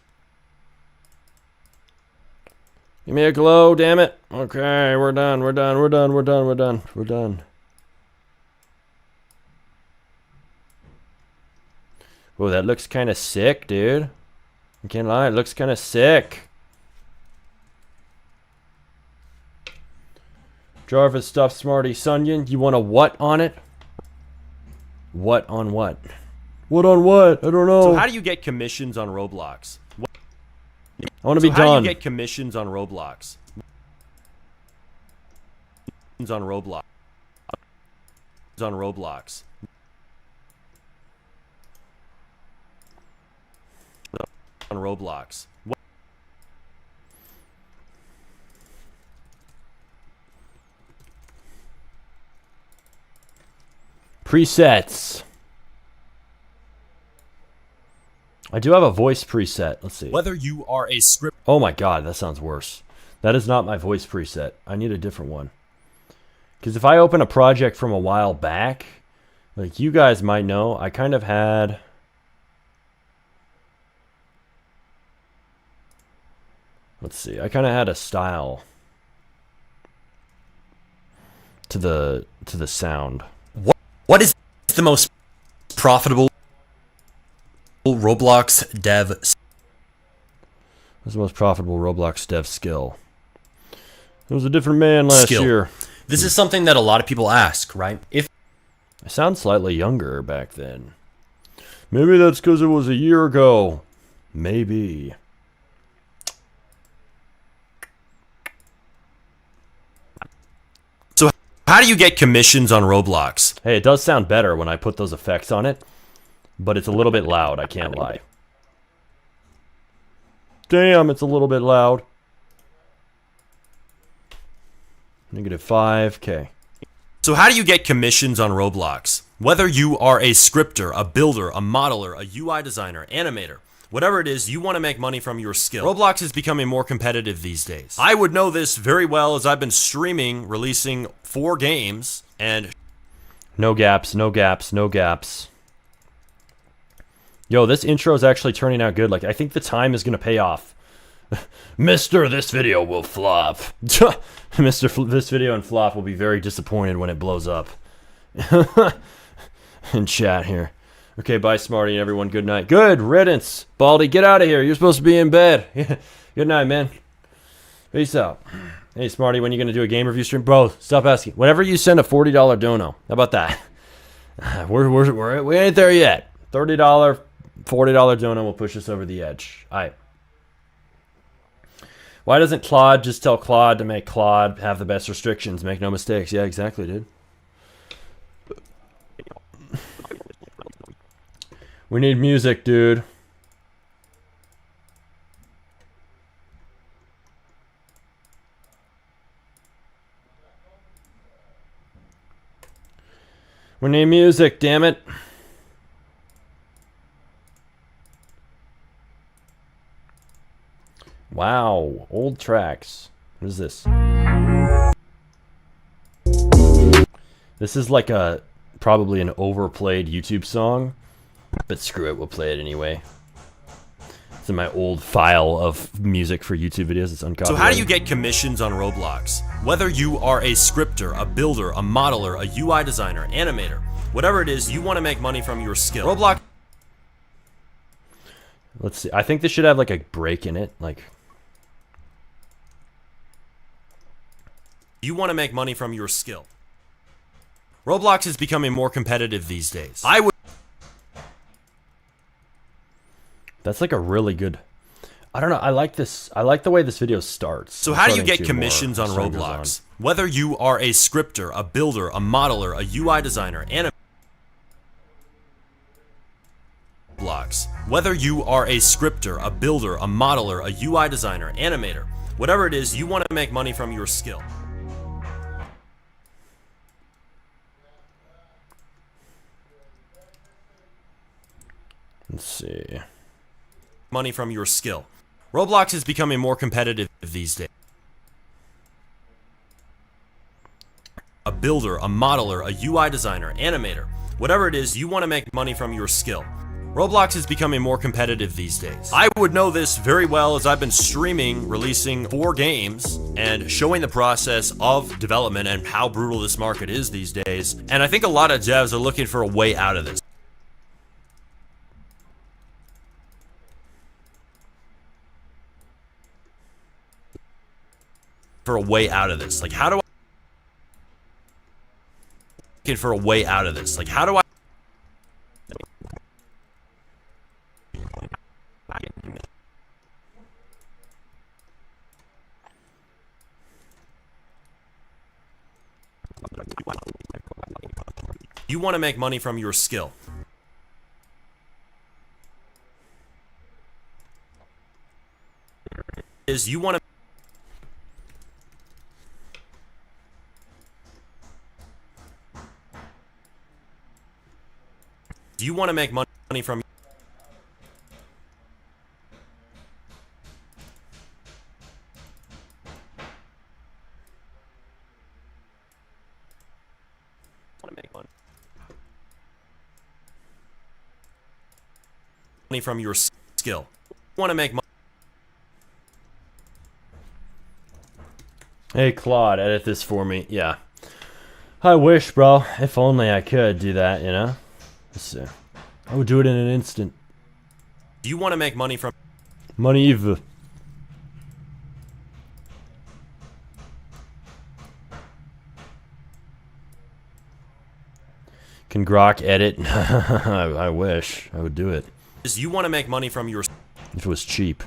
Give me a glow, damn it. Okay, we're done. Whoa, that looks kind of sick, dude. I can't lie, it looks kind of sick. Jarvis, stuffed Smarty, Sunyon. You want a what on it? What on what? What on what? I don't know. So how do you get commissions on Roblox? I want to be done. How do you get commissions on Roblox? On Roblox. On Roblox. On Roblox. Presets. I do have a voice preset. Let's see. Whether you are a script... Oh my god, that sounds worse. That is not my voice preset. I need a different one. Because if I open a project from a while back, like you guys might know, I kind of had... Let's see. I kind of had a style to the sound. What is the most profitable Roblox dev? What's the most profitable Roblox dev skill? It was a different man last year. This is something that a lot of people ask, right? If I sound slightly younger back then. Maybe that's because it was a year ago. Maybe. So how do you get commissions on Roblox? Hey, it does sound better when I put those effects on it. But it's a little bit loud, I can't lie. Damn, it's a little bit loud. -5, okay. So how do you get commissions on Roblox? Whether you are a scripter, a builder, a modeler, a UI designer, animator, whatever it is, you want to make money from your skill. Roblox is becoming more competitive these days. I would know this very well as I've been streaming, releasing 4 games, and... No gaps, no gaps, no gaps. Yo, this intro is actually turning out good. Like, I think the time is gonna pay off. Mister, this video will flop. This video and flop will be very disappointed when it blows up. In chat here. Okay, bye, Smarty, and everyone. Good night. Good riddance. Baldy, get out of here. You're supposed to be in bed. Good night, man. Peace out. Hey, Smarty, when are you going to do a game review stream? Bro, stop asking. Whenever you send a $40 dono. How about that? We ain't there yet. $30, $40 dono will push us over the edge. All right. Why doesn't Claude just tell Claude to make Claude have the best restrictions? Make no mistakes. Yeah, exactly, dude. We need music, dude. We need music, damn it. Wow, old tracks. What is this? This is like probably an overplayed YouTube song, but screw it, we'll play it anyway. It's in my old file of music for YouTube videos. It's uncopyrighted. So how do you get commissions on Roblox? Whether you are a scripter, a builder, a modeler, a UI designer, animator, whatever it is, you want to make money from your skill. Roblox. Let's see. I think this should have like a break in it. Like, you want to make money from your skill. Roblox is becoming more competitive these days. that's like a really good. I don't know. I like this. I like the way this video starts. So how do you get commissions on Roblox? Whether you are a scripter, a builder, a modeler, a UI designer, whether you are a scripter, a builder, a modeler, a UI designer, animator, whatever it is, you want to make money from your skill. Let's see. Money from your skill. Roblox is becoming more competitive these days. A builder, a modeler, a UI designer, animator, whatever it is, you want to make money from your skill. Roblox is becoming more competitive these days. I would know this very well as I've been streaming, releasing 4 games, and showing the process of development and how brutal this market is these days. And I think a lot of devs are looking for a way out of this. For a way out of this. Like, how do I... Looking for a way out of this. Like, how do I... You want to make money from your skill. Is you want to... Do you want to make money from... From your skill. Want to make money. Hey, Claude, edit this for me. Yeah. I wish, bro. If only I could do that, you know? Let's see. I would do it in an instant. Do you want to make money from... Money Eve. Can Grok edit? I wish. I would do it. Is you want to make money from your... If it was cheap.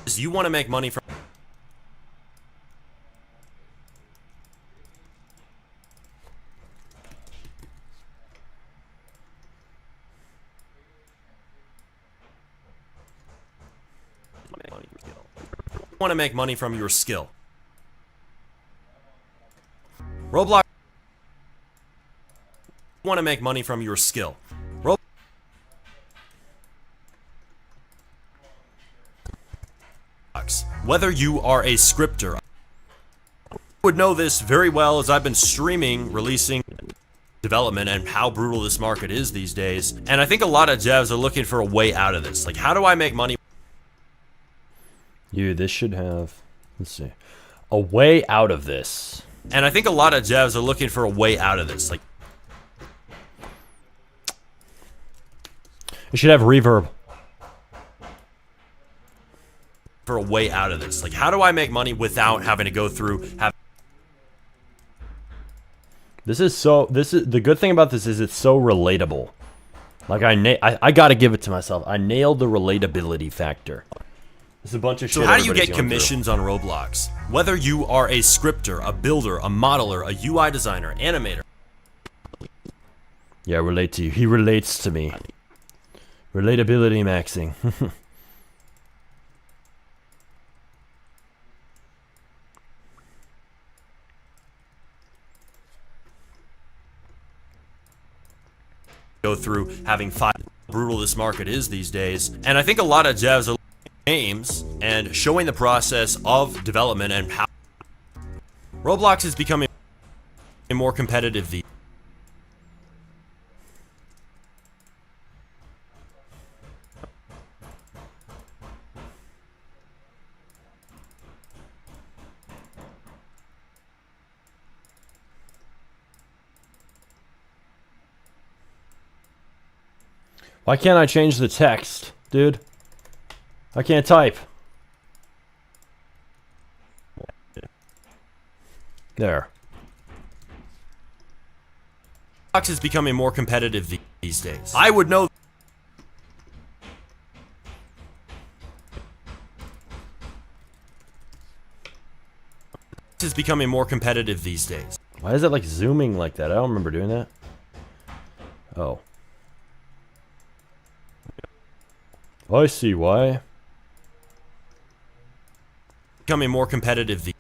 Is you want to make money from... Want to make money from your skill. Roblox. Want to make money from your skill. Roblox. Whether you are a scripter, I would know this very well as I've been streaming, releasing. development and how brutal this market is these days. And I think a lot of devs are looking for a way out of this. Like, how do I make money? This should have, let's see, a way out of this. And I think a lot of devs are looking for a way out of this. Like, it should have reverb. For a way out of this. Like, how do I make money without having to go through This is the good thing about this is it's so relatable. Like I gotta give it to myself. I nailed the relatability factor. It's a bunch of shit. So how do you get commissions on Roblox? Whether you are a scripter, a builder, a modeler, a UI designer, animator. Yeah, I relate to you. He relates to me. Relatability maxing. Go through having five brutal this market is these days. And I think a lot of devs are games and showing the process of development and how Roblox is becoming more competitive these. Why can't I change the text, dude? I can't type. There. Roblox is becoming more competitive these days. I would know. Is becoming more competitive these days. Why is it like zooming like that? I don't remember doing that. Oh. I see why. Becoming more competitive.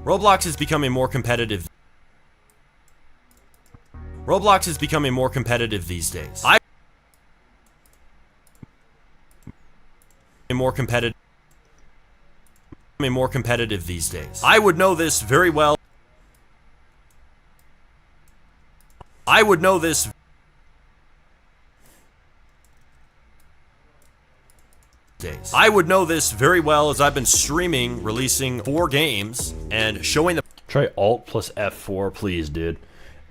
Roblox is becoming more competitive. Roblox is becoming more competitive these days. More competitive. More competitive these days. I would know this very well. I would know this. Days. I would know this very well as I've been streaming, releasing 4 games, and showing the. Try Alt plus F4, please, dude.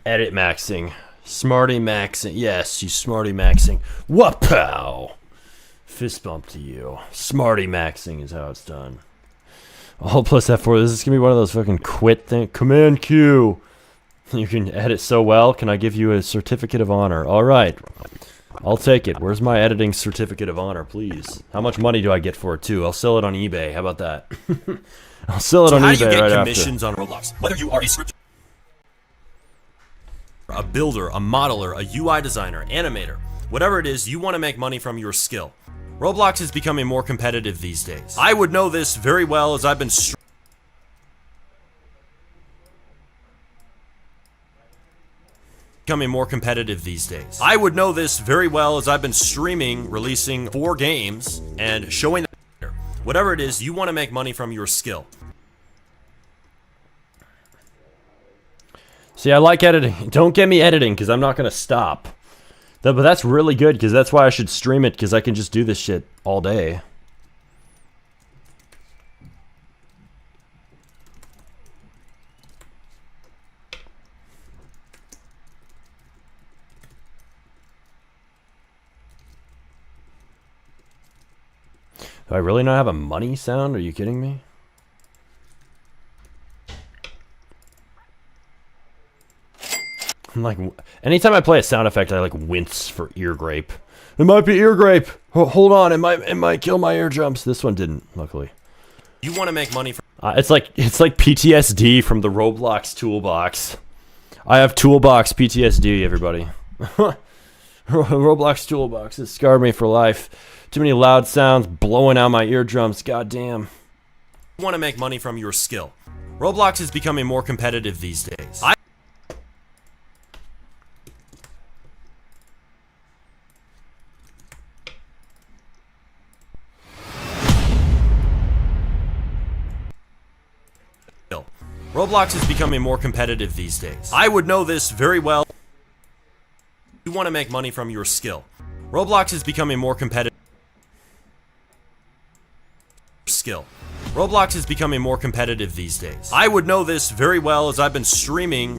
Edit maxing. Smarty maxing. Yes, you smarty maxing. Whoop-pow! Fist bump to you. Smarty maxing is how it's done. Alt plus F4. This is gonna be one of those fucking quit thing. Command Q. You can edit so well. Can I give you a certificate of honor? All right. I'll take it. Where's my editing certificate of honor, please? How much money do I get for it, too? I'll sell it on eBay. How about that? I'll sell it on eBay right after. How do you get commissions on Roblox? Whether you are a scripter, a builder, a modeler, a UI designer, animator, whatever it is, you want to make money from your skill. Roblox is becoming more competitive these days. I would know this very well as I've been becoming more competitive these days. I would know this very well as I've been streaming, releasing 4 games, and showing the whatever it is, you want to make money from your skill. See, I like editing. Don't get me editing, because I'm not going to stop. But that's really good, because that's why I should stream it, because I can just do this shit all day. Do I really not have a money sound? Are you kidding me? I'm like, anytime I play a sound effect, I like wince for ear grape. It might be ear grape. Hold on, it might kill my eardrums. This one didn't, luckily. You want to make money from? It's like PTSD from the Roblox toolbox. I have toolbox PTSD, everybody. Roblox toolbox has scarred me for life. Too many loud sounds blowing out my eardrums. Goddamn. You want to make money from your skill. Roblox is becoming more competitive these days. Roblox is becoming more competitive these days. I would know this very well. You want to make money from your skill. Roblox is becoming more competitive. Roblox is becoming more competitive these days. I would know this very well as I've been streaming.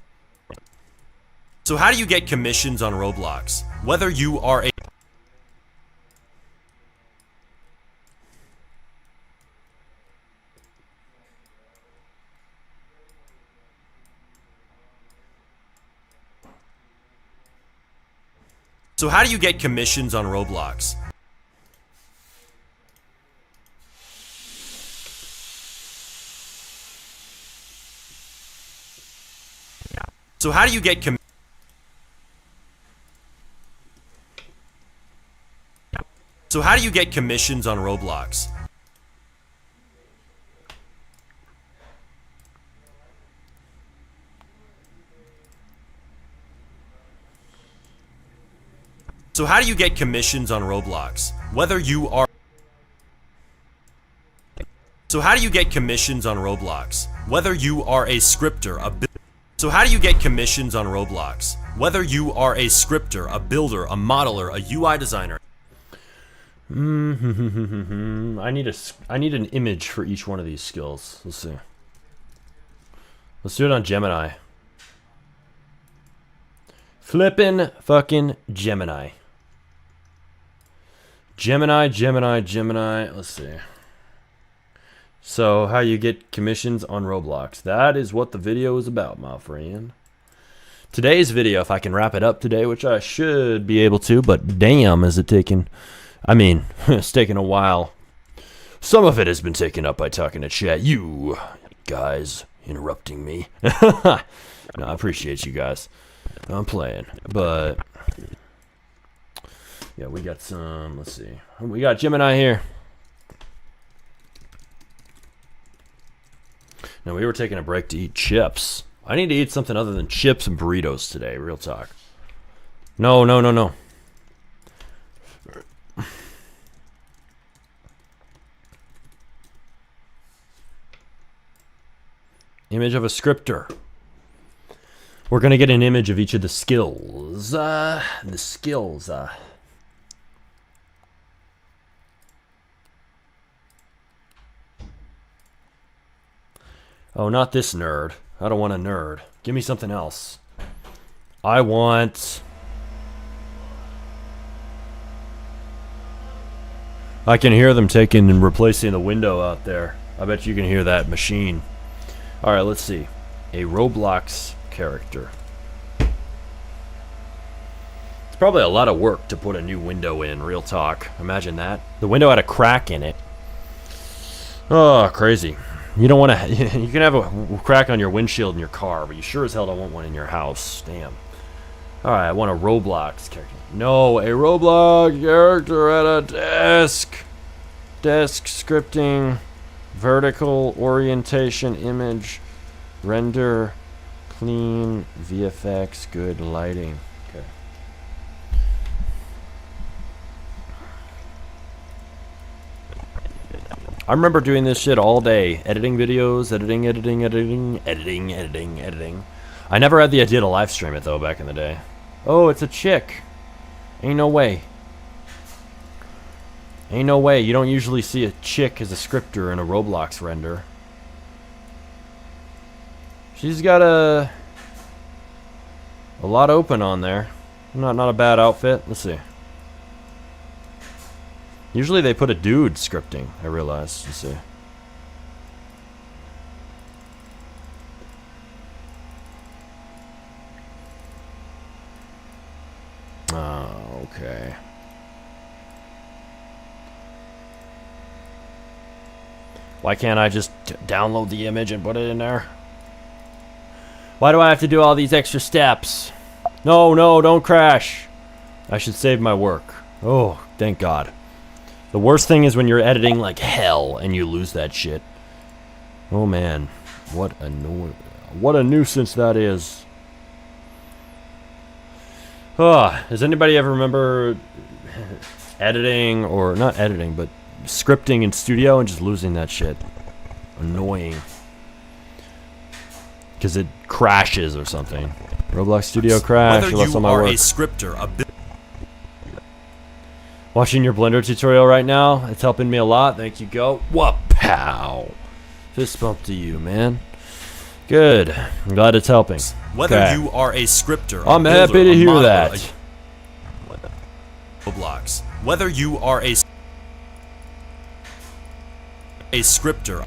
So how do you get commissions on Roblox? Whether you are a So how do you get commissions on Roblox? So how do you get So how do you get commissions on Roblox? So how do you get commissions on Roblox? Whether you are So how do you get commissions on Roblox? Whether you are a scripter, So how do you get commissions on Roblox? Whether you are a scripter, a builder, a modeler, a UI designer. I need an image for each one of these skills. Let's see. Let's do it on Gemini. Flippin' fucking Gemini. Gemini. Let's see. So, how you get commissions on Roblox. That is what the video is about, my friend. Today's video, if I can wrap it up today, which I should be able to, but damn, is it taking... I mean, it's taken a while. Some of it has been taken up by talking to chat. You guys interrupting me. No, I appreciate you guys. I'm playing, but... Yeah, we got some... Let's see. We got Gemini here. Now, we were taking a break to eat chips. I need to eat something other than chips and burritos today, real talk. No. Image of a scripter. We're going to get an image of each of the skills. Oh, not this nerd. I don't want a nerd. Give me something else. I want... I can hear them taking and replacing the window out there. I bet you can hear that machine. Alright, let's see. A Roblox character. It's probably a lot of work to put a new window in, real talk. Imagine that. The window had a crack in it. Oh, crazy. You don't want to... You can have a crack on your windshield in your car, but you sure as hell don't want one in your house. Damn. Alright, I want a Roblox character. No, a Roblox character at a desk. Desk scripting. Vertical orientation image. Render. Clean. VFX. Good lighting. Okay. I remember doing this shit all day. Editing videos, editing. I never had the idea to live stream it though back in the day. Oh, it's a chick. Ain't no way. Ain't no way. You don't usually see a chick as a scripter in a Roblox render. She's got a lot open on there. Not a bad outfit. Let's see. Usually they put a dude scripting, I realize. Let's see. Oh, okay. Why can't I just download the image and put it in there? Why do I have to do all these extra steps? No, don't crash. I should save my work. Oh, thank God. The worst thing is when you're editing like hell and you lose that shit. Oh man, what a nuisance that is. Does anybody ever remember editing, or not editing, but scripting in studio and just losing that shit? Annoying. because it crashes or something. Roblox Studio crash. Whether Unless you on my are work. a scripter, Watching your Blender tutorial right now. It's helping me a lot. Thank you, Go. Pow. Fist bump to you, man. Good. I'm glad it's helping. whether Okay. you are a scripter, a I'm builder, happy to a hear modeler, that. Roblox. Whether you are a scripter.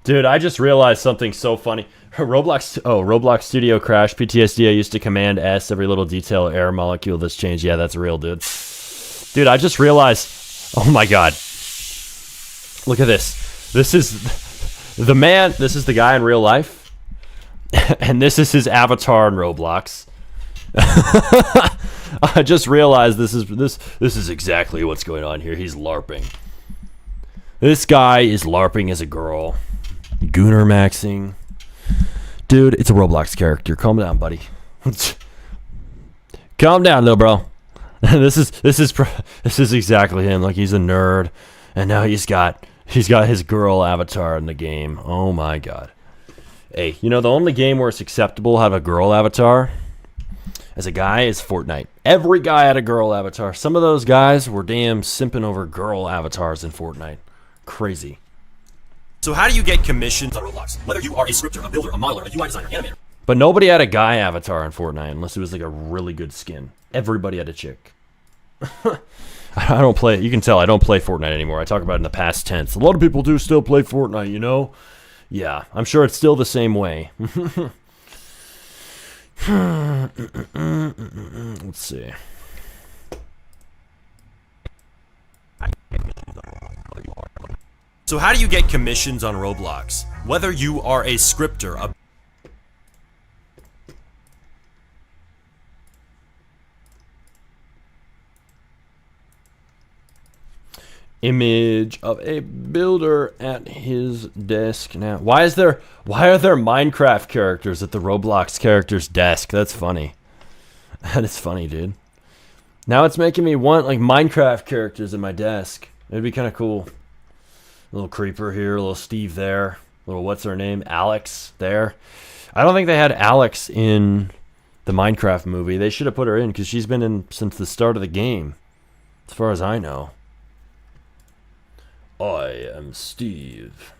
Dude, I just realized something so funny. Roblox Studio crash, PTSD. I used to command S every little detail, air molecule that's changed. Yeah, that's real, dude. Dude, I just realized. Oh my god. Look at this. This is the man. This is the guy in real life, and this is his avatar in Roblox. I just realized this is exactly what's going on here. He's LARPing. This guy is LARPing as a girl. Gooner maxing. Dude, it's a Roblox character. Calm down, buddy. Calm down, little bro. This is exactly him. Like, he's a nerd, and now he's got his girl avatar in the game. Oh my god. Hey, you know the only game where it's acceptable to have a girl avatar as a guy is Fortnite. Every guy had a girl avatar. Some of those guys were damn simping over girl avatars in Fortnite. Crazy. So how do you get commissions on Roblox? Whether you are a scripter, a builder, a modeler, a UI designer, animator. But nobody had a guy avatar in Fortnite unless it was like a really good skin. Everybody had a chick. I don't play. You can tell I don't play Fortnite anymore. I talk about it in the past tense. A lot of people do still play Fortnite, you know? Yeah, I'm sure it's still the same way. Let's see. So how do you get commissions on Roblox? Whether you are a scripter, a Image of a builder at his desk now. Why are there Minecraft characters at the Roblox character's desk? That's funny. That is funny, dude. Now it's making me want like Minecraft characters at my desk. It'd be kind of cool. A little creeper here, a little Steve there, a little what's her name, Alex there. I don't think they had Alex in the Minecraft movie. They should have put her in because she's been in since the start of the game, as far as I know. I am Steve.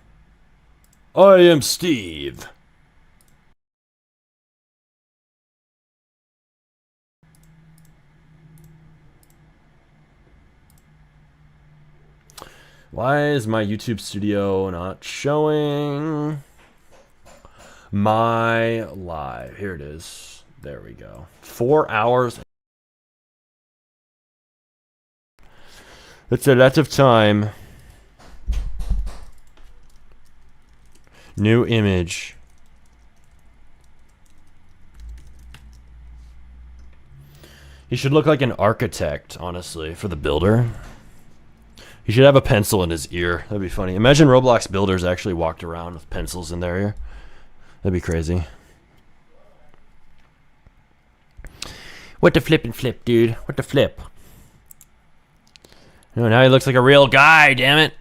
I am Steve. Why is my YouTube studio not showing my live? Here it is. There we go. 4 hours. That's a lot of time. New image. He should look like an architect, honestly, for the builder. He should have a pencil in his ear. That'd be funny. Imagine Roblox builders actually walked around with pencils in their ear. That'd be crazy. What the flip and flip, dude? What the flip? Oh, now he looks like a real guy, damn it.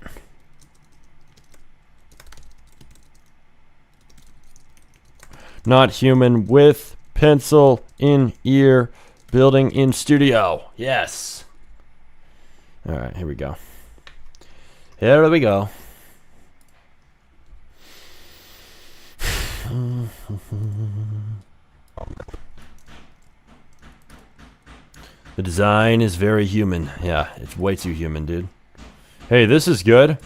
Not human with pencil in ear, building in studio. Yes. All right, here we go. Here we go. The design is very human. Yeah, it's way too human, dude. Hey, this is good.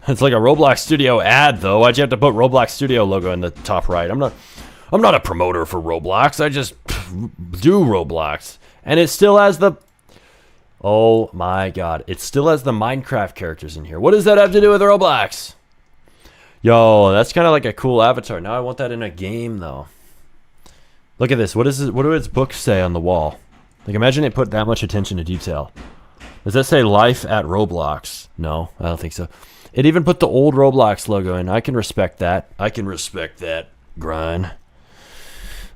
It's like a Roblox Studio ad, though. Why'd you have to put Roblox Studio logo in the top right? I'm not a promoter for Roblox. I just do Roblox. And it still has the... Oh my god. It still has the Minecraft characters in here. What does that have to do with Roblox? Yo, that's kind of like a cool avatar. Now I want that in a game, though. Look at this. What do its books say on the wall? Like, imagine it put that much attention to detail. Does that say life at Roblox? No, I don't think so. It even put the old Roblox logo in. I can respect that. I can respect that. grind.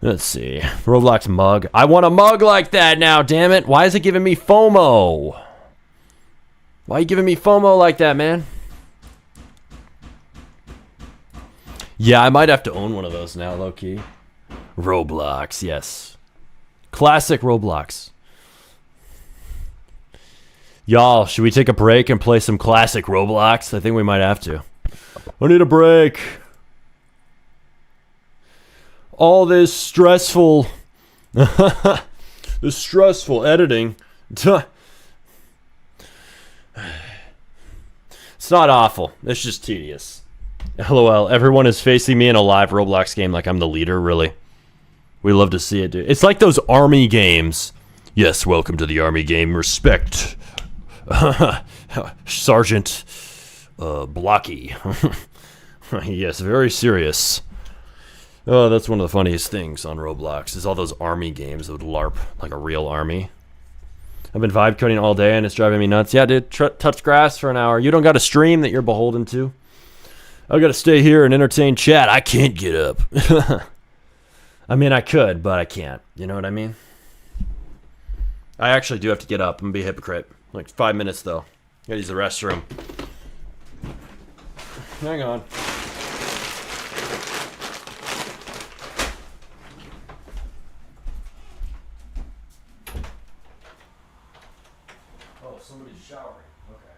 Let's see. Roblox mug. I want a mug like that now, damn it. Why is it giving me FOMO? Why are you giving me FOMO like that, man? Yeah, I might have to own one of those now, low-key. Roblox, yes. Classic Roblox. Y'all, should we take a break and play some classic Roblox? I think we might have to. I need a break. All this stressful... this stressful editing. It's not awful. It's just tedious. LOL, everyone is facing me in a live Roblox game like I'm the leader, really. We love to see it, dude. It's like those army games. Yes, welcome to the army game. Respect. Sergeant Blocky. Yes, very serious. Oh, that's one of the funniest things on Roblox is all those army games that would LARP like a real army. I've been vibe coding all day and it's driving me nuts. Yeah, dude, touch grass for an hour. You don't got a stream that you're beholden to. I gotta stay here and entertain chat. I can't get up. I mean, I could, but I can't. You know what I mean? I actually do have to get up. I'm gonna be a hypocrite. Like 5 minutes though. Gotta use the restroom. Hang on. Oh, somebody's showering. Okay.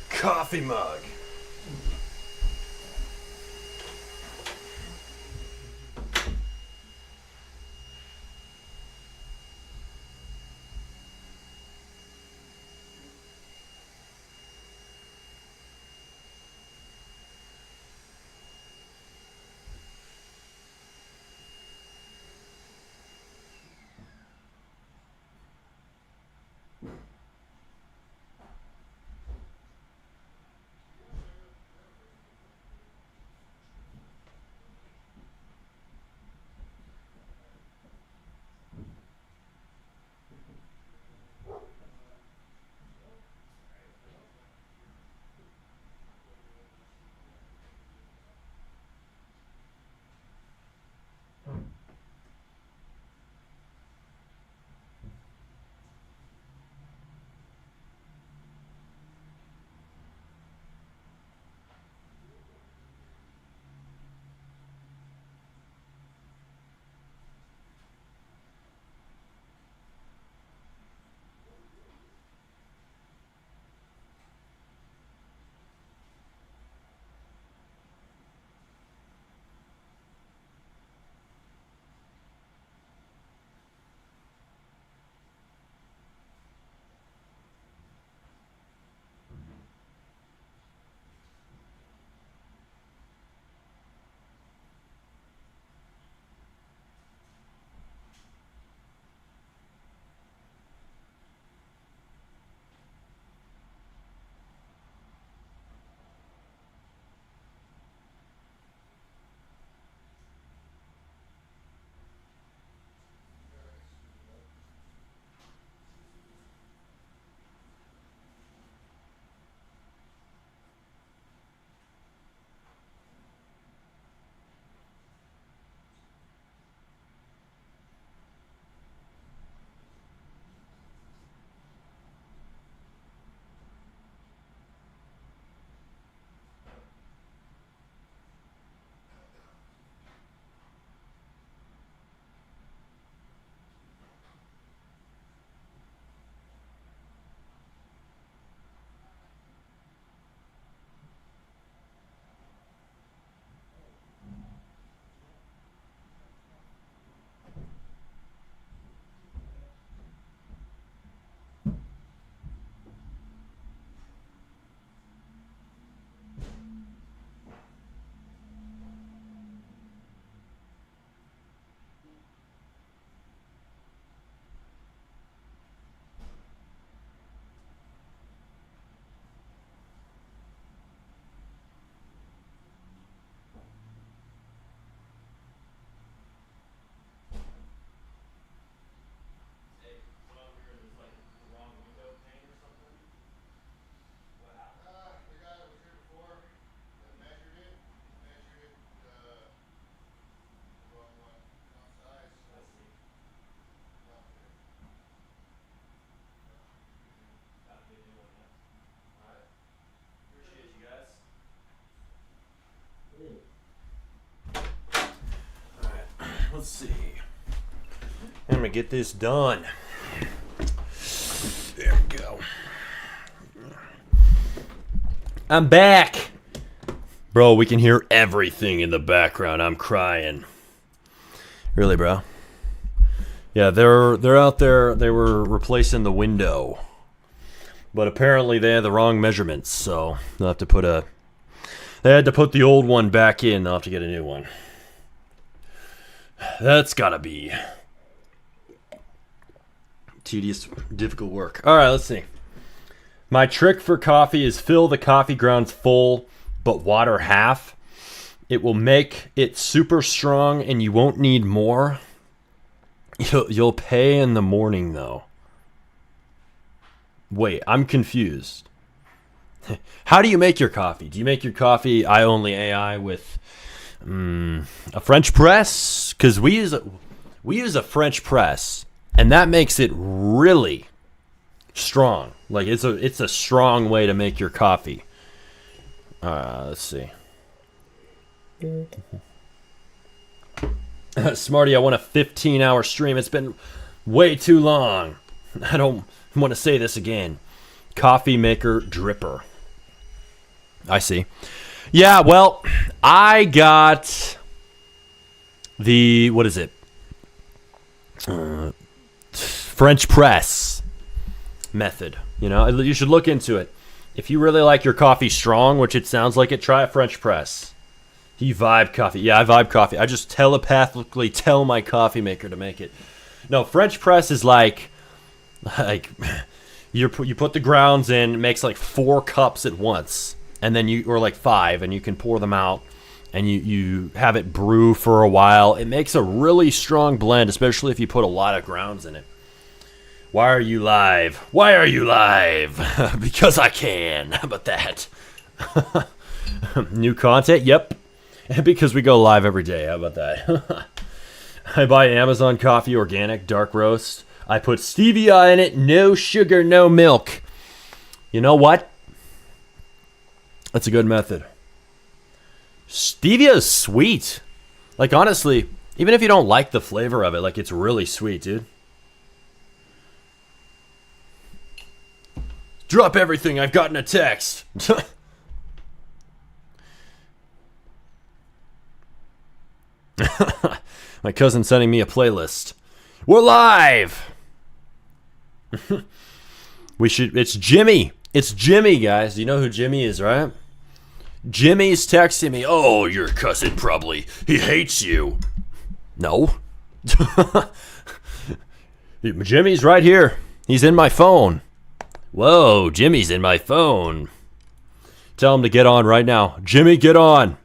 Coffee mug. let's see. I'm gonna get this done. There we go. I'm back. Bro, we can hear everything in the background. I'm crying. Really, bro? Yeah, they're out there. They were replacing the window. But apparently they had the wrong measurements, so they'll have to put a... They had to put the old one back in. They'll have to get a new one. That's gotta be tedious, difficult work. All right, let's see. My trick for coffee is fill the coffee grounds full, but water half. It will make it super strong, and you won't need more. You'll pay in the morning, though. Wait, I'm confused. How do you make your coffee? Do you make your coffee I only AI with a French press? Because we use a French press, and that makes it really strong. Like it's a strong way to make your coffee. Let's see. Smarty, I want a 15-hour stream. It's been way too long. I don't want to say this again. Coffee maker dripper. I see. Yeah, well, I got the, what is it? French press method. You know, you should look into it. If you really like your coffee strong, which it sounds like it, try a French press. You vibe coffee. Yeah, I vibe coffee. I just telepathically tell my coffee maker to make it. No, French press is like you put the grounds in, it makes like 4 cups at once, and then or like 5, and you can pour them out, and you have it brew for a while. It makes a really strong blend, especially if you put a lot of grounds in it. Why are you live? Why are you live? Because I can. How about that? New content? Yep. Because we go live every day. How about that? I buy Amazon coffee, organic, dark roast. I put stevia in it, no sugar, no milk. You know what? That's a good method. Stevia is sweet. Like, honestly, even if you don't like the flavor of it, like, it's really sweet, dude. Drop everything, I've gotten a text. My cousin's sending me a playlist. We're live! It's Jimmy. It's Jimmy, guys. You know who Jimmy is, right? Jimmy's texting me. Oh, your cousin probably. He hates you. No. Jimmy's right here. He's in my phone. Whoa, Jimmy's in my phone. Tell him to get on right now. Jimmy, get on.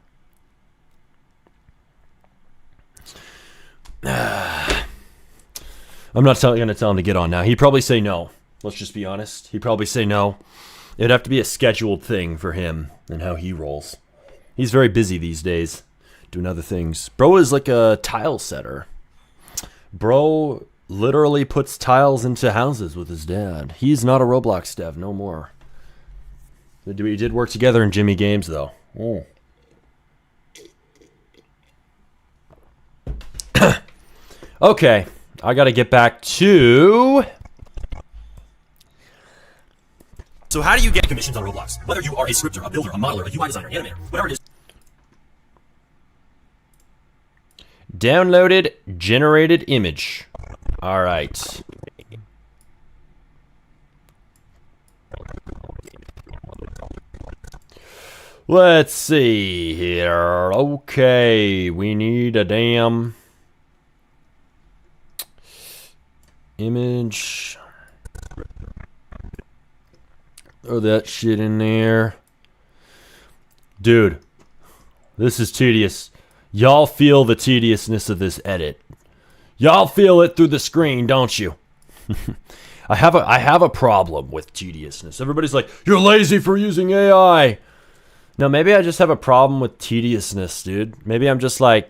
I'm not going to tell him to get on now. He'd probably say no. Let's just be honest. He'd probably say no. It'd have to be a scheduled thing for him and how he rolls. He's very busy these days doing other things. Bro is like a tile setter. Bro literally puts tiles into houses with his dad. He's not a Roblox dev, no more. We did work together in Jimmy games, though. Oh. Okay, I gotta get back to... So how do you get commissions on Roblox? Whether you are a scripter, a builder, a modeler, a UI designer, animator, whatever it is. Downloaded generated image. All right. Let's see here. Okay, we need a damn image. Throw that shit in there. Dude, this is tedious. Y'all feel the tediousness of this edit. Y'all feel it through the screen, don't you? I have a problem with tediousness. Everybody's like, you're lazy for using AI. No, maybe I just have a problem with tediousness, dude. Maybe I'm just like,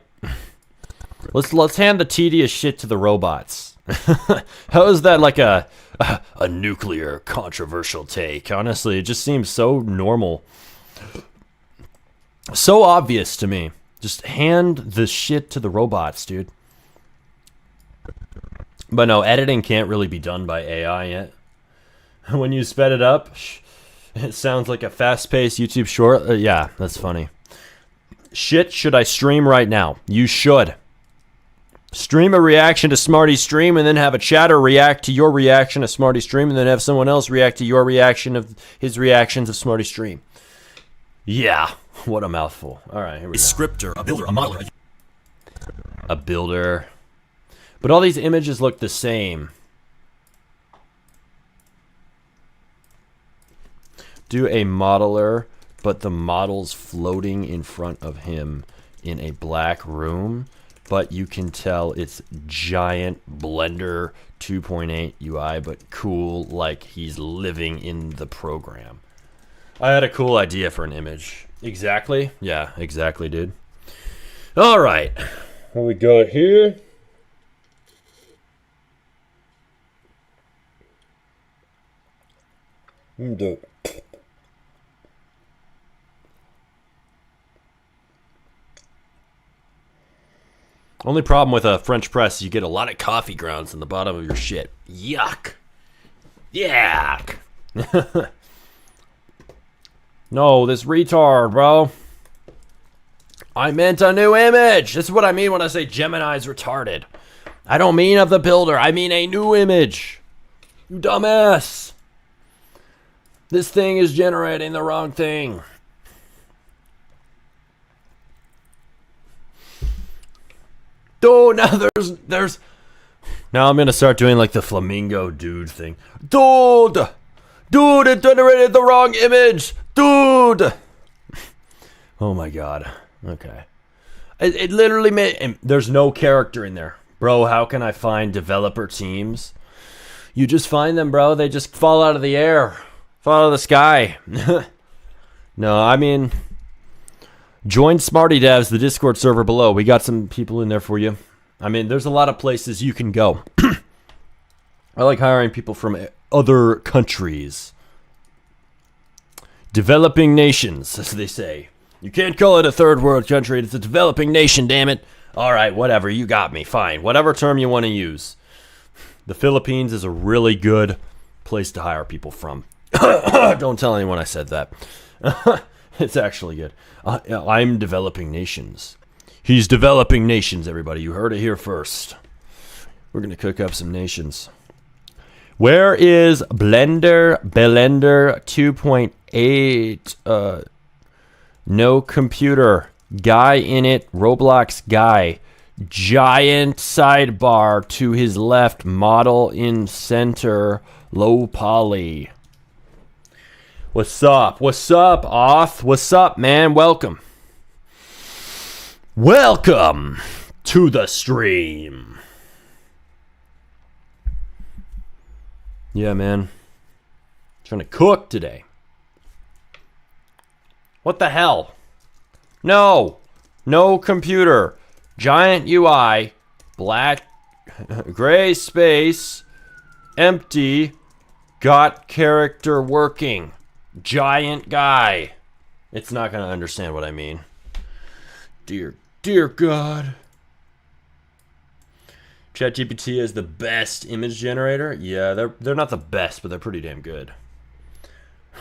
let's hand the tedious shit to the robots. How is that like a nuclear controversial take? Honestly, it just seems so normal. So obvious to me. Just hand the shit to the robots, dude. But no, editing can't really be done by AI yet. When you sped it up, it sounds like a fast-paced YouTube short. Yeah, that's funny. Shit, should I stream right now? You should. Stream a reaction to Smarty's stream and then have a chatter react to your reaction to Smarty's stream and then have someone else react to your reaction of his reactions of Smarty's stream. Yeah, what a mouthful. All right, here we go. A scripter, a builder, a modeler. A builder. But all these images look the same. Do a modeler, but the model's floating in front of him in a black room, but you can tell it's giant Blender 2.8 UI, but cool, like he's living in the program. I had a cool idea for an image. Exactly? Yeah, exactly, dude. All right. What we got here? Dope. Only problem with a French press is you get a lot of coffee grounds in the bottom of your shit. Yuck. Yuck. No, this retard, bro. I meant a new image. This is what I mean when I say Gemini's retarded. I don't mean of the builder. I mean a new image. You dumbass. This thing is generating the wrong thing. Dude, now there's now I'm gonna start doing like the flamingo dude thing. Dude, it generated the wrong image. Dude. Oh my god. Okay. It literally made, and there's no character in there. Bro, how can I find developer teams? You just find them, bro. They just fall out of the air. Fall out of the sky. No, I mean, join Smarty Devs, the Discord server below. We got some people in there for you. I mean, there's a lot of places you can go. I like hiring people from other countries. Developing nations, as they say. You can't call it a third world country. It's a developing nation, damn it. All right, whatever. You got me. Fine. Whatever term you want to use. The Philippines is a really good place to hire people from. Don't tell anyone I said that. It's actually good. I'm developing nations. He's developing nations, everybody. You heard it here first. We're going to cook up some nations. Where is Blender 2.8? No computer. Guy in it. Roblox guy. Giant sidebar to his left. Model in center. Low poly. What's up? What's up, Oth? What's up, man? Welcome. Welcome to the stream. Yeah, man. Trying to cook today. What the hell? No. No computer. Giant UI. Black. Gray space. Empty. Got character working. Giant guy. It's not going to understand what I mean. Dear God. ChatGPT is the best image generator. Yeah, they're not the best, but they're pretty damn good.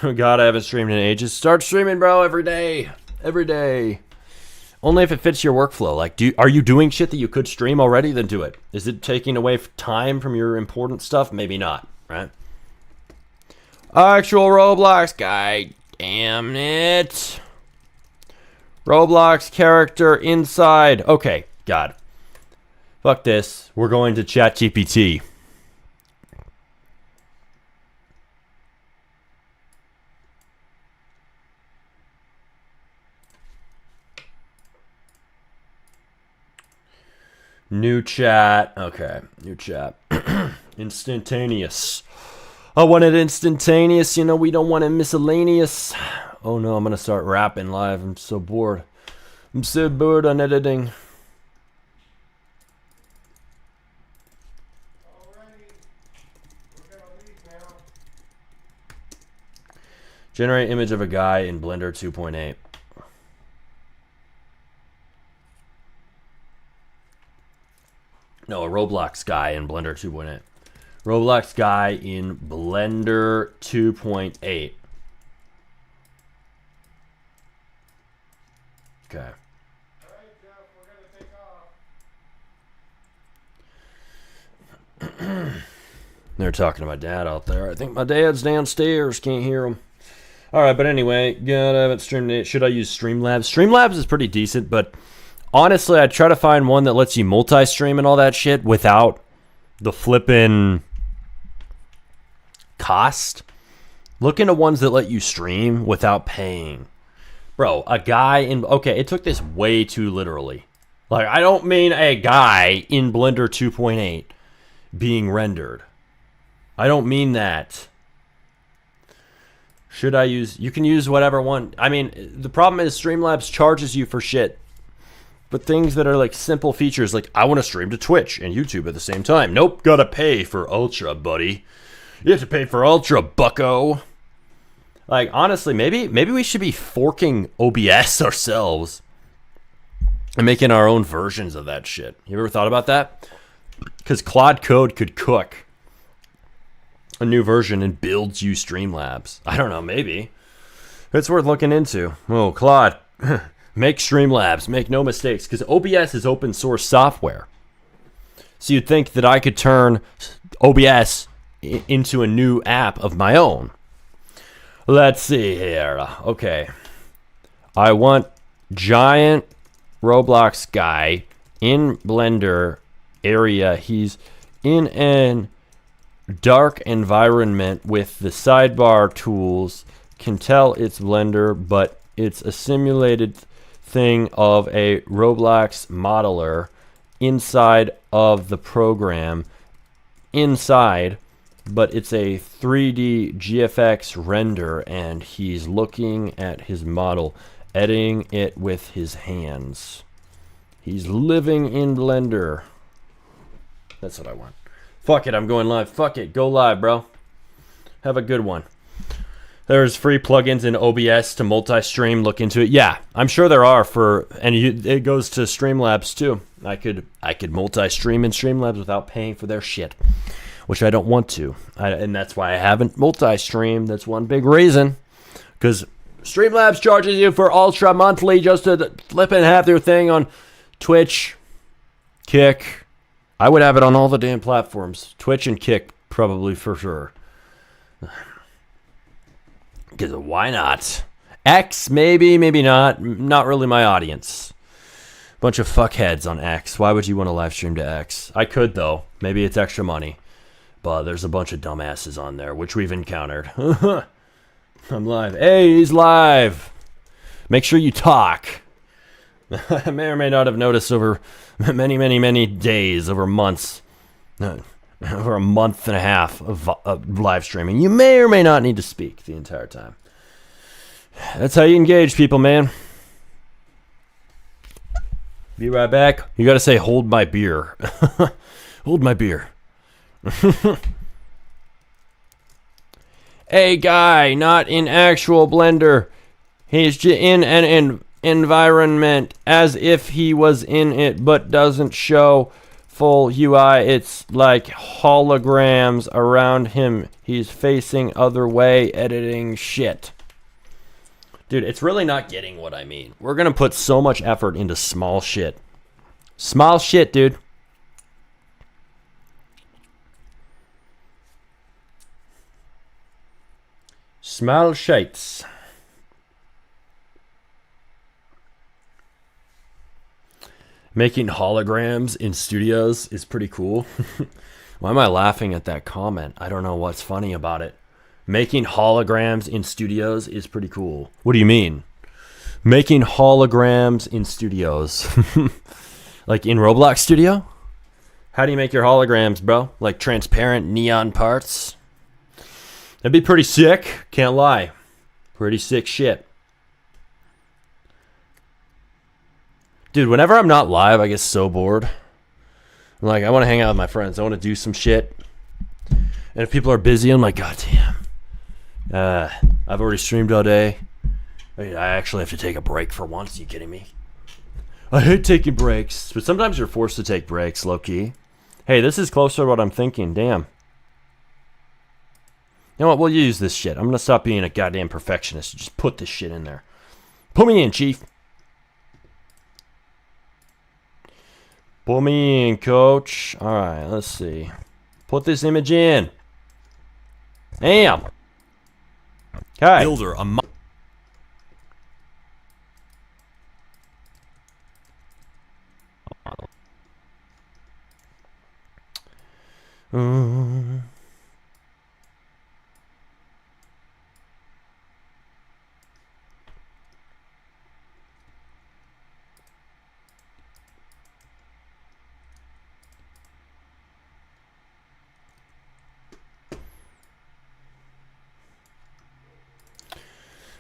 God, I haven't streamed in ages. Start streaming, bro, every day. Every day. Only if it fits your workflow. Like, are you doing shit that you could stream already? Then do it. Is it taking away time from your important stuff? Maybe not, right? Actual Roblox guy. Damn it. Roblox character inside. Okay, God. Fuck this. We're going to ChatGPT. New chat. Okay, new chat. Instantaneous. I want it instantaneous. You know, we don't want it miscellaneous. Oh no, I'm going to start rapping live. I'm so bored. I'm so bored on editing. Generate image of a guy in Blender 2.8. No, Roblox guy in Blender 2.8. Roblox guy in Blender 2.8. Okay. They're talking to my dad out there. I think my dad's downstairs. Can't hear him. All right, but anyway, I haven't streamed it. Should I use Streamlabs? Streamlabs is pretty decent, but honestly, I try to find one that lets you multi-stream and all that shit without the flippin' cost. Look into ones that let you stream without paying. Bro, a guy in... Okay, it took this way too literally. Like, I don't mean a guy in Blender 2.8 being rendered. I don't mean that. Should I use... You can use whatever one. I mean, the problem is Streamlabs charges you for shit. But things that are like simple features, like I want to stream to Twitch and YouTube at the same time. Nope, gotta pay for Ultra, buddy. You have to pay for Ultra, bucko. Like, honestly, maybe we should be forking OBS ourselves and making our own versions of that shit. You ever thought about that? Because Claude Code could cook a new version and builds you Streamlabs. I don't know, maybe. It's worth looking into. Oh, Claude, make Streamlabs. Make no mistakes, because OBS is open source software. So you'd think that I could turn OBS into a new app of my own. Let's see here. Okay. I want giant Roblox guy in Blender area. He's in an dark environment with the sidebar tools. Can tell it's Blender, but it's a simulated thing of a Roblox modeler inside of the program. Inside, but it's a 3D GFX render, and he's looking at his model, editing it with his hands. He's living in Blender. That's what I want. Fuck it, I'm going live. Fuck it, go live, bro. Have a good one. There's free plugins in OBS to multi-stream. Look into it. Yeah, I'm sure there are it goes to Streamlabs too. I could multi-stream in Streamlabs without paying for their shit, which I don't want to. And that's why I haven't multi-streamed. That's one big reason. Because Streamlabs charges you for Ultra monthly just to flip and have their thing on Twitch, Kick. I would have it on all the damn platforms. Twitch and Kick, probably for sure. Because why not? X, maybe, maybe not. Not really my audience. Bunch of fuckheads on X. Why would you want to live stream to X? I could, though. Maybe it's extra money. But there's a bunch of dumbasses on there, which we've encountered. I'm live. Hey, he's live. Make sure you talk. I may or may not have noticed over many, many, many days, over months, over a month and a half of live streaming. You may or may not need to speak the entire time. That's how you engage people, man. Be right back. You gotta say, hold my beer. Hold my beer. A guy, not in actual Blender. He's in an environment as if he was in it, but doesn't show full UI. It's like holograms around him. He's facing other way, editing shit. Dude, it's really not getting what I mean. We're gonna put so much effort into small shit. Small shit, dude. Small shites. Making holograms in studios is pretty cool. Why am I laughing at that comment? I don't know what's funny about it. Making holograms in studios is pretty cool. What do you mean? Making holograms in studios. Like in Roblox Studio? How do you make your holograms, bro? Like transparent neon parts? That'd be pretty sick. Can't lie. Pretty sick shit. Dude, whenever I'm not live, I get so bored. I'm like, I want to hang out with my friends. I want to do some shit. And if people are busy, I'm like, God damn. I've already streamed all day. I actually have to take a break for once. Are you kidding me? I hate taking breaks. But sometimes you're forced to take breaks, low-key. Hey, this is closer to what I'm thinking. Damn. You know what? We'll use this shit. I'm gonna stop being a goddamn perfectionist. Just put this shit in there. Put me in, Chief. Put me in, Coach. Alright, let's see. Put this image in. Damn. Okay. Builder, a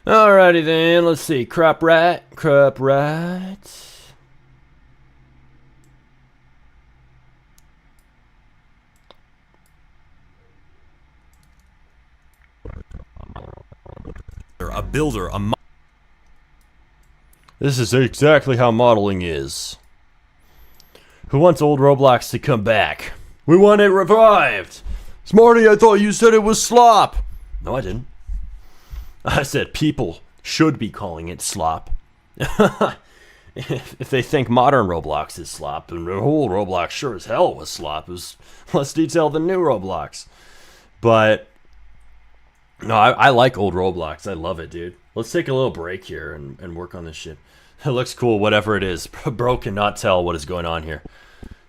Alrighty then, let's see. Crop right. Crop right. a builder, a This is exactly how modeling is. Who wants old Roblox to come back? We want it revived. Smarty, I thought you said it was slop. No, I didn't. I said people should be calling it slop. If they think modern Roblox is slop, then the whole Roblox sure as hell was slop. It was less detailed than new Roblox. But no, I like old Roblox. I love it, dude. Let's take a little break here and work on this shit. It looks cool, whatever it is. Bro cannot tell what is going on here.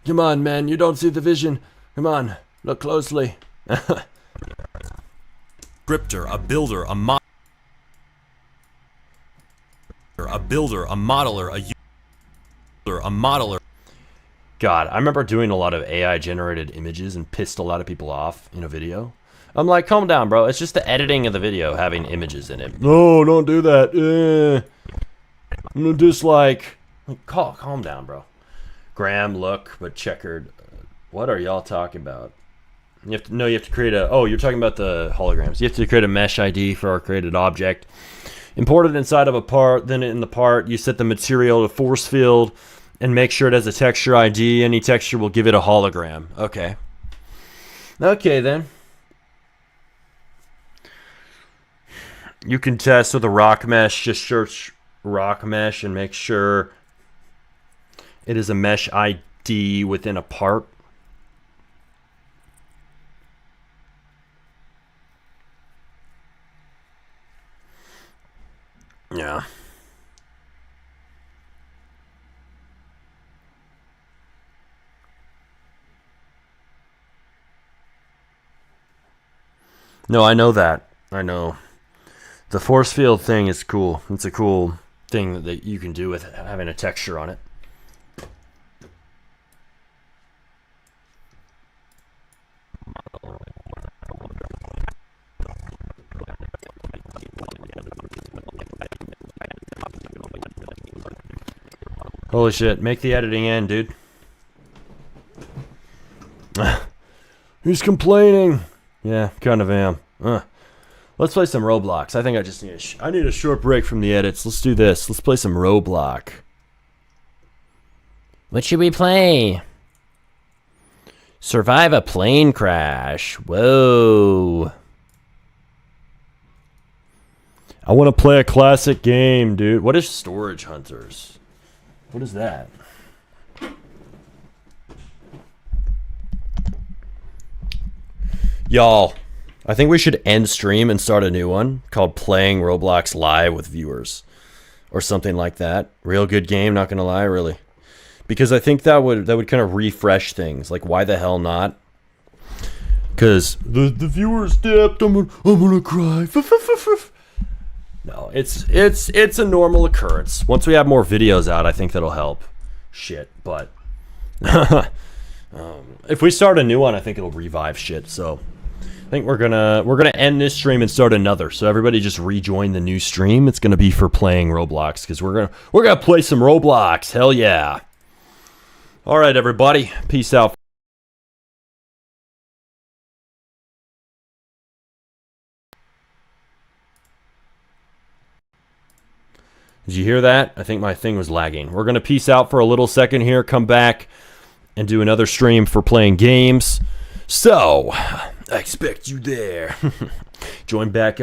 Come on, man. You don't see the vision. Come on. Look closely. scripter, a builder, a builder, a modeler, a user, a modeler. God, I remember doing a lot of AI generated images and pissed a lot of people off in a video. I'm like, calm down, bro. It's just the editing of the video having images in it. No, don't do that. I'm gonna dislike. Like, calm down, bro. Graham, look, but checkered. What are y'all talking about? You have to create a. Oh, you're talking about the holograms. You have to create a mesh ID for our created object. Import it inside of a part. Then in the part, you set the material to force field and make sure it has a texture ID. Any texture will give it a hologram. Okay. Okay then. You can test with a rock mesh. Just search rock mesh and make sure it is a mesh ID within a part. Yeah. No, I know that. I know. The force field thing is cool. It's a cool thing that you can do with having a texture on it. Holy shit, make the editing end, dude. He's complaining. Yeah, kind of am. Let's play some Roblox. I think I just need I need a short break from the edits. Let's do this. Let's play some Roblox. What should we play? Survive a plane crash. Whoa. I want to play a classic game, dude. What is Storage Hunters? What is that? Y'all, I think we should end stream and start a new one called Playing Roblox Live with Viewers. Or something like that. Real good game, not gonna lie, really. Because I think that would kind of refresh things. Like, why the hell not? Because the viewers dipped. I'm gonna cry. No, it's a normal occurrence. Once we have more videos out, I think that'll help. Shit, but if we start a new one, I think it'll revive shit. So I think we're gonna end this stream and start another. So everybody just rejoin the new stream. It's gonna be for playing Roblox because we're gonna play some Roblox. Hell yeah! All right, everybody, peace out. Did you hear that? I think my thing was lagging. We're going to peace out for a little second here, come back, and do another stream for playing games. So, I expect you there. Join back